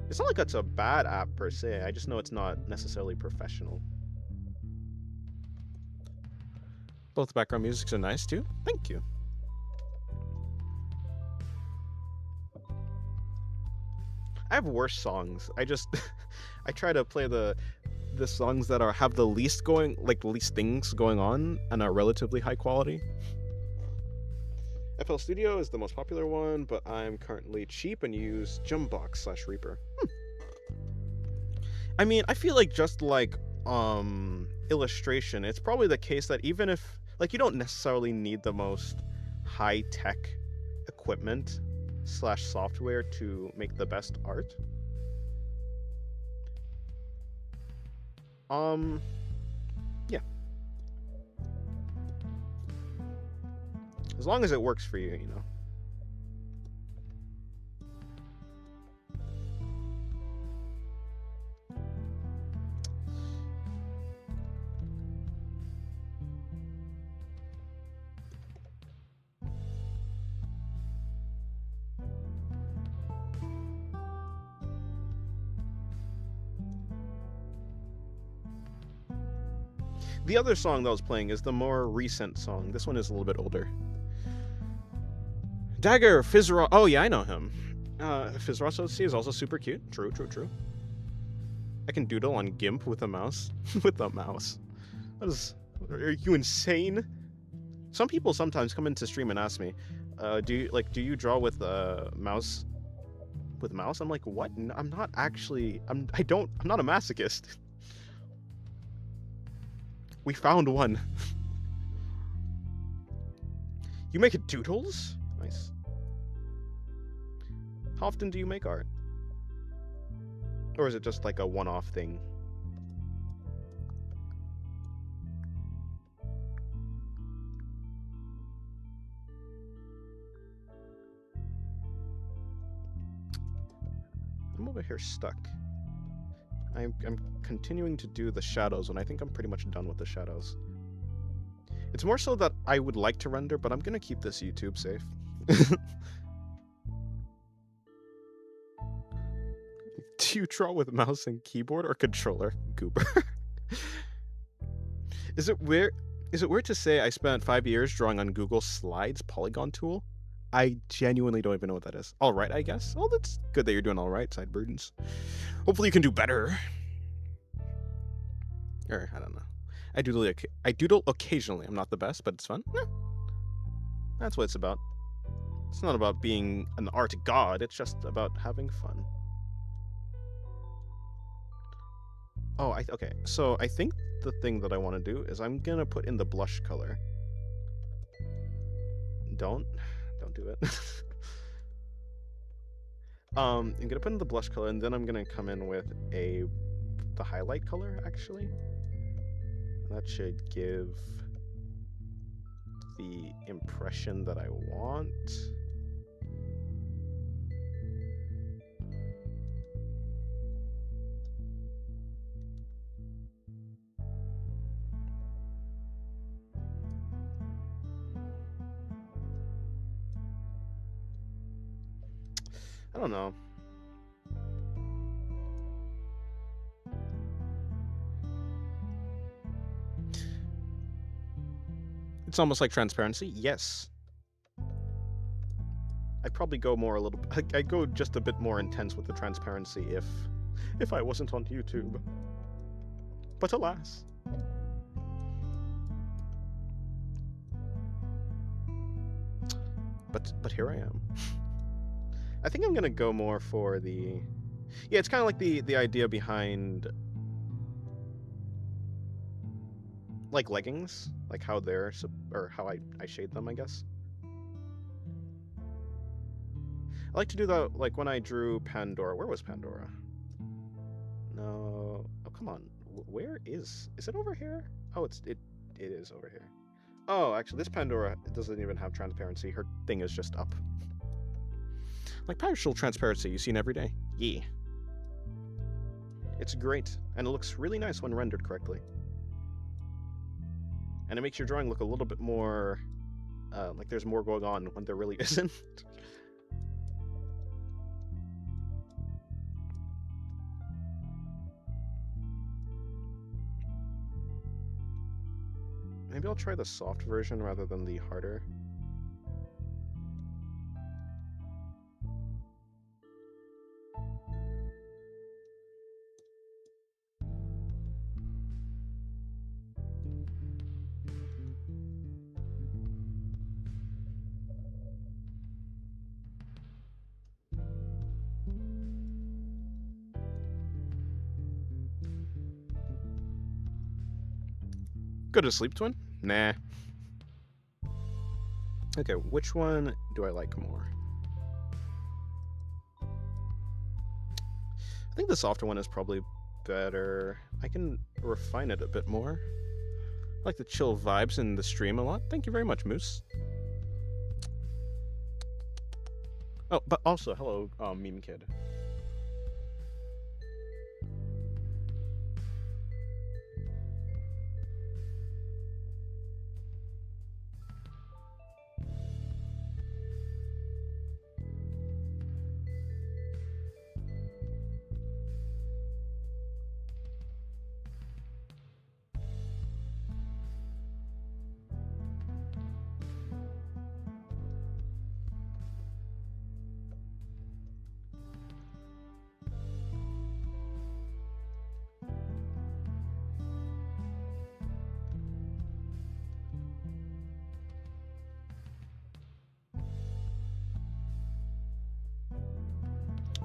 It's not like it's a bad app per se. I just know it's not necessarily professional. Both background musics are nice too. Thank you. I have worse songs. I just I try to play the songs that have the least things going on and are relatively high quality. FL Studio is the most popular one, but I'm currently cheap and use Jumbox/Reaper. I mean, I feel like just like illustration, it's probably the case that even if, like, you don't necessarily need the most high-tech equipment / software to make the best art. Yeah. As long as it works for you, you know. The other song that was playing is the more recent song. This one is a little bit older. Dagger, Fizzra. Oh, yeah, I know him. Fizzrosso is also super cute. True, true, true. I can doodle on GIMP with a mouse. With a mouse. Are you insane? Some people sometimes come into stream and ask me, do you draw with mouse? With mouse? I'm like, what? I'm not actually. I'm not a masochist. We found one. You make doodles? Nice. How often do you make art? Or is it just like a one-off thing? I'm over here stuck. I'm continuing to do the shadows, and I think I'm pretty much done with the shadows. It's more so that I would like to render, but I'm gonna keep this YouTube safe. Do you draw with mouse and keyboard or controller? Goober. Is it weird to say I spent 5 years drawing on Google Slides polygon tool? I genuinely don't even know what that is. All right, I guess. Oh, that's good that you're doing all right, Sideburns. Hopefully you can do better. Or, I don't know. I doodle occasionally. I'm not the best, but it's fun. Yeah. That's what it's about. It's not about being an art god. It's just about having fun. Oh, okay. So I think the thing that I want to do is I'm going to put in the blush color. Don't do it. I'm going to put in the blush color, and then I'm going to come in with the highlight color, actually. That should give the impression that I want. I don't know. It's almost like transparency. Yes. I'd probably go I'd go just a bit more intense with the transparency if I wasn't on YouTube. But alas. But here I am. I think I'm gonna go more for the... Yeah, it's kind of like the idea behind... like leggings, like how they're... or how I shade them, I guess. I like to do that, like when I drew Pandora. Where was Pandora? No... Oh, come on. Where is... Is it over here? Oh, it is over here. Oh, actually, this Pandora doesn't even have transparency. Her thing is just up. Like partial transparency you see every day. Yeah. It's great, and it looks really nice when rendered correctly. And it makes your drawing look a little bit more like there's more going on when there really isn't. Maybe I'll try the soft version rather than the harder. Go to sleep, twin? Nah. Okay, which one do I like more? I think the softer one is probably better. I can refine it a bit more. I like the chill vibes in the stream a lot. Thank you very much, Moose. Oh, but also, hello, meme kid.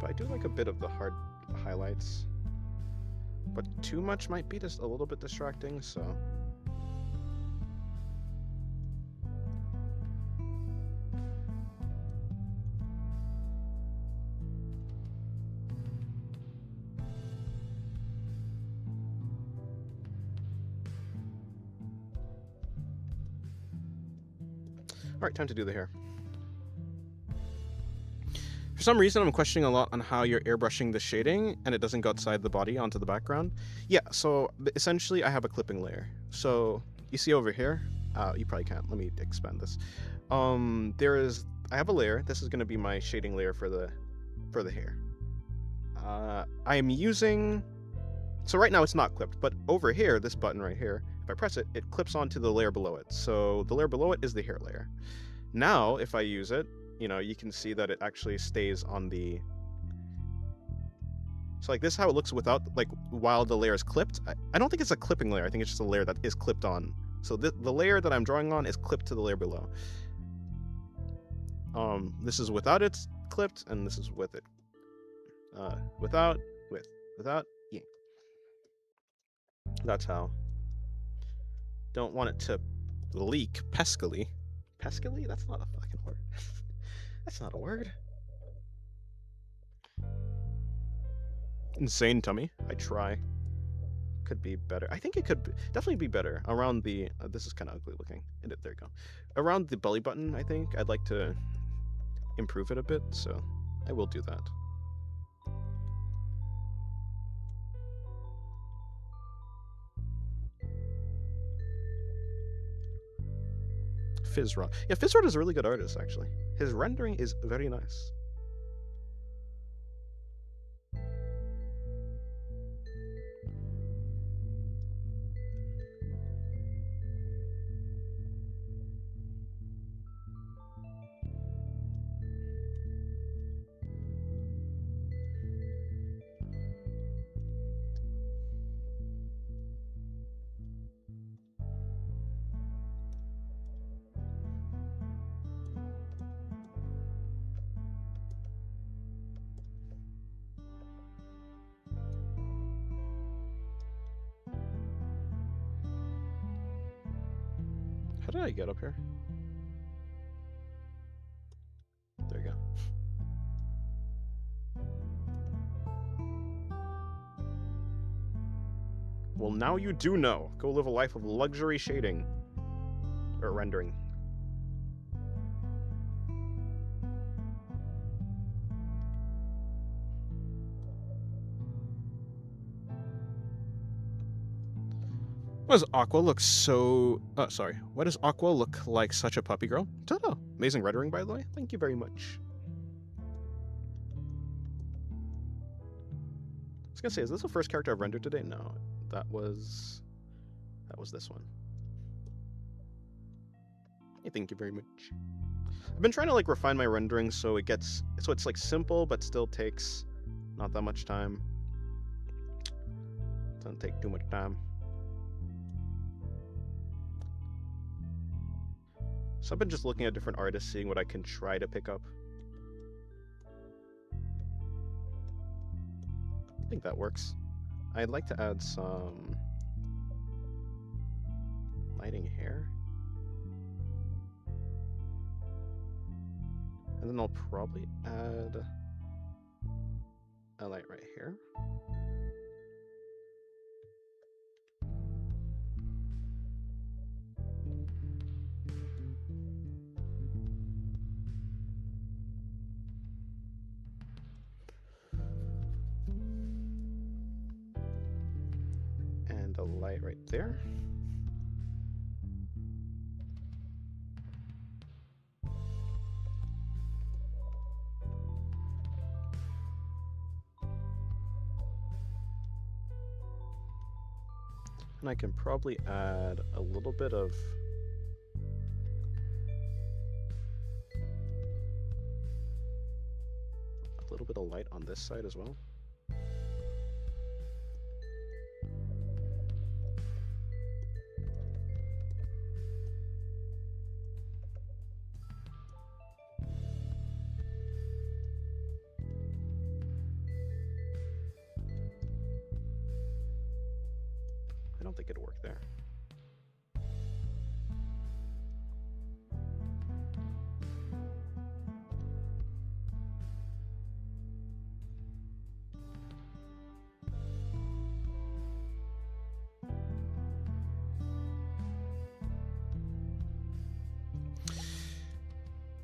But I do like a bit of the hard highlights. But too much might be just a little bit distracting, so... Alright, time to do the hair. For some reason, I'm questioning a lot on how you're airbrushing the shading and it doesn't go outside the body onto the background. Yeah, so essentially I have a clipping layer. So you see over here, you probably can't, let me expand this. I have a layer. This is going to be my shading layer for the hair. I am using, so right now it's not clipped, but over here, this button right here, if I press it, it clips onto the layer below it. So the layer below it is the hair layer. Now, if I use it, you can see that it actually stays on the... So like this is how it looks without, like, while the layer is clipped. I don't think it's a clipping layer. I think it's just a layer that is clipped on. So the layer that I'm drawing on is clipped to the layer below. This is without it clipped, and this is with it. Without, yeah. That's how. Don't want it to leak peskily. Peskily? That's not a fucking word. That's not a word. Insane tummy. I try. Could be better. I think it could definitely be better around the... this is kind of ugly looking. There you go. Around the belly button, I think. I'd like to improve it a bit, so I will do that. Fizzrod. Yeah, Fizzrod is a really good artist, actually. His rendering is very nice. How did I get up here? There you go. Well, now you do know. Go live a life of luxury shading. Or rendering. Why does Aqua look so... Oh, sorry. Why does Aqua look like such a puppy girl? Don't know. Amazing rendering, by the way. Thank you very much. I was gonna say, is this the first character I've rendered today? No. That was this one. Hey, thank you very much. I've been trying to, like, refine my rendering so it's like simple but still takes not that much time. Doesn't take too much time. So I've been just looking at different artists, seeing what I can try to pick up. I think that works. I'd like to add some lighting here. And then I'll probably add a light right here. light right there. And I can probably add a little bit of light on this side as well. I don't think it'd work there.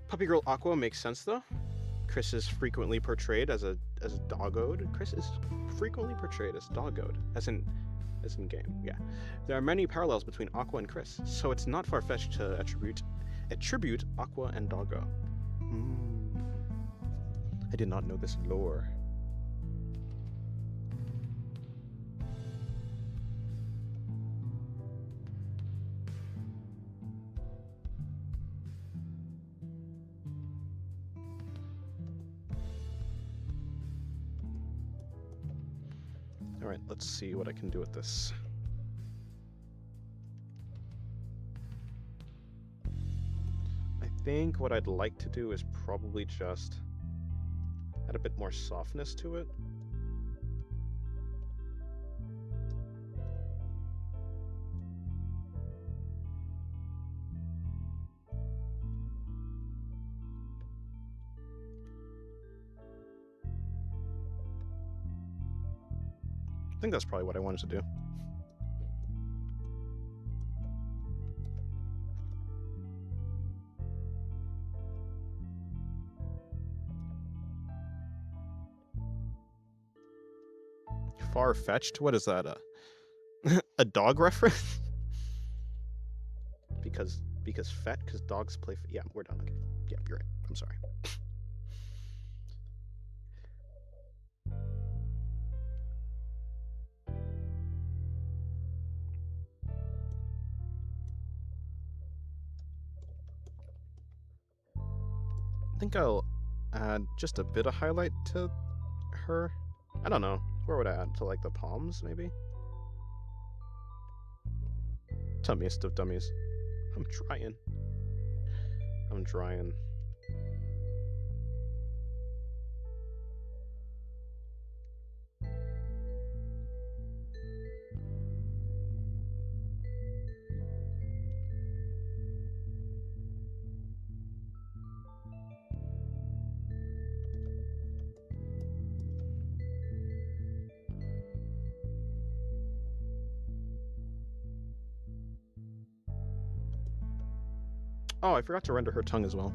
Puppy Girl Aqua makes sense though. Chris is frequently portrayed as doggoed. Chris is frequently portrayed as doggoed, as in game. Yeah, there are many parallels between Aqua and Chris, so it's not far-fetched to attribute Aqua and Doggo. I did not know this lore. Alright, let's see what I can do with this. I think what I'd like to do is probably just add a bit more softness to it. I think that's probably what I wanted to do. Far-fetched? What is that? A dog reference? because dogs play. Yeah, we're done. Okay. Yeah, you're right. I'm sorry. I think I'll add just a bit of highlight to her. I don't know. Where would I add? To like the palms, maybe? Tummies of dummies. I'm trying. Oh, I forgot to render her tongue as well.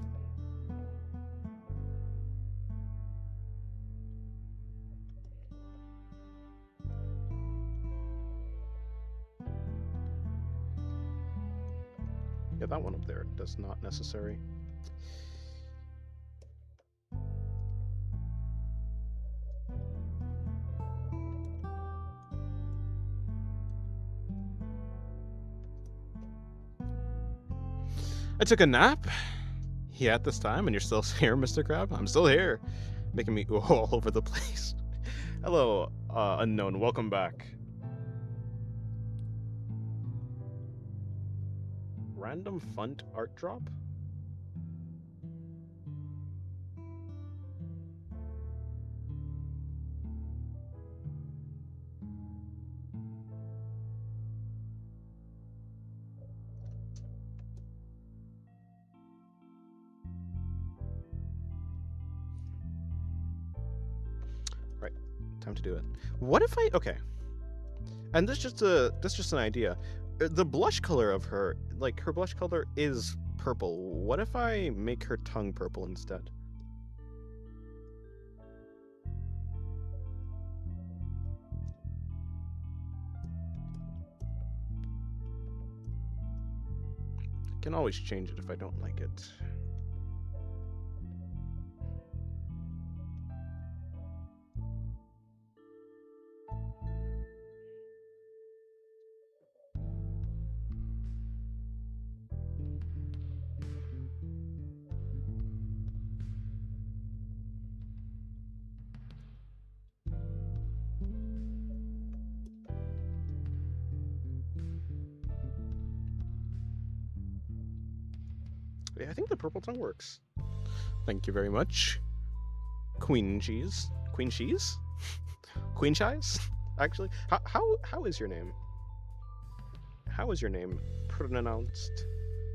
Yeah, that one up there does not necessary. I took a nap. Yeah, at this time, and you're still here, Mr. Crab? I'm still here. Making me go all over the place. Hello, unknown. Welcome back. Random font art drop? Right, time to do it. What if I... Okay. And this just an idea. The blush color of her, like, her blush color is purple. What if I make her tongue purple instead? Can always change it if I don't like it. Yeah, I think the purple tongue works. Thank you very much. Queen cheese? Queen cheese? Queen cheese? Actually, how is your name? How is your name pronounced?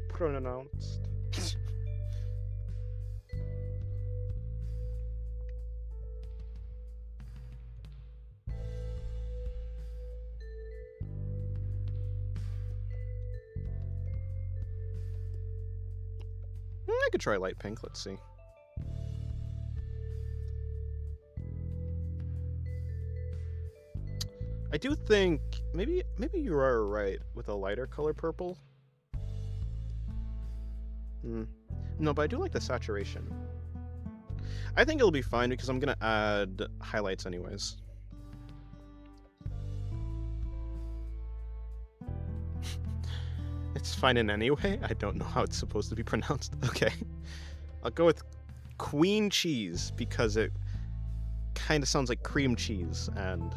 Pronounced? I could try light pink. Let's see. I do think maybe you are right with a lighter color purple. No, but I do like the saturation. I think it'll be fine because I'm gonna add highlights anyways. It's fine in any way. I don't know how it's supposed to be pronounced. Okay. I'll go with queen cheese because it kind of sounds like cream cheese, and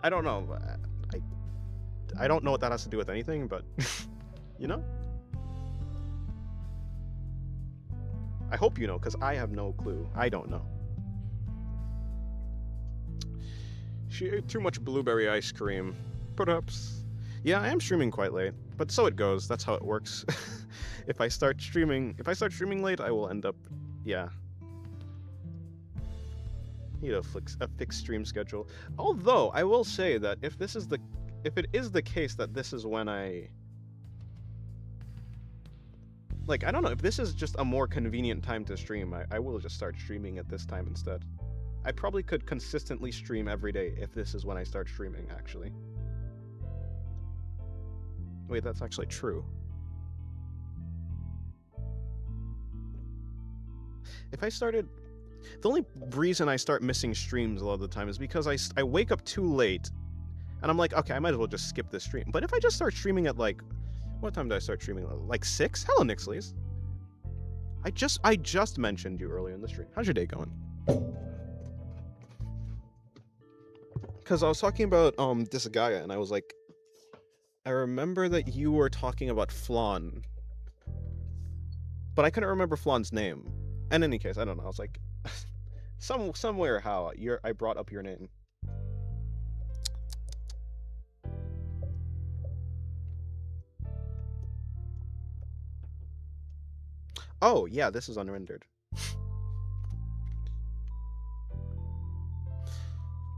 I don't know. I don't know what that has to do with anything, but you know? I hope you know, because I have no clue. I don't know. She ate too much blueberry ice cream. Perhaps. Yeah, I am streaming quite late, but so it goes. That's how it works. If I start streaming late, I will end up, yeah. Need a fixed stream schedule. Although I will say that if it is the case that this is when I don't know, if this is just a more convenient time to stream, I will just start streaming at this time instead. I probably could consistently stream every day if this is when I start streaming, actually. Wait, that's actually true. If I started... The only reason I start missing streams a lot of the time is because I wake up too late, and I'm like, okay, I might as well just skip this stream. But if I just start streaming at, like... What time did I start streaming? Like 6? Hello, Nixleys. I just mentioned you earlier in the stream. How's your day going? Because I was talking about Disgaea, and I was like, I remember that you were talking about Flan, but I couldn't remember Flan's name. In any case, I don't know. I was like, somewhere how I brought up your name. Oh yeah, this is unrendered.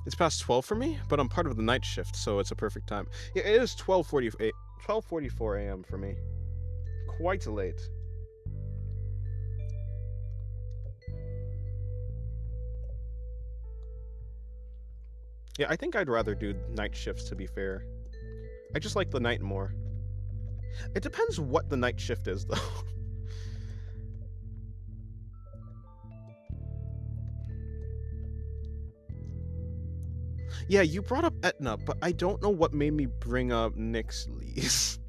It's past 12 for me, but I'm part of the night shift, so it's a perfect time. Yeah, it is 12:44 a.m. for me. Quite late. Yeah, I think I'd rather do night shifts, to be fair. I just like the night more. It depends what the night shift is, though. Yeah, you brought up Etna, but I don't know what made me bring up Nixleys.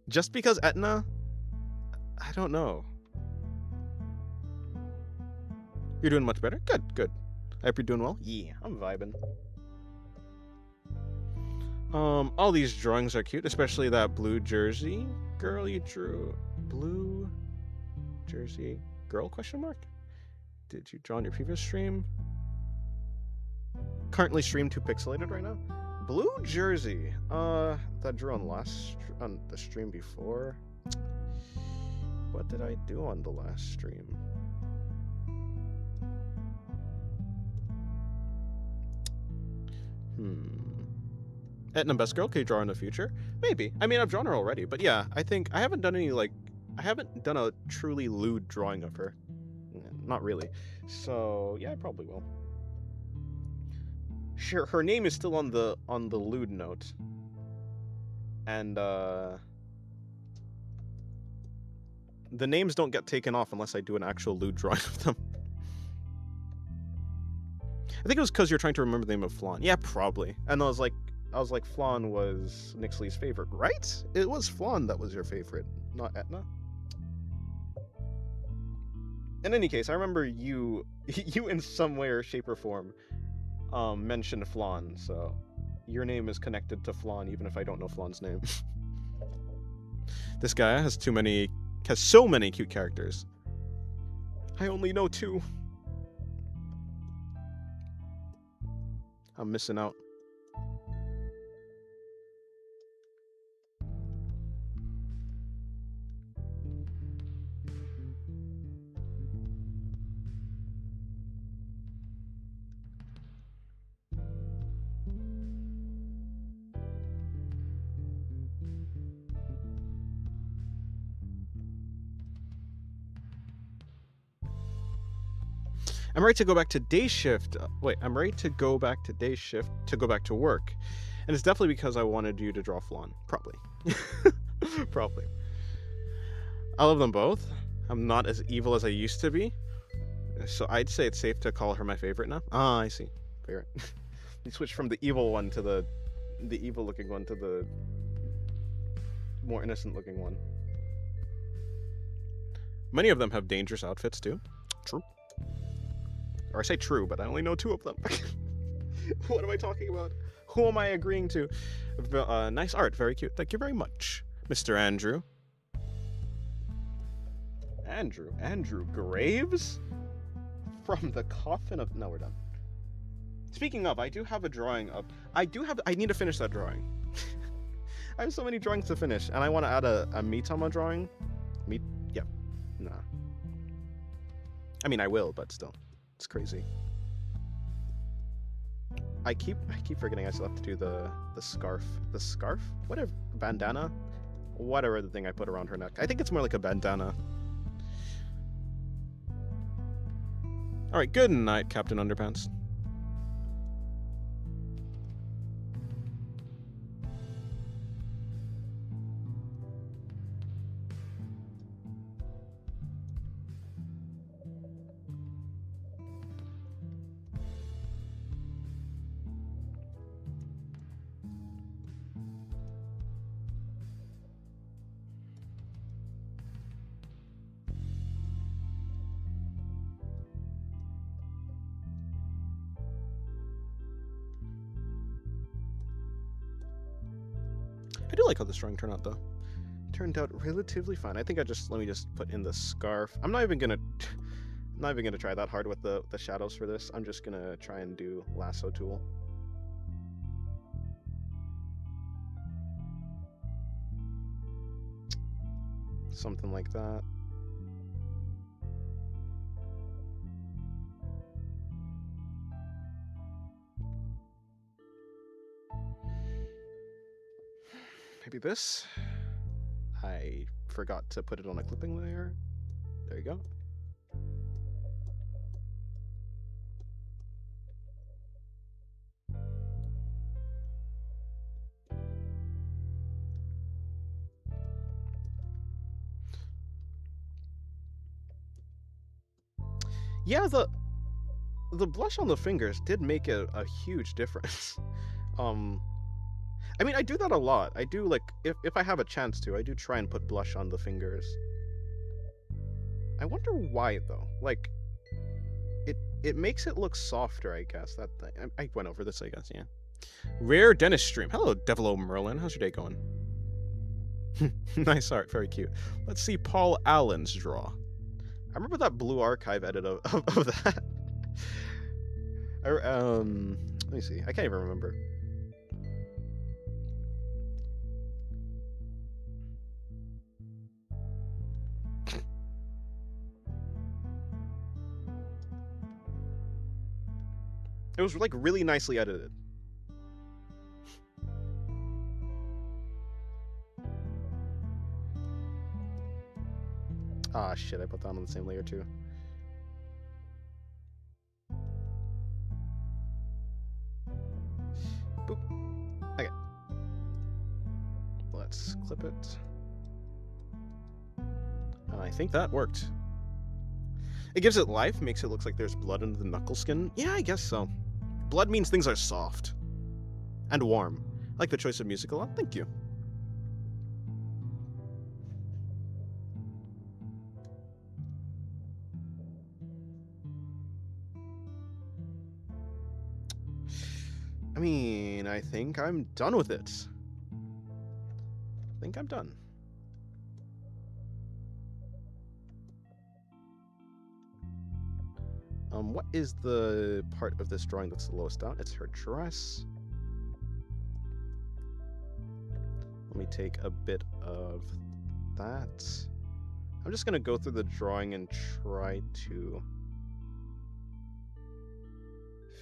Just because Etna? I don't know. You're doing much better? Good, good. I hope you're doing well. Yeah, I'm vibing. All these drawings are cute, especially that blue jersey girl you drew. Blue jersey girl, question mark? Did you draw on your previous stream? Currently stream too pixelated right now. Blue jersey. That I drew on the stream before. What did I do on the last stream? Etna best girl, can you draw in the future? Maybe. I mean, I've drawn her already, but yeah, I think I haven't done any I haven't done a truly lewd drawing of her. Not really. So yeah, I probably will. Sure, her name is still on the lewd note. And The names don't get taken off unless I do an actual lewd drawing of them. I think it was because you're trying to remember the name of Flan. Yeah, probably. And I was like, Flan was Nixley's favorite, right? It was Flan that was your favorite, not Etna. In any case, I remember you in some way or shape or form mentioned Flan, so your name is connected to Flan, even if I don't know Flan's name. This guy has so many cute characters. I only know 2. I'm missing out. I'm ready to go back to day shift. I'm ready to go back to day shift to go back to work. And it's definitely because I wanted you to draw Flan. Probably. Probably. I love them both. I'm not as evil as I used to be. So I'd say it's safe to call her my favorite now. Ah, I see. Favorite. You switched from the evil one to the evil looking one to the more innocent looking one. Many of them have dangerous outfits too. True. Or I say true, but I only know 2 of them. What am I talking about? Who am I agreeing to? Nice art, very cute. Thank you very much, Mr. Andrew. Andrew Graves? From the coffin of... No, we're done. Speaking of, I do have a drawing of... I need to finish that drawing. I have so many drawings to finish, and I want to add a Mitama drawing. Yeah. Nah. I mean, I will, but still. It's crazy. I keep forgetting I still have to do the scarf. The scarf? Whatever. Bandana? Whatever the thing I put around her neck. I think it's more like a bandana. Alright, good night, Captain Underpants. I do like how this drawing turned out, though. Turned out relatively fine. I think let me just put in the scarf. I'm not even gonna try that hard with the shadows for this. I'm just gonna try and do lasso tool. Something like that. Maybe this. I forgot to put it on a clipping layer. There you go. Yeah, the blush on the fingers did make a huge difference. I mean, I do that a lot. I do, like, if I have a chance to, I do try and put blush on the fingers. I wonder why, though. Like, it makes it look softer, I guess. That thing. I went over this, I guess, yeah. Rare Dentist Stream. Hello, Devil Merlin. How's your day going? Nice art. Very cute. Let's see Paul Allen's draw. I remember that blue archive edit of that. Let me see. I can't even remember. It was like really nicely edited. Ah, shit, I put that on the same layer too. Boop. Okay. Let's clip it. I think that worked. It gives it life, makes it look like there's blood under the knuckle skin. Yeah, I guess so. Blood means things are soft. And warm. I like the choice of music a lot, thank you. I mean, I think I'm done with it. I think I'm done. What is the part of this drawing that's the lowest down? It's her dress. Let me take a bit of that. I'm just gonna go through the drawing and try to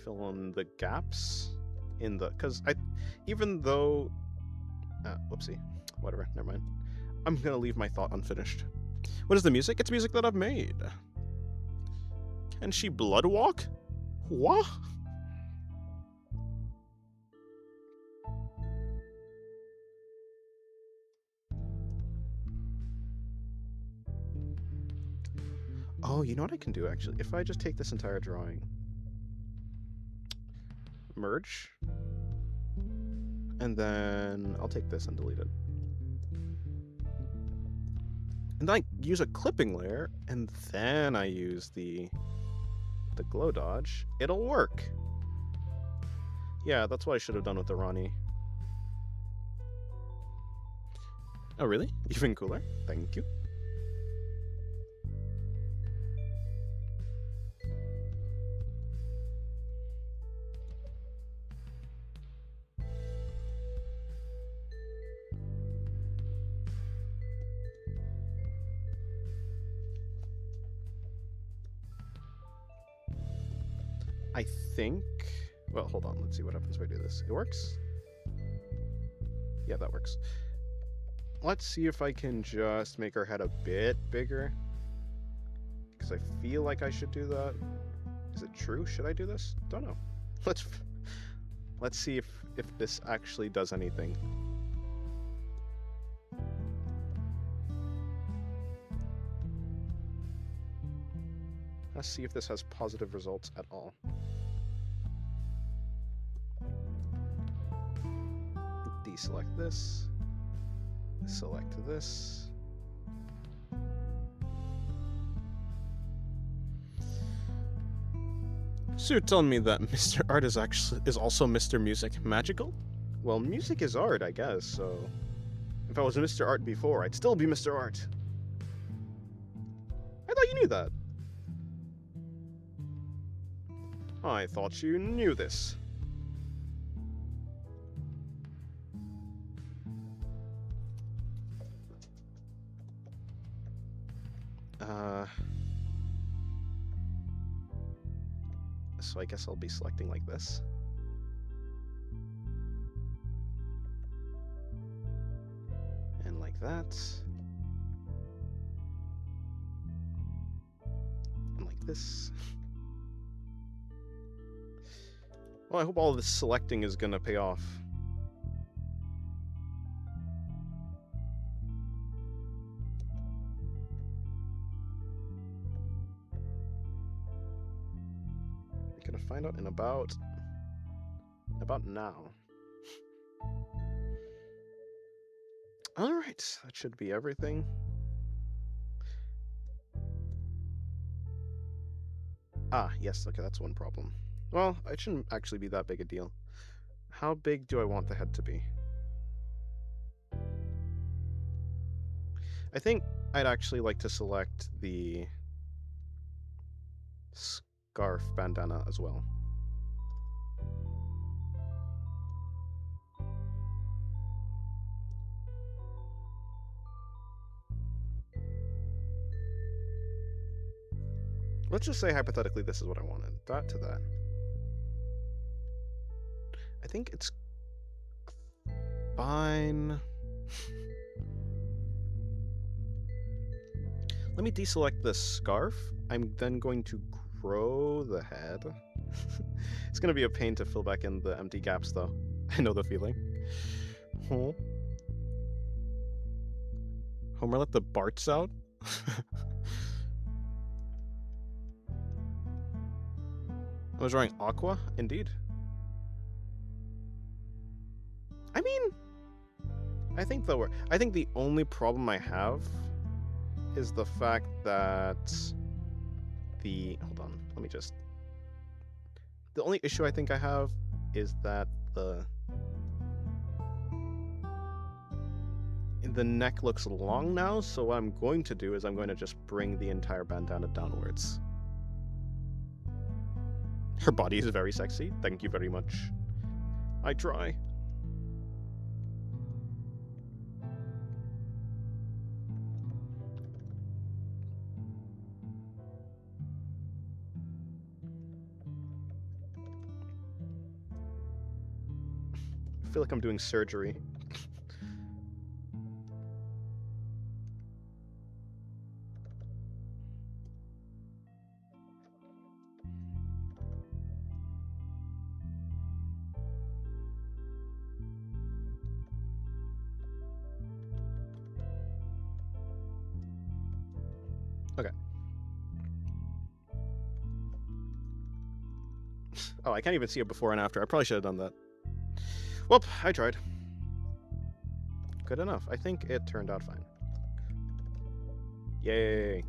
fill in the gaps in the, because even though, whoopsie, whatever, never mind. I'm gonna leave my thought unfinished. What is the music? It's music that I've made. Can she blood walk? What? Oh, you know what I can do actually? If I just take this entire drawing, merge, and then I'll take this and delete it. And I use a clipping layer, and then I use the glow dodge. It'll work. Yeah, that's what I should have done with the Ronnie. Oh, really? Even cooler? Thank you. I think... Well, hold on. Let's see what happens if I do this. It works? Yeah, that works. Let's see if I can just make her head a bit bigger. Because I feel like I should do that. Is it true? Should I do this? Don't know. Let's see if this actually does anything. Let's see if this has positive results at all. Deselect this. Select this. So you're telling me that Mr. Art is also Mr. Music magical? Well, music is art, I guess, so if I was Mr. Art before, I'd still be Mr. Art. I thought you knew that. I thought you knew this. So I guess I'll be selecting like this. And like that. And like this. Well, I hope all this selecting is gonna pay off. We're gonna find out in about now. Alright, that should be everything. Ah, yes, okay, that's one problem. Well, it shouldn't actually be that big a deal. How big do I want the head to be? I think I'd actually like to select the scarf bandana as well. Let's just say hypothetically this is what I wanted. That to that. I think it's fine. Let me deselect the scarf. I'm then going to grow the head. It's going to be a pain to fill back in the empty gaps, though. I know the feeling. Homer let the Barts out? I was drawing aqua, indeed. I mean, I think the only problem I have is the fact that hold on, let me just. The only issue I think I have is that the neck looks long now, so what I'm going to do is I'm going to just bring the entire bandana downwards. Her body is very sexy. Thank you very much. I try. I feel like I'm doing surgery. Okay. Oh, I can't even see it before and after. I probably should have done that. Well, I tried. Good enough. I think it turned out fine. Yay.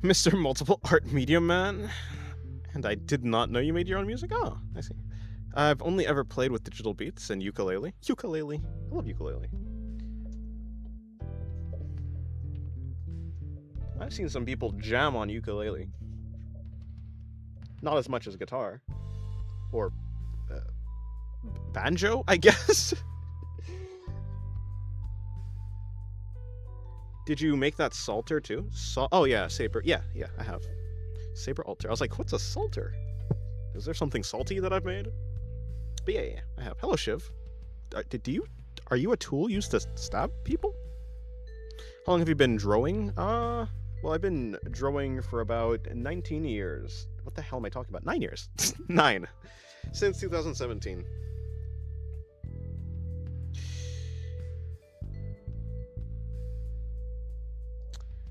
Mr. Multiple Art Medium Man. And I did not know you made your own music? Oh, I see. I've only ever played with digital beats and ukulele. Ukulele. I love ukulele. I've seen some people jam on ukulele. Not as much as guitar. Or banjo, I guess? Did you make that Psalter too? Oh yeah, Saber. Yeah, I have. Saber Alter. I was like, what's a Psalter? Is there something salty that I've made? But yeah, I have. Hello, Shiv. Are you a tool used to stab people? How long have you been drawing? Well, I've been drawing for about 19 years. What the hell am I talking about? 9 years. 9. Since 2017.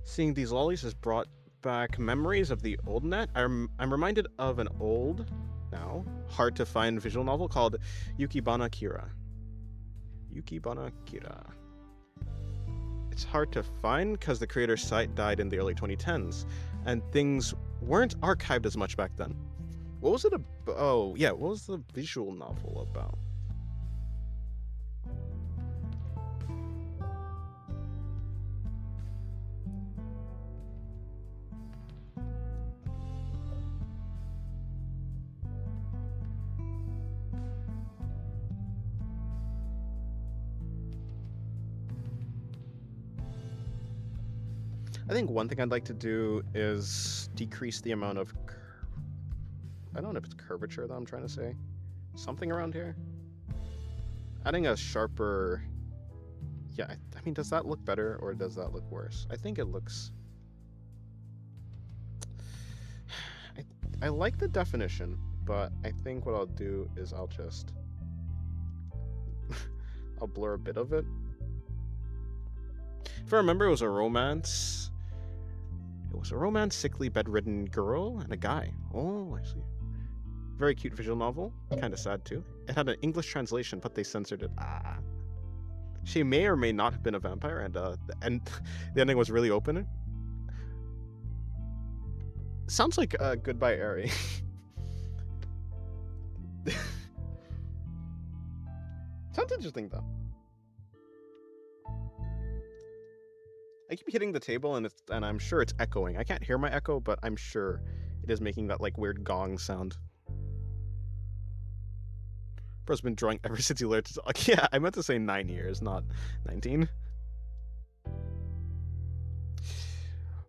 Seeing these lollies has brought back memories of the old net. I'm reminded of an old, now hard to find visual novel called Yukibana Kira. Yukibana Kira. It's hard to find because the creator's site died in the early 2010s, and things weren't archived as much back then. What was it about? Oh, yeah, what was the visual novel about? I think one thing I'd like to do is decrease the amount of I don't know if it's curvature that I'm trying to say. Something around here. Adding a sharper... Yeah, I mean, does that look better or does that look worse? I think it looks... I like the definition, but I think what I'll do is I'll just... I'll blur a bit of it. If I remember, it was a romance. It was a romance, sickly, bedridden girl and a guy. Oh, I see. Very cute visual novel. Kind of sad, too. It had an English translation, but they censored it. Ah. She may or may not have been a vampire, and the ending was really open. Sounds like Goodbye, Ari. Sounds interesting, though. I keep hitting the table, and I'm sure it's echoing. I can't hear my echo, but I'm sure it is making that like weird gong sound. Bro's been drawing ever since he learned to talk. Yeah, I meant to say 9 years, not 19.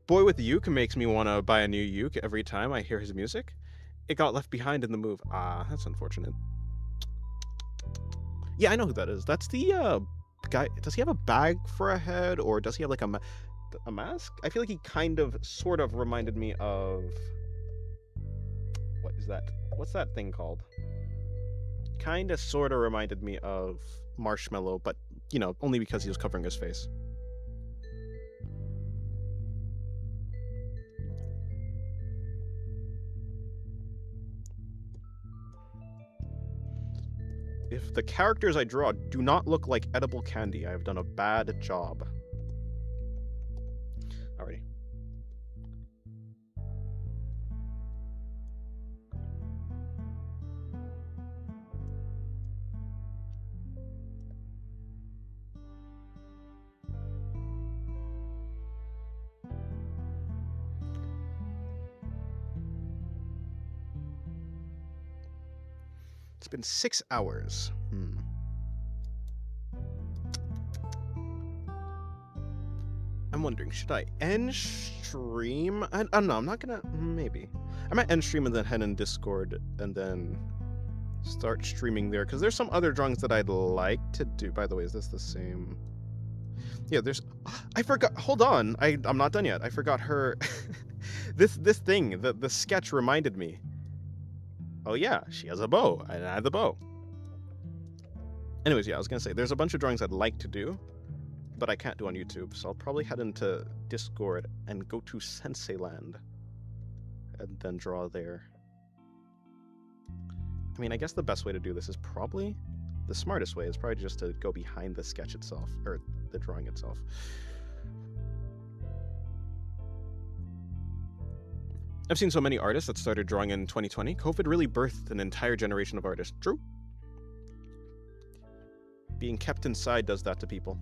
Boy with the uke makes me want to buy a new uke every time I hear his music. It got left behind in the move. Ah, that's unfortunate. Yeah, I know who that is. That's the guy. Does he have a bag for a head, or does he have like a a mask? I feel like he kind of, sort of reminded me of... What is that? What's that thing called? Kind of, sort of reminded me of Marshmallow, but, you know, only because he was covering his face. If the characters I draw do not look like edible candy, I have done a bad job. Alrighty. It's been 6 hours. I'm wondering, should I end stream? I don't know, I'm not gonna... Maybe. I might end stream and then head in Discord and then start streaming there, because there's some other drawings that I'd like to do. By the way, is this the same? Yeah, there's... I forgot... Hold on. I'm not done yet. I forgot her... this thing, the sketch reminded me. Oh yeah, she has a bow, and I have the bow. Anyways, yeah, I was gonna say, there's a bunch of drawings I'd like to do, but I can't do on YouTube, so I'll probably head into Discord and go to Sensei Land, and then draw there. I mean, I guess the best way to do this is probably... The smartest way is probably just to go behind the sketch itself, or the drawing itself. I've seen so many artists that started drawing in 2020. COVID really birthed an entire generation of artists. True. Being kept inside does that to people.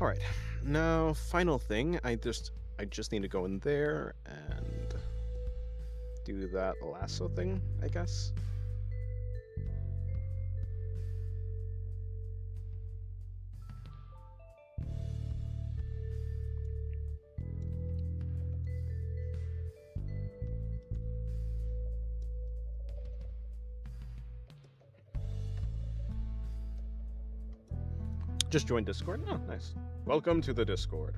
All right, now final thing. I just need to go in there and do that lasso thing, I guess. Just joined Discord. Oh, nice. Welcome to the Discord.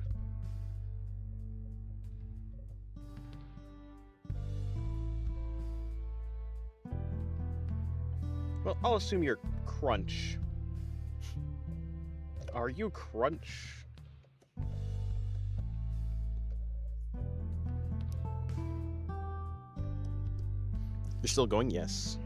Well, I'll assume you're Crunch. Are you Crunch? You're still going? Yes.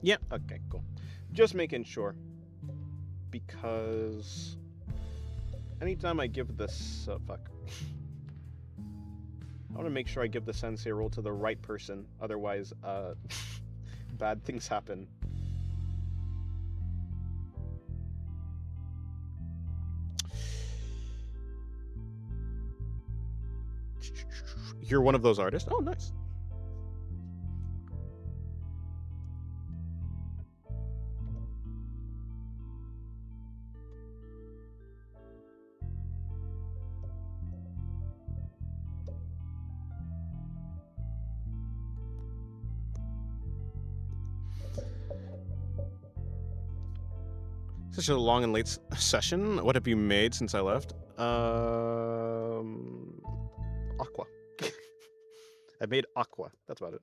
Yeah, okay, cool. Just making sure. Because anytime I give this... fuck. I want to make sure I give the sensei role to the right person. Otherwise, bad things happen. You're one of those artists? Oh, nice. Such a long and late session. What have you made since I left? Aqua. I made aqua. That's about it.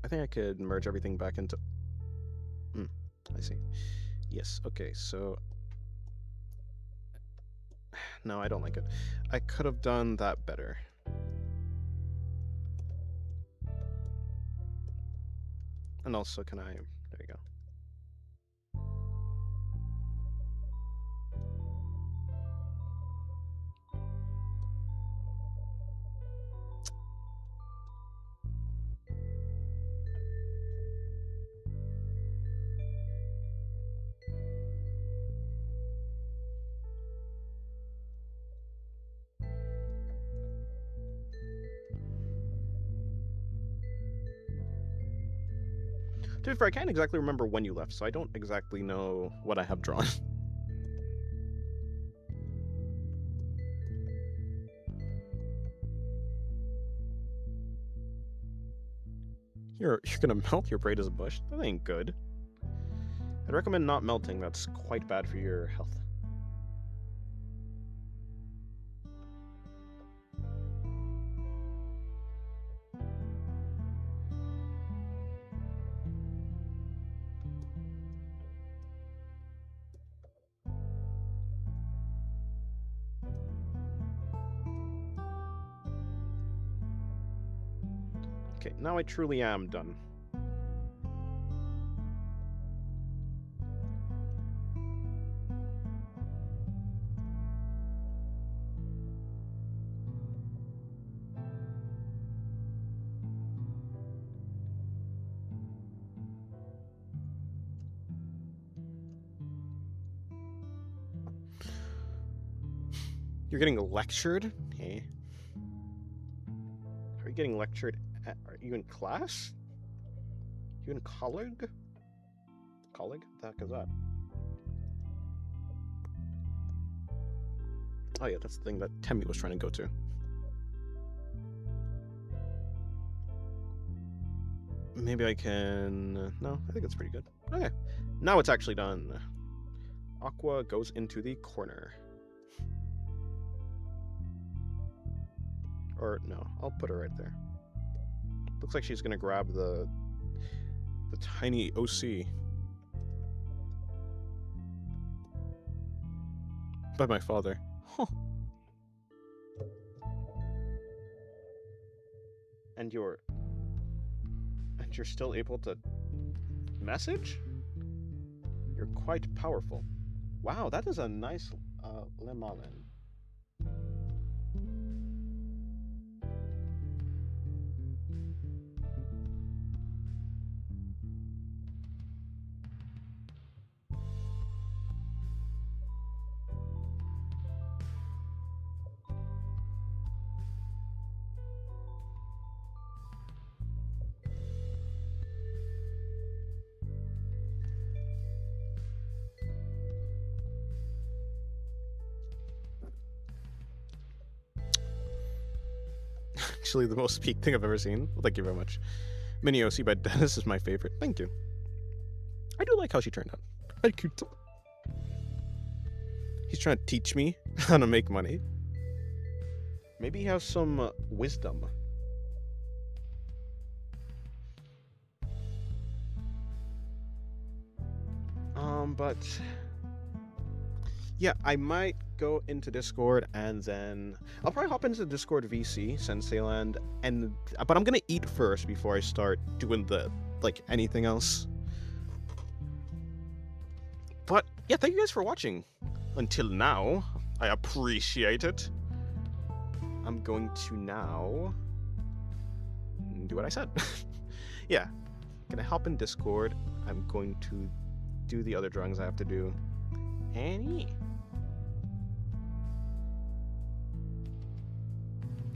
I think I could merge everything back into... I see. Yes, okay, so... No, I don't like it. I could have done that better. And also, can I... There you go. To be fair, I can't exactly remember when you left, so I don't exactly know what I have drawn. You're gonna melt your braid as a bush? That ain't good. I'd recommend not melting, that's quite bad for your health. Okay, now I truly am done. You're getting lectured? Hey. Are you getting lectured? Are you in class? You in college? College? What the heck is that? Oh yeah, that's the thing that Temmie was trying to go to. Maybe I can... No, I think it's pretty good. Okay, now it's actually done. Aqua goes into the corner. Or no, I'll put her right there. Looks like she's gonna grab the tiny OC. By my father. Huh. And you're still able to message? You're quite powerful. Wow, that is a nice lemon. Actually the most peak thing I've ever seen. Well, thank you very much. Mini OC by Dennis is my favorite. Thank you. I do like how she turned out. Very cute. He's trying to teach me how to make money. Maybe he has some wisdom. But yeah, I might go into Discord and then I'll probably hop into Discord VC Senseiland, but I'm gonna eat first before I start doing anything else. But yeah, thank you guys for watching until now. I appreciate it. I'm going to now do what I said. Yeah, gonna hop in Discord. I'm going to do the other drawings I have to do. And yeah.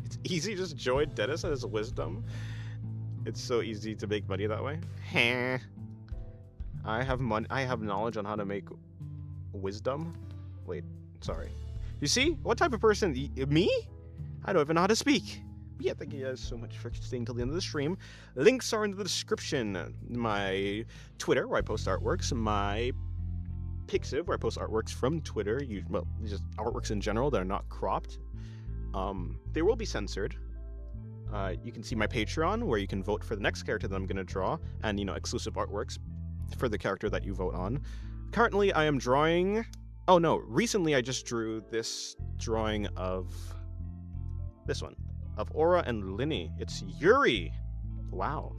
It's easy, just join Dennis and his wisdom. It's so easy to make money that way. I have knowledge on how to make wisdom. Wait, sorry. You see? What type of person? Me? I don't even know how to speak. But yeah, thank you guys so much for staying till the end of the stream. Links are in the description. My Twitter, where I post artworks. My Pixiv, where I post artworks from Twitter. Just artworks in general that are not cropped. They will be censored. You can see my Patreon, where you can vote for the next character that I'm going to draw, and, exclusive artworks for the character that you vote on. Currently, I am drawing... Oh, no. Recently, I just drew this drawing of... This one. Of Aura and Linny. It's Yuri! Wow.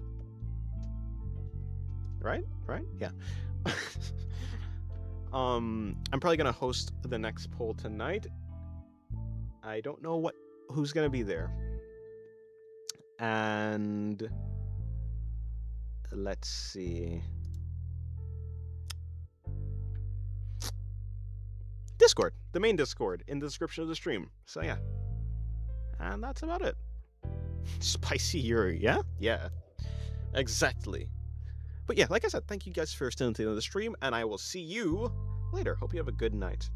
Right? Yeah. I'm probably going to host the next poll tonight. I don't know who's going to be there. And... Let's see... Discord, the main Discord, in the description of the stream. So yeah. And that's about it. Spicy Yuri, yeah? Yeah. Exactly. But yeah, like I said, thank you guys for staying to the end of the stream, and I will see you later. Hope you have a good night.